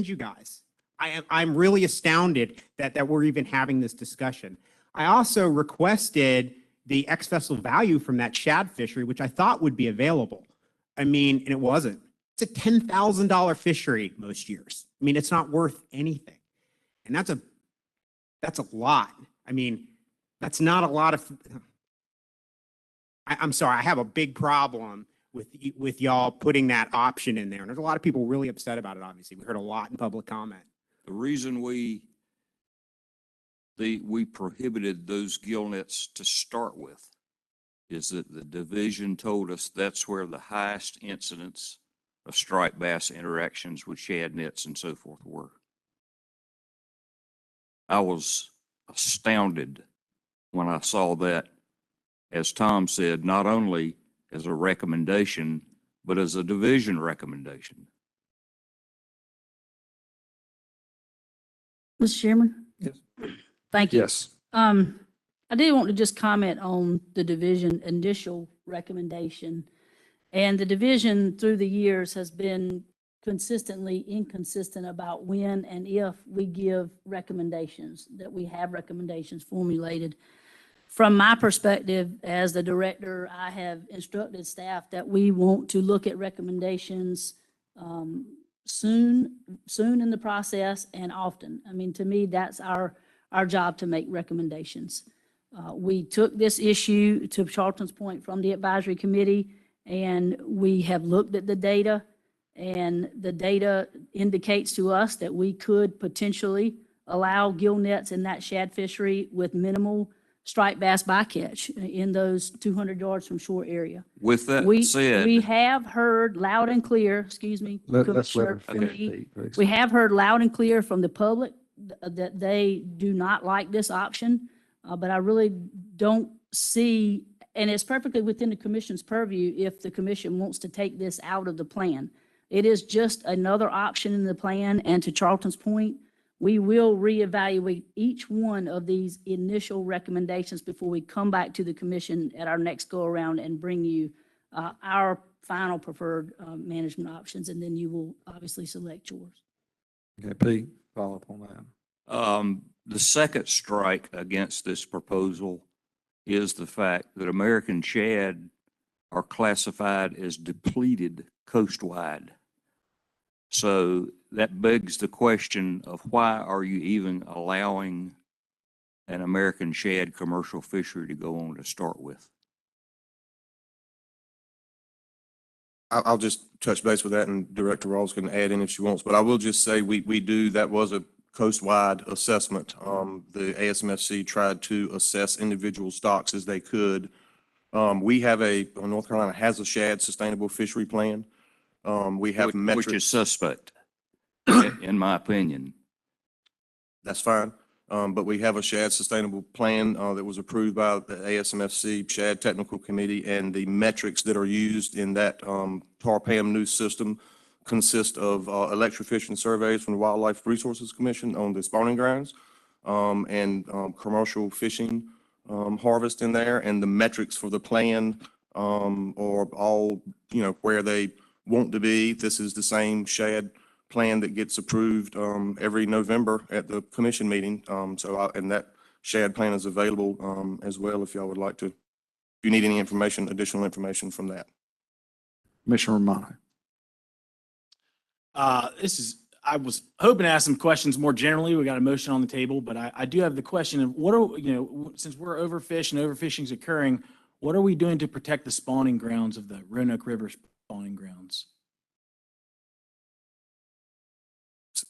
you guys. I'm really astounded that we're even having this discussion. I also requested the ex-vessel value from that shad fishery, which I thought would be available. I mean, and it wasn't. It's a $10,000 fishery most years. I mean, it's not worth anything. And that's a lot. I mean, that's not a lot of, I'm sorry, I have a big problem with y'all putting that option in there. And there's a lot of people really upset about it, obviously. We heard a lot in public comment. The reason we prohibited those gill nets to start with is that the division told us that's where the highest incidence of striped bass interactions with shad nets and so forth were. I was astounded when I saw that, as Tom said, not only as a recommendation, but as a division recommendation. Mr. Chairman? Yes. Thank you. Yes. I did want to just comment on the division initial recommendation. And the division through the years has been consistently inconsistent about when and if we give recommendations, that we have recommendations formulated. From my perspective, as the director, I have instructed staff that we want to look at recommendations soon in the process and often. I mean, to me, that's our job to make recommendations. We took this issue, to Charlton's point, from the advisory committee, and we have looked at the data, and the data indicates to us that we could potentially allow gill nets in that shad fishery with minimal striped bass bycatch in those 200 yards from shore area. With that said, we have heard loud and clear, excuse me, Let's let her Commissioner, finish, Pete, please. we have heard loud and clear from the public that they do not like this option, but I really don't see, and it's perfectly within the commission's purview if the commission wants to take this out of the plan. It is just another option in the plan, and to Charlton's point, we will reevaluate each one of these initial recommendations before we come back to the commission at our next go around and bring you our final preferred management options, and then you will obviously select yours. Okay, Pete, follow up on that. the second strike against this proposal is the fact that American shad are classified as depleted coastwide. So that begs the question of why are you even allowing an American shad commercial fishery to go on to start with? I'll just touch base with that, and Director Rawls can add in if she wants, but I will just say we do, that was a coast-wide assessment. The ASMFC tried to assess individual stocks as they could. We have North Carolina has a shad sustainable fishery plan. We have metrics. Which is suspect, in my opinion. That's fine. But we have a shad sustainable plan that was approved by the ASMFC Shad Technical Committee, and the metrics that are used in that TARPAM new system consist of electrofishing surveys from the Wildlife Resources Commission on the spawning grounds and commercial fishing harvest in there, and the metrics for the plan are all, where they want to be. This is the same shad plan that gets approved every November at the commission meeting. And that shad plan is available as well if y'all would like to. If you need any information, additional information from that. Commissioner Romano. I was hoping to ask some questions more generally. We got a motion on the table, but I do have the question of since we're overfished and overfishing is occurring, what are we doing to protect the spawning grounds of the Roanoke River spawning grounds?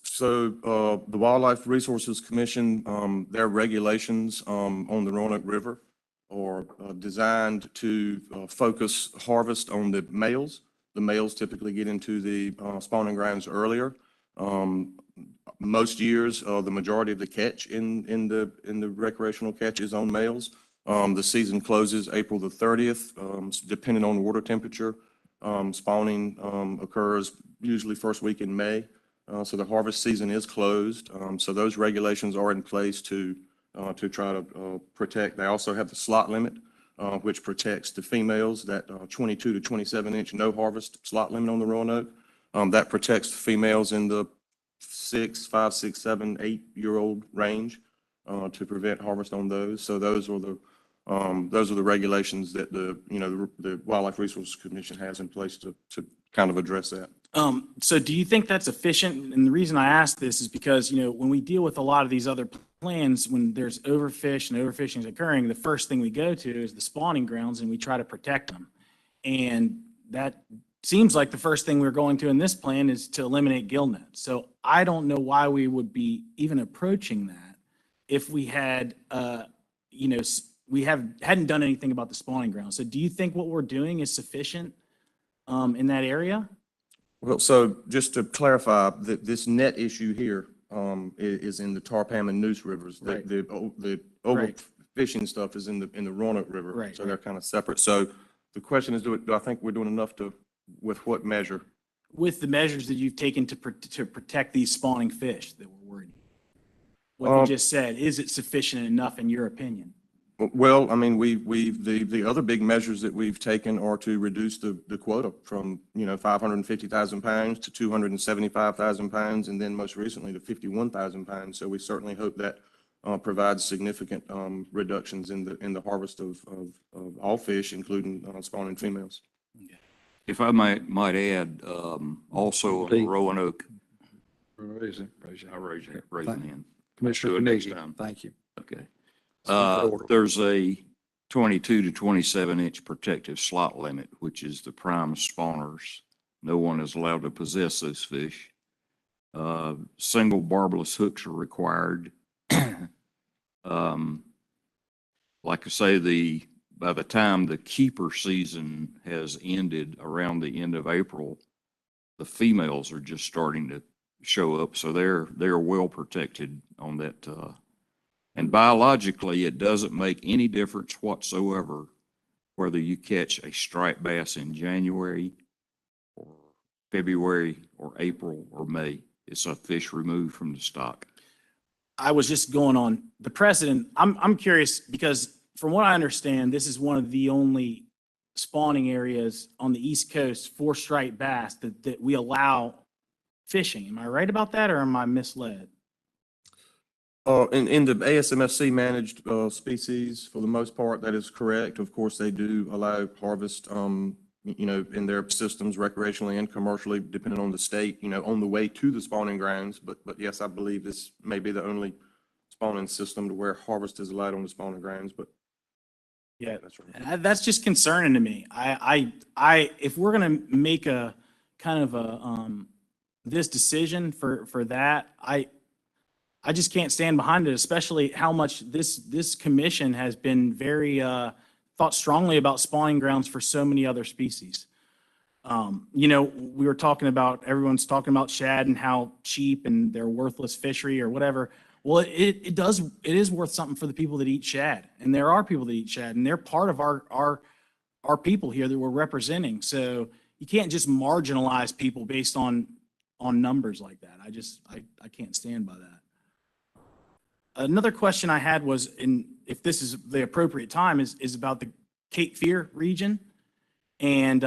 So the Wildlife Resources Commission, their regulations on the Roanoke River are designed to focus harvest on the males. The males typically get into the spawning grounds earlier. Most years, the majority of the catch in the recreational catch is on males. The season closes April the 30th, depending on water temperature. Spawning occurs usually first week in May. So the harvest season is closed. So those regulations are in place to try to protect. They also have the slot limit, which protects the females, that 22 to 27 inch no harvest slot limit on the Roanoke. That protects the females in the 5, 6, 7, 8-year-old range to prevent harvest on those. So those are the regulations that the Wildlife Resources Commission has in place to kind of address that. So do you think that's efficient? And the reason I ask this is because, when we deal with a lot of these other plans, when there's overfish and overfishing is occurring, the first thing we go to is the spawning grounds and we try to protect them. And that seems like the first thing we're going to in this plan is to eliminate gillnet. So I don't know why we would be even approaching that if we had, hadn't done anything about the spawning grounds. So do you think what we're doing is sufficient in that area? Well, so just to clarify, this net issue here is in the Tarpam and Neuse rivers. Right. The Right. overfishing stuff is in the Roanoke River. Right, So they're kind of separate. So the question is, do I think we're doing enough with what measure? With the measures that you've taken to protect these spawning fish that we're worried. What you just said, is it sufficient enough in your opinion? Well, I mean, the other big measures that we've taken are to reduce the quota from, 550,000 pounds to 275,000 pounds, and then most recently to 51,000 pounds. So we certainly hope that provides significant reductions in the harvest of all fish, including spawning females. If I might add, also on the Roanoke. Raise it. I raise your hand. Commissioner Carnegie, thank you. Okay. for order. There's a 22 to 27 inch protective slot limit, which is the prime spawners. No one is allowed to possess those fish. Single barbless hooks are required. Like I say, by the time the keeper season has ended around the end of April, the females are just starting to show up. So they're well protected on that. And biologically, it doesn't make any difference whatsoever whether you catch a striped bass in January or February or April or May. It's a fish removed from the stock. I was just going on the precedent. I'm curious because from what I understand, this is one of the only spawning areas on the East Coast for striped bass that we allow fishing. Am I right about that or am I misled? In the ASMFC managed species, for the most part, that is correct. Of course, they do allow harvest, in their systems recreationally and commercially, depending on the state, on the way to the spawning grounds. But yes, I believe this may be the only spawning system to where harvest is allowed on the spawning grounds, but yeah, that's right. And that's just concerning to me. If we're going to make a kind of a, this decision for that, I just can't stand behind it, especially how much this commission has been very thought strongly about spawning grounds for so many other species. We were talking about, everyone's talking about shad and how cheap and they're worthless fishery or whatever. Well, it is worth something for the people that eat shad, and there are people that eat shad, and they're part of our people here that we're representing. So you can't just marginalize people based on numbers like that. I can't stand by that. Another question I had was, if this is the appropriate time, is about the Cape Fear region. And,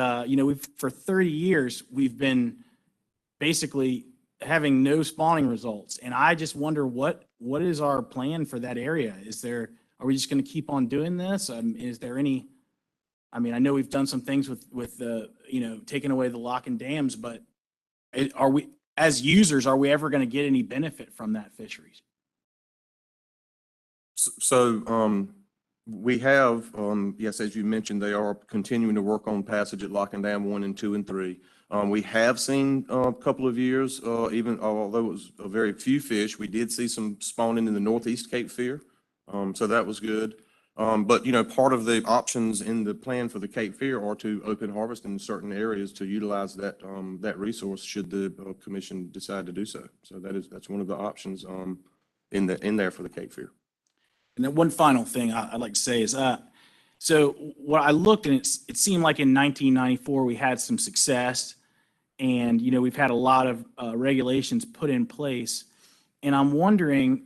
for 30 years, we've been basically having no spawning results. And I just wonder what is our plan for that area? Are we just going to keep on doing this? Is there any, I know we've done some things with taking away the lock and dams, but are we, as users, are we ever going to get any benefit from that fisheries? So we have, yes, as you mentioned, they are continuing to work on passage at Lock and Dam 1 and 2 and 3. We have seen a couple of years, even although it was a very few fish, we did see some spawning in the northeast Cape Fear. So that was good. But, part of the options in the plan for the Cape Fear are to open harvest in certain areas to utilize that resource should the commission decide to do so. So that's one of the options in there for the Cape Fear. And then one final thing I'd like to say is, so what I looked and it seemed like in 1994 we had some success, and we've had a lot of regulations put in place, and I'm wondering,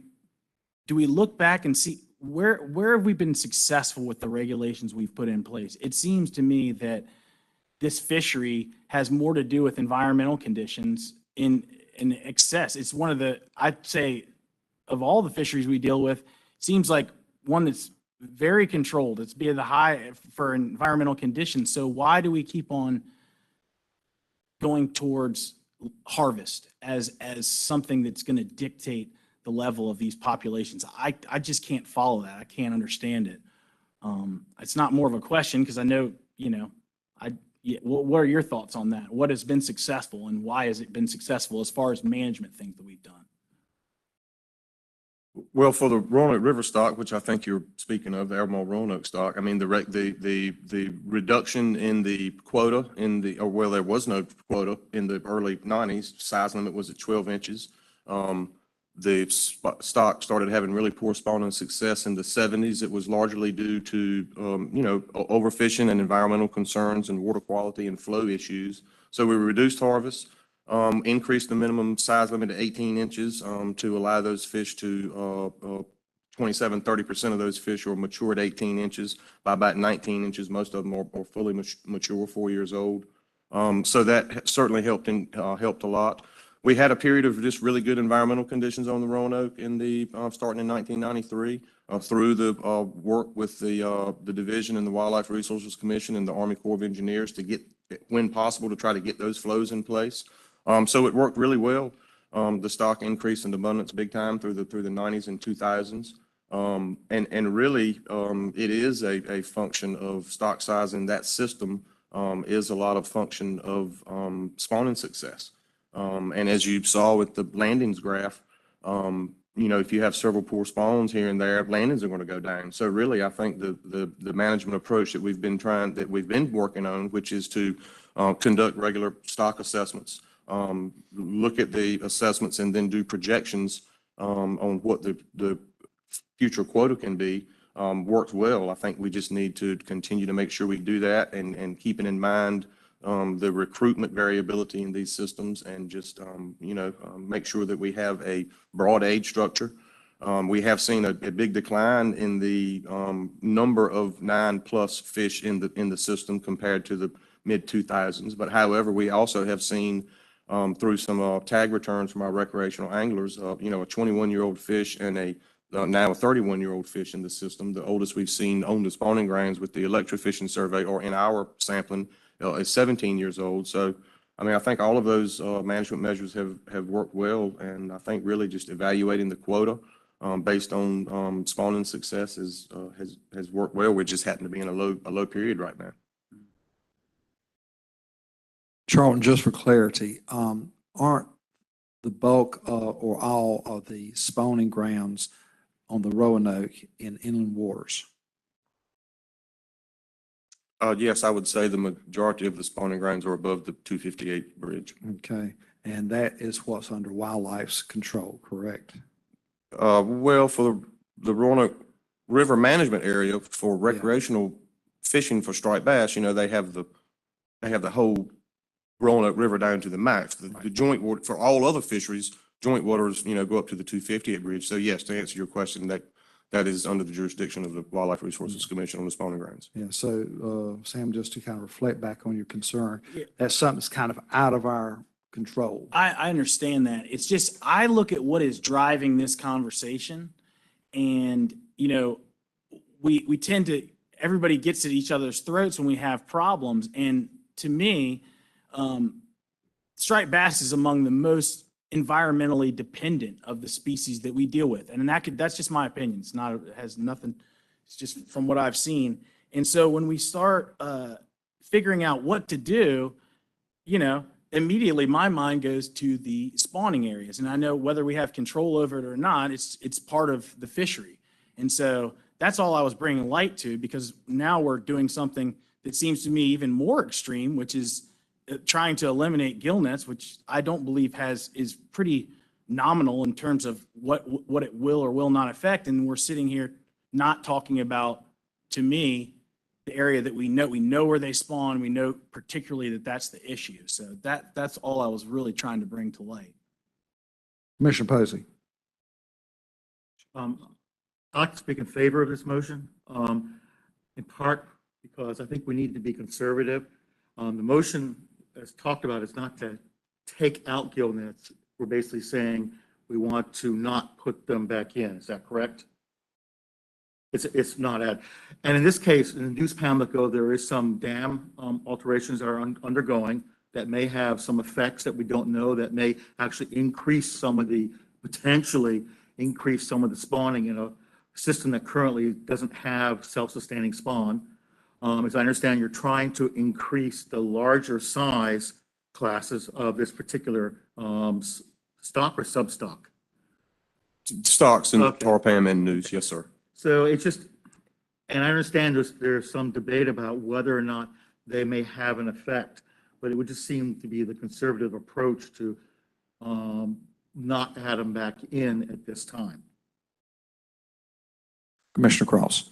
do we look back and see where have we been successful with the regulations we've put in place? It seems to me that this fishery has more to do with environmental conditions in excess. It's one of I'd say, of all the fisheries we deal with, seems like one that's very controlled. It's being the high for environmental conditions. So why do we keep on going towards harvest as something that's going to dictate the level of these populations? I just can't follow that. I can't understand it. It's not more of a question because I know, what are your thoughts on that? What has been successful and why has it been successful as far as management things that we've done? Well, for the Roanoke River stock, which I think you're speaking of, the Albemarle Roanoke stock, I mean, the reduction in the quota there was no quota in the early 90s. Size limit was at 12 inches. The stock started having really poor spawning success in the 70s. It was largely due to, overfishing and environmental concerns and water quality and flow issues. So we reduced harvest. Increased the minimum size limit to 18 inches to allow those fish to 30% of those fish are mature at 18 inches. By about 19 inches, most of them are fully mature, 4 years old. So that certainly helped a lot. We had a period of just really good environmental conditions on the Roanoke starting in 1993 through the work with the division and the Wildlife Resources Commission and the Army Corps of Engineers to get, when possible, to try to get those flows in place. So it worked really well. The stock increased in abundance big time through the 90s and 2000s. And really, it is a function of stock size in that system is a lot of function of spawning success. And as you saw with the landings graph, if you have several poor spawns here and there, landings are going to go down. So really, I think the management approach that we've been working on, which is to conduct regular stock assessments, look at the assessments and then do projections on what the future quota can be, works well. I think we just need to continue to make sure we do that and keeping in mind the recruitment variability in these systems and just, make sure that we have a broad age structure. We have seen a big decline in the number of 9+ fish in the system compared to the mid-2000s. But however, we also have seen through some tag returns from our recreational anglers, a 21-year-old fish and now a 31-year-old fish in the system. The oldest we've seen on the spawning grounds with the electrofishing survey or in our sampling is 17 years old. So, I mean, I think all of those management measures have worked well, and I think really just evaluating the quota based on spawning success has worked well. We just happen to be in a low period right now. Charlton, just for clarity, aren't the bulk or all of the spawning grounds on the Roanoke in inland waters? Yes, I would say the majority of the spawning grounds are above the 258 bridge. Okay, and that is what's under wildlife's control, correct? Well, for the Roanoke River management area for recreational fishing for striped bass, they have the whole Roanoke River down to the max. The joint water for all other fisheries, joint waters, go up to the 258 bridge. So yes, to answer your question, that is under the jurisdiction of the Wildlife Resources Commission on the spawning grounds. Yeah, so Sam, just to kind of reflect back on your concern, that's something that's kind of out of our control. I understand that. It's just, I look at what is driving this conversation and, we tend to, everybody gets at each other's throats when we have problems. And to me, striped bass is among the most environmentally dependent of the species that we deal with. And that's just my opinion. It has nothing, it's just from what I've seen. And so when we start figuring out what to do, immediately my mind goes to the spawning areas. And I know whether we have control over it or not, it's part of the fishery. And so that's all I was bringing light to, because now we're doing something that seems to me even more extreme, which is trying to eliminate gill nets, which I don't believe is pretty nominal in terms of what it will or will not affect. And we're sitting here not talking about, to me, the area that we know where they spawn. We know particularly that that's the issue. So that's all I was really trying to bring to light. Commissioner Posey. I'd like to speak in favor of this motion, in part because I think we need to be conservative. The motion, as talked about, is not to take out gill nets. We're basically saying we want to not put them back in. Is that correct? It's not add. And in this case, in Deuce Pamlico, there is some dam alterations that are undergoing that may have some effects that we don't know, that may actually potentially increase some of the spawning in a system that currently doesn't have self-sustaining spawn. As I understand, you're trying to increase the larger size classes of this particular stock or substock. Stocks and Okay. tarpam and news, yes, sir. So it's just, and I understand there's some debate about whether or not they may have an effect, but it would just seem to be the conservative approach to not add them back in at this time. Commissioner Cross.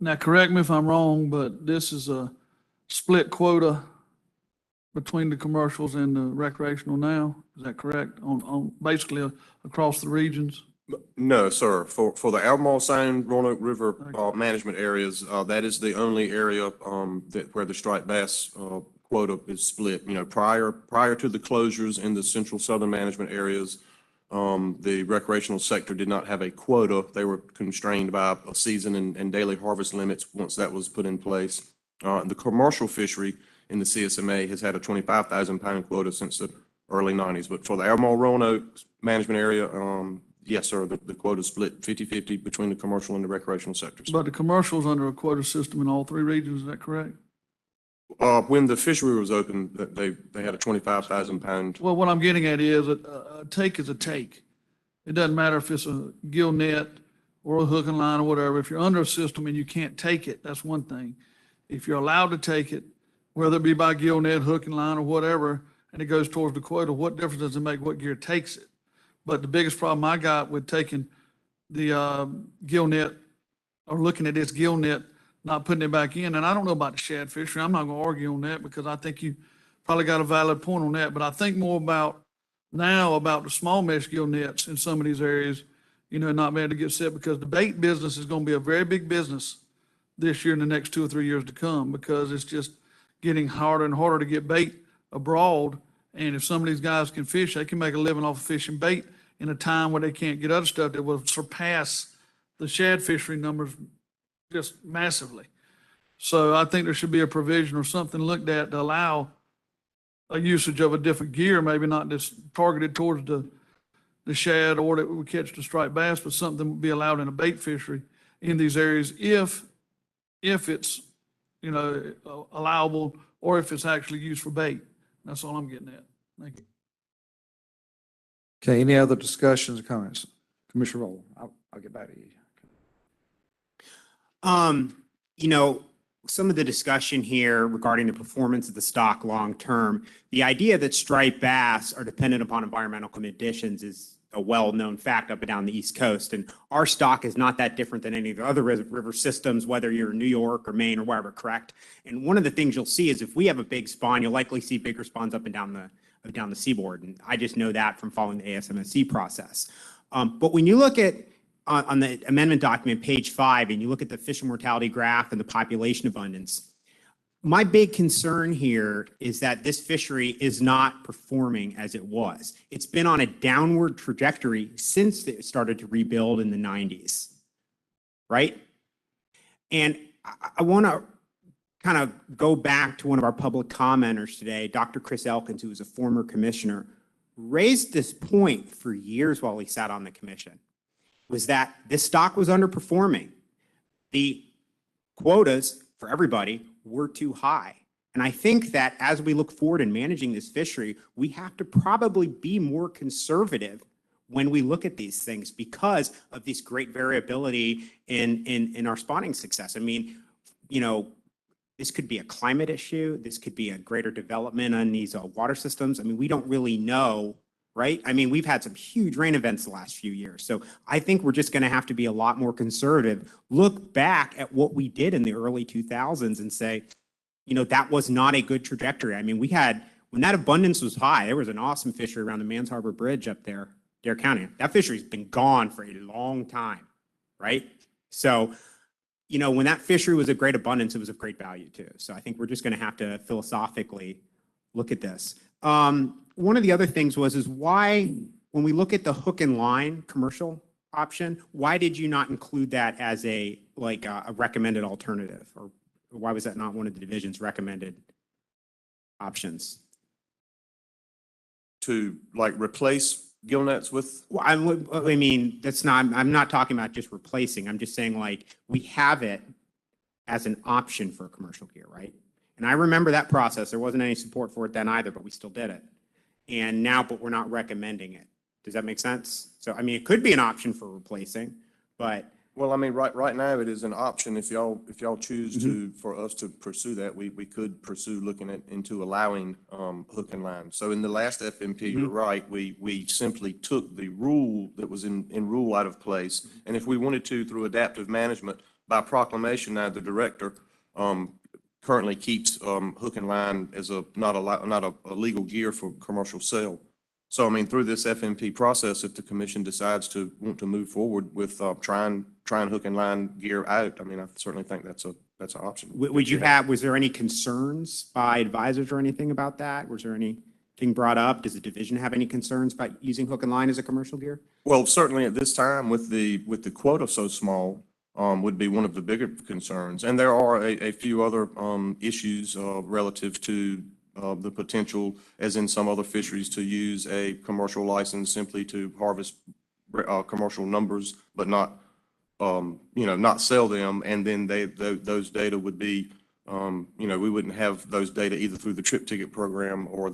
Now, correct me if I'm wrong, but this is a split quota between the commercials and the recreational now. Is that correct? On basically across the regions? No, sir. For the Albemarle Sound, Roanoke River management areas, that is the only area where the striped bass quota is split. You know, prior to the closures in the central southern management areas, the recreational sector did not have a quota. They were constrained by a season and daily harvest limits once that was put in place. The commercial fishery in the CSMA has had a 25,000 pound quota since the early 90s. But for the Albemarle Roanoke management area, yes, sir, the quota split 50-50 between the commercial and the recreational sectors. But the commercial's under a quota system in all three regions, is that correct? When the fishery was open, they had a 25,000 pound. Well, what I'm getting at is a take is a take. It doesn't matter if it's a gill net or a hook and line or whatever. If you're under a system and you can't take it, that's one thing. If you're allowed to take it, whether it be by gill net, hook and line or whatever, and it goes towards the quota, what difference does it make what gear takes it? But the biggest problem I got with taking the gill net or looking at this gill net, not putting it back in, and I don't know about the shad fishery. I'm not going to argue on that because I think you probably got a valid point on that. But I think more about the small mesh gill nets in some of these areas, you know, not being able to get set, because the bait business is going to be a very big business this year and the next 2 or 3 years to come, because it's just getting harder and harder to get bait abroad. And if some of these guys can fish, they can make a living off of fishing bait in a time where they can't get other stuff that will surpass the shad fishery numbers just massively. So I think there should be a provision or something looked at to allow a usage of a different gear, maybe not just targeted towards the shad or that we catch the striped bass, but something would be allowed in a bait fishery in these areas if it's, you know, allowable, or if it's actually used for bait. That's all I'm getting at. Thank you. Okay, any other discussions or comments? Commissioner Rowland, I'll get back to you. You know, some of the discussion here regarding the performance of the stock long-term, the idea that striped bass are dependent upon environmental conditions is a well-known fact up and down the East Coast. And our stock is not that different than any of the other river systems, whether you're in New York or Maine or wherever, correct? And one of the things you'll see is if we have a big spawn, you'll likely see bigger spawns up and down the seaboard. And I just know that from following the ASMSC process. But when you look at on the amendment document, page 5, and you look at the fish and mortality graph and the population abundance, my big concern here is that this fishery is not performing as it was. It's been on a downward trajectory since it started to rebuild in the 90s, right? And I want to kind of go back to one of our public commenters today, Dr. Chris Elkins, who was a former commissioner, raised this point for years while he sat on the commission, was that this stock was underperforming. The quotas for everybody were too high. And I think that as we look forward in managing this fishery, we have to probably be more conservative when we look at these things because of this great variability in our spawning success. I mean, you know, this could be a climate issue. This could be a greater development on these water systems. I mean, we don't really know, right? I mean, we've had some huge rain events the last few years. So I think we're just going to have to be a lot more conservative, look back at what we did in the early 2000s and say, you know, that was not a good trajectory. I mean, we had, when that abundance was high, there was an awesome fishery around the Mans Harbor Bridge up there, Dare County. That fishery's been gone for a long time, right? So, you know, when that fishery was of great abundance, it was of great value too. So I think we're just going to have to philosophically look at this. One of the other things is why, when we look at the hook and line commercial option, why did you not include that as a recommended alternative? Or why was that not one of the division's recommended options? To like replace gill nets with? Well, I mean, that's not, I'm not talking about just replacing. I'm just saying like, we have it as an option for commercial gear, right? And I remember that process. There wasn't any support for it then either, but we still did it. And now, but we're not recommending it. Does that make sense? So, I mean, it could be an option for replacing, but. Well, I mean, right now it is an option. If y'all choose to, for us to pursue that, we could pursue looking into allowing hook and line. So in the last FMP, you're right, we simply took the rule that was in rule out of place. And if we wanted to, through adaptive management, by proclamation, now the director currently keeps hook and line as not a legal gear for commercial sale. So, I mean, through this FMP process, if the commission decides to want to move forward with trying hook and line gear out, I mean, I certainly think that's an option. Was there any concerns by advisors or anything about that? Was there anything brought up? Does the division have any concerns about using hook and line as a commercial gear? Well, certainly at this time with the quota so small, would be one of the bigger concerns. And there are a few other issues relative to the potential, as in some other fisheries, to use a commercial license simply to harvest commercial numbers, but not, not sell them. And then those data would be, we wouldn't have those data either through the trip ticket program or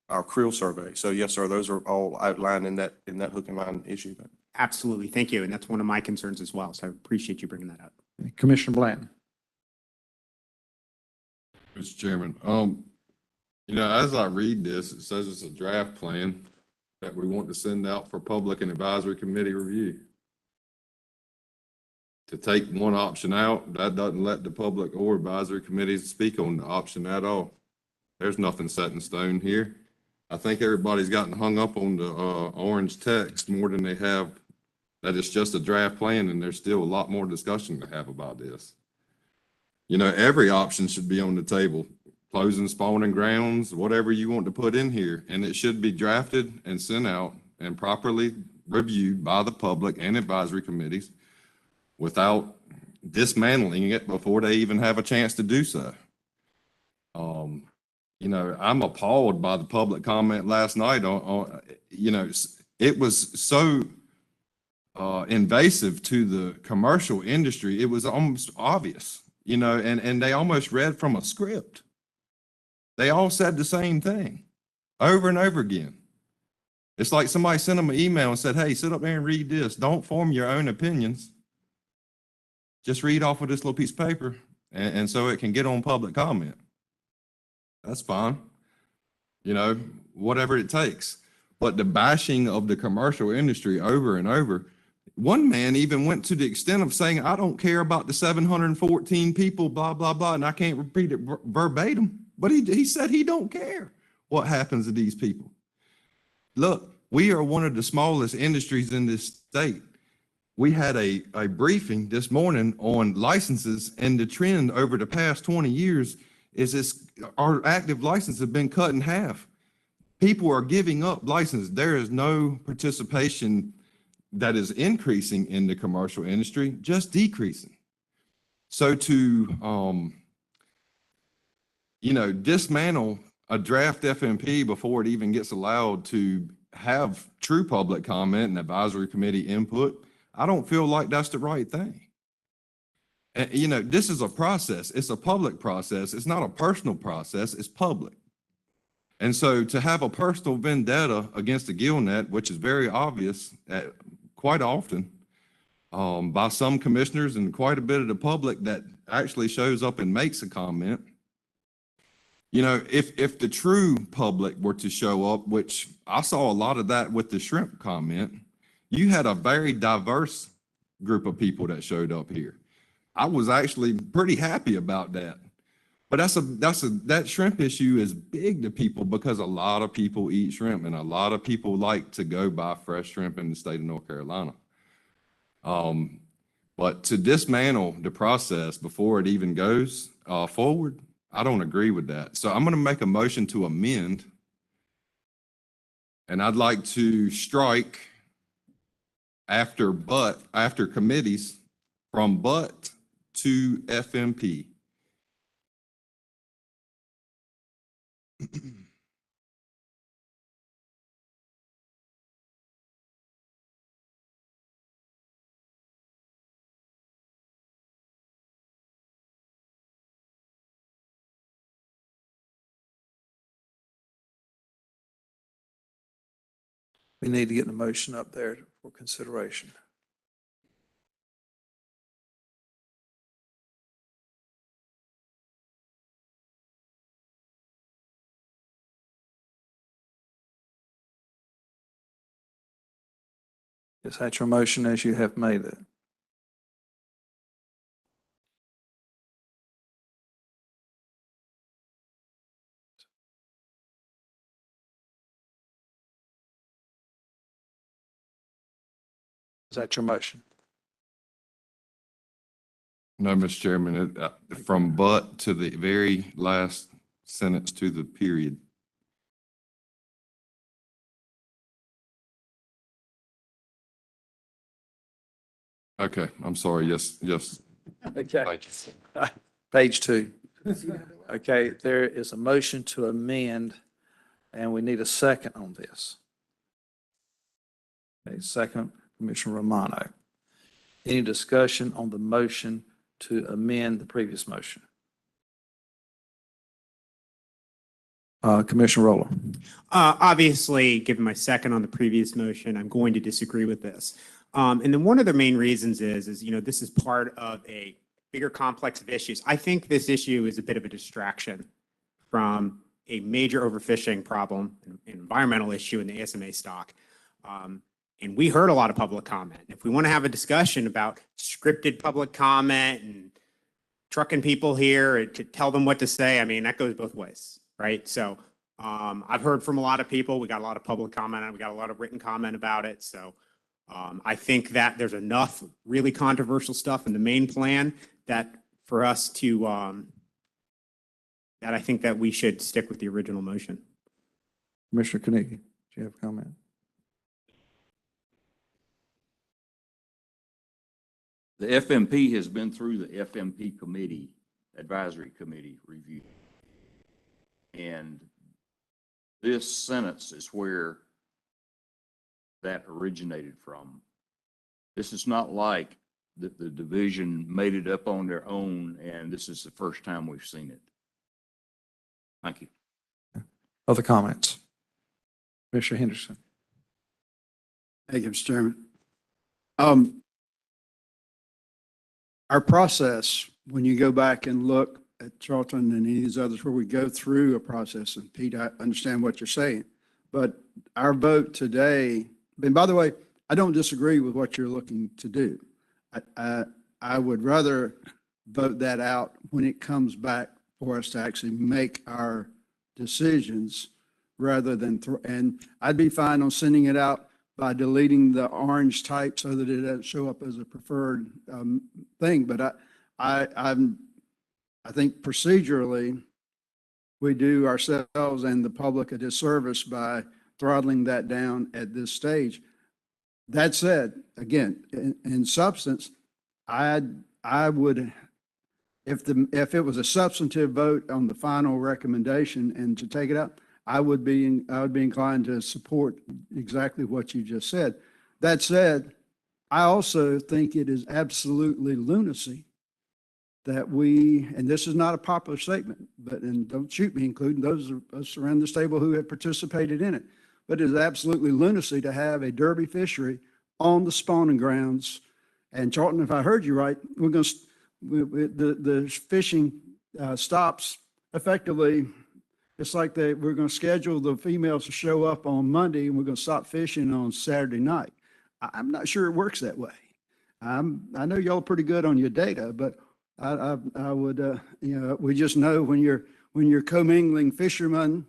our creel survey. So yes, sir, those are all outlined in that hook and line issue. Absolutely. Thank you. And that's one of my concerns as well. So I appreciate you bringing that up. Commissioner Blanton. Mr. Chairman, as I read this, it says it's a draft plan that we want to send out for public and advisory committee review. To take one option out, that doesn't let the public or advisory committees speak on the option at all. There's nothing set in stone here. I think everybody's gotten hung up on the orange text more than they have that it's just a draft plan, and there's still a lot more discussion to have about this. Every option should be on the table, closing spawning grounds, whatever you want to put in here, and it should be drafted and sent out and properly reviewed by the public and advisory committees without dismantling it before they even have a chance to do so. I'm appalled by the public comment last night it was so invasive to the commercial industry. It was almost obvious, and they almost read from a script. They all said the same thing over and over again. It's like somebody sent them an email and said, hey, sit up there and read this. Don't form your own opinions. Just read off of this little piece of paper and so it can get on public comment. That's fine. Whatever it takes. But the bashing of the commercial industry over and over, one man even went to the extent of saying, I don't care about the 714 people, blah, blah, blah. And I can't repeat it verbatim, but he said he don't care what happens to these people. Look, we are one of the smallest industries in this state. We had a briefing this morning on licenses, and the trend over the past 20 years is our active licenses have been cut in half. People are giving up licenses. There is no participation that is increasing in the commercial industry, just decreasing. So to, dismantle a draft FMP before it even gets allowed to have true public comment and advisory committee input, I don't feel like that's the right thing. And, this is a process. It's a public process. It's not a personal process. It's public. And so to have a personal vendetta against the gill net, which is very obvious quite often by some commissioners and quite a bit of the public that actually shows up and makes a comment. You know, if the true public were to show up, which I saw a lot of that with the shrimp comment, you had a very diverse group of people that showed up here. I was actually pretty happy about that. But that shrimp issue is big to people because a lot of people eat shrimp and a lot of people like to go buy fresh shrimp in the state of North Carolina. But to dismantle the process before it even goes forward, I don't agree with that. So I'm going to make a motion to amend. And I'd like to strike after committees from but to FMP. We need to get the motion up there for consideration. Is that your motion as you have made it? Is that your motion? No, Mr. Chairman, from but to the very last sentence to the period. Okay, I'm sorry. Yes. Okay. Thank you. Page 2. Okay, there is a motion to amend, and we need a second on this. A second, Commissioner Romano. Any discussion on the motion to amend the previous motion? Commissioner Roller. Obviously, given my second on the previous motion, I'm going to disagree with this. And then one of the main reasons is, you know, this is part of a bigger complex of issues. I think this issue is a bit of a distraction from a major overfishing problem, an environmental issue in the ASMA stock. And we heard a lot of public comment. If we want to have a discussion about scripted public comment and trucking people here to tell them what to say, I mean, that goes both ways, right? So I've heard from a lot of people. We got a lot of public comment and we got a lot of written comment about it. So I think that there's enough really controversial stuff in the main plan that for us to, that I think that we should stick with the original motion. Commissioner Carnegie, do you have a comment? The FMP has been through the FMP committee, advisory committee review. And this sentence is where that originated from. This is not like the division made it up on their own, and this is the first time we've seen it. Thank you. Other comments? Commissioner Henderson. Thank you, Mr. Chairman. Our process, when you go back and look at Charlton and any of these others where we go through a process, and Pete, I understand what you're saying, but our vote today, and by the way, I don't disagree with what you're looking to do. I would rather vote that out when it comes back for us to actually make our decisions rather than, and I'd be fine on sending it out by deleting the orange type so that it doesn't show up as a preferred thing. But I think procedurally, we do ourselves and the public a disservice by throttling that down at this stage. That said, again, in substance, I would, if it was a substantive vote on the final recommendation and to take it out, I would be inclined to support exactly what you just said. That said, I also think it is absolutely lunacy that we, and this is not a popular statement, but, and don't shoot me, including those of us around this table who have participated in it. But it is absolutely lunacy to have a derby fishery on the spawning grounds. And Charlton, if I heard you right, we're going to, the fishing stops effectively. It's like we're going to schedule the females to show up on Monday and we're going to stop fishing on Saturday night. I'm not sure it works that way. I know y'all are pretty good on your data, but I would, you know, we just know when you're commingling fishermen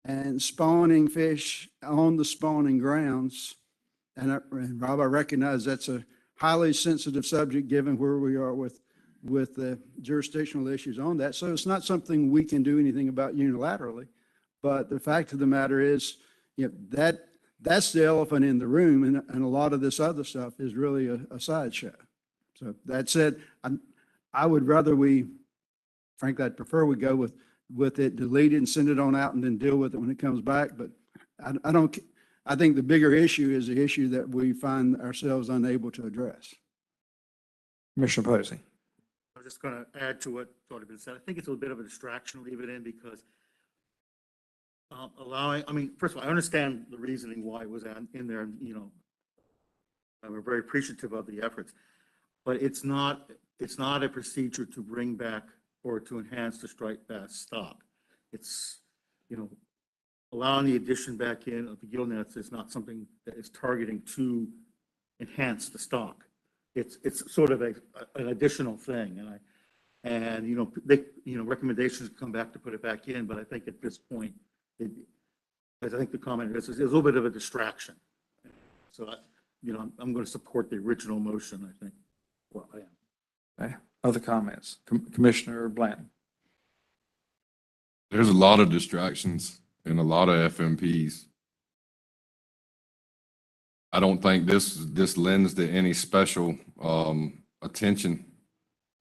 and spawning fish on the spawning grounds. And Rob, I recognize that's a highly sensitive subject given where we are with the jurisdictional issues on that. So it's not something we can do anything about unilaterally. But the fact of the matter is, you know, that's the elephant in the room, and a lot of this other stuff is really a sideshow. So that said, I would rather frankly, I'd prefer we go with it, delete it and send it on out and then deal with it when it comes back. But I think the bigger issue is the issue that we find ourselves unable to address. Commissioner Posey. I was just going to add to what already been said. I think it's a bit of a distraction to leave it in because I mean, first of all, I understand the reasoning why it was in there, and, you know, we're very appreciative of the efforts, but it's not a procedure to bring back or to enhance the striped bass stock. It's, you know, allowing the addition back in of the gill nets is not something that is targeting to enhance the stock. It's sort of an additional thing, and you know, recommendations come back to put it back in, but I think at this point, as I think the comment is a little bit of a distraction. So you know, I'm going to support the original motion, I think. Well, I am. Okay. Other comments? Commissioner Blanton. There's a lot of distractions and a lot of FMPs. I don't think this lends to any special attention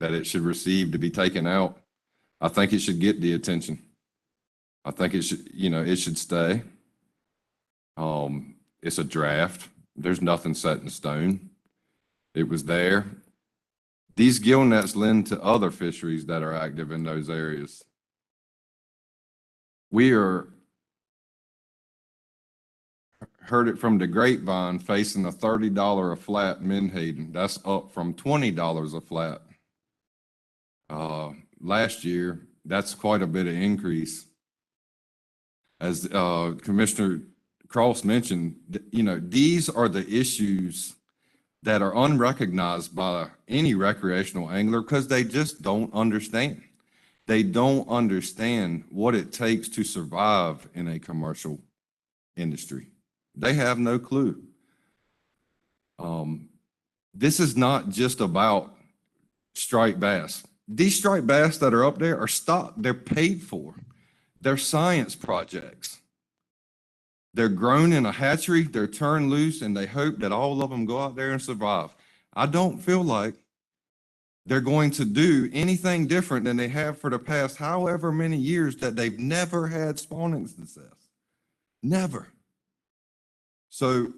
that it should receive to be taken out. I think it should get the attention. I think it should, you know, it should stay. It's a draft. There's nothing set in stone. It was there. These gill nets lend to other fisheries that are active in those areas. We heard it from the grapevine, facing a $30 a flat menhaden. That's up from $20 a flat. Last year, that's quite a bit of increase. As Commissioner Cross mentioned, you know, these are the issues that are unrecognized by any recreational angler because they just don't understand. They don't understand what it takes to survive in a commercial industry. They have no clue. This is not just about striped bass. These striped bass that are up there are stock. They're paid for. They're science projects. They're grown in a hatchery. They're turned loose, and they hope that all of them go out there and survive. I don't feel like they're going to do anything different than they have for the past however many years that they've never had spawning success. Never. So,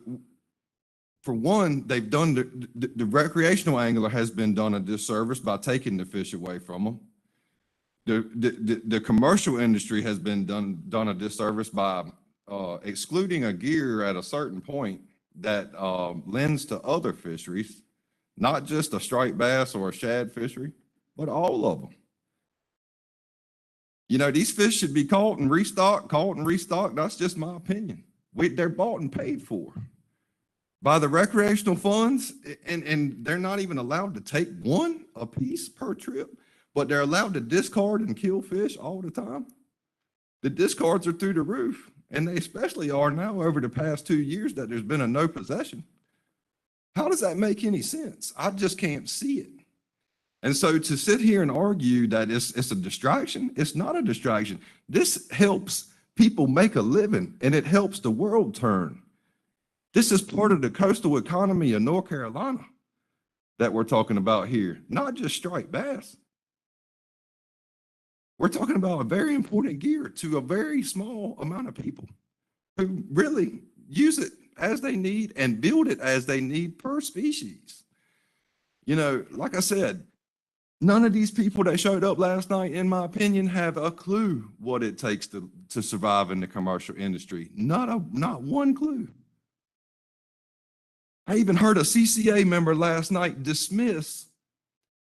for one, they've done the recreational angler has been done a disservice by taking the fish away from them. The commercial industry has been done a disservice by excluding a gear at a certain point that lends to other fisheries, not just a striped bass or a shad fishery, but all of them. You know, these fish should be caught and restocked. That's just my opinion. They're bought and paid for by the recreational funds, and they're not even allowed to take one a piece per trip, but they're allowed to discard and kill fish all the time. The discards are through the roof, and they especially are now over the past 2 years that there's been a no possession. How does that make any sense? I just can't see it. And so to sit here and argue that it's a distraction, it's not a distraction. This helps people make a living, and it helps the world turn. This is part of the coastal economy of North Carolina that we're talking about here, not just striped bass. We're talking about a very important gear to a very small amount of people who really use it as they need and build it as they need per species. You know, like I said, None of these people that showed up last night, in my opinion, have a clue what it takes to survive in the commercial industry. Not one clue. I even heard a CCA member last night dismiss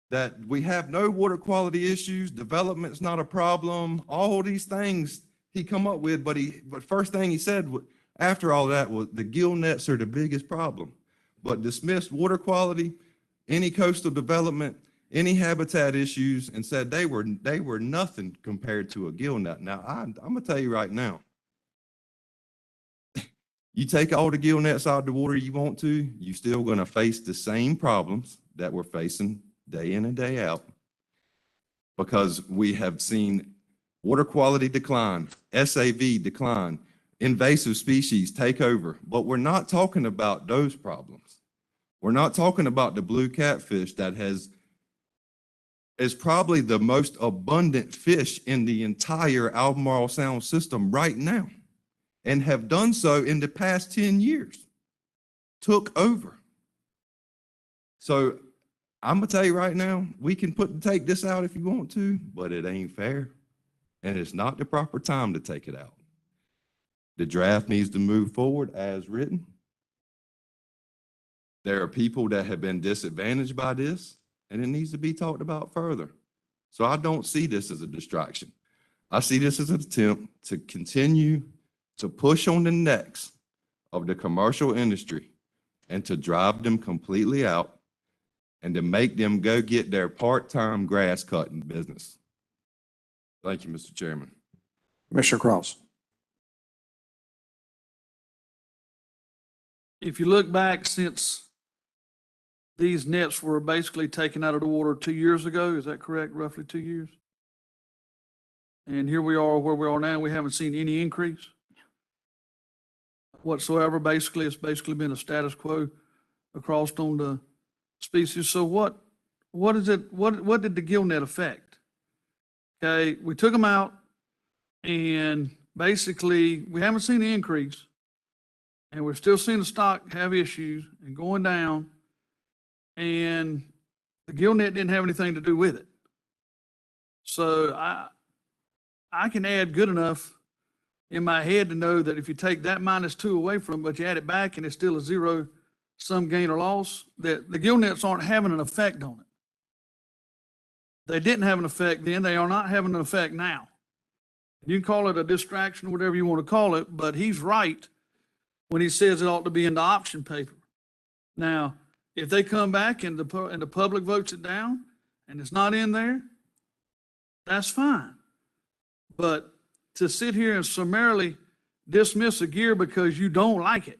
that we have no water quality issues, development's not a problem, all these things he come up with, but first thing he said after all that was the gill nets are the biggest problem. But dismissed water quality, any coastal development, any habitat issues, and said they were nothing compared to a gill net. Now, I'm gonna tell you right now, you take all the gill nets out of the water you want to, you're still gonna face the same problems that we're facing day in and day out, because we have seen water quality decline, SAV decline, invasive species take over. But we're not talking about those problems. We're not talking about the blue catfish that is probably the most abundant fish in the entire Albemarle Sound system right now, and have done so in the past 10 years, took over. So I'm gonna tell you right now, we can take this out if you want to, but it ain't fair. And it's not the proper time to take it out. The draft needs to move forward as written. There are people that have been disadvantaged by this, and it needs to be talked about further. So I don't see this as a distraction. I see this as an attempt to continue to push on the necks of the commercial industry and to drive them completely out and to make them go get their part-time grass cutting business. Thank you, Mr. Chairman. Commissioner Cross. If you look back since these nets were basically taken out of the water 2 years ago, is that correct? Roughly 2 years? And here we are where we are now. We haven't seen any increase whatsoever. Basically, it's basically been a status quo across on the species. So what is it? What did the gill net affect? Okay, we took them out, and basically we haven't seen the increase, and we're still seeing the stock have issues and going down, and the gill net didn't have anything to do with it. So I can add good enough in my head to know that if you take that -2 away from it, but you add it back and it's still a zero sum gain or loss, that the gill nets aren't having an effect on it. They didn't have an effect then. They are not having an effect now. You can call it a distraction or whatever you want to call it, but he's right when he says it ought to be in the option paper. Now, if they come back and the public votes it down and it's not in there, that's fine. But to sit here and summarily dismiss a gear because you don't like it,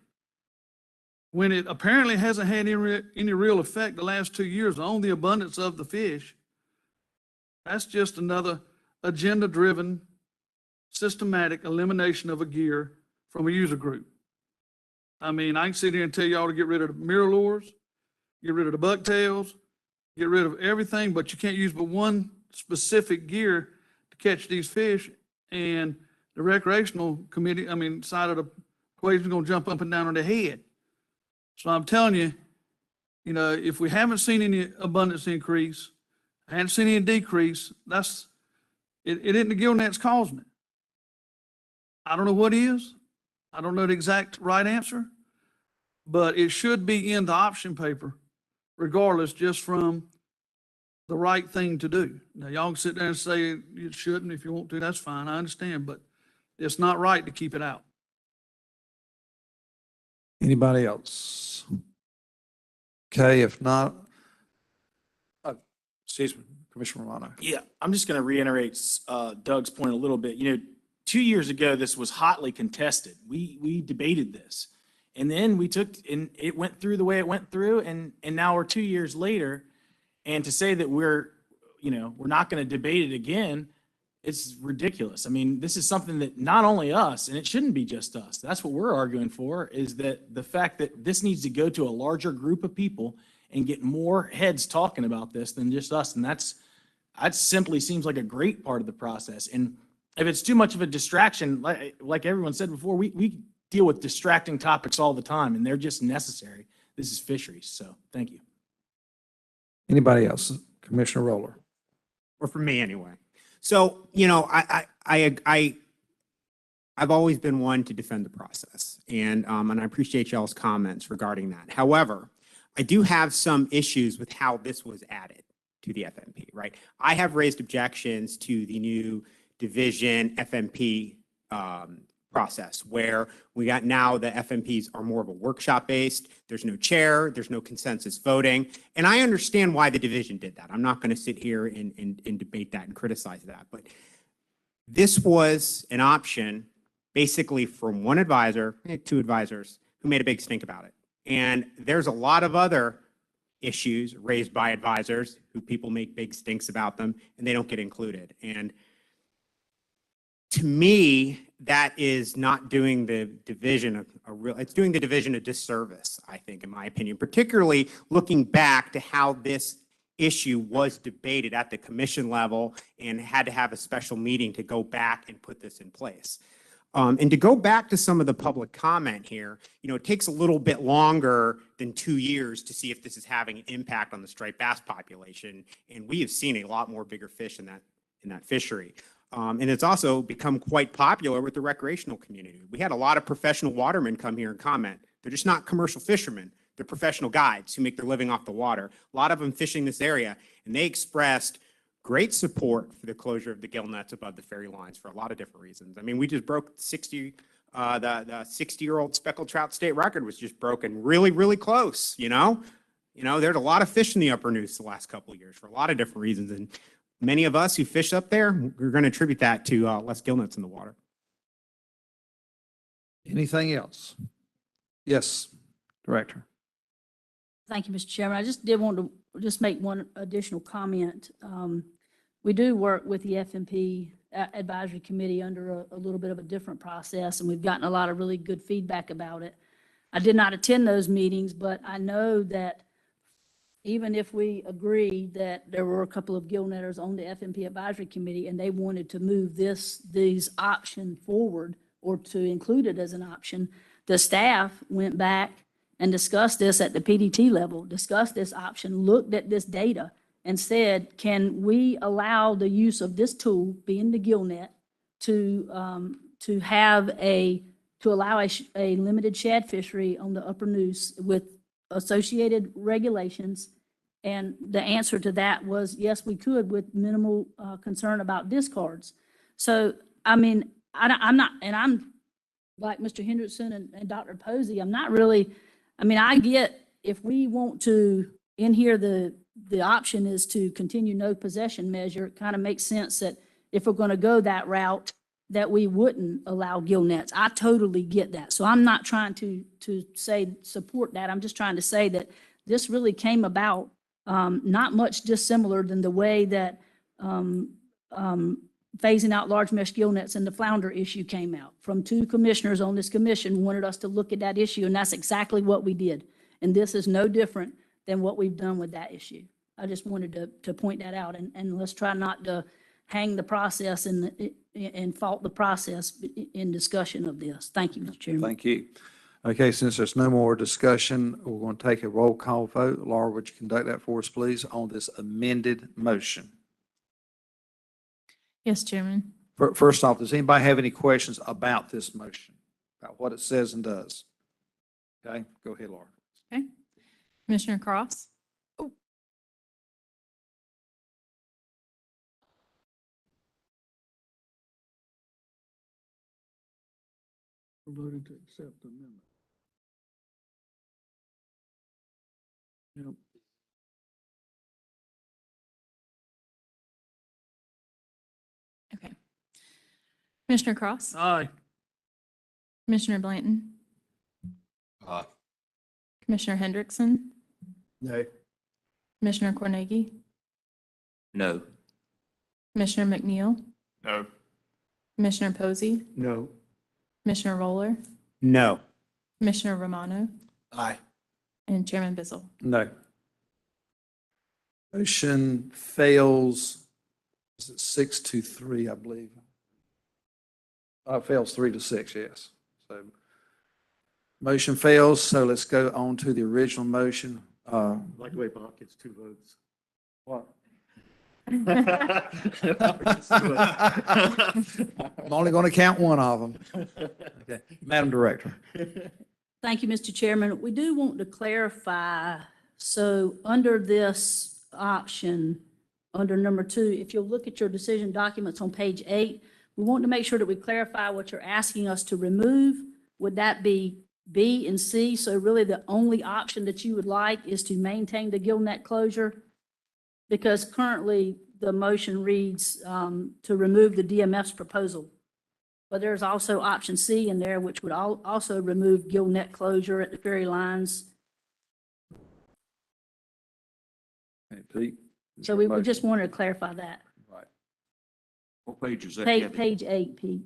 when it apparently hasn't had any real effect the last 2 years on the abundance of the fish, that's just another agenda-driven, systematic elimination of a gear from a user group. I mean, I can sit here and tell y'all to get rid of the mirror lures, get rid of the bucktails, get rid of everything, but you can't use but one specific gear to catch these fish. And the recreational committee, side of the equation is going to jump up and down on their head. So I'm telling you, if we haven't seen any abundance increase, I haven't seen any decrease, it isn't the gill nets causing it. I don't know what is. I don't know the exact right answer, but it should be in the option paper regardless, just from the right thing to do. Now, y'all can sit there and say you shouldn't if you want to, that's fine, I understand, but it's not right to keep it out. Anybody else? Okay, if not, excuse me, Commissioner Romano. Yeah, I'm just going to reiterate Doug's point a little bit. 2 years ago, this was hotly contested. We debated this, and then and it went through the way it went through, and now we're 2 years later, and to say that we're not going to debate it again, it's ridiculous. I mean, this is something that not only us, and it shouldn't be just us. That's what we're arguing for, is that the fact that this needs to go to a larger group of people and get more heads talking about this than just us, and that simply seems like a great part of the process. And if it's too much of a distraction, like everyone said before, we deal with distracting topics all the time, and they're just necessary. This is fisheries, so thank you. Anybody else? Commissioner Roller. or for me anyway. So, I've always been one to defend the process, and I appreciate y'all's comments regarding that. However, I do have some issues with how this was added to the FMP, right? I have raised objections to the new division FMP process where we got now the FMPs are more of a workshop based. There's no chair, there's no consensus voting. And I understand why the division did that. I'm not going to sit here and debate that and criticize that. But this was an option basically from one advisor, two advisors, who made a big stink about it. And there's a lot of other issues raised by advisors who people make big stinks about them and they don't get included. And to me, that is not doing the division it's doing the division a disservice, I think, in my opinion, particularly looking back to how this issue was debated at the commission level and had to have a special meeting to go back and put this in place. And to go back to some of the public comment here, it takes a little bit longer than 2 years to see if this is having an impact on the striped bass population. And we have seen a lot more bigger fish in that fishery. And it's also become quite popular with the recreational community. We had a lot of professional watermen come here and comment. They're just not commercial fishermen. They're professional guides who make their living off the water. A lot of them fishing this area, and they expressed great support for the closure of the gill nets above the ferry lines for a lot of different reasons. I mean, we just broke the 60-year-old speckled trout state record was just broken really, really close, there's a lot of fish in the upper Neuse the last couple of years for a lot of different reasons. And many of us who fish up there, we're going to attribute that to less gill nets in the water. Anything else? Yes, Director. Thank you, Mr. Chairman. I just did want to just make one additional comment. We do work with the FMP Advisory Committee under a little bit of a different process, and we've gotten a lot of really good feedback about it. I did not attend those meetings, but I know that even if we agreed that there were a couple of gill netters on the FMP Advisory Committee and they wanted to move these option forward or to include it as an option, the staff went back and discussed this at the PDT level, discussed this option, looked at this data and said, can we allow the use of this tool, being the gill net, to allow a limited shad fishery on the upper Neuse with associated regulations? And the answer to that was, yes, we could, with minimal concern about discards. So, I mean, I'm not, and I'm like Mr. Hendrickson and Dr. Posey, I'm not really, I mean, I get if we want to, in here, the option is to continue no possession measure, it kind of makes sense that if we're going to go that route, that we wouldn't allow gill nets. I totally get that. So I'm not trying to say support that. I'm just trying to say that this really came about not much dissimilar than the way that phasing out large mesh gill nets and the flounder issue came out. From two commissioners on this commission wanted us to look at that issue, and that's exactly what we did. And this is no different than what we've done with that issue. I just wanted to point that out, and let's try not to hang the process and fault the process in discussion of this. Thank you, Mr. Chairman. Thank you. Okay, since there's no more discussion, we're going to take a roll call vote. Laura, would you conduct that for us, please, on this amended motion? Yes, Chairman. First off, does anybody have any questions about this motion, about what it says and does? Okay, go ahead, Laura. Okay. Commissioner Cross? We're voting to accept the amendment. Yep. Okay. Commissioner Cross? Aye. Commissioner Blanton? Aye. Commissioner Hendrickson? No. Commissioner Cornegie? No. Commissioner McNeil? No. Commissioner Posey? No. Commissioner Roller? No. Commissioner Romano? Aye. And Chairman Bizzle? No. Motion fails, is it 6-3, I believe? Fails 3-6, yes. So motion fails, so let's go on to the original motion. Like the way Bob gets 2 votes. What? I'm only going to count one of them. Okay. Madam Director. Thank you, Mr. Chairman. We do want to clarify, so under this option, under number 2, if you'll look at your decision documents on page 8, we want to make sure that we clarify what you're asking us to remove. Would that be B and C? So really the only option that you would like is to maintain the gill net closure? Because currently the motion reads to remove the DMF's proposal. But there's also option C in there, which would also remove gill net closure at the ferry lines. Okay, Pete, is So your we motion? just wanted to clarify that. Right. What page is that? Page, Kathy? page 8, Pete.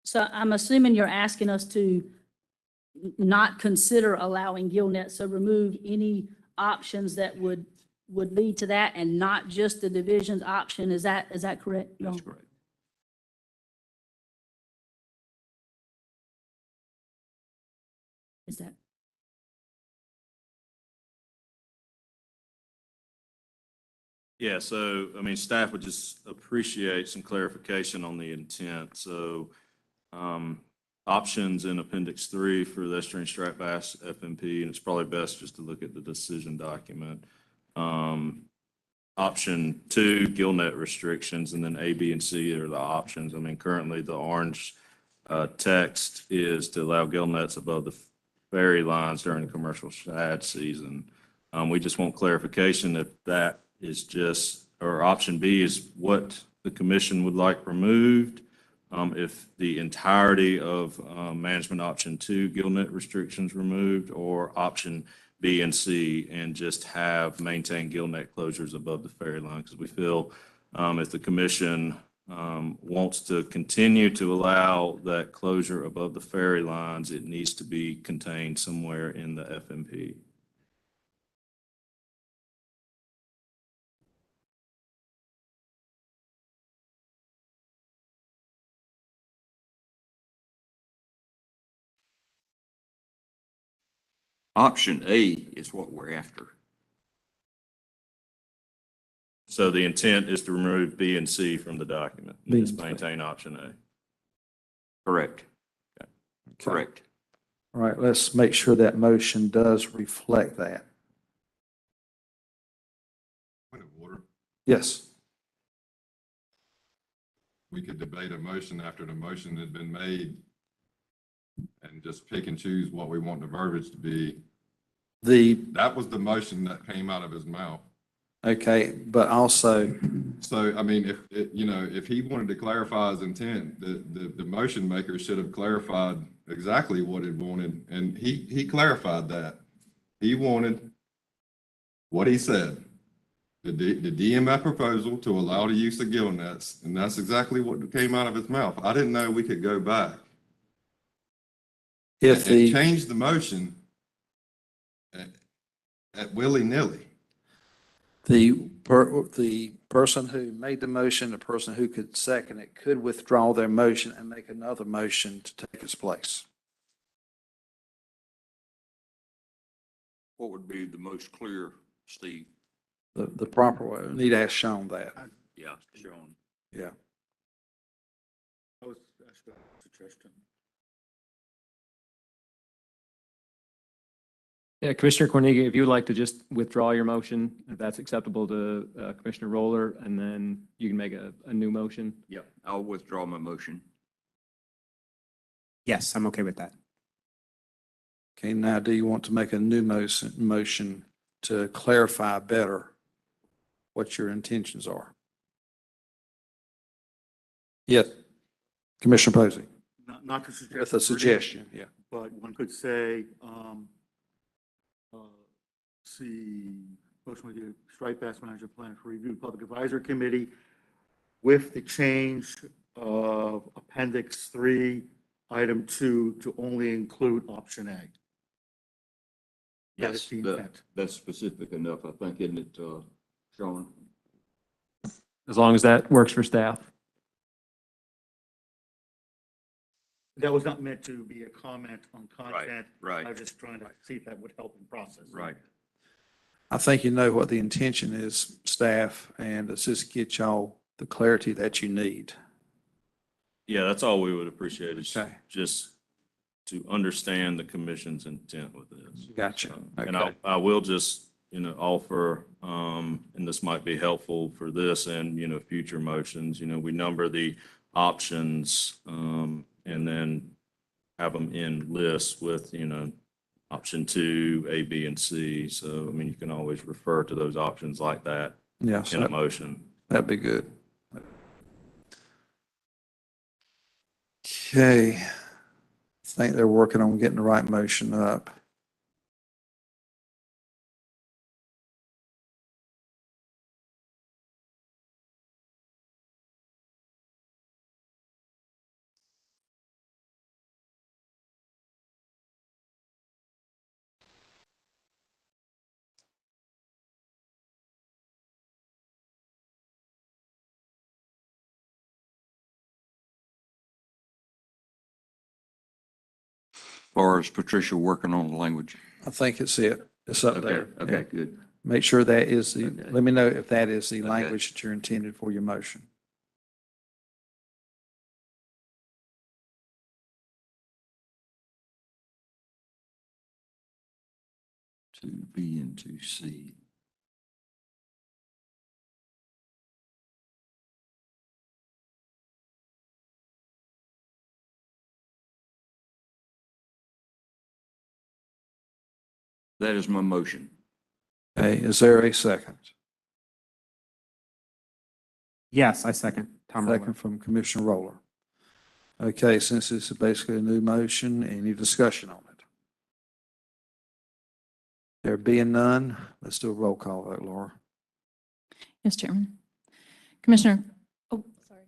So I'm assuming you're asking us to not consider allowing gill net, so remove any options that would lead to that and not just the division's option. Is that correct? That's correct. Is that? Yeah, so, I mean, staff would just appreciate some clarification on the intent. So, options in Appendix 3 for the estuarine striped bass FMP, and it's probably best just to look at the decision document. Option 2, gill net restrictions, and then A, B, and C are the options. I mean, currently the orange text is to allow gill nets above the ferry lines during the commercial shad season. We just want clarification if that is just, or option B is what the commission would like removed. If the entirety of management option 2, gill net restrictions removed, or option B and C, and just have maintain gill net closures above the ferry line. Because we feel if the commission wants to continue to allow that closure above the ferry lines, it needs to be contained somewhere in the FMP. Option A is what we're after. So the intent is to remove B and C from the document, and B just and C. maintain option A. Correct. Okay. Correct. All right, let's make sure that motion does reflect that. Point of order. Yes. We could debate a motion after the motion had been made and just pick and choose what we want the verbiage to be. That was the motion that came out of his mouth. Okay, but also, So, I mean, if he wanted to clarify his intent, the motion maker should have clarified exactly what he wanted, and he clarified that. He wanted what he said, the DMF proposal to allow the use of gill nets, and that's exactly what came out of his mouth. I didn't know we could go back if and the, change the motion at willy-nilly. the person who made the motion, the person who could second it, could withdraw their motion and make another motion to take its place. What would be the most clear, Steve? The proper way, we need to ask Sean that. Yeah, Sean. Yeah. That's a suggestion. Yeah, Commissioner Cornegie, if you would like to just withdraw your motion, if that's acceptable to Commissioner Roller, and then you can make a new motion. Yeah, I'll withdraw my motion. Yes, I'm okay with that. Okay, now do you want to make a new motion to clarify better what your intentions are? Yes, Commissioner Posey. Not to suggest. With a suggestion, yeah. But one could say, see, motion with the striped bass management plan for review public advisory committee with the change of appendix 3, item 2 to only include option A. That Yes, is the intent. that's specific enough, I think, isn't it, Sean? As long as that works for staff. That was not meant to be a comment on content. right. I was just trying to see if that would help in process. Right. I think you know what the intention is, staff, and let's just get y'all the clarity that you need. Yeah, that's all we would appreciate is Okay. just to understand the commission's intent with this. Gotcha. And Okay. I will just, offer, and this might be helpful for this and, future motions, we number the options, and then have them in lists with, option 2, A, B, and C. So, I mean, you can always refer to those options like that Yes, in a motion. that'd be good. Okay. I think they're working on getting the right motion up. Or is Patricia working on the language? I think it's it. It's up Okay, there. okay, Yeah. good. Make sure that is the, Okay. let me know if that is the Okay. language that you're intended for your motion. Two B and two C. That is my motion. Okay, is there a second? Yes, I second. Tom Roller. Second from Commissioner Roller. Okay, since this is basically a new motion, any discussion on it? There being none, let's do a roll call vote, Laura. Yes, Chairman. Commissioner, oh, sorry.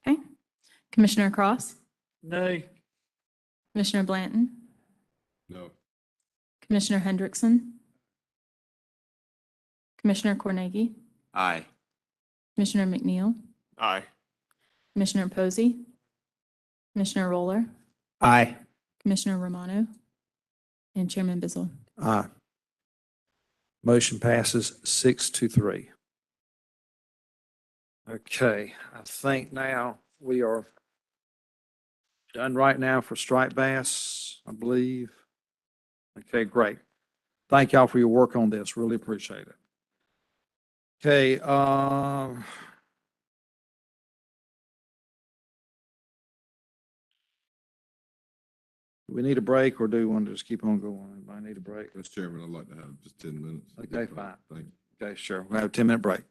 Okay. Commissioner Cross, Nay. Commissioner Blanton, No. Commissioner Hendrickson, Commissioner Cornegie, Aye. Commissioner McNeil, Aye. Commissioner Posey, Commissioner Roller, Aye. Commissioner Romano, and Chairman Bizzle. Aye. Motion passes 6-3. Okay, I think now we are done right now for striped bass, I believe. Okay, great. Thank y'all for your work on this. Really appreciate it. Okay, do we need a break or do we want to just keep on going? Anybody need a break? Mr. Chairman, I'd like to have just 10 minutes. Okay, fine. Thank you. Okay, sure. We'll have a 10-minute break.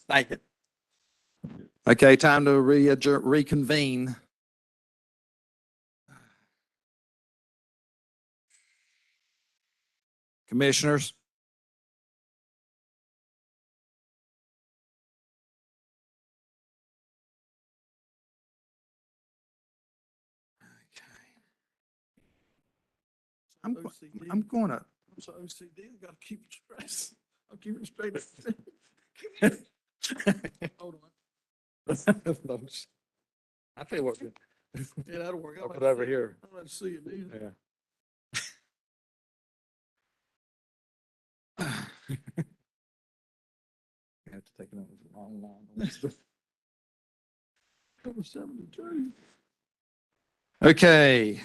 Thank you. Okay, time to reconvene. Commissioners? I'm going to. I'm so OCD, I gotta keep it straight. I'll keep it straight. Hold on. I tell you what. Yeah, that'll work. I'll put it over here. I'd like to see it, dude. Yeah. I have to take it on a long line. Number 72. Okay.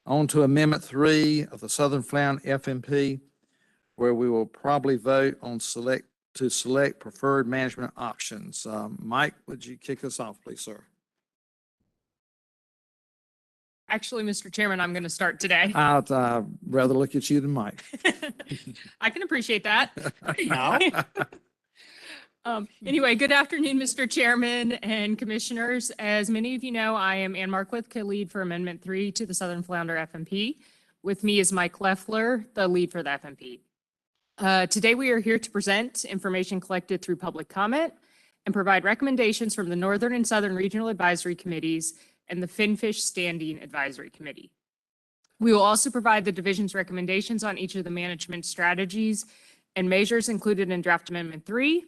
On to Amendment 3 of the Southern Flounder FMP, where we will probably vote on select preferred management options. Mike, would you kick us off, please, sir? Actually, Mr. Chairman, I'm going to start today. I'd rather look at you than Mike. I can appreciate that. No. Anyway, good afternoon, Mr. Chairman and Commissioners. As many of you know, I am Ann Marquith, co-lead for Amendment 3 to the Southern Flounder FMP. With me is Mike Leffler, the lead for the FMP. Today, we are here to present information collected through public comment and provide recommendations from the Northern and Southern Regional Advisory Committees and the Finfish Standing Advisory Committee. We will also provide the division's recommendations on each of the management strategies and measures included in Draft Amendment 3.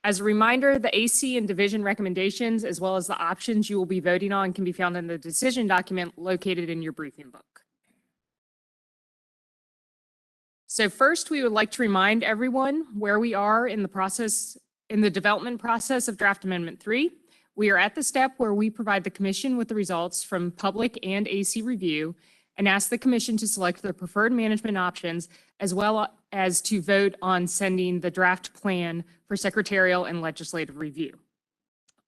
As a reminder, the AC and division recommendations, as well as the options you will be voting on, can be found in the decision document located in your briefing book. So first, we would like to remind everyone where we are in the development process of Draft Amendment 3. We are at the step where we provide the Commission with the results from public and AC review and ask the Commission to select their preferred management options, as well as to vote on sending the draft plan for secretarial and legislative review.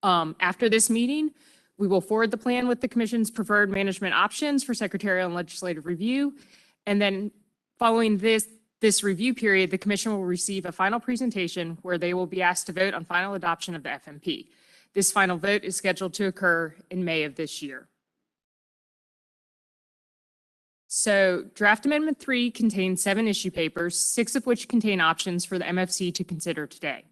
After this meeting, we will forward the plan with the Commission's preferred management options for secretarial and legislative review. And then following this review period, the Commission will receive a final presentation where they will be asked to vote on final adoption of the FMP. This final vote is scheduled to occur in May of this year. So Draft Amendment 3 contains 7 issue papers, 6 of which contain options for the MFC to consider today.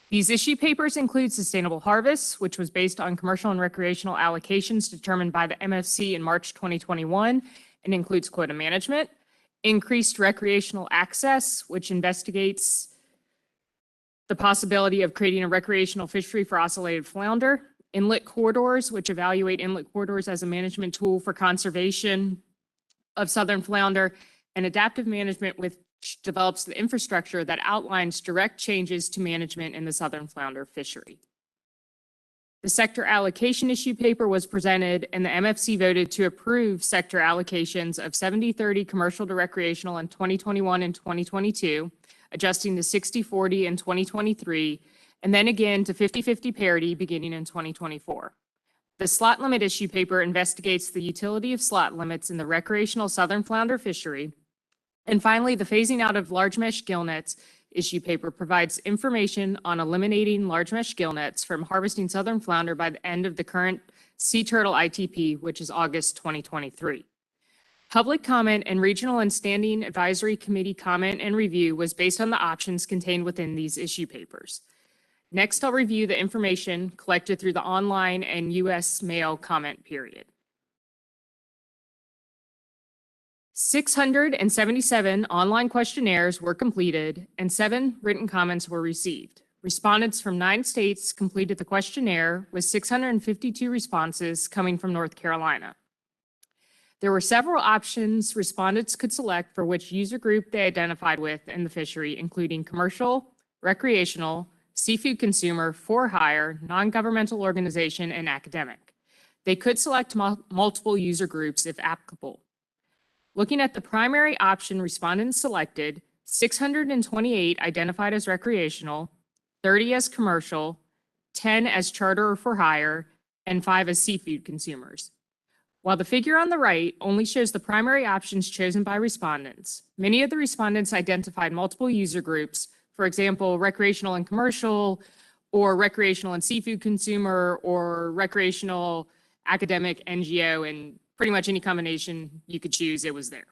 These issue papers include sustainable harvests, which was based on commercial and recreational allocations determined by the MFC in March 2021 and includes quota management, increased recreational access, which investigates the possibility of creating a recreational fishery for ocellated flounder, inlet corridors, which evaluate inlet corridors as a management tool for conservation of southern flounder, and adaptive management, which develops the infrastructure that outlines direct changes to management in the southern flounder fishery. The sector allocation issue paper was presented, and the MFC voted to approve sector allocations of 70-30 commercial to recreational in 2021 and 2022, adjusting to 60-40 in 2023, and then again to 50-50 parity beginning in 2024. The slot limit issue paper investigates the utility of slot limits in the recreational southern flounder fishery. And finally, the phasing out of large mesh gill nets issue paper provides information on eliminating large mesh gill nets from harvesting southern flounder by the end of the current sea turtle ITP, which is August 2023. Public comment and regional and standing advisory committee comment and review was based on the options contained within these issue papers. Next, I'll review the information collected through the online and U.S. mail comment period. 677 online questionnaires were completed and 7 written comments were received. Respondents from 9 states completed the questionnaire with 652 responses coming from North Carolina. There were several options respondents could select for which user group they identified with in the fishery, including commercial, recreational, seafood consumer, for hire, non-governmental organization, and academic. They could select multiple user groups if applicable. Looking at the primary option respondents selected, 628 identified as recreational, 30 as commercial, 10 as charter or for hire, and 5 as seafood consumers. While the figure on the right only shows the primary options chosen by respondents, many of the respondents identified multiple user groups For example, recreational and commercial, or recreational and seafood consumer, or recreational, academic, NGO, and pretty much any combination you could choose, it was there.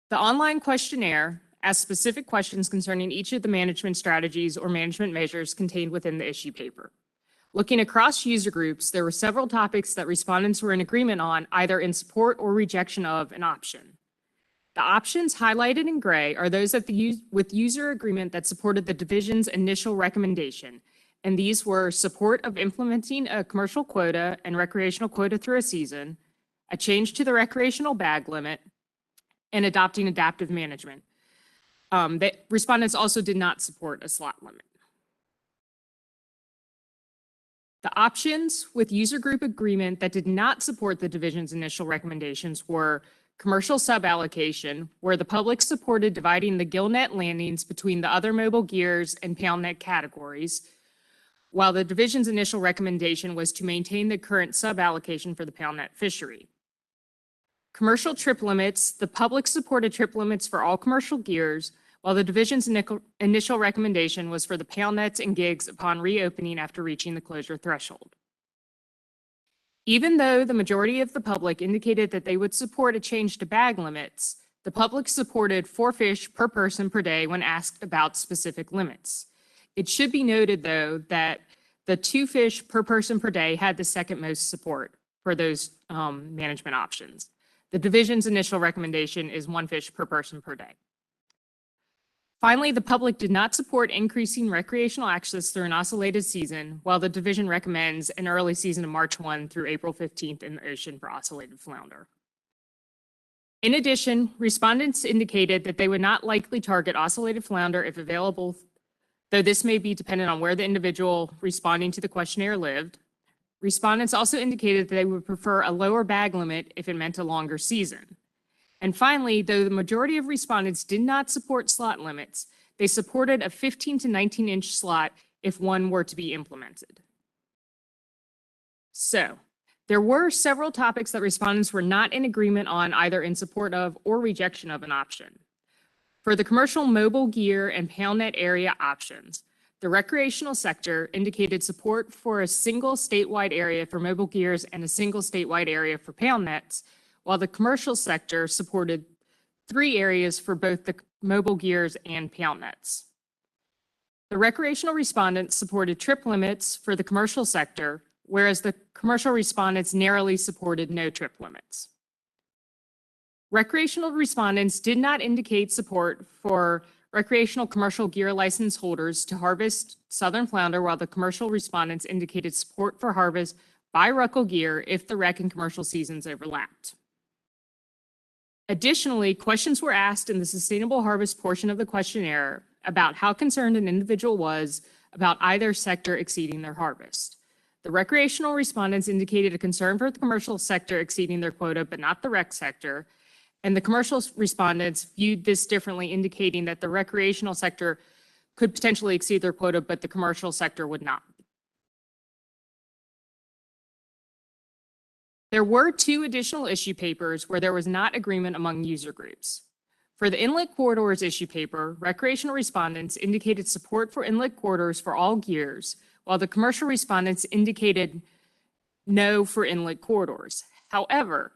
The online questionnaire asked specific questions concerning each of the management strategies or management measures contained within the issue paper. Looking across user groups, there were several topics that respondents were in agreement on, either in support or rejection of an option. The options highlighted in gray are those with user agreement that supported the division's initial recommendation, and these were support of implementing a commercial quota and recreational quota through a season, a change to the recreational bag limit, and adopting adaptive management. The respondents also did not support a slot limit. The options with user group agreement that did not support the division's initial recommendations were commercial suballocation, where the public supported dividing the gill net landings between the other mobile gears and pound net categories, while the division's initial recommendation was to maintain the current suballocation for the pound net fishery. Commercial trip limits, the public supported trip limits for all commercial gears, while the division's initial recommendation was for the pound nets and gigs upon reopening after reaching the closure threshold. Even though the majority of the public indicated that they would support a change to bag limits, the public supported 4 fish per person per day when asked about specific limits. It should be noted, though, that the 2 fish per person per day had the second most support for those management options. The division's initial recommendation is 1 fish per person per day. Finally, the public did not support increasing recreational access through an oscillated season, while the division recommends an early season of March 1 through April 15th in the ocean for oscillated flounder. In addition, respondents indicated that they would not likely target oscillated flounder if available, though this may be dependent on where the individual responding to the questionnaire lived. Respondents also indicated that they would prefer a lower bag limit if it meant a longer season. And finally, though the majority of respondents did not support slot limits, they supported a 15 to 19-inch slot if one were to be implemented. So, there were several topics that respondents were not in agreement on, either in support of or rejection of an option. For the commercial mobile gear and pound net area options, the recreational sector indicated support for a single statewide area for mobile gears and a single statewide area for pound nets, while the commercial sector supported 3 areas for both the mobile gears and pound nets. The recreational respondents supported trip limits for the commercial sector, whereas the commercial respondents narrowly supported no trip limits. Recreational respondents did not indicate support for recreational commercial gear license holders to harvest southern flounder, while the commercial respondents indicated support for harvest by Ruckle gear if the rec and commercial seasons overlapped. Additionally, questions were asked in the sustainable harvest portion of the questionnaire about how concerned an individual was about either sector exceeding their harvest. The recreational respondents indicated a concern for the commercial sector exceeding their quota, but not the rec sector. And the commercial respondents viewed this differently, indicating that the recreational sector could potentially exceed their quota, but the commercial sector would not. There were 2 additional issue papers where there was not agreement among user groups. For the inlet corridors issue paper, recreational respondents indicated support for inlet corridors for all gears, while the commercial respondents indicated no for inlet corridors. However,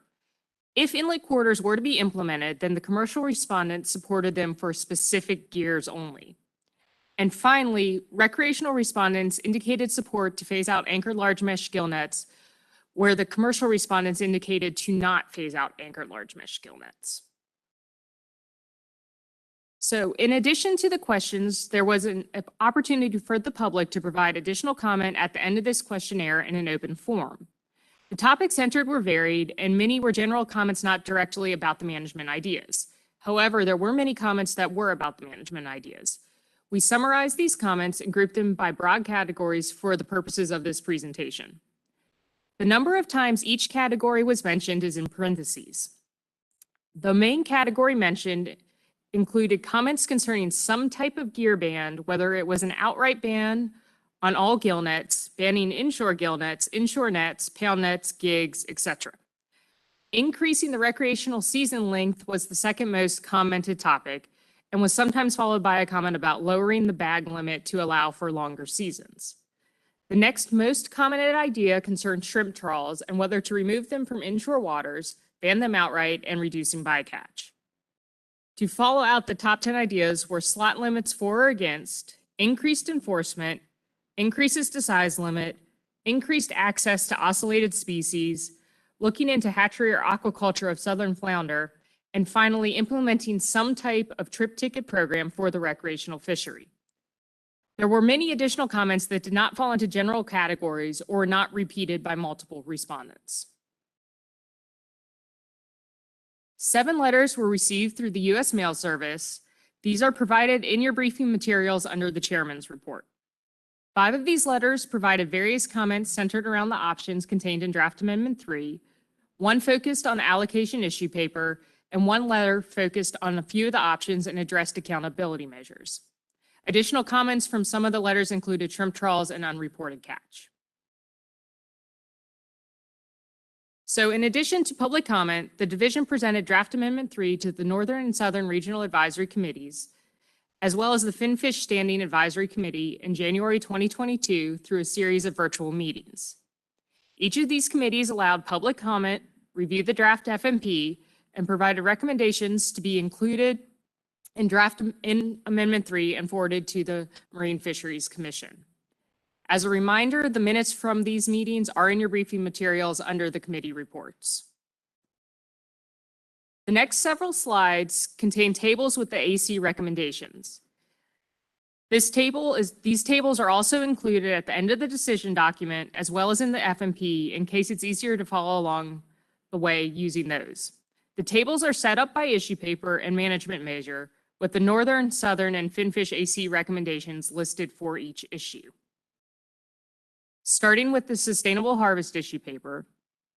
if inlet corridors were to be implemented, then the commercial respondents supported them for specific gears only. And finally, recreational respondents indicated support to phase out anchored large mesh gill nets, where the commercial respondents indicated to not phase out anchored large mesh gill nets. So in addition to the questions, there was an opportunity for the public to provide additional comment at the end of this questionnaire in an open forum. The topics entered were varied, and many were general comments not directly about the management ideas. However, there were many comments that were about the management ideas. We summarized these comments and grouped them by broad categories for the purposes of this presentation. The number of times each category was mentioned is in parentheses. The main category mentioned included comments concerning some type of gear ban, whether it was an outright ban on all gill nets, banning inshore gill nets, inshore nets, pound nets, gigs, etc. Increasing the recreational season length was the second most commented topic and was sometimes followed by a comment about lowering the bag limit to allow for longer seasons. The next most commented idea concerned shrimp trawls and whether to remove them from inshore waters, ban them outright, and reducing bycatch. To follow out the top 10 ideas were slot limits for or against, increased enforcement, increases to size limit, increased access to oscillated species, looking into hatchery or aquaculture of southern flounder, and finally implementing some type of trip ticket program for the recreational fishery. There were many additional comments that did not fall into general categories or were not repeated by multiple respondents. 7 letters were received through the U.S. Mail Service. These are provided in your briefing materials under the chairman's report. 5 of these letters provided various comments centered around the options contained in Draft Amendment 3, 1 focused on the allocation issue paper, and 1 letter focused on a few of the options and addressed accountability measures. Additional comments from some of the letters included shrimp trawls and unreported catch. So in addition to public comment, the division presented Draft Amendment 3 to the Northern and Southern Regional Advisory Committees, as well as the Finfish Standing Advisory Committee in January 2022 through a series of virtual meetings. Each of these committees allowed public comment, reviewed the draft FMP, and provided recommendations to be included in Amendment 3 and forwarded to the Marine Fisheries Commission. As a reminder, the minutes from these meetings are in your briefing materials under the committee reports. The next several slides contain tables with the AC recommendations. These tables are also included at the end of the decision document as well as in the FMP in case it's easier to follow along the way using those. The tables are set up by issue paper and management measure with the Northern, Southern, and Finfish AC recommendations listed for each issue. Starting with the Sustainable Harvest issue paper,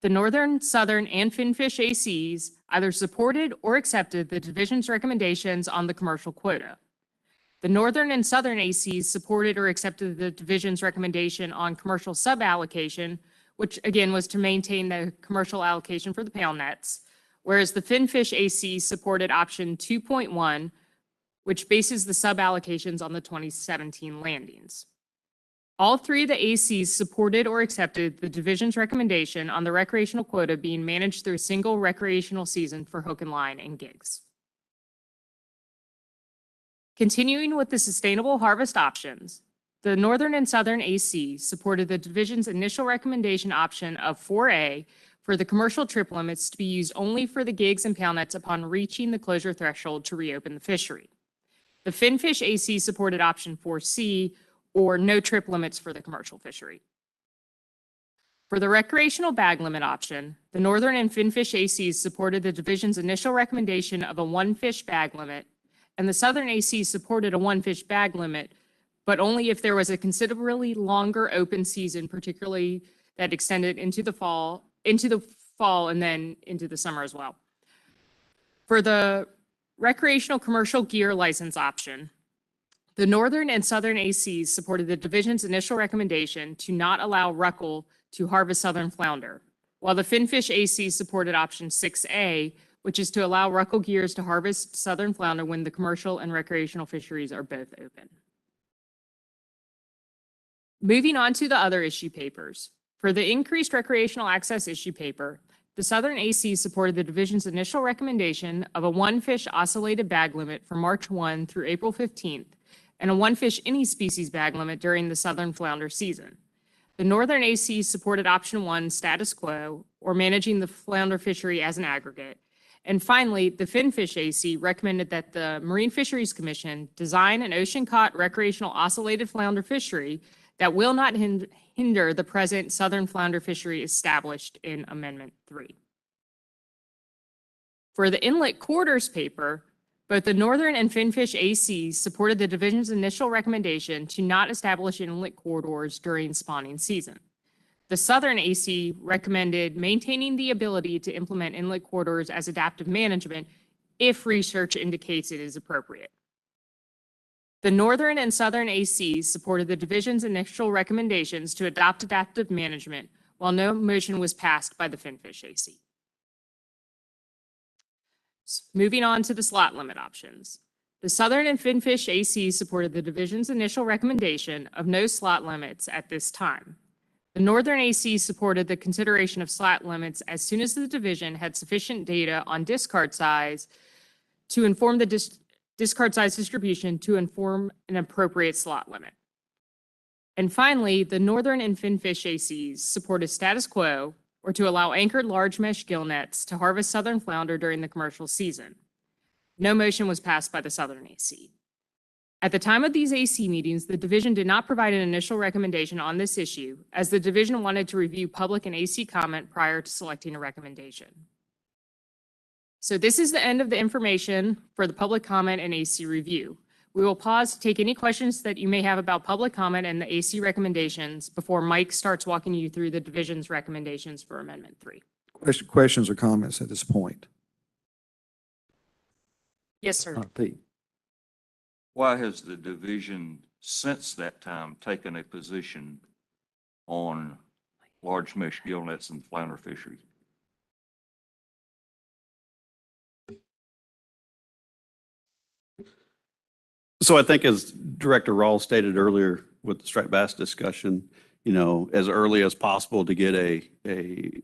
the Northern, Southern, and Finfish ACs either supported or accepted the division's recommendations on the commercial quota. The Northern and Southern ACs supported or accepted the division's recommendation on commercial sub-allocation, which again was to maintain the commercial allocation for the pail nets, whereas the Finfish AC supported option 2.1, which bases the sub-allocations on the 2017 landings. All 3 of the ACs supported or accepted the division's recommendation on the recreational quota being managed through a single recreational season for hook and line and gigs. Continuing with the sustainable harvest options, the Northern and Southern AC supported the division's initial recommendation option of 4A for the commercial trip limits to be used only for the gigs and pail nets upon reaching the closure threshold to reopen the fishery. The Finfish AC supported option 4C, or no trip limits for the commercial fishery. For the recreational bag limit option, the Northern and Finfish ACs supported the division's initial recommendation of a 1 fish bag limit, and the Southern AC supported a 1 fish bag limit, but only if there was a considerably longer open season, particularly that extended into the fall and then into the summer as well. For the recreational commercial gear license option, the Northern and Southern ACs supported the division's initial recommendation to not allow Ruckle to harvest southern flounder, while the Finfish AC supported option 6A, which is to allow Ruckle gears to harvest southern flounder when the commercial and recreational fisheries are both open. Moving on to the other issue papers. For the increased recreational access issue paper, the Southern AC supported the division's initial recommendation of a 1 fish oscillated bag limit from March 1 through April 15th, and a 1 fish any species bag limit during the southern flounder season. The Northern AC supported option 1 status quo, or managing the flounder fishery as an aggregate. And finally, the Finfish AC recommended that the Marine Fisheries Commission design an ocean-caught recreational oscillated flounder fishery that will not hinder the present southern flounder fishery established in Amendment 3. For the inlet quarters paper, both the Northern and Finfish ACs supported the division's initial recommendation to not establish inlet corridors during spawning season. The Southern AC recommended maintaining the ability to implement inlet corridors as adaptive management if research indicates it is appropriate. The Northern and Southern ACs supported the division's initial recommendations to adopt adaptive management, while no motion was passed by the Finfish AC. Moving on to the slot limit options. The Southern and Finfish AC supported the division's initial recommendation of no slot limits at this time. The Northern AC supported the consideration of slot limits as soon as the division had sufficient data on discard size to inform the discard size distribution to inform an appropriate slot limit. And finally, the Northern and Finfish ACs supported status quo, or to allow anchored large mesh gill nets to harvest southern flounder during the commercial season. No motion was passed by the Southern AC. At the time of these AC meetings, the division did not provide an initial recommendation on this issue, as the division wanted to review public and AC comment prior to selecting a recommendation. So this is the end of the information for the public comment and AC review. We will pause to take any questions that you may have about public comment and the AC recommendations before Mike starts walking you through the division's recommendations for Amendment 3. Questions or comments at this point? Yes, sir. Pete. Why has the division since that time taken a position on large mesh gill nets and flounder fishery? So I think as Director Rawls stated earlier with the striped bass discussion, as early as possible to get a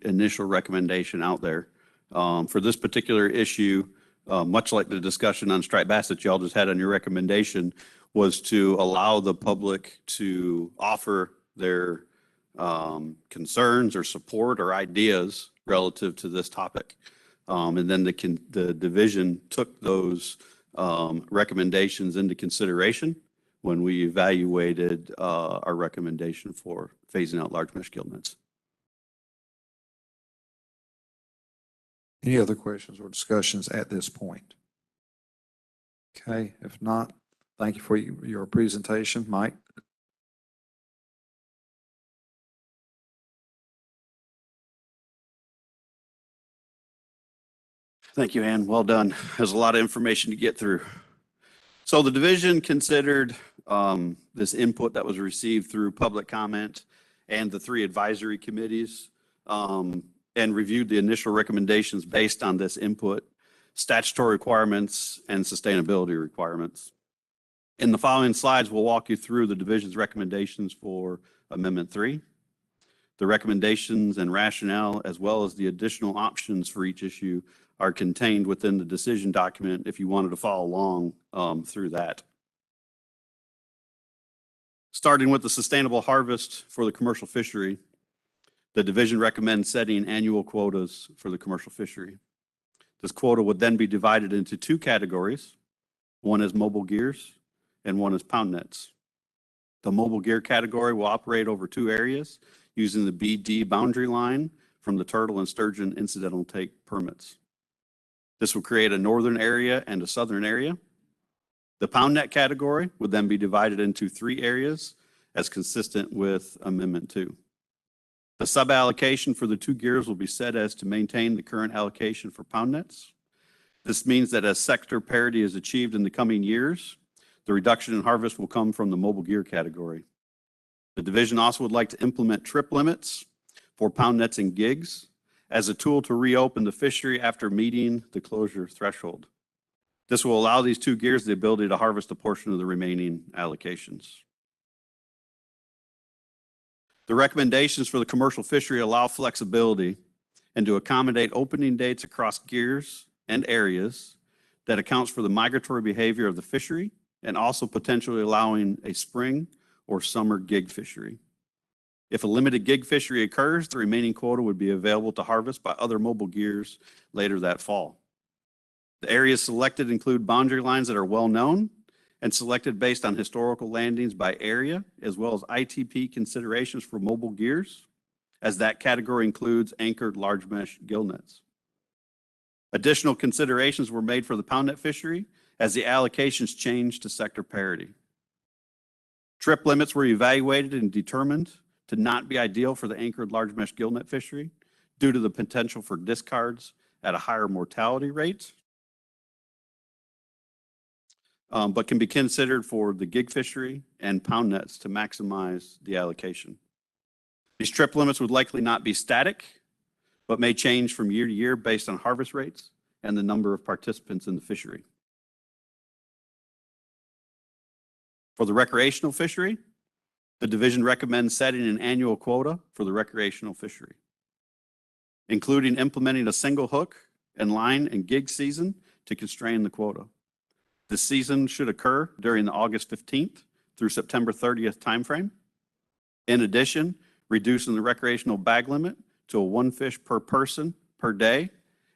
initial recommendation out there. For this particular issue, much like the discussion on striped bass that y'all just had on your recommendation, was to allow the public to offer their concerns or support or ideas relative to this topic. And then the division took those recommendations into consideration when we evaluated our recommendation for phasing out large mesh gill nets. Any other questions or discussions at this point? Okay, if not, thank you for your presentation, Mike. Thank you, Ann. Well done. There's a lot of information to get through. So the division considered this input that was received through public comment and the 3 advisory committees and reviewed the initial recommendations based on this input, statutory requirements, and sustainability requirements. In the following slides, we'll walk you through the division's recommendations for Amendment 3, the recommendations and rationale, as well as the additional options for each issue are contained within the decision document if you wanted to follow along through that. Starting with the sustainable harvest for the commercial fishery, the division recommends setting annual quotas for the commercial fishery. This quota would then be divided into 2 categories. One is mobile gears and one is pound nets. The mobile gear category will operate over 2 areas using the BD boundary line from the turtle and sturgeon incidental take permits. This will create a northern area and a southern area. The pound net category would then be divided into 3 areas as consistent with Amendment 2. The sub-allocation for the 2 gears will be set as to maintain the current allocation for pound nets. This means that as sector parity is achieved in the coming years, the reduction in harvest will come from the mobile gear category. The division also would like to implement trip limits for pound nets and gigs as a tool to reopen the fishery after meeting the closure threshold. This will allow these 2 gears the ability to harvest a portion of the remaining allocations. The recommendations for the commercial fishery allow flexibility and to accommodate opening dates across gears and areas that accounts for the migratory behavior of the fishery and also potentially allowing a spring or summer gig fishery. If a limited gig fishery occurs, the remaining quota would be available to harvest by other mobile gears later that fall. The areas selected include boundary lines that are well known and selected based on historical landings by area, as well as ITP considerations for mobile gears, as that category includes anchored large mesh gill nets. Additional considerations were made for the pound net fishery as the allocations changed to sector parity. Trip limits were evaluated and determined to not be ideal for the anchored large mesh gill net fishery due to the potential for discards at a higher mortality rate, but can be considered for the gig fishery and pound nets to maximize the allocation. These trip limits would likely not be static, but may change from year to year based on harvest rates and the number of participants in the fishery. For the recreational fishery, the division recommends setting an annual quota for the recreational fishery, including implementing a single hook and line and gig season to constrain the quota. This season should occur during the August 15th through September 30th timeframe. In addition, reducing the recreational bag limit to a 1 fish per person per day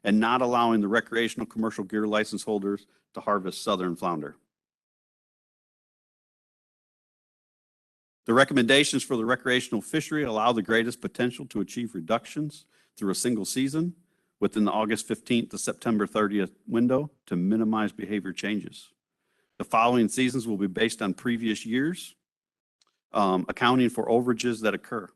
and not allowing the recreational commercial gear license holders to harvest southern flounder. The recommendations for the recreational fishery allow the greatest potential to achieve reductions through a single season within the August 15th to September 30th window to minimize behavior changes. The following seasons will be based on previous years, accounting for overages that occur.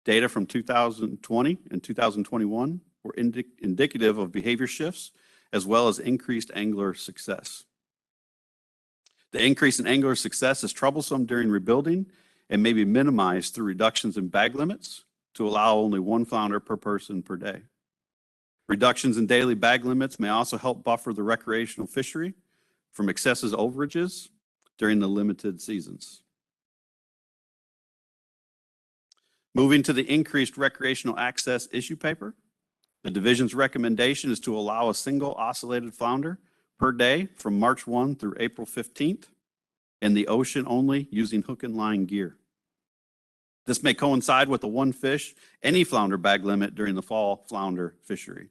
Data from 2020 and 2021 were indicative of behavior shifts as well as increased angler success. The increase in angler success is troublesome during rebuilding and may be minimized through reductions in bag limits to allow only 1 flounder per person per day. Reductions in daily bag limits may also help buffer the recreational fishery from excessive overages during the limited seasons. Moving to the increased recreational access issue paper, the division's recommendation is to allow a single oscillated flounder per day from March 1 through April 15th in the ocean only using hook and line gear. This may coincide with the 1 fish, any flounder bag limit during the fall flounder fishery.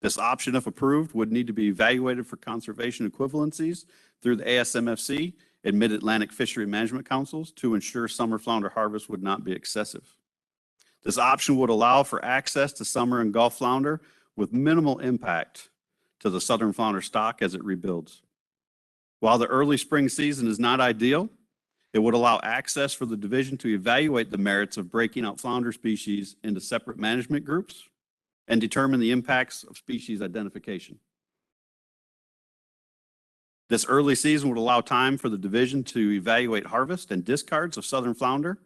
This option, if approved, would need to be evaluated for conservation equivalencies through the ASMFC and Mid-Atlantic Fishery Management Councils to ensure summer flounder harvest would not be excessive. This option would allow for access to summer and Gulf flounder with minimal impact to the southern flounder stock as it rebuilds. While the early spring season is not ideal, it would allow access for the division to evaluate the merits of breaking out flounder species into separate management groups and determine the impacts of species identification. This early season would allow time for the division to evaluate harvest and discards of southern flounder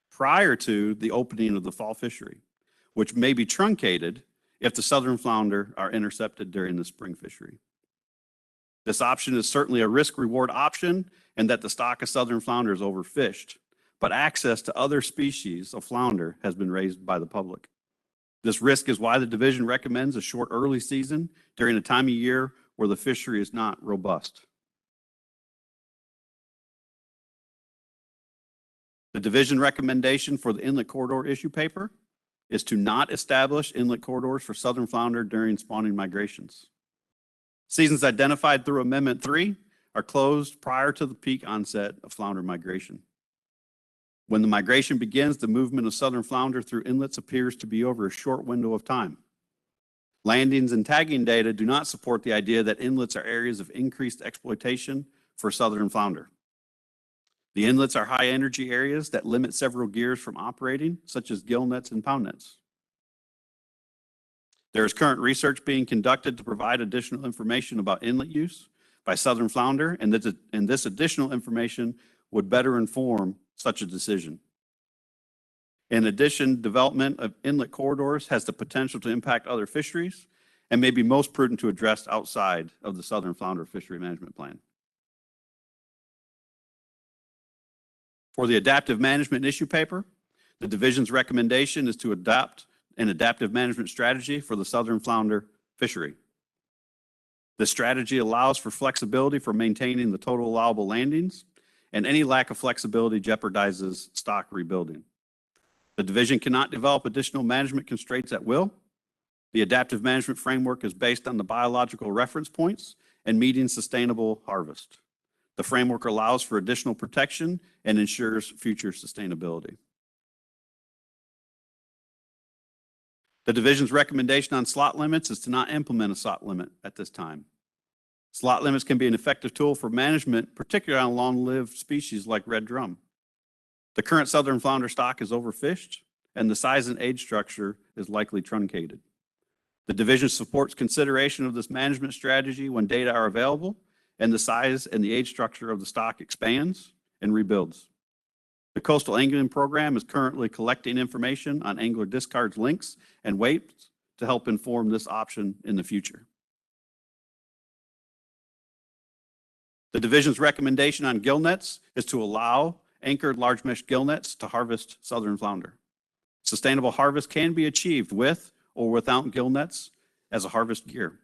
prior to the opening of the fall fishery, which may be truncated if the southern flounder are intercepted during the spring fishery. This option is certainly a risk-reward option and that the stock of southern flounder is overfished, but access to other species of flounder has been raised by the public. This risk is why the division recommends a short early season during a time of year where the fishery is not robust. The division recommendation for the inlet corridor issue paper is to not establish inlet corridors for southern flounder during spawning migrations. Seasons identified through Amendment 3 are closed prior to the peak onset of flounder migration. When the migration begins, the movement of southern flounder through inlets appears to be over a short window of time. Landings and tagging data do not support the idea that inlets are areas of increased exploitation for southern flounder. The inlets are high energy areas that limit several gears from operating, such as gill nets and pound nets. There is current research being conducted to provide additional information about inlet use by southern flounder, and this additional information would better inform such a decision. In addition, development of inlet corridors has the potential to impact other fisheries and may be most prudent to address outside of the southern flounder fishery management plan. For the adaptive management issue paper, the division's recommendation is to adopt an adaptive management strategy for the southern flounder fishery. This strategy allows for flexibility for maintaining the total allowable landings, and any lack of flexibility jeopardizes stock rebuilding. The division cannot develop additional management constraints at will. The adaptive management framework is based on the biological reference points and meeting sustainable harvest. The framework allows for additional protection and ensures future sustainability. The division's recommendation on slot limits is to not implement a slot limit at this time. Slot limits can be an effective tool for management, particularly on long-lived species like red drum. The current southern flounder stock is overfished, and the size and age structure is likely truncated. The division supports consideration of this management strategy when data are available and the size and the age structure of the stock expands and rebuilds. The Coastal Angling Program is currently collecting information on angler discards links and weights to help inform this option in the future. The division's recommendation on gill nets is to allow anchored large mesh gill nets to harvest southern flounder. Sustainable harvest can be achieved with or without gill nets as a harvest gear.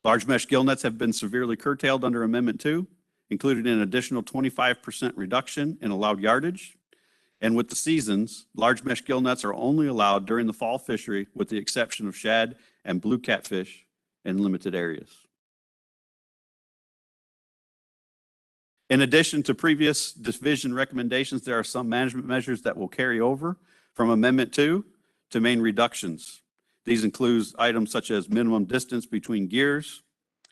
Large mesh gill nets have been severely curtailed under Amendment 2, including an additional 25% reduction in allowed yardage. And with the seasons, large mesh gill nets are only allowed during the fall fishery with the exception of shad and blue catfish in limited areas. In addition to previous division recommendations, there are some management measures that will carry over from Amendment 2 to main reductions. These include items such as minimum distance between gears,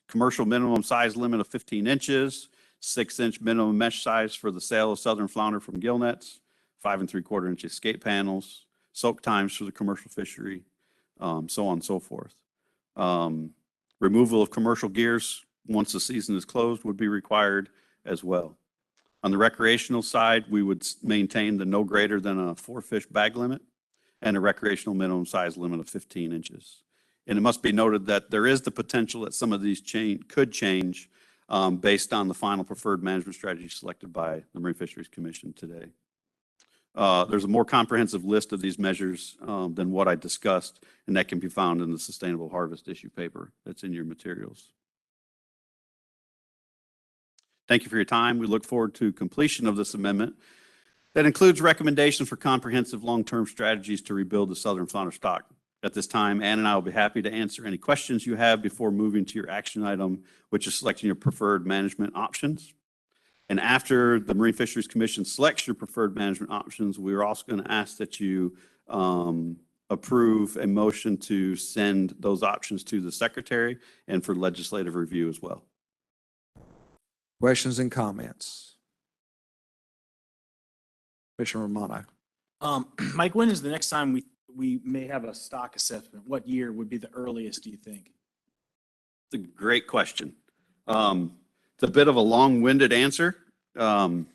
commercial minimum size limit of 15 inches, 6-inch minimum mesh size for the sale of southern flounder from gill nets, 5 3/4 inch escape panels, soak times for the commercial fishery, so on and so forth. Removal of commercial gears once the season is closed would be required as well. On the recreational side, we would maintain the no greater than a 4-fish bag limit and a recreational minimum size limit of 15 inches. And it must be noted that there is the potential that some of these could change based on the final preferred management strategy selected by the Marine Fisheries Commission today. There's a more comprehensive list of these measures than what I discussed, and that can be found in the Sustainable Harvest issue paper that's in your materials. Thank you for your time. We look forward to completion of this amendment that includes recommendations for comprehensive long-term strategies to rebuild the southern flounder stock. At this time, Ann and I will be happy to answer any questions you have before moving to your action item, which is selecting your preferred management options. And after the Marine Fisheries Commission selects your preferred management options, we are also going to ask that you approve a motion to send those options to the secretary and for legislative review as well. Questions and comments? Commissioner Romano. Mike, when is the next time we may have a stock assessment? What year would be the earliest, do you think? It's a great question. It's a bit of a long-winded answer. It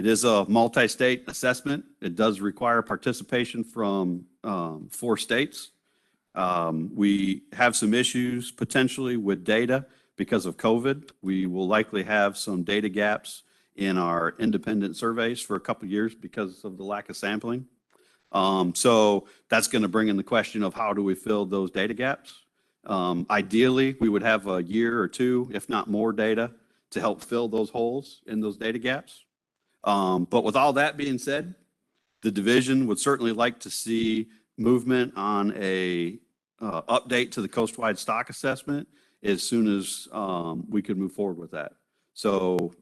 is a multi-state assessment. It does require participation from 4 states. We have some issues potentially with data because of COVID. We will likely have some data gaps in our independent surveys for a couple of years because of the lack of sampling. So that's going to bring in the question of how do we fill those data gaps? Ideally, we would have a year or 2, if not more data to help fill those holes in those data gaps. But with all that being said, the division would certainly like to see movement on a update to the coastwide stock assessment as soon as we could move forward with that. So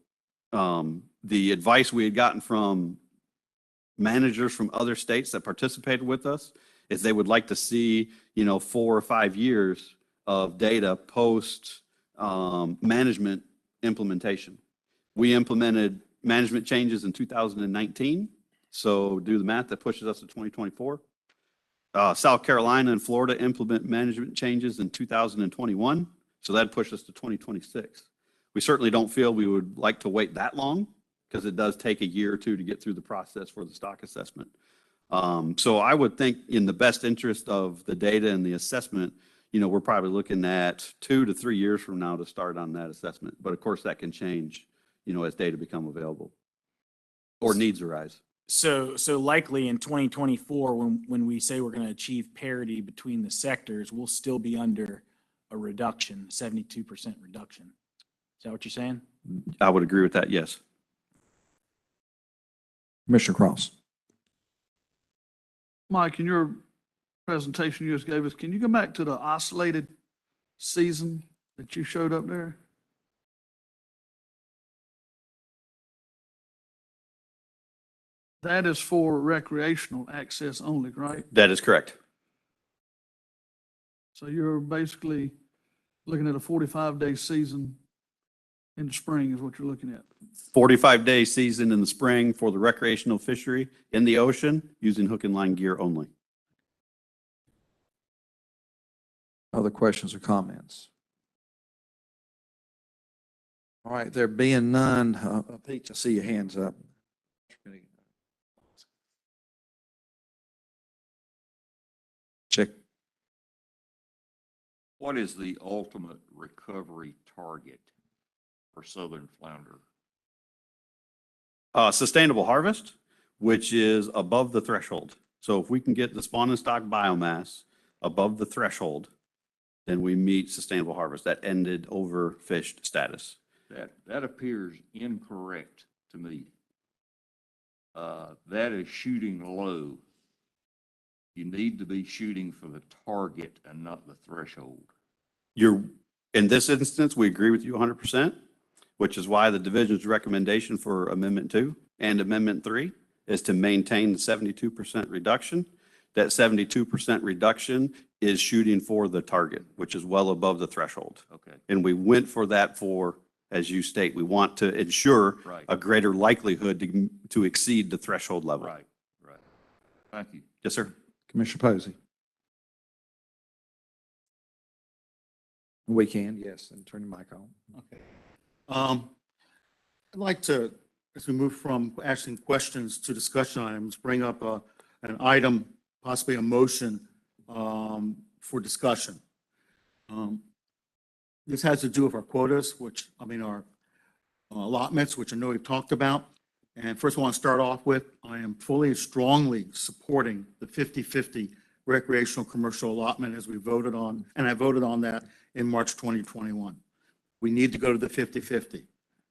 the advice we had gotten from managers from other states that participated with us is they would like to see, 4 or 5 years of data post management implementation. We implemented management changes in 2019. So do the math, that pushes us to 2024. South Carolina and Florida implement management changes in 2021. So that pushes us to 2026. We certainly don't feel we would like to wait that long because it does take a year or 2 to get through the process for the stock assessment. So I would think in the best interest of the data and the assessment, we're probably looking at 2 to 3 years from now to start on that assessment. But of course that can change, as data become available or needs arise. So likely in 2024, when we say we're going to achieve parity between the sectors, we'll still be under a reduction, 72% reduction. Is that what you're saying? I would agree with that, yes. Commissioner Cross. Mike, in your presentation you just gave us, can you go back to the isolated season that you showed up there? That is for recreational access only, right? That is correct. So you're basically looking at a 45-day season in the spring is what you're looking at. 45-day season in the spring for the recreational fishery in the ocean using hook and line gear only. Other questions or comments? All right, there being none, Pete, I see your hands up. Check. What is the ultimate recovery target for southern flounder? Sustainable harvest, which is above the threshold. So if we can get the spawn and stock biomass above the threshold, then we meet sustainable harvest. That ended overfished status. That appears incorrect to me. That is shooting low. You need to be shooting for the target and not the threshold. In this instance, we agree with you 100%, which is why the division's recommendation for Amendment 2 and Amendment 3 is to maintain the 72% reduction. That 72% reduction is shooting for the target, which is well above the threshold. Okay. And we went for that for, as you state, we want to ensure Right. a greater likelihood to exceed the threshold level. Right. Thank you. Yes, sir. Commissioner Posey. We can, yes, and turn your mic on. Okay. I'd like to, as we move from asking questions to discussion items, bring up an item, possibly a motion for discussion. This has to do with our quotas, our allotments, which I know we've talked about. And first I want to start off with, I am fully and strongly supporting the 50-50 recreational commercial allotment as we voted on, and I voted on that in March 2021. We need to go to the 50-50.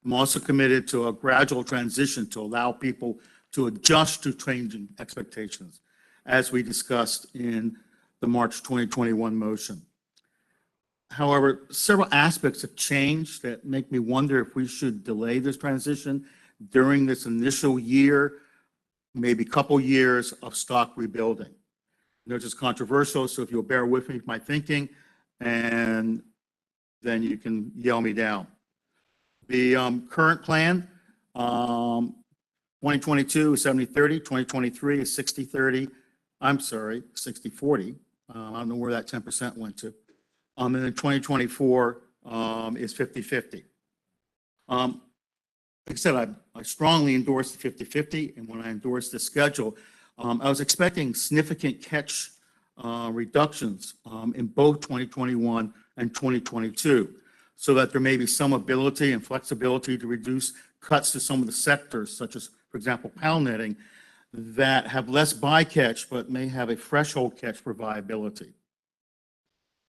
I'm also committed to a gradual transition to allow people to adjust to changing expectations, as we discussed in the March 2021 motion. However, several aspects have changed that make me wonder if we should delay this transition during this initial year, maybe couple years of stock rebuilding. This is controversial, so if you'll bear with me with my thinking, and then you can yell me down. The current plan, 2022 is 70-30, 2023 is 60-30. I'm sorry, 60-40. I don't know where that 10% went to. And then 2024 is 50-50. Like I said, I strongly endorse the 50-50, and when I endorsed the schedule, I was expecting significant catch reductions in both 2021 and 2022, so that there may be some ability and flexibility to reduce cuts to some of the sectors, such as, for example, pound netting, that have less bycatch but may have a threshold catch for viability.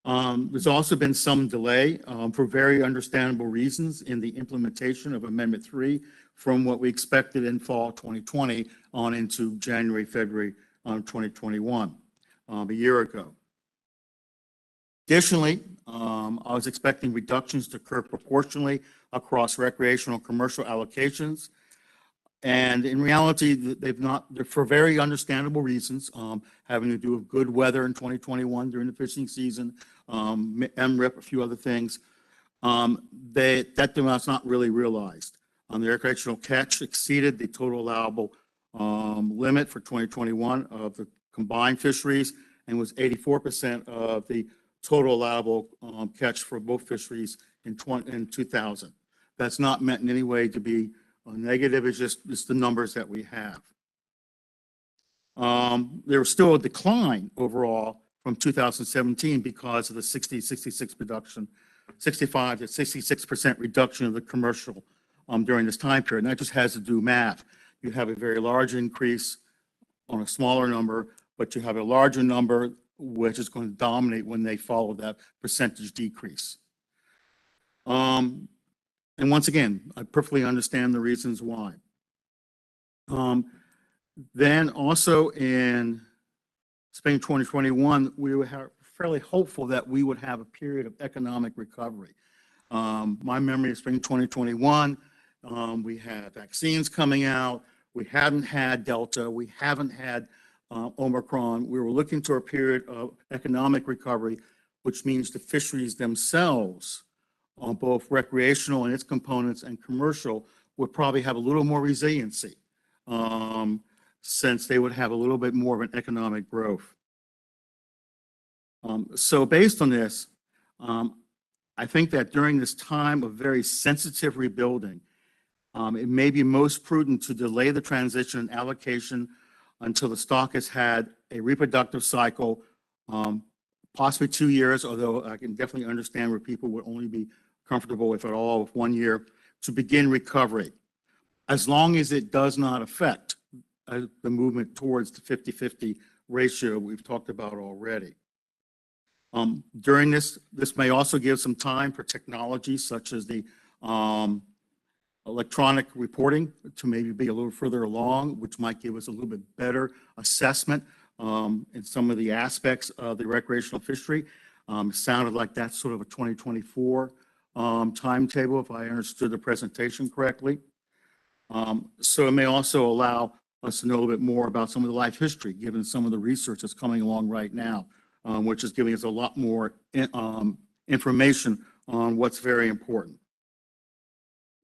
There's also been some delay for very understandable reasons in the implementation of Amendment 3 from what we expected in fall 2020 on into January, February 2021, a year ago. Additionally, I was expecting reductions to occur proportionally across recreational commercial allocations. And in reality, they've not, for very understandable reasons, having to do with good weather in 2021 during the fishing season, MRIP, a few other things, that was not really realized. The recreational catch exceeded the total allowable limit for 2021 of the combined fisheries and was 84% of the total allowable catch for both fisheries in 2000. That's not meant in any way to be negative, it's the numbers that we have. There was still a decline overall from 2017 because of the 66 reduction, 65 to 66% reduction of the commercial during this time period. And that just has to do math. You have a very large increase on a smaller number, but you have a larger number which is going to dominate when they follow that percentage decrease. And once again, I perfectly understand the reasons why. Then also in spring 2021, we were fairly hopeful that we would have a period of economic recovery. My memory of spring 2021, we had vaccines coming out. We hadn't had Delta. We haven't had Omicron. We were looking to a period of economic recovery, which means the fisheries themselves, on both recreational and its components and commercial, would probably have a little more resiliency since they would have a little bit more of an economic growth. So based on this, I think that during this time of very sensitive rebuilding, it may be most prudent to delay the transition and allocation until the stock has had a reproductive cycle, possibly 2 years, although I can definitely understand where people would only be comfortable, if at all, with 1 year, to begin recovery, as long as it does not affect the movement towards the 50-50 ratio we've talked about already. During this may also give some time for technology such as the electronic reporting to maybe be a little further along, which might give us a little bit better assessment in some of the aspects of the recreational fishery. It sounded like that's sort of a 2024 timetable, if I understood the presentation correctly. So it may also allow us to know a little bit more about some of the life history, given some of the research that's coming along right now, which is giving us a lot more information on what's very important.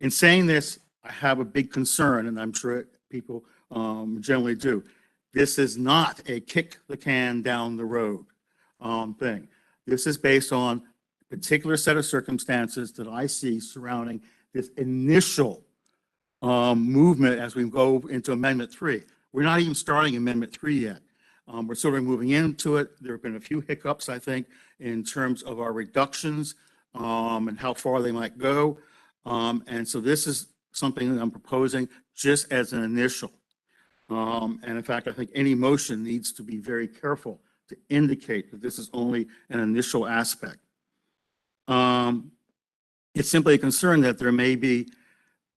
In saying this, I have a big concern, and I'm sure people generally do. This is not a kick the can down the road thing. This is based on a particular set of circumstances that I see surrounding this initial movement as we go into Amendment 3. We're not even starting Amendment 3 yet. We're sort of moving into it. There have been a few hiccups, I think, in terms of our reductions and how far they might go. And so this is something that I'm proposing just as an initial. And in fact, I think any motion needs to be very careful to indicate that this is only an initial aspect. It's simply a concern that there may be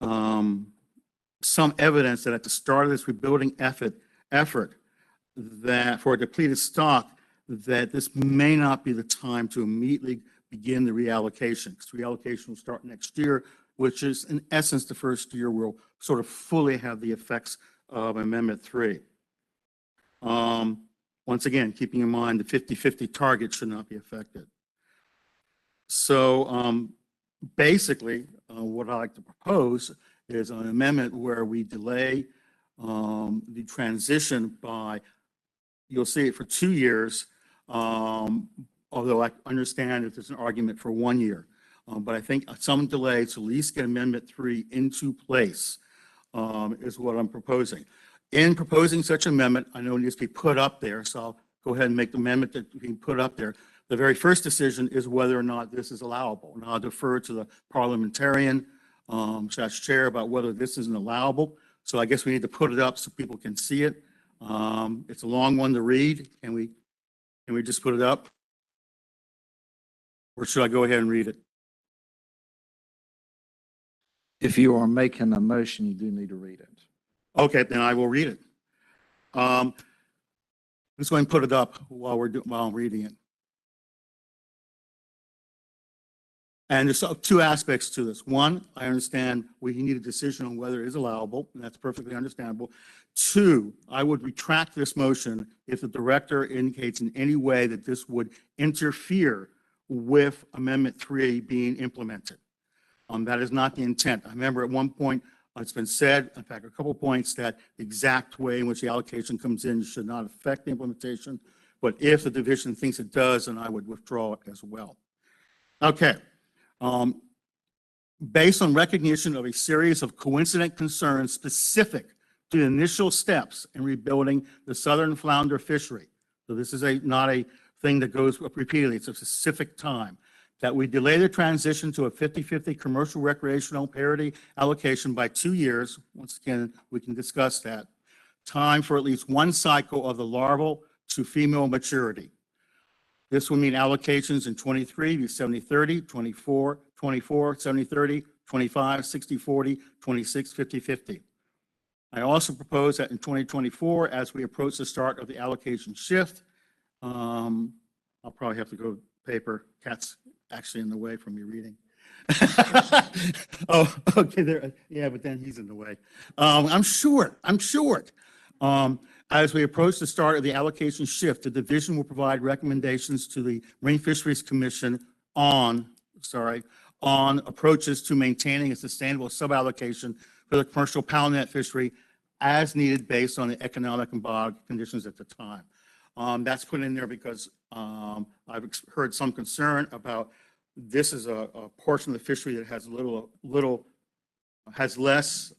some evidence that at the start of this rebuilding effort that for a depleted stock, that this may not be the time to immediately begin the reallocation, because reallocation will start next year, which is in essence the first year we'll sort of fully have the effects of Amendment 3. Once again, keeping in mind the 50-50 target should not be affected. So basically, what I like to propose is an amendment where we delay the transition by, you'll see it for 2 years, although I understand if there's an argument for 1 year. But I think some delay to at least get Amendment 3 into place is what I'm proposing. In proposing such amendment, I know it needs to be put up there, so I'll go ahead and make the amendment that we can put up there. The very first decision is whether or not this is allowable. And I'll defer to the parliamentarian / chair about whether this isn't allowable. So I guess we need to put it up so people can see it. It's a long one to read. Can we just put it up? Or should I go ahead and read it? If you are making a motion, you do need to read it. Okay, then I will read it. Let's go ahead and put it up while I'm reading it. And there's two aspects to this. One, I understand we need a decision on whether it is allowable, and that's perfectly understandable. Two, I would retract this motion if the director indicates in any way that this would interfere with Amendment 3 being implemented. That is not the intent. I remember at one point, it's been said, in fact, a couple of points, that the exact way in which the allocation comes in should not affect the implementation. But if the division thinks it does, then I would withdraw it as well. Okay. Based on recognition of a series of coincident concerns specific to the initial steps in rebuilding the southern flounder fishery. So this is not a thing that goes repeatedly. It's a specific time. That we delay the transition to a 50-50 commercial recreational parity allocation by 2 years. Once again, we can discuss that. Time for at least one cycle of the larval to female maturity. This will mean allocations in 23 be 70-30, 24, 70-30, 25, 60-40, 26, 50-50. I also propose that in 2024, as we approach the start of the allocation shift, I'll probably have to go paper. Cat's actually in the way from me reading. Oh, okay. There, yeah, but then he's in the way. I'm short. As we approach the start of the allocation shift, the division will provide recommendations to the Marine Fisheries Commission on approaches to maintaining a sustainable suballocation for the commercial palmet fishery as needed based on the economic and biological conditions at the time. That's put in there because I've heard some concern about this is a portion of the fishery that has has less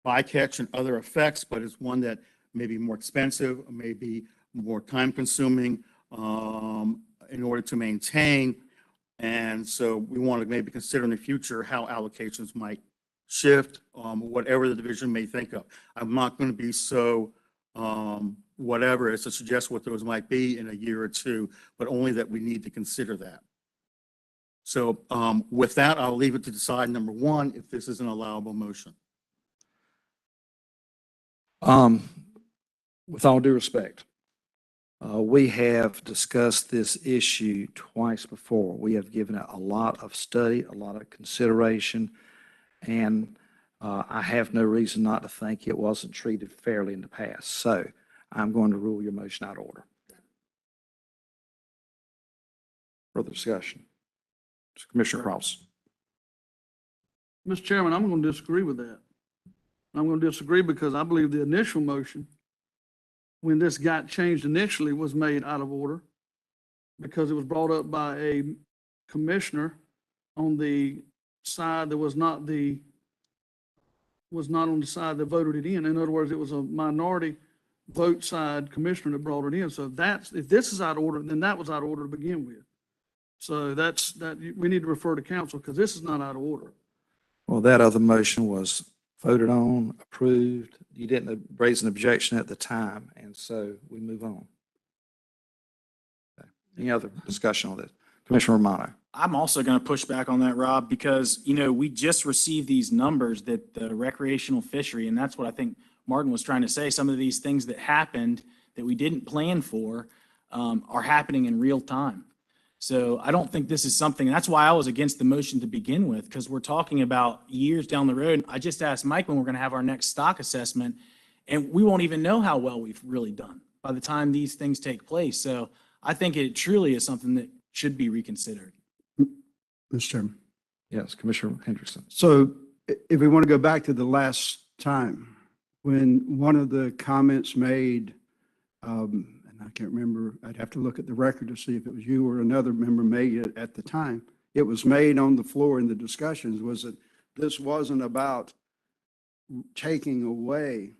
bycatch and other effects, but is one that may be more expensive, may be more time consuming in order to maintain. And so we want to maybe consider in the future how allocations might shift, whatever the division may think of. I'm not going to be so whatever as to suggest what those might be in a year or two, but only that we need to consider that. So with that, I'll leave it to decide, number one, if this is an allowable motion. With all due respect, we have discussed this issue twice before. We have given it a lot of study, a lot of consideration, and I have no reason not to think it wasn't treated fairly in the past. So I'm going to rule your motion out of order. Further discussion. Commissioner Cross. Mr. Chairman, I'm going to disagree with that. I'm going to disagree because I believe the initial motion, when this got changed initially, was made out of order because it was brought up by a commissioner on the side that was not on the side that voted it in. In other words, it was a minority vote side commissioner that brought it in. So if this is out of order, then that was out of order to begin with. So we need to refer to council because this is not out of order. Well, that other motion was voted on, approved. You didn't raise an objection at the time, and so we move on. Okay. Any other discussion on this? Commissioner Romano. I'm also going to push back on that, Rob, because, we just received these numbers that the recreational fishery, and that's what I think Martin was trying to say, some of these things that happened that we didn't plan for are happening in real time. So I don't think this is something, that's why I was against the motion to begin with, because we're talking about years down the road. I just asked Mike when we're going to have our next stock assessment, and we won't even know how well we've really done by the time these things take place. So I think it truly is something that should be reconsidered. Mr. Chairman. Yes, Commissioner Hendrickson. So if we want to go back to the last time, when one of the comments made, and I can't remember, I'd have to look at the record to see if it was you or another member made it at the time. It was made on the floor in the discussions, was that this wasn't about taking away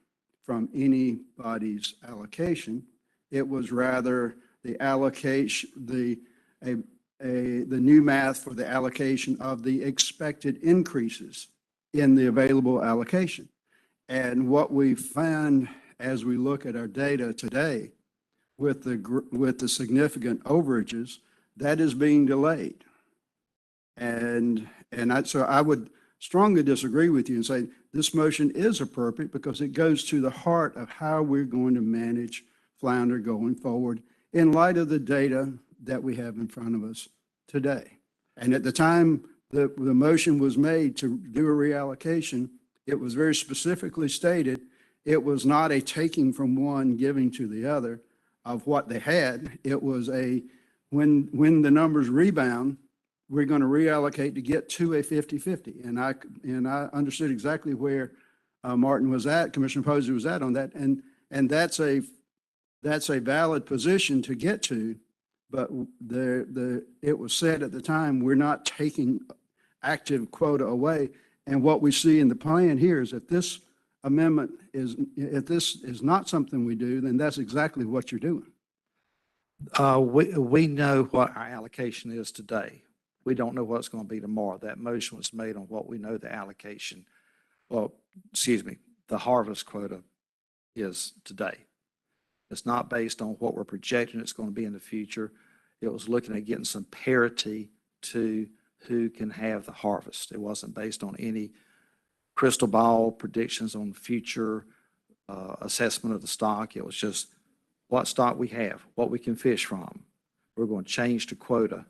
from anybody's allocation. It was rather the allocation, the new math for the allocation of the expected increases in the available allocation. And what we found as we look at our data today with the significant overages, that is being delayed. So I would strongly disagree with you and say this motion is appropriate because it goes to the heart of how we're going to manage flounder going forward in light of the data that we have in front of us today. And at the time the motion was made to do a reallocation, it was very specifically stated it was not a taking from one, giving to the other of what they had. It was when the numbers rebound, we're going to reallocate to get to a 50-50. And I understood exactly where Martin was at, Commissioner Posey was at on that. And that's a valid position to get to, but it was said at the time, we're not taking active quota away. And what we see in the plan here is that this amendment if this is not something we do, then that's exactly what you're doing. We know what our allocation is today. We don't know what it's going to be tomorrow. That motion was made on what we know the allocation, the harvest quota is today. It's not based on what we're projecting it's going to be in the future. It was looking at getting some parity to who can have the harvest. It wasn't based on any crystal ball predictions on future assessment of the stock. It was just what stock we have, what we can fish from. We're going to change the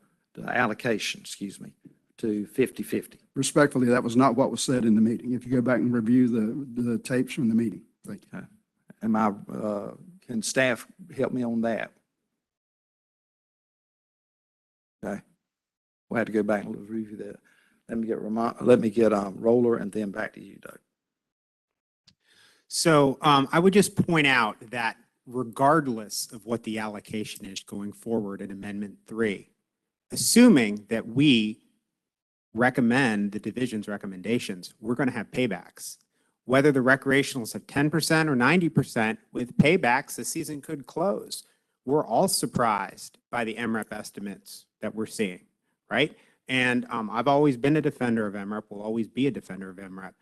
allocation, to 50-50. Respectfully, that was not what was said in the meeting. If you go back and review the tapes from the meeting. Thank you. And can staff help me on that? Okay. We'll have to go back and review that. Let me get Roller and then back to you, Doug. So I would just point out that regardless of what the allocation is going forward in Amendment 3, assuming that we recommend the division's recommendations, we're going to have paybacks. Whether the recreationals have 10% or 90%, with paybacks, the season could close. We're all surprised by the MREP estimates that we're seeing, right? And I've always been a defender of MREP, will always be a defender of MREP.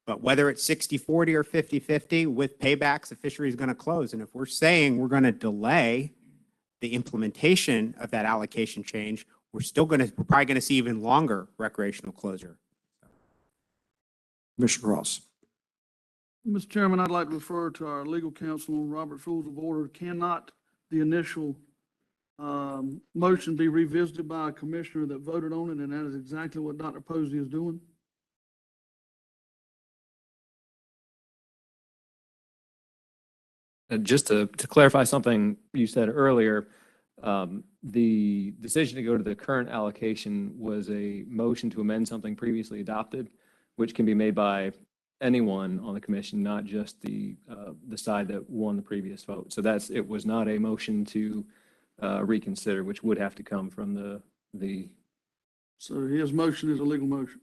But whether it's 60-40 or 50-50, with paybacks, the fishery is going to close. And if we're saying we're going to delay the implementation of that allocation change, we're probably going to see even longer recreational closure. Commissioner Ross. Mr. Chairman, I'd like to refer to our legal counsel on Robert's Rules of Order. Cannot the initial motion be revisited by a commissioner that voted on it? And that is exactly what Dr. Posey is doing. Just to clarify something you said earlier, the decision to go to the current allocation was a motion to amend something previously adopted, which can be made by anyone on the commission, not just the side that won the previous vote. So it was not a motion to reconsider, which would have to come from the. So his motion is a legal motion.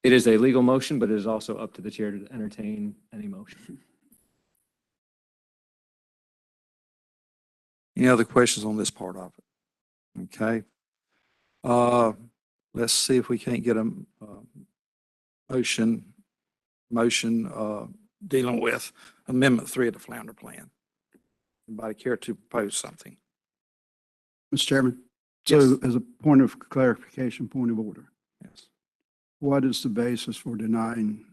It is a legal motion, but it is also up to the chair to entertain any motion. Any other questions on this part of it? Okay. Let's see if we can't get a motion dealing with Amendment 3 of the Flounder Plan. Anybody care to propose something? Mr. Chairman, Yes. so as a point of clarification, point of order, Yes. what is the basis for denying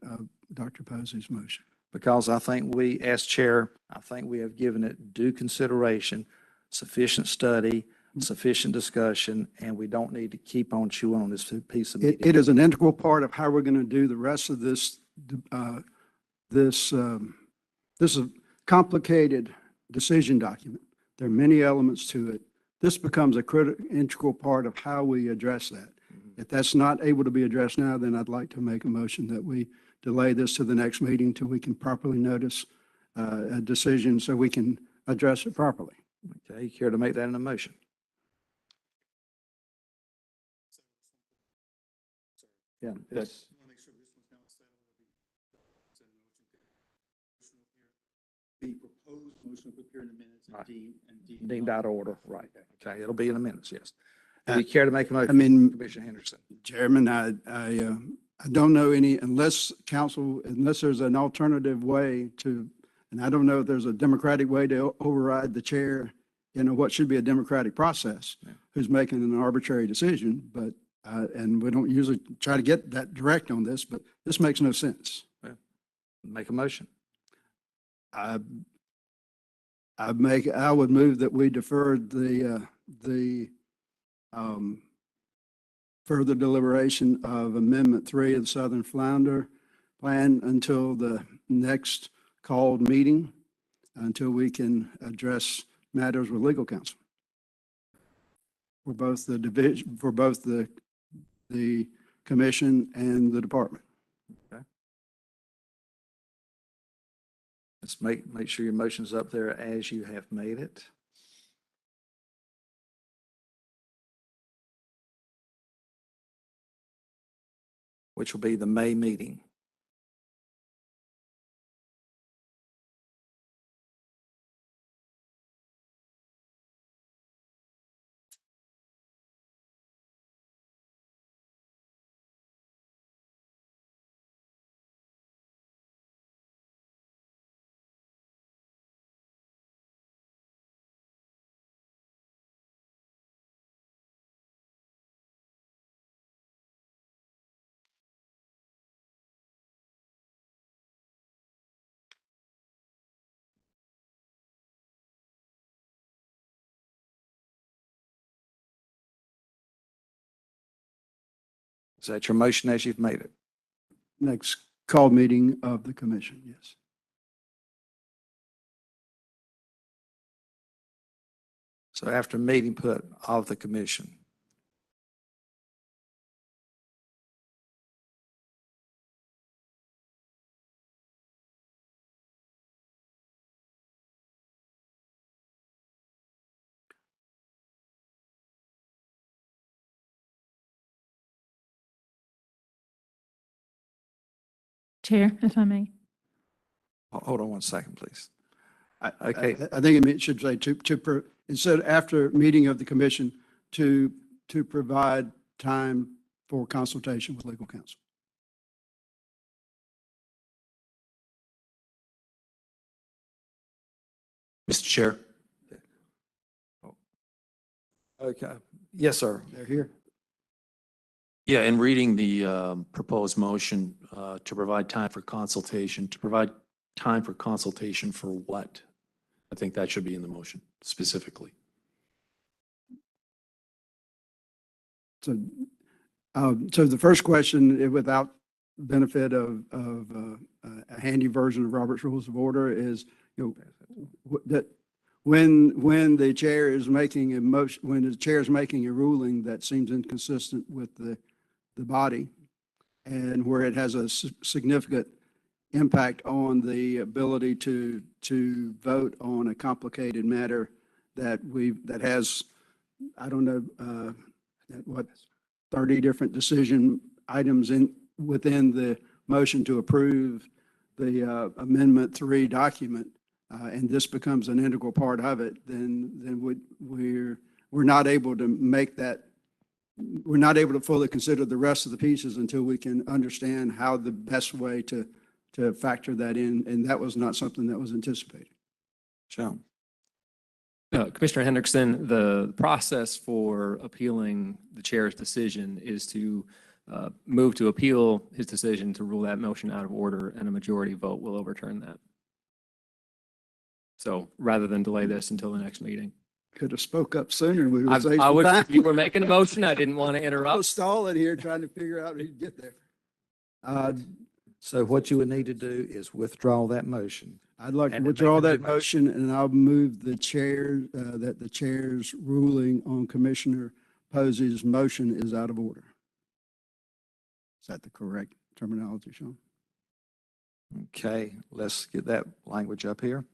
Dr. Posey's motion? Because I think we, as chair, I think we have given it due consideration, sufficient study, sufficient discussion, and we don't need to keep on chewing on this piece of meat. It is an integral part of how we're going to do the rest of this. This is a complicated decision document. There are many elements to it. This becomes a critical, integral part of how we address that. If that's not able to be addressed now, then I'd like to make a motion that we delay this to the next meeting till we can properly notice a decision so we can address it properly. Okay, you care to make that in a motion? Yeah, that's The proposed motion will appear in the minutes and deemed out of order, right? Okay, it'll be in the minutes, yes. Do you care to make a motion? I mean, Commissioner Henderson. Chairman, I don't know any, unless there's an alternative way to, and I don't know if there's a democratic way to override the chair, what should be a democratic process, who's making an arbitrary decision, but, and we don't usually try to get that direct on this, but this makes no sense. Make a motion. I would move that we defer the further deliberation of Amendment 3 of the Southern Flounder Plan until the next called meeting, until we can address matters with legal counsel for both the division, for both the commission and the department. Okay. Let's make sure your motion's up there as you have made it. Which will be the May meeting. Is that your motion as you've made it? Next called meeting of the commission, yes. So after meeting, put of the commission. Chair, if I may. Hold on one second, please. Okay. I think it should say instead after meeting of the commission to provide time for consultation with legal counsel. Mr. Chair. Okay. Yes, sir. They're here. Yeah, in reading the proposed motion to provide time for consultation, for what? I think that should be in the motion specifically. So, so the first question, without benefit of a handy version of Robert's Rules of Order, is, that when the chair is making a motion, when the chair is making a ruling that seems inconsistent with the body, and where it has a significant impact on the ability to vote on a complicated matter that has, I don't know, what, 30 different decision items within the motion to approve the Amendment 3 document, and this becomes an integral part of it, then we're not able to make that, we're not able to fully consider the rest of the pieces until we can understand how the best way to factor that in, and that was not something that was anticipated. Sean. Commissioner Hendrickson, the process for appealing the chair's decision is to move to appeal his decision to rule that motion out of order, and a majority vote will overturn that. So rather than delay this until the next meeting. Could have spoke up sooner. We would save I some was, time. you were making a motion. I didn't want to I interrupt. was stalling here trying to figure out who'd get there. So what you would need to do is withdraw that motion. I'd like to And to withdraw make a that new motion, and I'll move the chair, that the chair's ruling on Commissioner Posey's motion is out of order. Is that the correct terminology, Sean? Okay, let's get that language up here.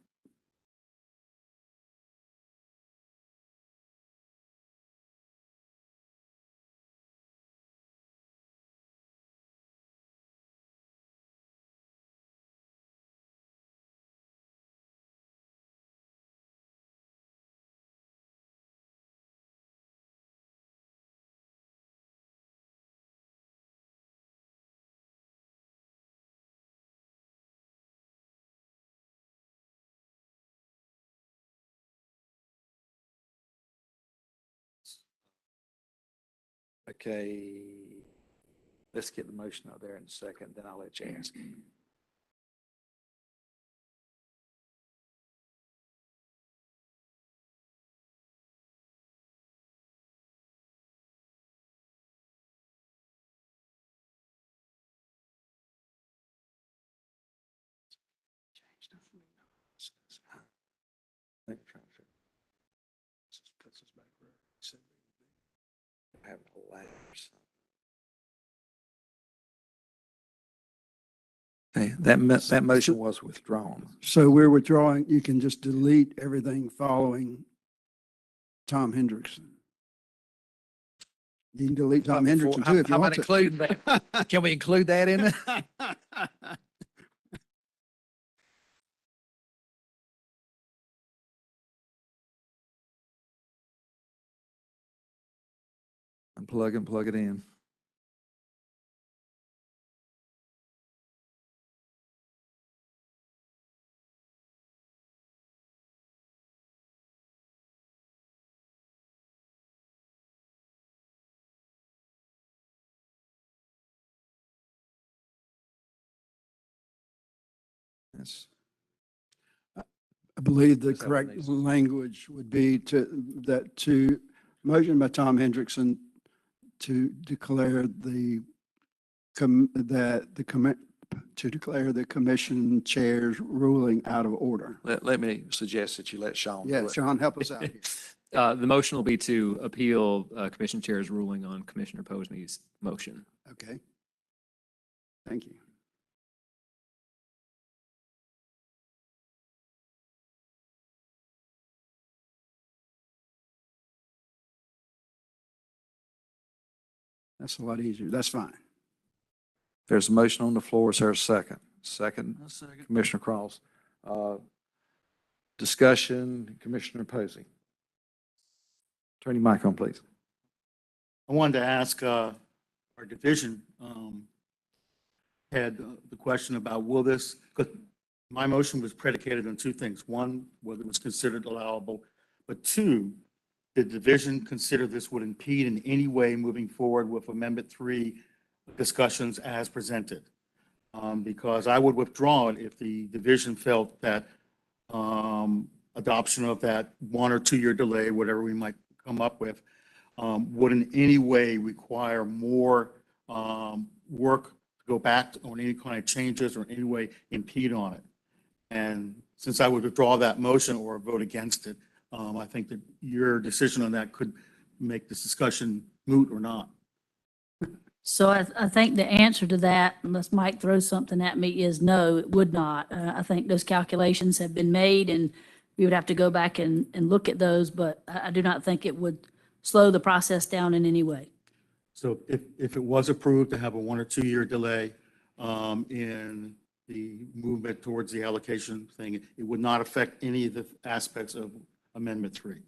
Okay, let's get the motion out there in a second, then I'll let you ask. Okay, that motion was withdrawn. So we're withdrawing, you can just delete everything following Tom Hendrickson. You can delete Tom Hendrickson too if you How want about to. including that? Can we include that in it? Unplug and plug it in. Yes. I believe the Is that what correct it needs? language would be to motion by Tom Hendrickson to declare the commission chair's ruling out of order. Let me suggest that you let Sean do Yeah, it. Sean, help us out here. The motion will be to appeal Commission Chair's ruling on Commissioner Posney's motion. Okay. Thank you. That's a lot easier. That's fine. There's a motion on the floor. Is there a second? Second, second. Commissioner Cross. Discussion, Commissioner Posey. Turn your mic on, please. I wanted to ask our division had the question about will this, because my motion was predicated on two things. One, whether it was considered allowable, but two, did the division consider this would impede in any way moving forward with Amendment 3 discussions as presented? Because I would withdraw it if the division felt that adoption of that 1 or 2 year delay, whatever we might come up with, would in any way require more work to go back on any kind of changes or in any way impede on it. And since I would withdraw that motion or vote against it, I think that your decision on that could make this discussion moot or not. So I think the answer to that, unless Mike throws something at me, is no, it would not. I think those calculations have been made and we would have to go back and look at those, but I do not think it would slow the process down in any way. So if it was approved to have a 1 or 2 year delay in the movement towards the allocation thing, it would not affect any of the aspects of Amendment 3.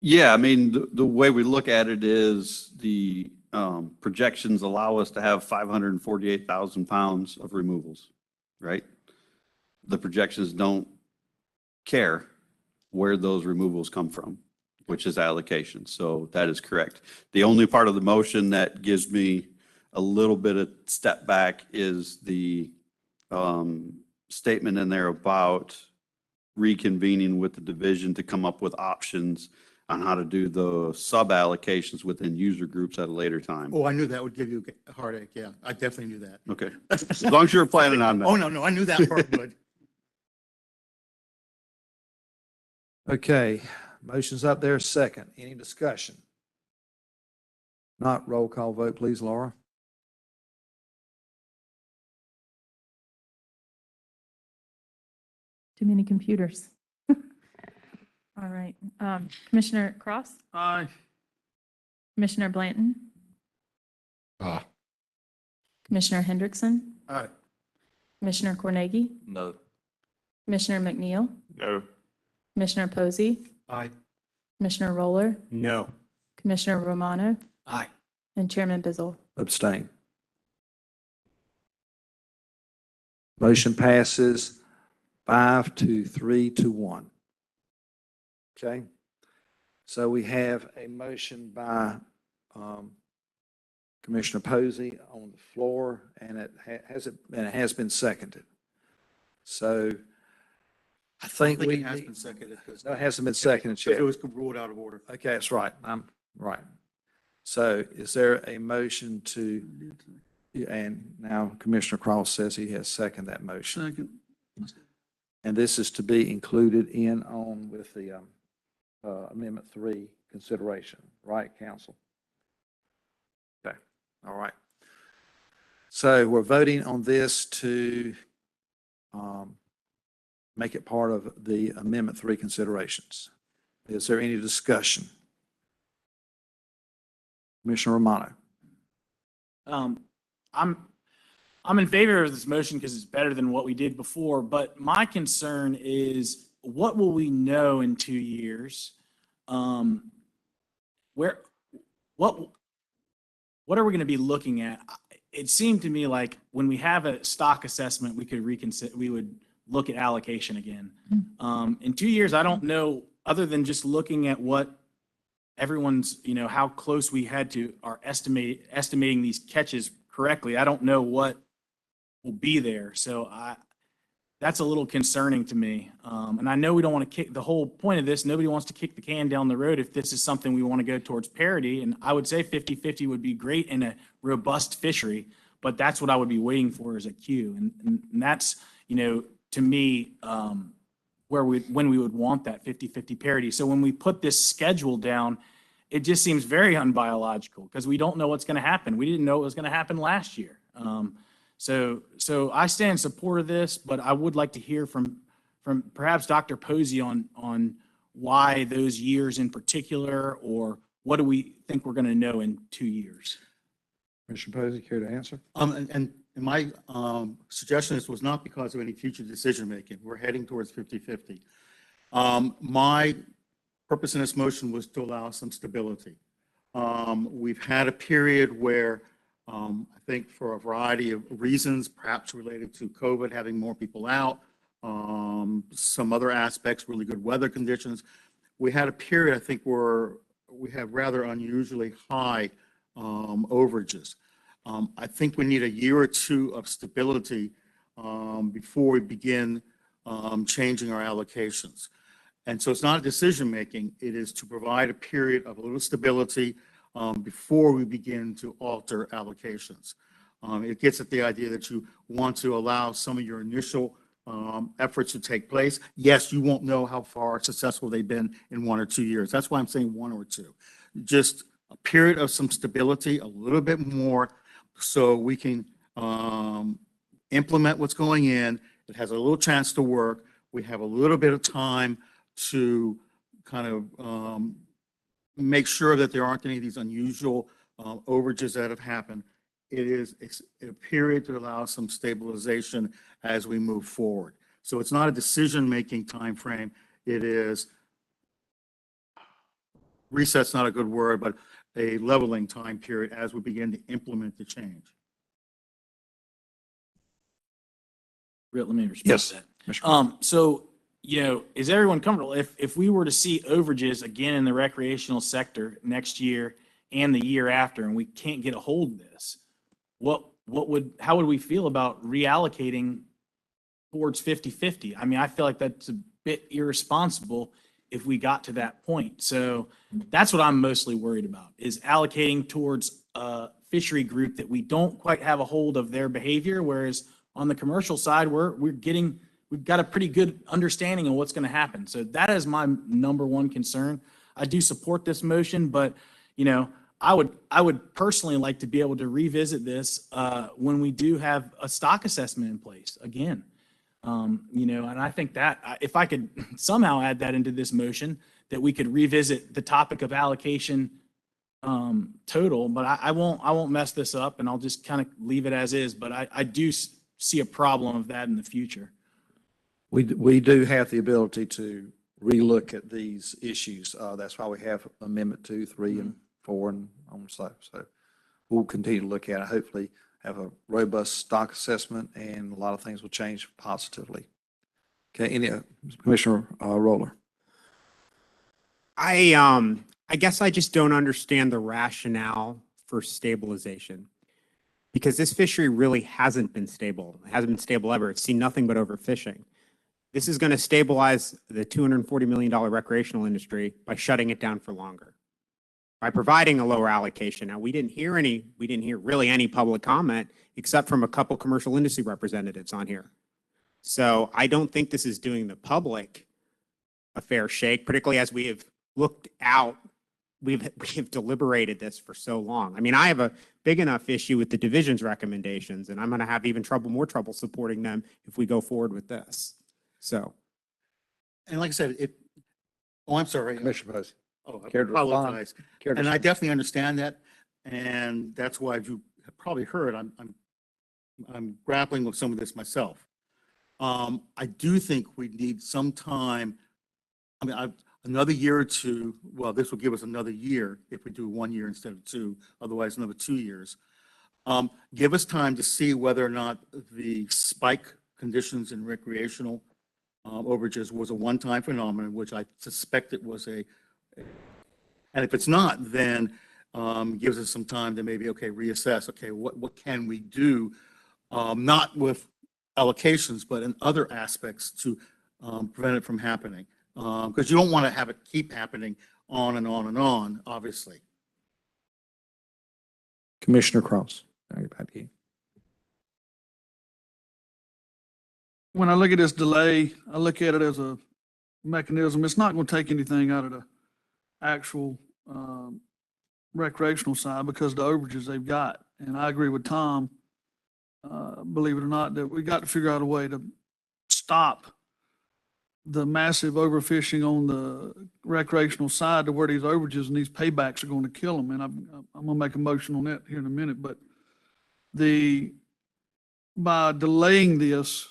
Yeah, I mean, the way we look at it is the projections allow us to have 548,000 pounds of removals, right? The projections don't care where those removals come from, which is allocation. So that is correct. The only part of the motion that gives me a little bit of step back is the statement in there about reconvening with the division to come up with options on how to do the sub allocations within user groups at a later time. Oh, I knew that would give you a heartache. Yeah, I definitely knew that. Okay, as long as you're planning on that. Oh, no, I knew that part would. Okay, motion's up there, second. Any discussion? Not roll call vote, please, Laura. Too many computers. All right. Commissioner Cross? Aye. Commissioner Blanton? Ah. Commissioner Hendrickson? Aye. Commissioner Cornegie? No. Commissioner McNeil? No. Commissioner Posey? Aye. Commissioner Roller? No. Commissioner Romano? Aye. And Chairman Bizzle? Abstain. Motion passes 5-3-1. Okay. So we have a motion by Commissioner Posey on the floor, and it has been seconded. So I think it we has need- been seconded. No, it hasn't been seconded yet. It was ruled out of order. Okay, that's right. I'm right. So is there a motion to, and now Commissioner Cross says he has seconded that motion. Second. And this is to be included in on with the Amendment 3 consideration, right, council? Okay, all right. So we're voting on this to make it part of the Amendment 3 considerations. Is there any discussion? Commissioner Romano. I'm in favor of this motion because it's better than what we did before, but my concern is what will we know in 2 years? What are we going to be looking at? It seemed to me like when we have a stock assessment, we could reconsider, we would look at allocation again. In 2 years, I don't know, other than just looking at what everyone's, how close we had to our estimating these catches correctly. I don't know what will be there. So that's a little concerning to me. And I know we don't want to kick the whole point of this. Nobody wants to kick the can down the road if this is something we want to go towards parity. And I would say 50-50 would be great in a robust fishery, but that's what I would be waiting for as a cue. And that's, to me, when we would want that 50-50 parity. So when we put this schedule down, it just seems very unbiological because we don't know what's going to happen. We didn't know it was going to happen last year. So I stand in support of this, but I would like to hear from perhaps Dr. Posey on why those years in particular, or what do we think we're going to know in 2 years? Commissioner Posey, care to answer? And my suggestion is was not because of any future decision-making. We're heading towards 50-50. My purpose in this motion was to allow some stability. We've had a period where I think for a variety of reasons, perhaps related to COVID, having more people out, some other aspects, really good weather conditions. We had a period, I think, where we had rather unusually high overages. I think we need a year or two of stability before we begin changing our allocations. And so it's not a decision-making, it is to provide a period of a little stability before we begin to alter allocations. It gets at the idea that you want to allow some of your initial efforts to take place. Yes, you won't know how far successful they've been in 1 or 2 years. That's why I'm saying 1 or 2. Just a period of some stability, a little bit more, so we can implement what's going in. It has a little chance to work. We have a little bit of time to kind of make sure that there aren't any of these unusual overages that have happened. It is a period to allow some stabilization as we move forward. So it's not a decision-making time frame. It is, reset's not a good word, but a leveling time period as we begin to implement the change. Let me respond Yes, to that. Mr. So, is everyone comfortable if we were to see overages again in the recreational sector next year and the year after, and we can't get a hold of this, how would we feel about reallocating towards 50-50? I mean, I feel like that's a bit irresponsible if we got to that point. So that's what I'm mostly worried about, is allocating towards a fishery group that we don't quite have a hold of their behavior, whereas on the commercial side, we've got a pretty good understanding of what's going to happen. So that is my number one concern. I do support this motion, but I would personally like to be able to revisit this when we do have a stock assessment in place again. And I think that if I could somehow add that into this motion, that we could revisit the topic of allocation total, but I won't mess this up, and I'll just kind of leave it as is. But I do see a problem of that in the future. We do have the ability to relook at these issues. That's why we have Amendment 2, 3, and 4, and on so we'll continue to look at it. Hopefully, have a robust stock assessment, and a lot of things will change positively. Okay, Commissioner Roller. I guess I just don't understand the rationale for stabilization, because this fishery really hasn't been stable. It hasn't been stable ever. It's seen nothing but overfishing. This is going to stabilize the $240 million recreational industry by shutting it down for longer, by providing a lower allocation. Now, we didn't hear really any public comment except from a couple commercial industry representatives on here. So I don't think this is doing the public a fair shake, particularly as we have looked out. We've deliberated this for so long. I mean, I have a big enough issue with the division's recommendations, and I'm going to have even more trouble supporting them if we go forward with this. So. And like I said, I'm sorry. Commissioner Posey. Oh, I Care to respond? apologize. And I definitely understand that. And that's why you have probably heard, I'm grappling with some of this myself. I do think we need some time. I mean, another year or two. Well, this will give us another year if we do 1 year instead of 2, otherwise another 2 years. Give us time to see whether or not the spike conditions in recreational overages was a one-time phenomenon, which I suspect it was and if it's not, then gives us some time to maybe, reassess, what can we do, not with allocations, but in other aspects to prevent it from happening. Because you don't want to have it keep happening on and on and on, obviously. Commissioner Cross. When I look at this delay, I look at it as a mechanism. It's not going to take anything out of the actual recreational side because of the overages they've got. And I agree with Tom, believe it or not, that we got to figure out a way to stop the massive overfishing on the recreational side to where these overages and these paybacks are going to kill them. And I'm going to make a motion on that here in a minute. But by delaying this,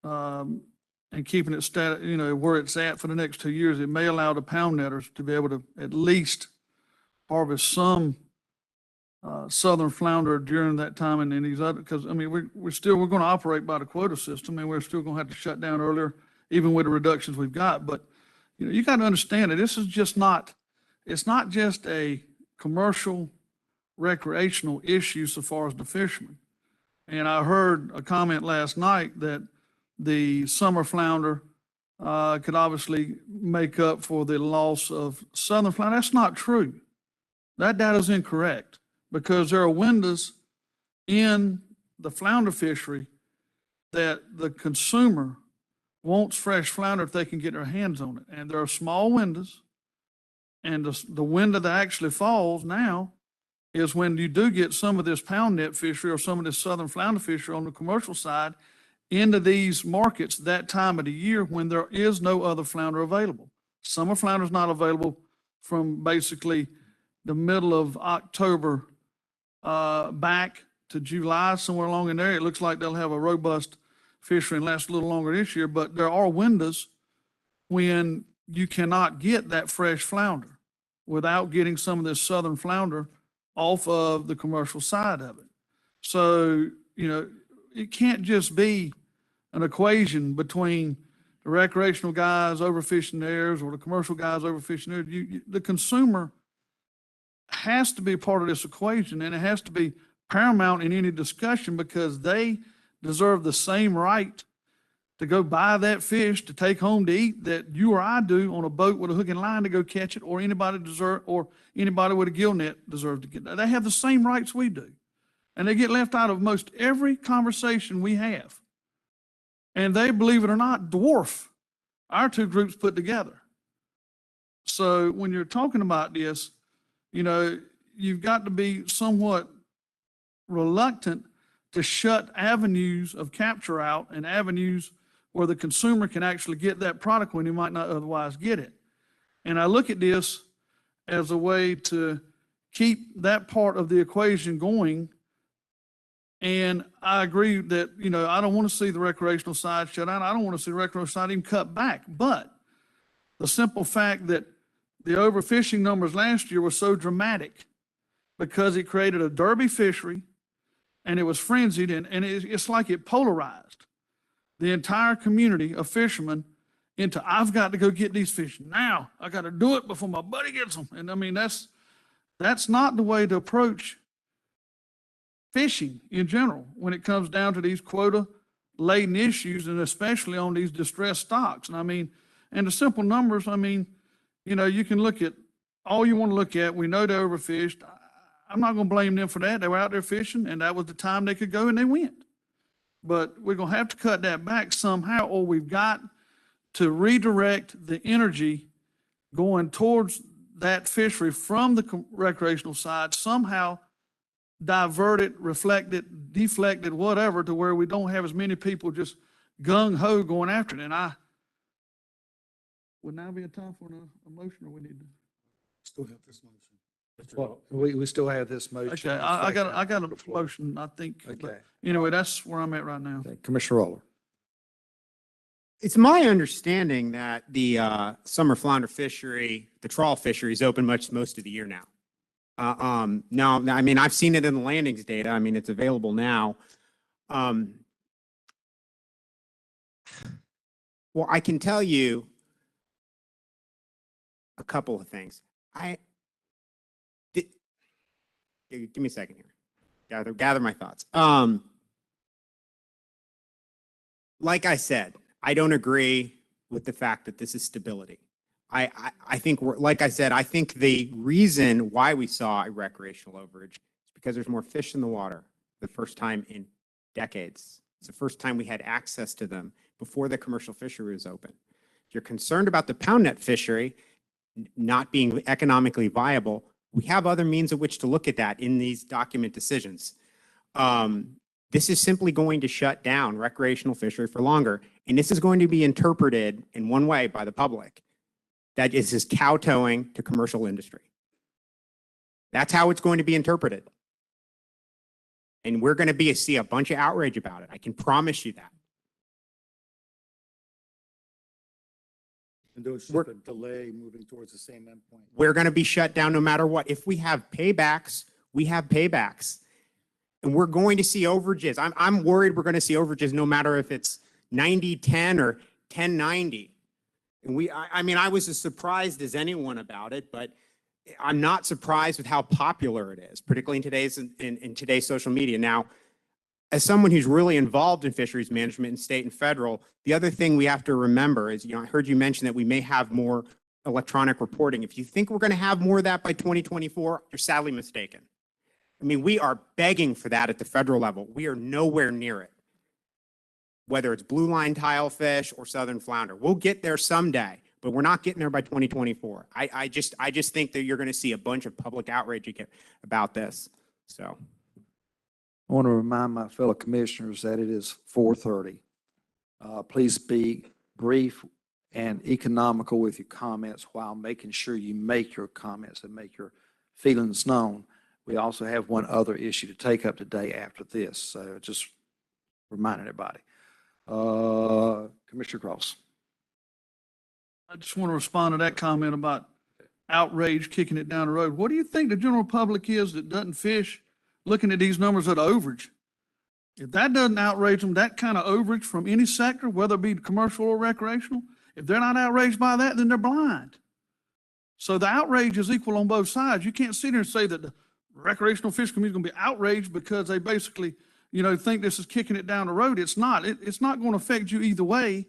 and keeping it where it's at for the next 2 years, it may allow the pound netters to be able to at least harvest some southern flounder during that time and then these other, because I mean, we're going to operate by the quota system and we're still going to have to shut down earlier, even with the reductions we've got. But, you know, you got to understand that this is just not, it's not just a commercial recreational issue so far as the fishermen. And I heard a comment last night that the summer flounder could obviously make up for the loss of southern flounder. That's not true. That data is incorrect, because there are windows in the flounder fishery that the consumer wants fresh flounder if they can get their hands on it. And there are small windows, and the window that actually falls now is when you do get some of this pound net fishery or some of this southern flounder fishery on the commercial side into these markets that time of the year when there is no other flounder available. Summer flounder is not available from basically the middle of October back to July, somewhere along in there. It looks like they'll have a robust fishery and last a little longer this year, but there are windows when you cannot get that fresh flounder without getting some of this southern flounder off of the commercial side of it. So, you know, it can't just be an equation between the recreational guys overfishing theirs or the commercial guys overfishing theirs. The consumer has to be part of this equation, and it has to be paramount in any discussion, because they deserve the same right to go buy that fish to take home to eat that you or I do on a boat with a hook and line to go catch it, or anybody with a gill net deserves to get that. They have the same rights we do. And they get left out of most every conversation we have. And they, believe it or not, dwarf our two groups put together. So when you're talking about this, you know, you've got to be somewhat reluctant to shut avenues of capture out and avenues where the consumer can actually get that product when he might not otherwise get it. And I look at this as a way to keep that part of the equation going. And I agree that, you know, I don't want to see the recreational side shut down. I don't want to see the recreational side even cut back. But the simple fact that the overfishing numbers last year were so dramatic because it created a derby fishery and it was frenzied, and it's like it polarized the entire community of fishermen into, I've got to go get these fish now. I got to do it before my buddy gets them. And I mean, that's not the way to approach fishing in general when it comes down to these quota laden issues, and especially on these distressed stocks. And I mean, and the simple numbers, I mean, you know, you can look at all you want to look at. We know they overfished. I'm not going to blame them for that. They were out there fishing, and that was the time they could go, and they went. But we're going to have to cut that back somehow, or we've got to redirect the energy going towards that fishery from the recreational side, somehow divert it, reflect it, deflect it, whatever, to where we don't have as many people just gung-ho going after it. And would now be a time for a motion, or we need to? Still have this motion. Well, we still have this motion. Okay, I got a motion, I think. Okay. But anyway, that's where I'm at right now. Okay, Commissioner Roller. It's my understanding that the summer flounder fishery, the trawl fishery, is open most of the year now. No, I mean, I've seen it in the landings data. I mean, it's available now. Well, I can tell you a couple of things. Give me a second here. Gather my thoughts. Like I said, I don't agree with the fact that this is stability. I think like I said, I think the reason why we saw a recreational overage is because there's more fish in the water the first time in decades. It's the first time we had access to them before the commercial fishery was open. If you're concerned about the pound net fishery not being economically viable, we have other means at which to look at that in these document decisions. This is simply going to shut down recreational fishery for longer, and this is going to be interpreted in one way by the public. That is just kowtowing to commercial industry. That's how it's going to be interpreted. And we're going to see a bunch of outrage about it. I can promise you that. And there was just We're- a delay moving towards the same endpoint. We're going to be shut down no matter what. If we have paybacks, we have paybacks. And we're going to see overages. I'm worried we're going to see overages no matter if it's 90-10 or 10-90. And I mean, I was as surprised as anyone about it, but I'm not surprised with how popular it is, particularly in today's social media. Now, as someone who's really involved in fisheries management in state and federal, the other thing we have to remember is, I heard you mention that we may have more electronic reporting. If you think we're going to have more of that by 2024, you're sadly mistaken. I mean, we are begging for that at the federal level. We are nowhere near it. Whether it's blue line tilefish or southern flounder, we'll get there someday, but we're not getting there by 2024. I just think that you're going to see a bunch of public outrage about this. So. I want to remind my fellow commissioners that it is 4:30. Please be brief and economical with your comments while making sure you make your comments and make your feelings known. We also have one other issue to take up today after this, so just reminding everybody. Commissioner Cross. I just want to respond to that comment about outrage kicking it down the road. What do you think the general public is that doesn't fish, looking at these numbers of the overage? If that doesn't outrage them, that kind of overage from any sector, whether it be commercial or recreational, if they're not outraged by that, then they're blind. So the outrage is equal on both sides. You can't sit here and say that the recreational fish community is going to be outraged because they basically, think this is kicking it down the road. It's not. It's not going to affect you either way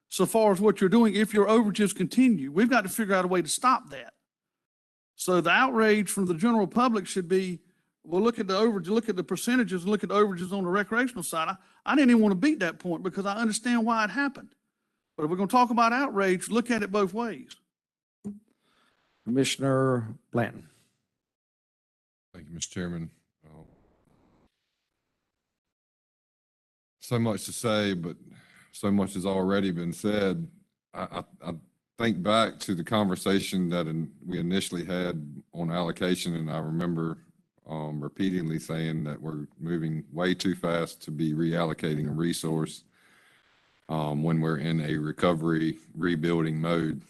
so far as what you're doing if your overages continue. We've got to figure out a way to stop that. So the outrage from the general public should be, well, look at the overage, look at the percentages, look at the overages on the recreational side. I didn't even want to beat that point because I understand why it happened. But if we're going to talk about outrage, look at it both ways. Commissioner Blanton. Thank you, Mr. Chairman. So much to say, but so much has already been said. I think back to the conversation that we initially had on allocation, and I remember repeatedly saying that we're moving way too fast to be reallocating a resource when we're in a recovery, rebuilding mode.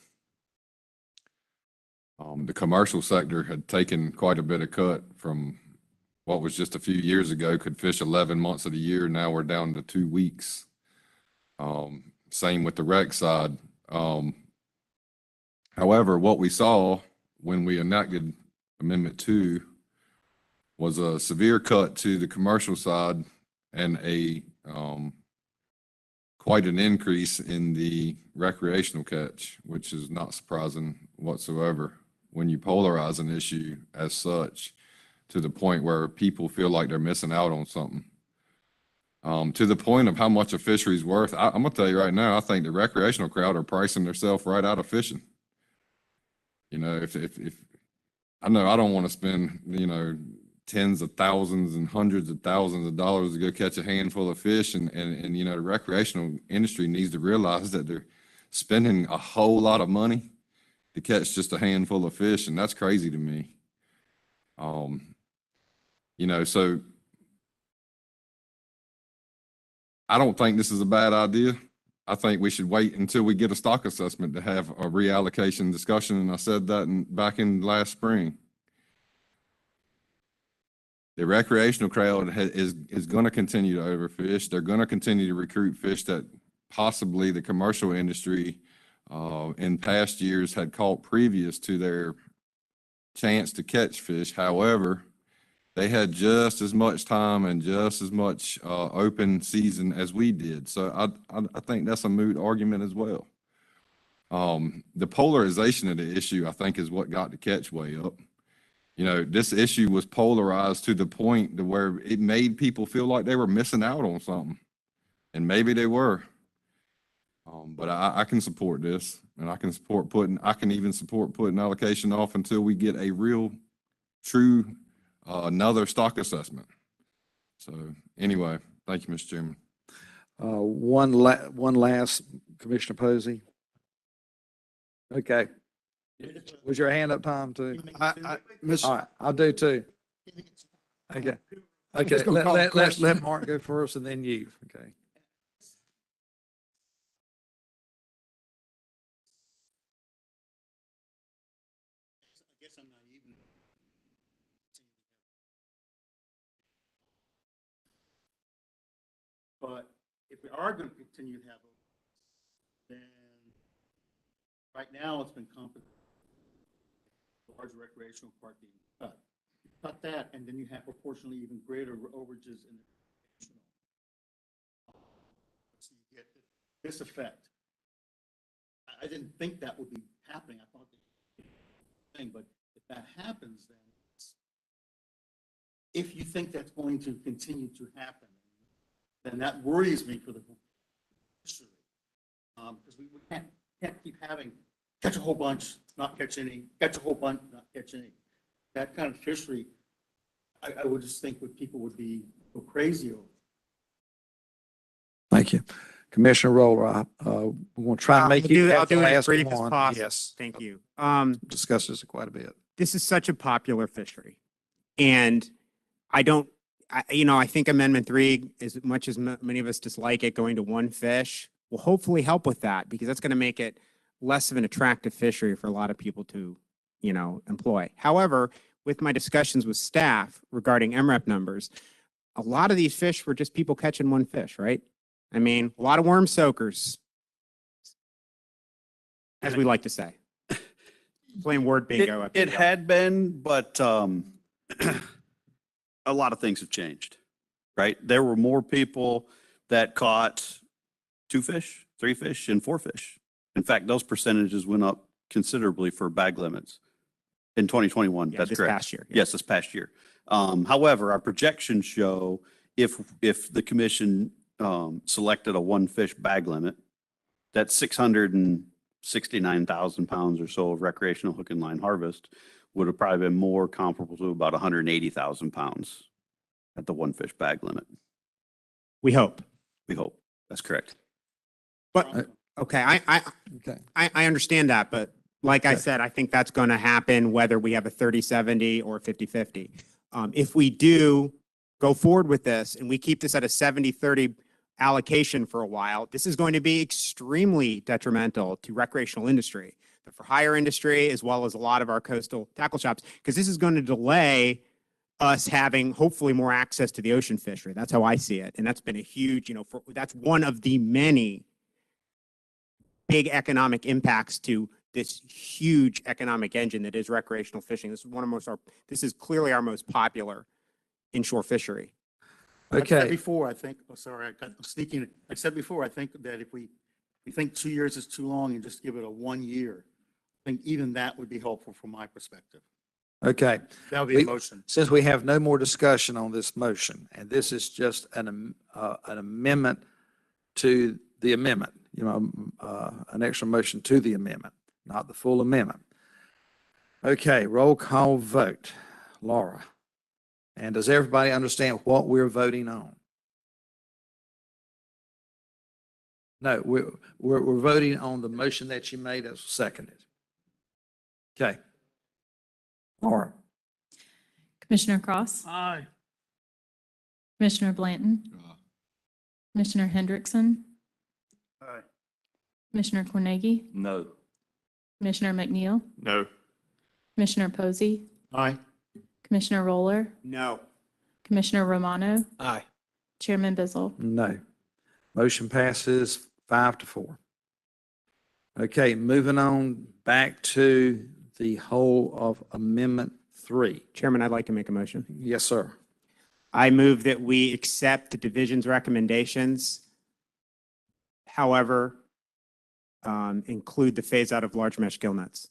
The commercial sector had taken quite a bit of cut from what was just a few years ago, could fish 11 months of the year. Now we're down to 2 weeks. Same with the rec side. However, what we saw when we enacted Amendment 2 was a severe cut to the commercial side and quite an increase in the recreational catch, which is not surprising whatsoever when you polarize an issue as such to the point where people feel like they're missing out on something. To the point of how much a fishery is worth, I'm gonna tell you right now, I think the recreational crowd are pricing themselves right out of fishing. If I know I don't want to spend, tens of thousands and hundreds of thousands of dollars to go catch a handful of fish, and the recreational industry needs to realize that they're spending a whole lot of money to catch just a handful of fish, and that's crazy to me. So I don't think this is a bad idea. I think we should wait until we get a stock assessment to have a reallocation discussion, and I said that back in last spring. The recreational crowd is going to continue to overfish. They're going to continue to recruit fish that possibly the commercial industry in past years had caught previous to their chance to catch fish. However, they had just as much time and just as much open season as we did. So I think that's a moot argument as well. The polarization of the issue, I think, is what got the catch way up. This issue was polarized to the point to where it made people feel like they were missing out on something. And maybe they were. But I can support this, and I can even support putting allocation off until we get a real, true, another stock assessment. So anyway, thank you, Mr. Chairman. One last, Commissioner Posey. Okay. Was your hand up, Tom, too? All right, I'll do too. Okay. Okay, let Mark go first and then you. Okay. guess I'm not even. But if we are going to continue to have, then right now it's been compensated. Large recreational park being cut. Cut that, and then you have proportionally even greater overages in the recreational. So you get this effect. I didn't think that would be happening. I thought thing, but if that happens, then if you think that's going to continue to happen, then that worries me for the fishery. Because we can't keep having catch a whole bunch, not catch any, catch a whole bunch, not catch any. That kind of fishery, I would just think what people would be go crazy over. Thank you. Commissioner Roller, we're going to try to make you I'll have the do it as last brief as one. possible. Yes. Thank you. Discussed this quite a bit. This is such a popular fishery. And I think Amendment 3, as much as many of us dislike it, going to one fish, will hopefully help with that because that's going to make it less of an attractive fishery for a lot of people to, employ. However, with my discussions with staff regarding MREP numbers, a lot of these fish were just people catching one fish, right? I mean, a lot of worm soakers, as we like to say. Playing word bingo. It had been, but a lot of things have changed, right? There were more people that caught 2 fish, 3 fish, and 4 fish. In fact, those percentages went up considerably for bag limits in 2021. That's this correct. past year. Yes, this past year. However, our projections show if the commission selected a 1 fish bag limit, that's 669,000 pounds or so of recreational hook and line harvest would have probably been more comparable to about 180,000 pounds at the 1 fish bag limit. We hope. We hope. That's correct. But okay, I understand that, but like I said, I think that's going to happen whether we have a 30-70 or 50-50. If we do go forward with this and we keep this at a 70-30 allocation for a while, this is going to be extremely detrimental to recreational industry, but for higher industry, as well as a lot of our coastal tackle shops, because this is going to delay us having hopefully more access to the ocean fishery. That's how I see it. And that's been a huge, that's one of the many big economic impacts to this huge economic engine that is recreational fishing. This is this is clearly our most popular inshore fishery. I said before, I think, I got sneaking. I said before, I think that if we think 2 years is too long and just give it a 1 year, I think even that would be helpful from my perspective. Okay. That would be a motion. Since we have no more discussion on this motion, and this is just an amendment to the amendment, an extra motion to the amendment, not the full amendment. Okay, roll call vote. Laura. And does everybody understand what we're voting on? No, we're voting on the motion that you made as seconded. Okay. Laura. Commissioner Cross, Aye. Commissioner Blanton, Commissioner Hendrickson, Aye. Commissioner Cornegie, No. Commissioner McNeil, No. Commissioner Posey, Aye. Commissioner Roller, No. Commissioner Romano, Aye. Chairman Bizzle. No. Motion passes 5-4. Okay, moving on back to the whole of Amendment 3. Chairman, I'd like to make a motion. Yes, sir. I move that we accept the division's recommendations. However, include the phase out of large mesh gill nets.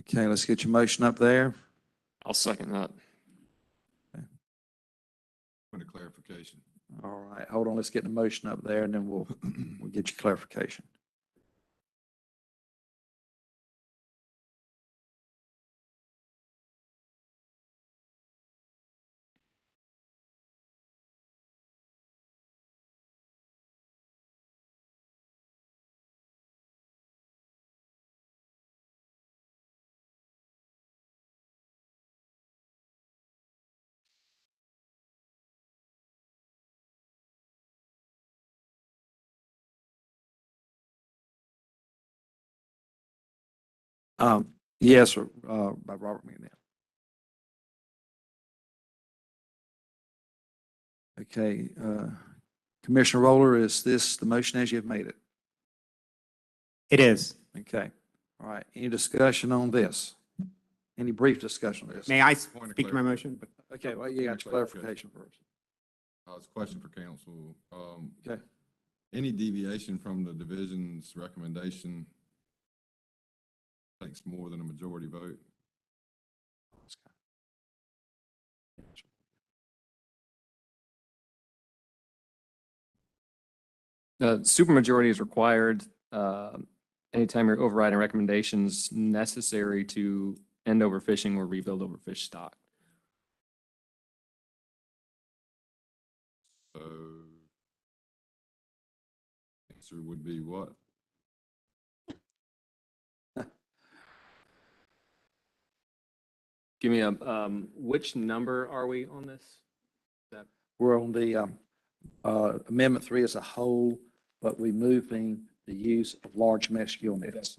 Okay, let's get your motion up there. I'll second that. Point of clarification. All right, hold on, let's get the motion up there and then we'll get you clarification. Yes, sir, by Robert McNeil. Okay, Commissioner Roller, is this the motion as you've made it? It is. Okay, all right. Any discussion on this? Any brief discussion on this? May I Point of speak to my motion? Okay, well, you got your clarification first. It's a question for council. Okay. Any deviation from the division's recommendation takes more than a majority vote? Supermajority is required anytime you're overriding recommendations necessary to end overfishing or rebuild overfished stock. So answer would be what? Give me a, which number are we on this? We're on the Amendment 3 as a whole, but we're moving the use of large mesh gill nets.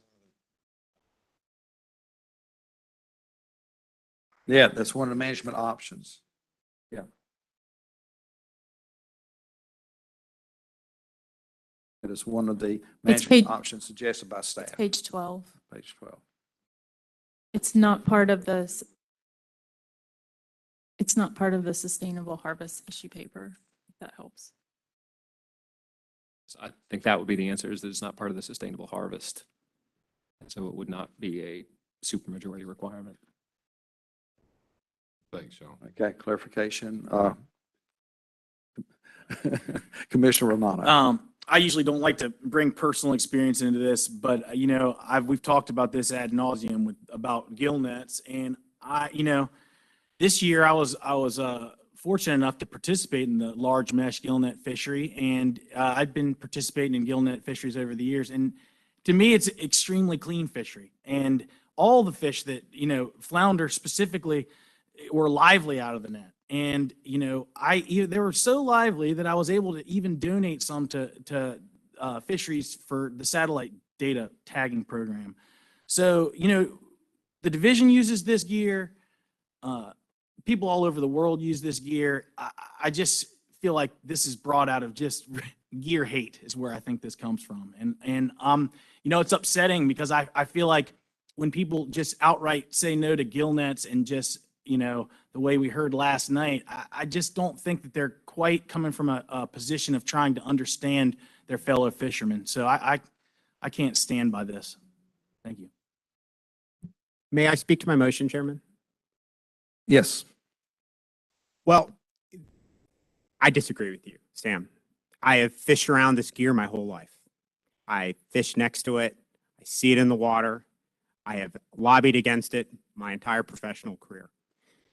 Yeah, that's one of the management options. Yeah. It is one of the management options suggested by staff. Page 12. Page 12. It's not part of the, it's not part of the sustainable harvest issue paper, if that helps. So I think that would be the answer, is that it's not part of the sustainable harvest. And so it would not be a supermajority requirement. Thanks, Sean. Okay, clarification. Commissioner Romano. I usually don't like to bring personal experience into this, but you know, we've talked about this ad nauseum about gill nets, and this year I was fortunate enough to participate in the large mesh gill net fishery, and I've been participating in gill net fisheries over the years, and to me it's extremely clean fishery, and all the fish that flounder specifically were lively out of the net. And, they were so lively that I was able to even donate some to Fisheries for the satellite data tagging program. So, the division uses this gear. People all over the world use this gear. I just feel like this is brought out of just gear hate is where I think this comes from. And it's upsetting because I feel like when people just outright say no to gill nets and just, the way we heard last night, I just don't think that they're quite coming from a position of trying to understand their fellow fishermen. So I can't stand by this. Thank you. May I speak to my motion, Chairman? Yes. Well, I disagree with you, Sam. I have fished around this gear my whole life. I fish next to it. I see it in the water. I have lobbied against it my entire professional career.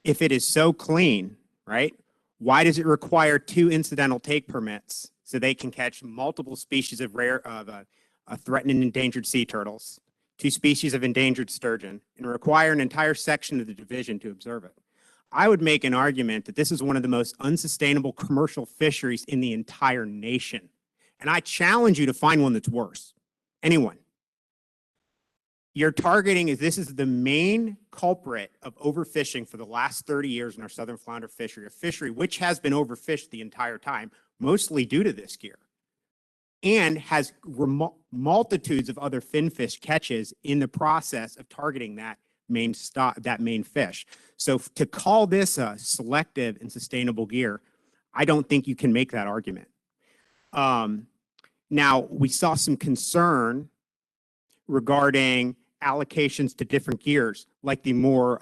If it is so clean, right, why does it require 2 incidental take permits so they can catch multiple species of threatened and endangered sea turtles, 2 species of endangered sturgeon, and require an entire section of the division to observe it? I would make an argument that this is one of the most unsustainable commercial fisheries in the entire nation. And I challenge you to find one that's worse. Anyone. You're targeting this is the main culprit of overfishing for the last 30 years in our southern flounder fishery, a fishery which has been overfished the entire time, mostly due to this gear, and has multitudes of other finfish catches in the process of targeting that main fish. So to call this a selective and sustainable gear, I don't think you can make that argument. Now, we saw some concern regarding allocations to different gears, like the more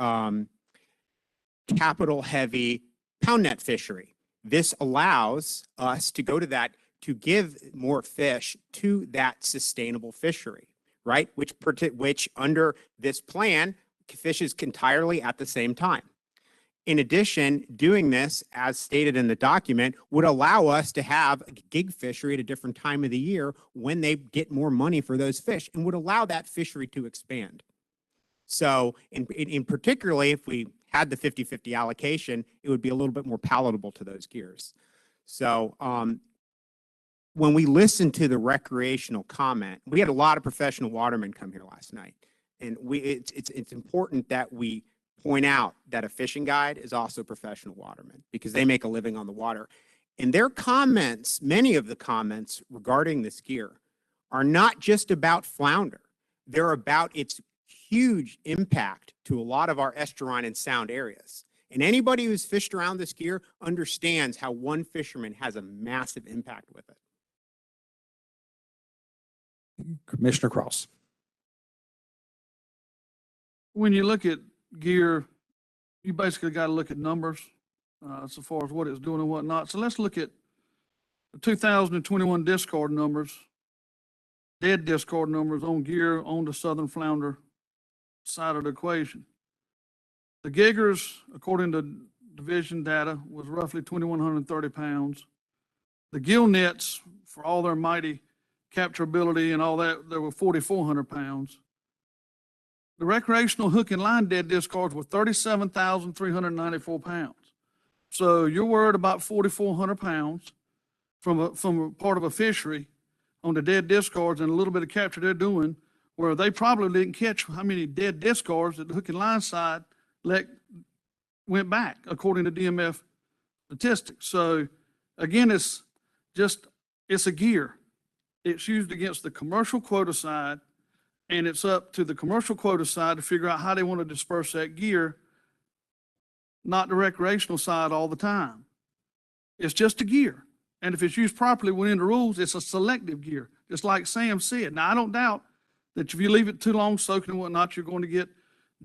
capital-heavy pound net fishery. This allows us to go to that to give more fish to that sustainable fishery, right? Which under this plan fishes entirely at the same time. In addition, doing this, as stated in the document, would allow us to have a gig fishery at a different time of the year when they get more money for those fish, and would allow that fishery to expand. So in particularly, if we had the 50-50 allocation, it would be a little bit more palatable to those gears. So when we listened to the recreational comment, we had a lot of professional watermen come here last night. And it's important that we point out that a fishing guide is also a professional waterman because they make a living on the water. And their comments, many of the comments regarding this gear are not just about flounder. They're about its huge impact to a lot of our estuarine and sound areas. And anybody who's fished around this gear understands how one fisherman has a massive impact with it. Commissioner Cross. When you look at gear, you basically got to look at numbers so far as what it's doing and whatnot. So let's look at the 2021 discard numbers, dead discard numbers on gear on the southern flounder side of the equation. The giggers, according to division data, was roughly 2,130 pounds. The gill nets, for all their mighty capturability and all that, they were 4,400 pounds. The recreational hook and line dead discards were 37,394 pounds. So you're worried about 4,400 pounds from a part of a fishery on the dead discards and a little bit of capture they're doing, where they probably didn't catch how many dead discards that the hook and line side went back, according to DMF statistics. So again, it's a gear. It's used against the commercial quota side, and it's up to the commercial quota side to figure out how they want to disperse that gear, not the recreational side all the time. It's just a gear. And if it's used properly within the rules, it's a selective gear, just like Sam said. Now, I don't doubt that if you leave it too long soaking and whatnot, you're going to get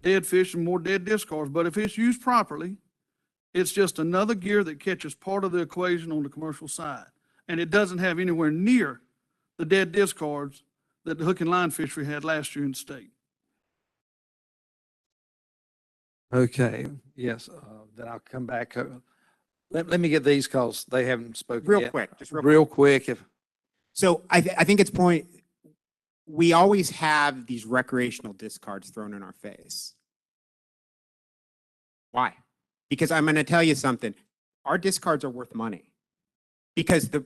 dead fish and more dead discards. But if it's used properly, it's just another gear that catches part of the equation on the commercial side. And it doesn't have anywhere near the dead discards that the hook and line fishery had last year in the state. Okay, yes, then I'll come back. Let me get these calls. They haven't spoken Real yet. quick, just Real quick. So I think it's point, we always have these recreational discards thrown in our face. Why? Because I'm going to tell you something. Our discards are worth money. Because the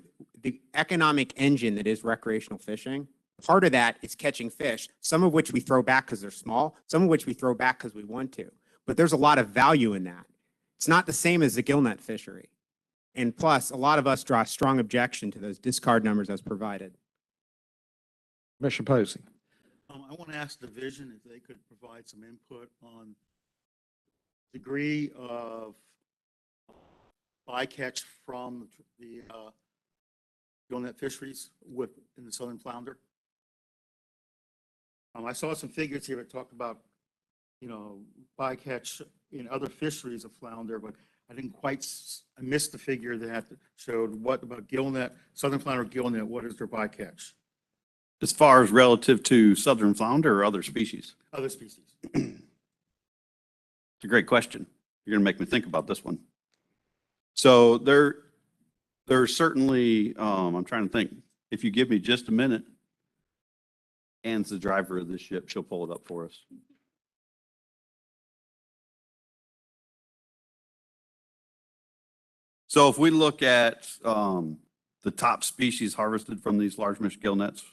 economic engine that is recreational fishing, part of that is catching fish, some of which we throw back because they're small, some of which we throw back because we want to. But there's a lot of value in that. It's not the same as the gillnet fishery. And plus, a lot of us draw a strong objection to those discard numbers as provided. Commissioner Posey. I want to ask the division if they could provide some input on degree of bycatch from the gillnet fisheries in the southern flounder. I saw some figures here that talked about, bycatch in other fisheries of flounder, but I didn't quite, I missed the figure that showed what about gillnet, southern flounder gillnet, what is their bycatch? As far as relative to southern flounder or other species? Other species. It's a great question. You're going to make me think about this one. So there's certainly, I'm trying to think, if you give me just a minute, Anne's the driver of this ship. She'll pull it up for us. So if we look at the top species harvested from these largemouth gillnets,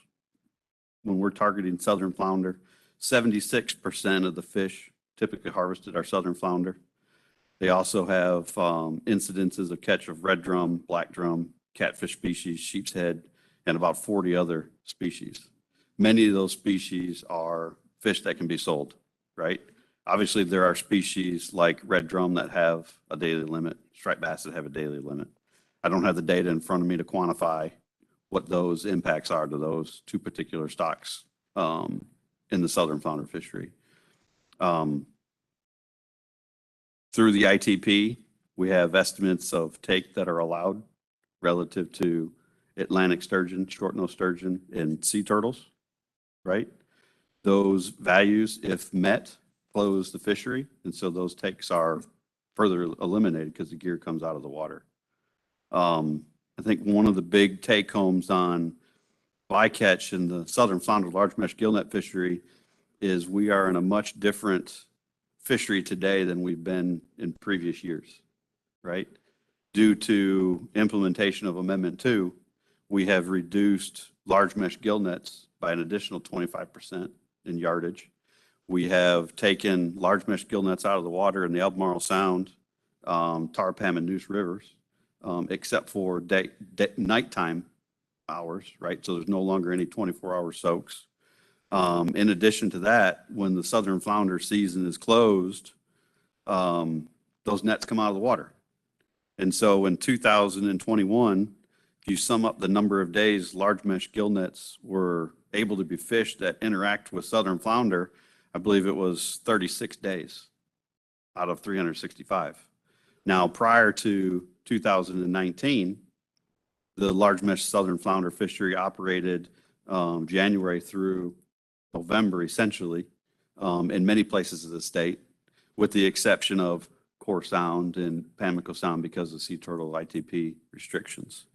when we're targeting southern flounder, 76% of the fish typically harvested are southern flounder. They also have incidences of catch of red drum, black drum, catfish species, sheep's head, and about 40 other species. Many of those species are fish that can be sold, right? Obviously, there are species like red drum that have a daily limit, striped bass that have a daily limit. I don't have the data in front of me to quantify what those impacts are to those two particular stocks in the southern flounder fishery. Through the ITP, we have estimates of take that are allowed relative to Atlantic sturgeon, short-nosed sturgeon, and sea turtles, right? Those values, if met, close the fishery, and so those takes are further eliminated because the gear comes out of the water. I think one of the big take-homes on bycatch in the southern flounder largemouth gillnet fishery is we are in a much different fishery today than we've been in previous years, right? Due to implementation of Amendment 2, we have reduced largemouth gillnets by an additional 25% in yardage. We have taken large mesh gill nets out of the water in the Albemarle Sound, Terrapin and Neuse Rivers, except for nighttime hours, right? So there's no longer any 24-hour soaks. In addition to that, when the southern flounder season is closed, those nets come out of the water. And so in 2021, if you sum up the number of days large mesh gill nets were able to be fished that interact with southern flounder, I believe it was 36 days out of 365. Now, prior to 2019, the large mesh southern flounder fishery operated January through November, essentially, in many places of the state, with the exception of Core Sound and Pamlico Sound because of sea turtle ITP restrictions.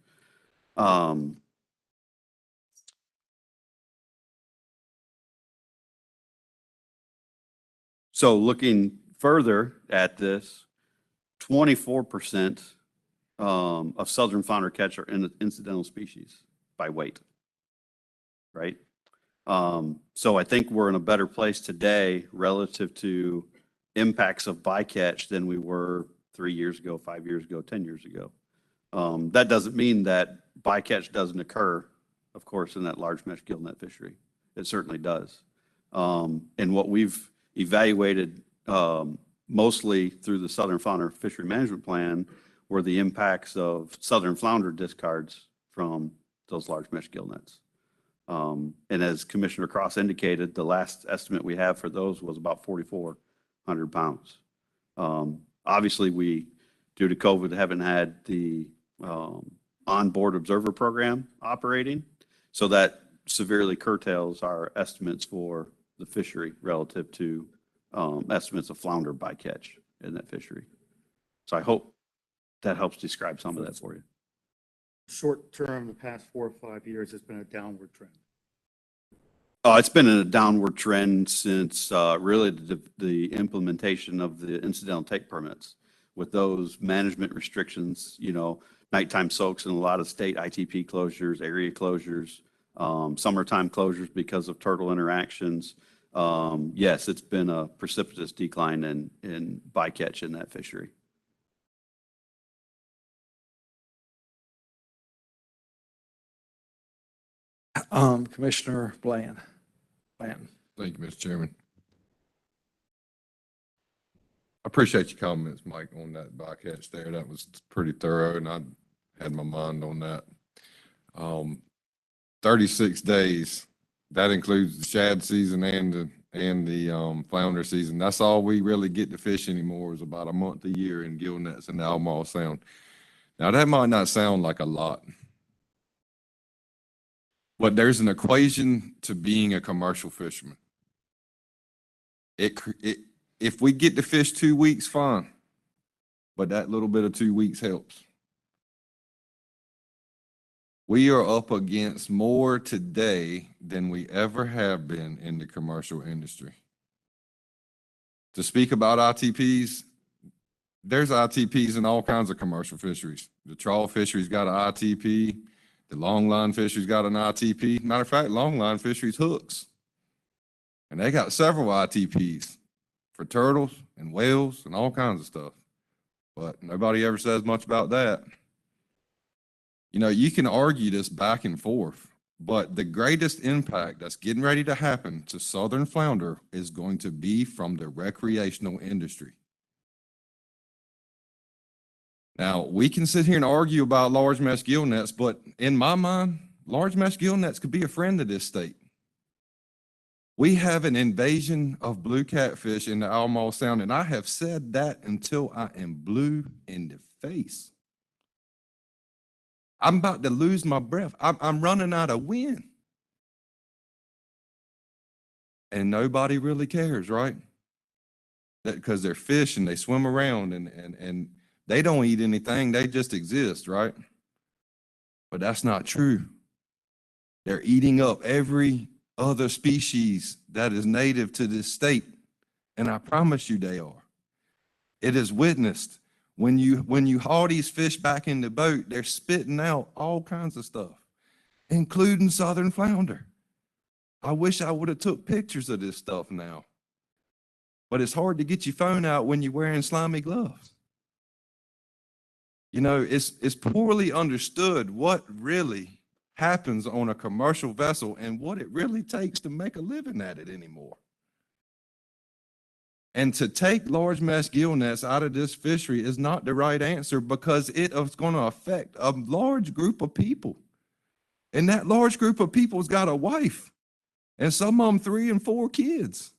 So looking further at this, 24% of southern flounder catch are incidental species by weight, right? So I think we're in a better place today relative to impacts of bycatch than we were 3 years ago, 5 years ago, 10 years ago. That doesn't mean that bycatch doesn't occur, of course, in that large mesh gill net fishery. It certainly does. And what we've evaluated mostly through the Southern Flounder Fishery Management Plan were the impacts of southern flounder discards from those large mesh gill nets. And as Commissioner Cross indicated, the last estimate we have for those was about 4,400 pounds. Obviously, we, due to COVID, haven't had the onboard observer program operating, so that severely curtails our estimates for the fishery relative to estimates of flounder bycatch in that fishery. So I hope that helps describe some of that for you. Short term, the past 4 or 5 years, it's been a downward trend. It's been in a downward trend since really the implementation of the incidental take permits. With those management restrictions, you know, nighttime soaks in a lot of state ITP closures, area closures, summertime closures because of turtle interactions. Yes, it's been a precipitous decline in bycatch in that fishery. Commissioner Bland. Thank you, Mr. Chairman. I appreciate your comments, Mike, on that bycatch there. That was pretty thorough, and I had my mind on that. 36 days, that includes the shad season and the flounder season. That's all we really get to fish anymore is about a month a year in gill nets in the Albemarle Sound. Now, that might not sound like a lot, but there's an equation to being a commercial fisherman. If we get to fish 2 weeks, fine, but that little bit of 2 weeks helps. We are up against more today than we ever have been in the commercial industry. To speak about ITPs, there's ITPs in all kinds of commercial fisheries. The trawl fishery's got an ITP. The longline fishery's got an ITP. Matter of fact, longline fishery's hooks. And they got several ITPs for turtles and whales and all kinds of stuff. But nobody ever says much about that. You know, you can argue this back and forth, but the greatest impact that's getting ready to happen to southern flounder is going to be from the recreational industry. Now, we can sit here and argue about large mesh gill nets, but in my mind, large mesh gill nets could be a friend of this state. We have an invasion of blue catfish in the Albemarle Sound, and I have said that until I am blue in the face. I'm about to lose my breath. I'm running out of wind. And nobody really cares, right? Because they're fish and they swim around and they don't eat anything. They just exist, right? But that's not true. They're eating up every other species that is native to this state. And I promise you they are. It is witnessed. When you haul these fish back in the boat, they're spitting out all kinds of stuff, including southern flounder. I wish I would have took pictures of this stuff now. but it's hard to get your phone out when you're wearing slimy gloves. You know, it's poorly understood what really happens on a commercial vessel and what it really takes to make a living at it anymore. And to take large mesh gill nets out of this fishery is not the right answer because it is going to affect a large group of people. And that large group of people's got a wife and some of them 3 and 4 kids.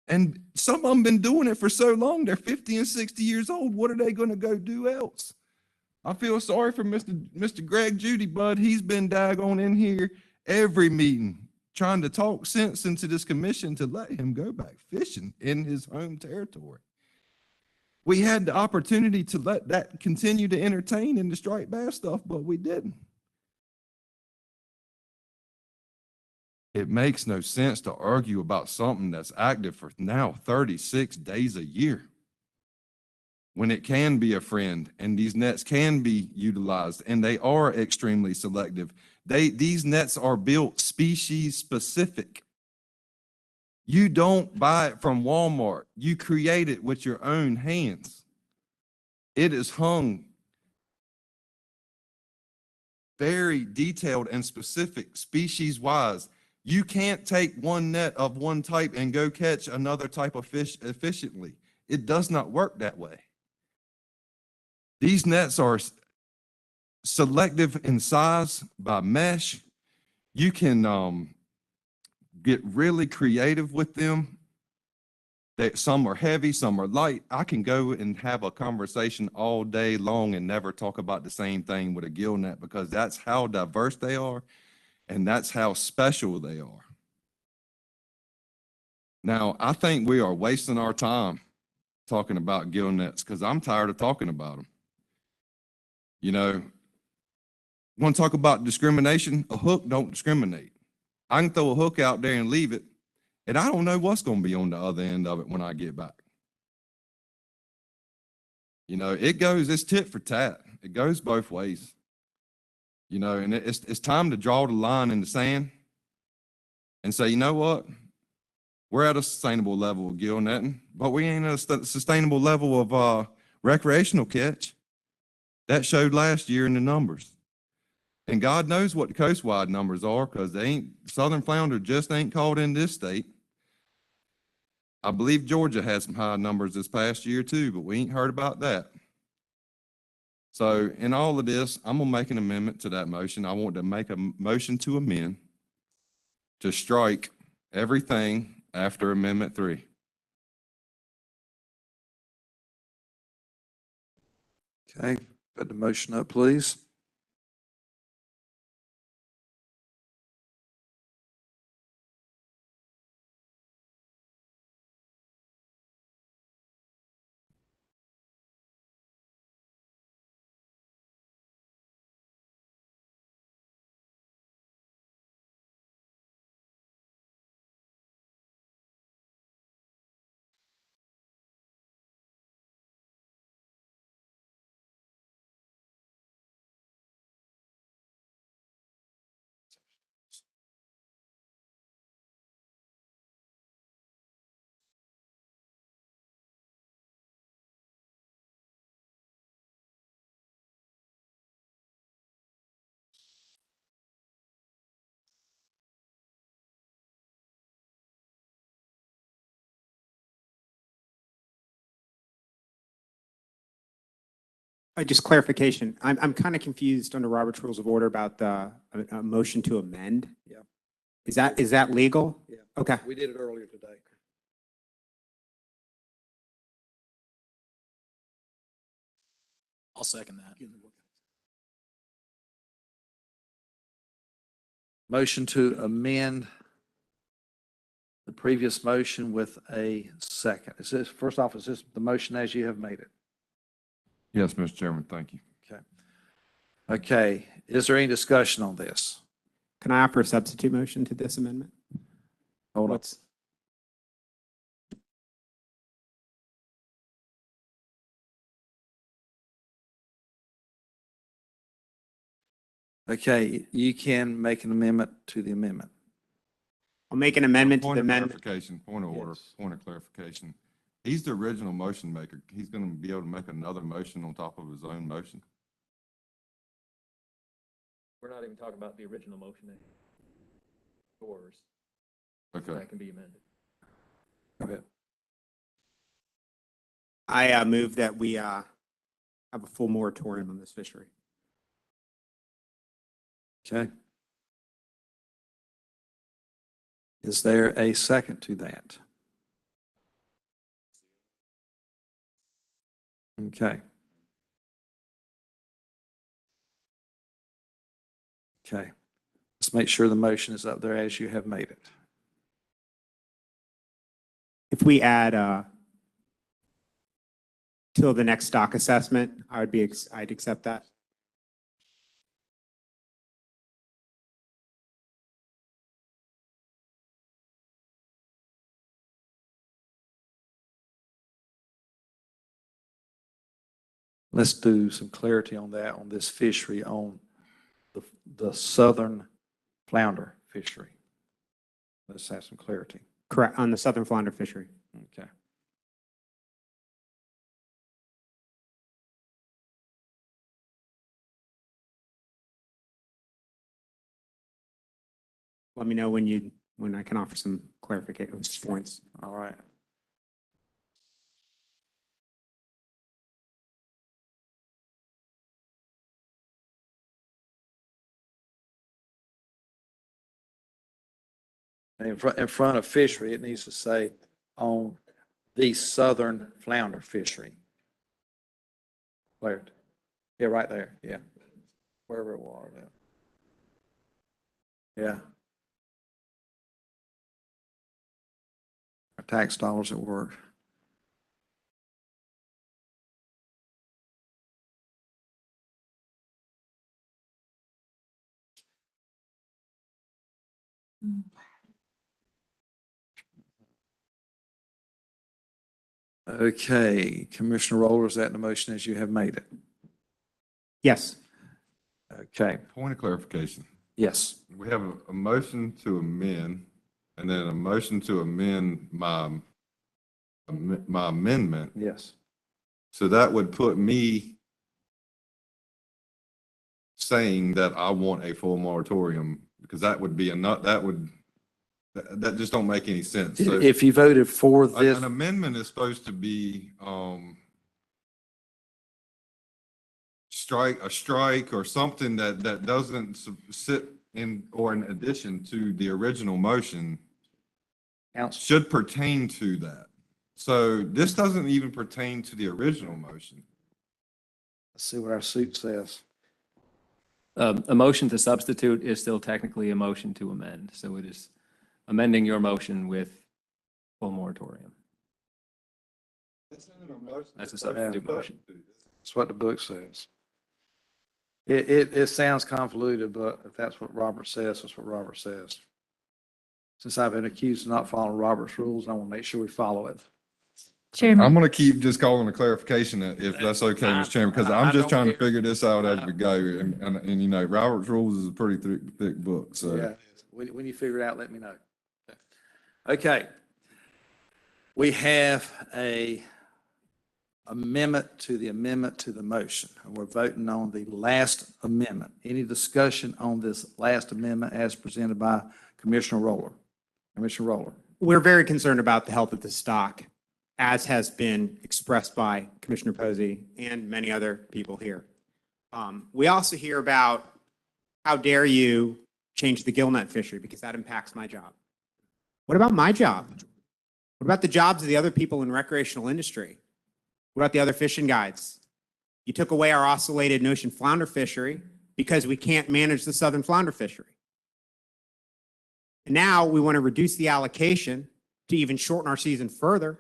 And some of them been doing it for so long, they're 50 and 60 years old. What are they going to go do else? I feel sorry for Mr. Greg Judy, bud. He's been daggone in here every meeting trying to talk sense into this commission to let him go back fishing in his home territory. We had the opportunity to let that continue to entertain in the striped bass stuff, but we didn't. It makes no sense to argue about something that's active for now 36 days a year when it can be a friend and these nets can be utilized and they are extremely selective. These nets are built species specific. You don't buy it from Walmart. You create it with your own hands. It is hung very detailed and specific species wise. You can't take one net of one type and go catch another type of fish efficiently. It does not work that way. These nets are selective in size by mesh. You can get really creative with them. Some are heavy, some are light. I can go and have a conversation all day long and never talk about the same thing with a gill net because that's how diverse they are and that's how special they are. Now, I think we are wasting our time talking about gill nets because I'm tired of talking about them. You know, want to talk about discrimination? A hook don't discriminate. I can throw a hook out there and leave it, and I don't know what's going to be on the other end of it when I get back. You know, it's tit for tat. It goes both ways. You know, and it's time to draw the line in the sand and say, you know what? We're at a sustainable level of gill netting, but we ain't at a sustainable level of recreational catch. That showed last year in the numbers. And God knows what the coastwide numbers are because southern flounder just ain't caught in this state. I believe Georgia had some high numbers this past year too, but we ain't heard about that. So in all of this, I'm gonna make an amendment to that motion. I want to make a motion to amend to strike everything after Amendment 3. Okay, put the motion up, please. Just clarification. I'm kind of confused under Robert's Rules of Order about the motion to amend. Yeah. Is that legal? Yeah. Okay. We did it earlier today. I'll second that. Motion to amend the previous motion with a second. Is this, first off, is this the motion as you have made it? Yes, Mr. Chairman, thank you. Okay. Okay, is there any discussion on this? Can I offer a substitute motion to this amendment? Hold on. Okay, you can make an amendment to the amendment. I'll make an amendment to Point the of amendment. clarification, point of order, Yes. point of clarification. He's the original motion maker. He's going to be able to make another motion on top of his own motion. We're not even talking about the original motion. Yours. Okay. That can be amended. Go ahead. I move that we have a full moratorium on this fishery. Okay. Is there a second to that? Okay. Okay. Let's make sure the motion is up there as you have made it. If we add till the next stock assessment, I'd accept that. Let's do some clarity on that, on this fishery, on the southern flounder fishery. Let's have some clarity. Correct, on the southern flounder fishery. Okay. Let me know when I can offer some clarification points. All right. In front of fishery, it needs to say on the southern flounder fishery. Where? Yeah, right there. Yeah. Wherever it was. Yeah. Our tax dollars at work. Okay, Commissioner Roller, is that the motion as you have made it? Yes. Okay, Point of clarification. yes. We have a motion to amend and then a motion to amend my amendment. Yes. So that would put me saying that I want a full moratorium because that would be that just don't make any sense. So If you voted for this, an amendment is supposed to be, a strike or something that doesn't sit in or in addition to the original motion should pertain to that. So this doesn't even pertain to the original motion. let's see what our suit says. A motion to substitute is still technically a motion to amend, so it is amending your motion with full moratorium. That's a substitute motion. That's what the book says. It sounds convoluted, but if that's what Robert says, that's what Robert says. Since I've been accused of not following Robert's rules, I want to make sure we follow it. I'm going to keep just calling a clarification if that's okay, Mr. Chairman, because I'm just trying to figure this out as we go. And you know, Robert's rules is a pretty thick book, so. Yeah, when you figure it out, let me know. Okay. We have a amendment to the motion, and we're voting on the last amendment. Any discussion on this last amendment as presented by Commissioner Roller? Commissioner Roller. We're very concerned about the health of the stock, as has been expressed by Commissioner Posey and many other people here. We also hear about how dare you change the gillnet fishery because that impacts my job. What about my job? What about the jobs of the other people in recreational industry? What about the other fishing guides? You took away our oscillated notion flounder fishery because we can't manage the southern flounder fishery. And now we want to reduce the allocation to even shorten our season further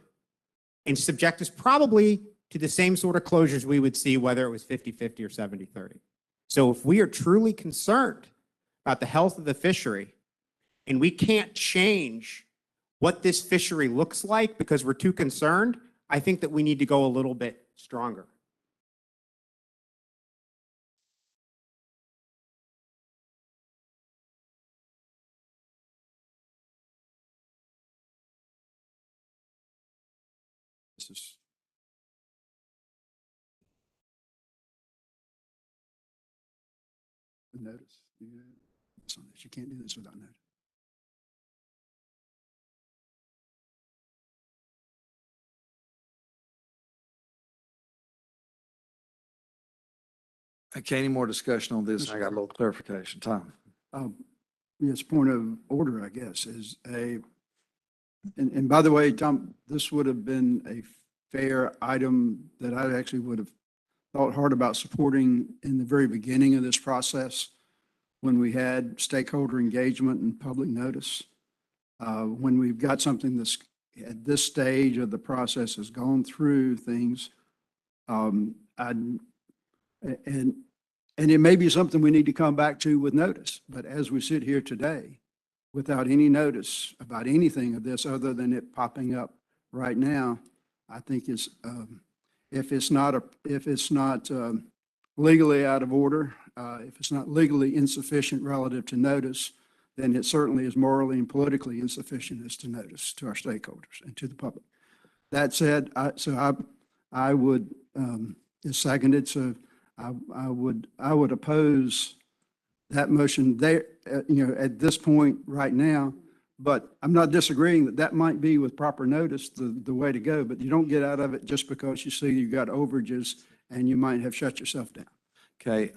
and subject us probably to the same sort of closures we would see whether it was 50-50 or 70-30. So if we are truly concerned about the health of the fishery and we can't change what this fishery looks like because we're too concerned, I think that we need to go a little bit stronger. This is. The notice. You can't do this without notice. Okay, any more discussion on this? I got a little clarification. Tom? Yes, point of order, I guess, is and by the way, Tom, this would have been a fair item that I actually would have thought hard about supporting in the very beginning of this process when we had stakeholder engagement and public notice. When we've got something that's at this stage of the process has gone through things, and it may be something we need to come back to with notice, but as we sit here today, without any notice about anything of this other than it popping up right now, I think it's, if it's not legally out of order, if it's not legally insufficient relative to notice, then it certainly is morally and politically insufficient as to notice to our stakeholders and to the public. That said, I would, is seconded, so I would oppose that motion there, at this point right now, but I'm not disagreeing that that might be with proper notice the way to go, but you don't get out of it just because you see you got overages and you might have shut yourself down. Okay,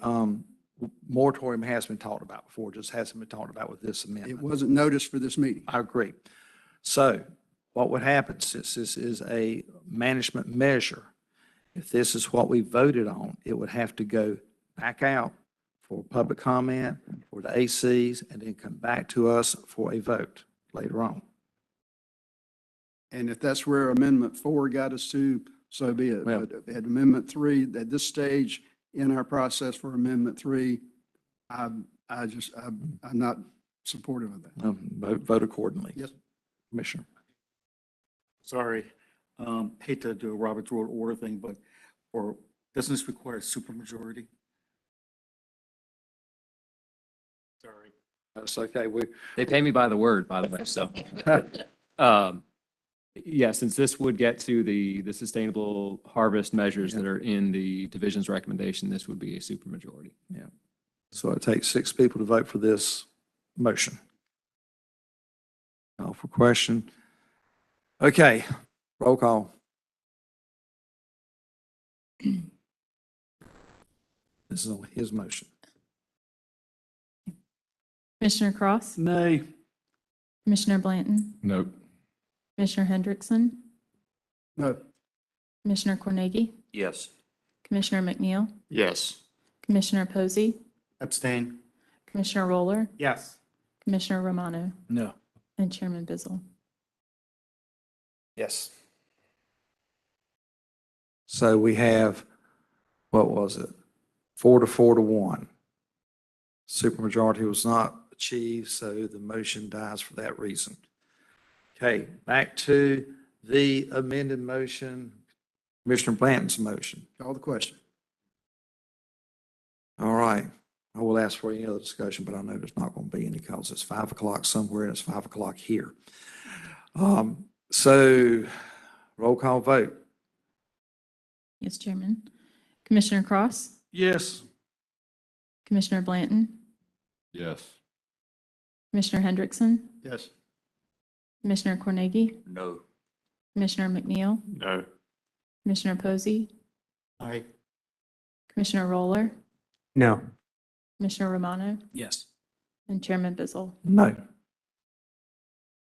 moratorium has been talked about before, just hasn't been talked about with this amendment. It wasn't noticed for this meeting. I agree. So what would happen, since this is a management measure, if this is what we voted on, it would have to go back out for public comment, for the ACs, and then come back to us for a vote later on. And if that's where Amendment 4 got us to, so be it. Well, But at Amendment 3, at this stage in our process for Amendment 3, I'm not supportive of that. Vote accordingly. Yes. Commissioner. Sorry, hate to do a Robert's Rule of Order thing, but doesn't this require a supermajority? Sorry. That's okay. They pay me by the word, by the way, so. Yeah, since this would get to the sustainable harvest measures that are in the division's recommendation, this would be a supermajority. Yeah. So it takes 6 people to vote for this motion. Call for question. Okay, roll call. This is on his motion. Commissioner Cross? Nay. Commissioner Blanton? No. Commissioner Hendrickson? No. Commissioner Cornegie? Yes. Commissioner McNeil? Yes. Commissioner Posey? Abstain. Commissioner Roller? Yes. Commissioner Romano? No. And Chairman Bizzle? Yes. So we have, what was it? 4 to 1. Supermajority was not achieved, so the motion dies for that reason. Okay, back to the amended motion, Commissioner Blanton's motion. Call the question. All right. I will ask for any other discussion, but I know there's not going to be any because it's 5 o'clock somewhere and it's 5 o'clock here. So roll call vote. Yes, Chairman. Commissioner Cross? Yes. Commissioner Blanton? Yes. Commissioner Hendrickson? Yes. Commissioner Cornegie? No. Commissioner McNeil? No. Commissioner Posey? Aye. Commissioner Roller? No. Commissioner Romano? Yes. And Chairman Bizzle? No.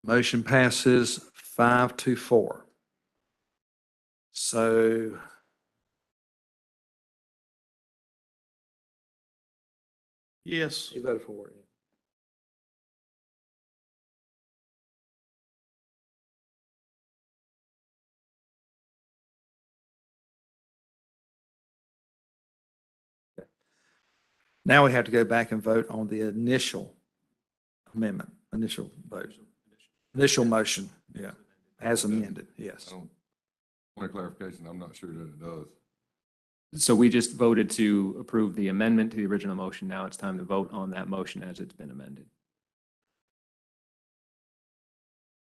Motion passes 5 to 4. So Yes. you voted for it. Now we have to go back and vote on the initial amendment, initial vote, initial motion, yeah, as amended, yes. Point of clarification, I'm not sure that it does. So we just voted to approve the amendment to the original motion. Now it's time to vote on that motion as it's been amended.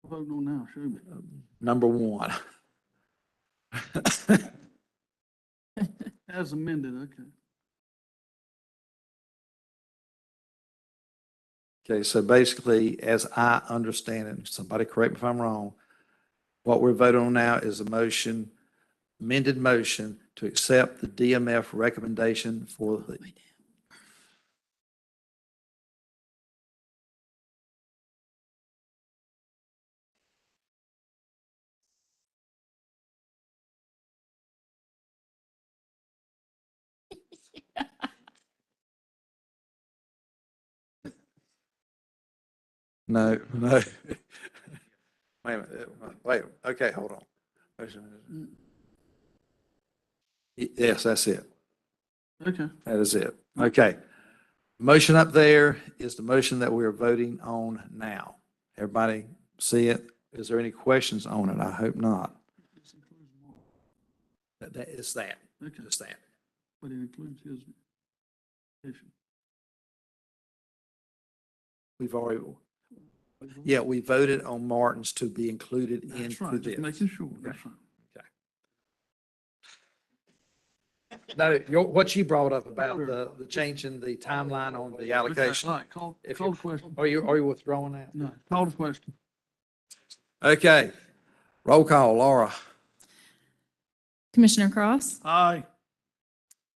Voting on now, should we? Number 1. As amended, okay. Okay, so basically, as I understand it, somebody correct me if I'm wrong, what we're voting on now is a motion, amended motion to accept the DMF recommendation for the. No, no. Wait a minute, wait, okay, hold on. Yes, that's it. Okay. That is it. Okay. Motion up there is the motion that we are voting on now. Everybody see it? Is there any questions on it? I hope not. That is that. Okay. Just that. But it includes his issue. We've already, yeah, we voted on Martin's to be included That's into right, this. just making sure, that's right. No, what you brought up about the changing the timeline on the allocation. All right, call the question. Are you withdrawing that? No, call the question. Okay. Roll call, Laura. Commissioner Cross, Aye.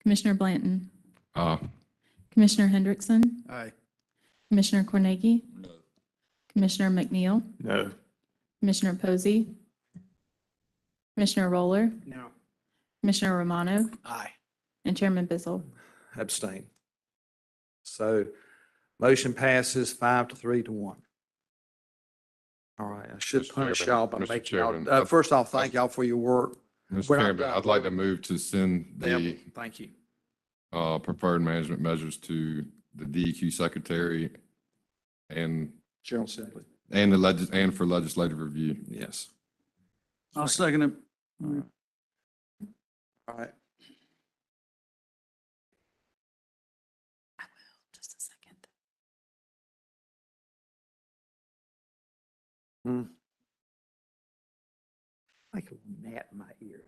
Commissioner Blanton, Uh, Commissioner Hendrickson, Aye. Commissioner Cornegie, No. Commissioner McNeil, No. Commissioner Posey, Commissioner Roller, No. Commissioner Romano, Aye. and Chairman Bizzle. Abstain. So motion passes 5-3-1. All right, I should Mr. punish Chairman, y'all by Mr. making y'all, Chairman, first off, thank y'all for your work. Mr. We're not Chairman, done. I'd like to move to send the Thank you. preferred management measures to the DEQ secretary and General Assembly. and for legislative review. Yes. I'll second it. All right. Just a second. Like a gnat in my ear.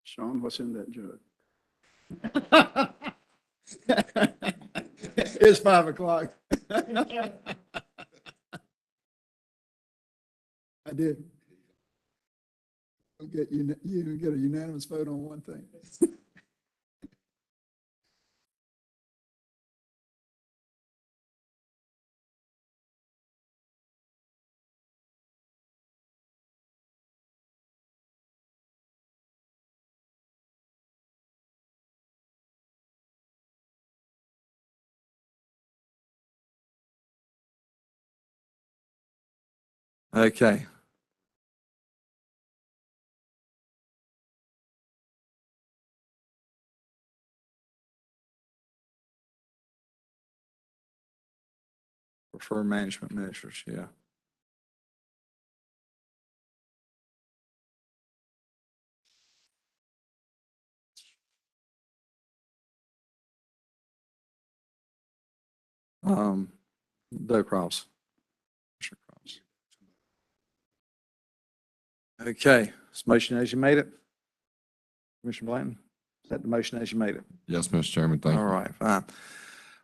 Sean, what's in that jug? It's 5 o'clock. I did. You get a unanimous vote on one thing. Okay. Prefer management measures, yeah. Doe Cross. Okay, this motion as you made it? Commissioner Blanton, is that the motion as you made it? Yes, Mr. Chairman, thank All you. right, fine.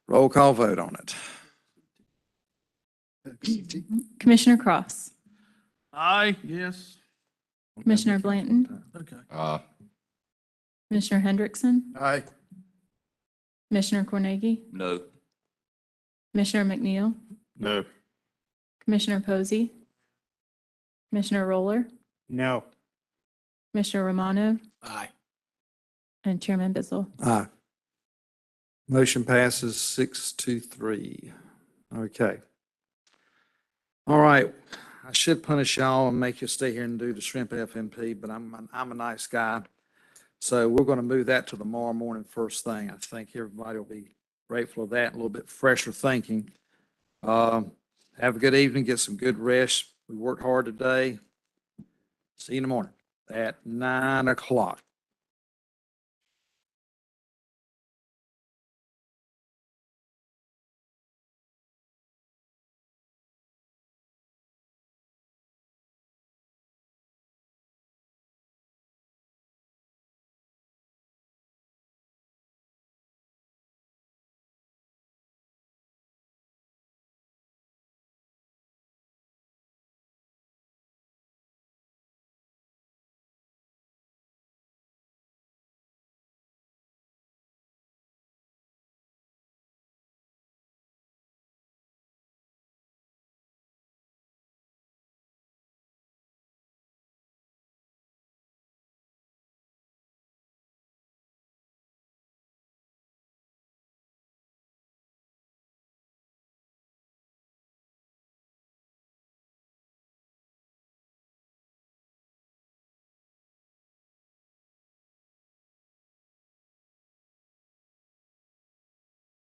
Roll call vote on it. Commissioner Cross, Aye, yes. Commissioner Blanton, Okay. Commissioner Hendrickson, Aye. Commissioner Cornegie, No. Commissioner McNeil, No. Commissioner Posey, Commissioner Roller, No. Commissioner Romano, Aye. and Chairman Bizzle. Aye. Motion passes 6-3. Okay. All right. I should punish y'all and make you stay here and do the shrimp FMP, but I'm a nice guy. So we're going to move that to tomorrow morning first thing. I think everybody will be grateful of that, a little bit fresher thinking. Have a good evening, get some good rest. We worked hard today. See you in the morning at 9 o'clock.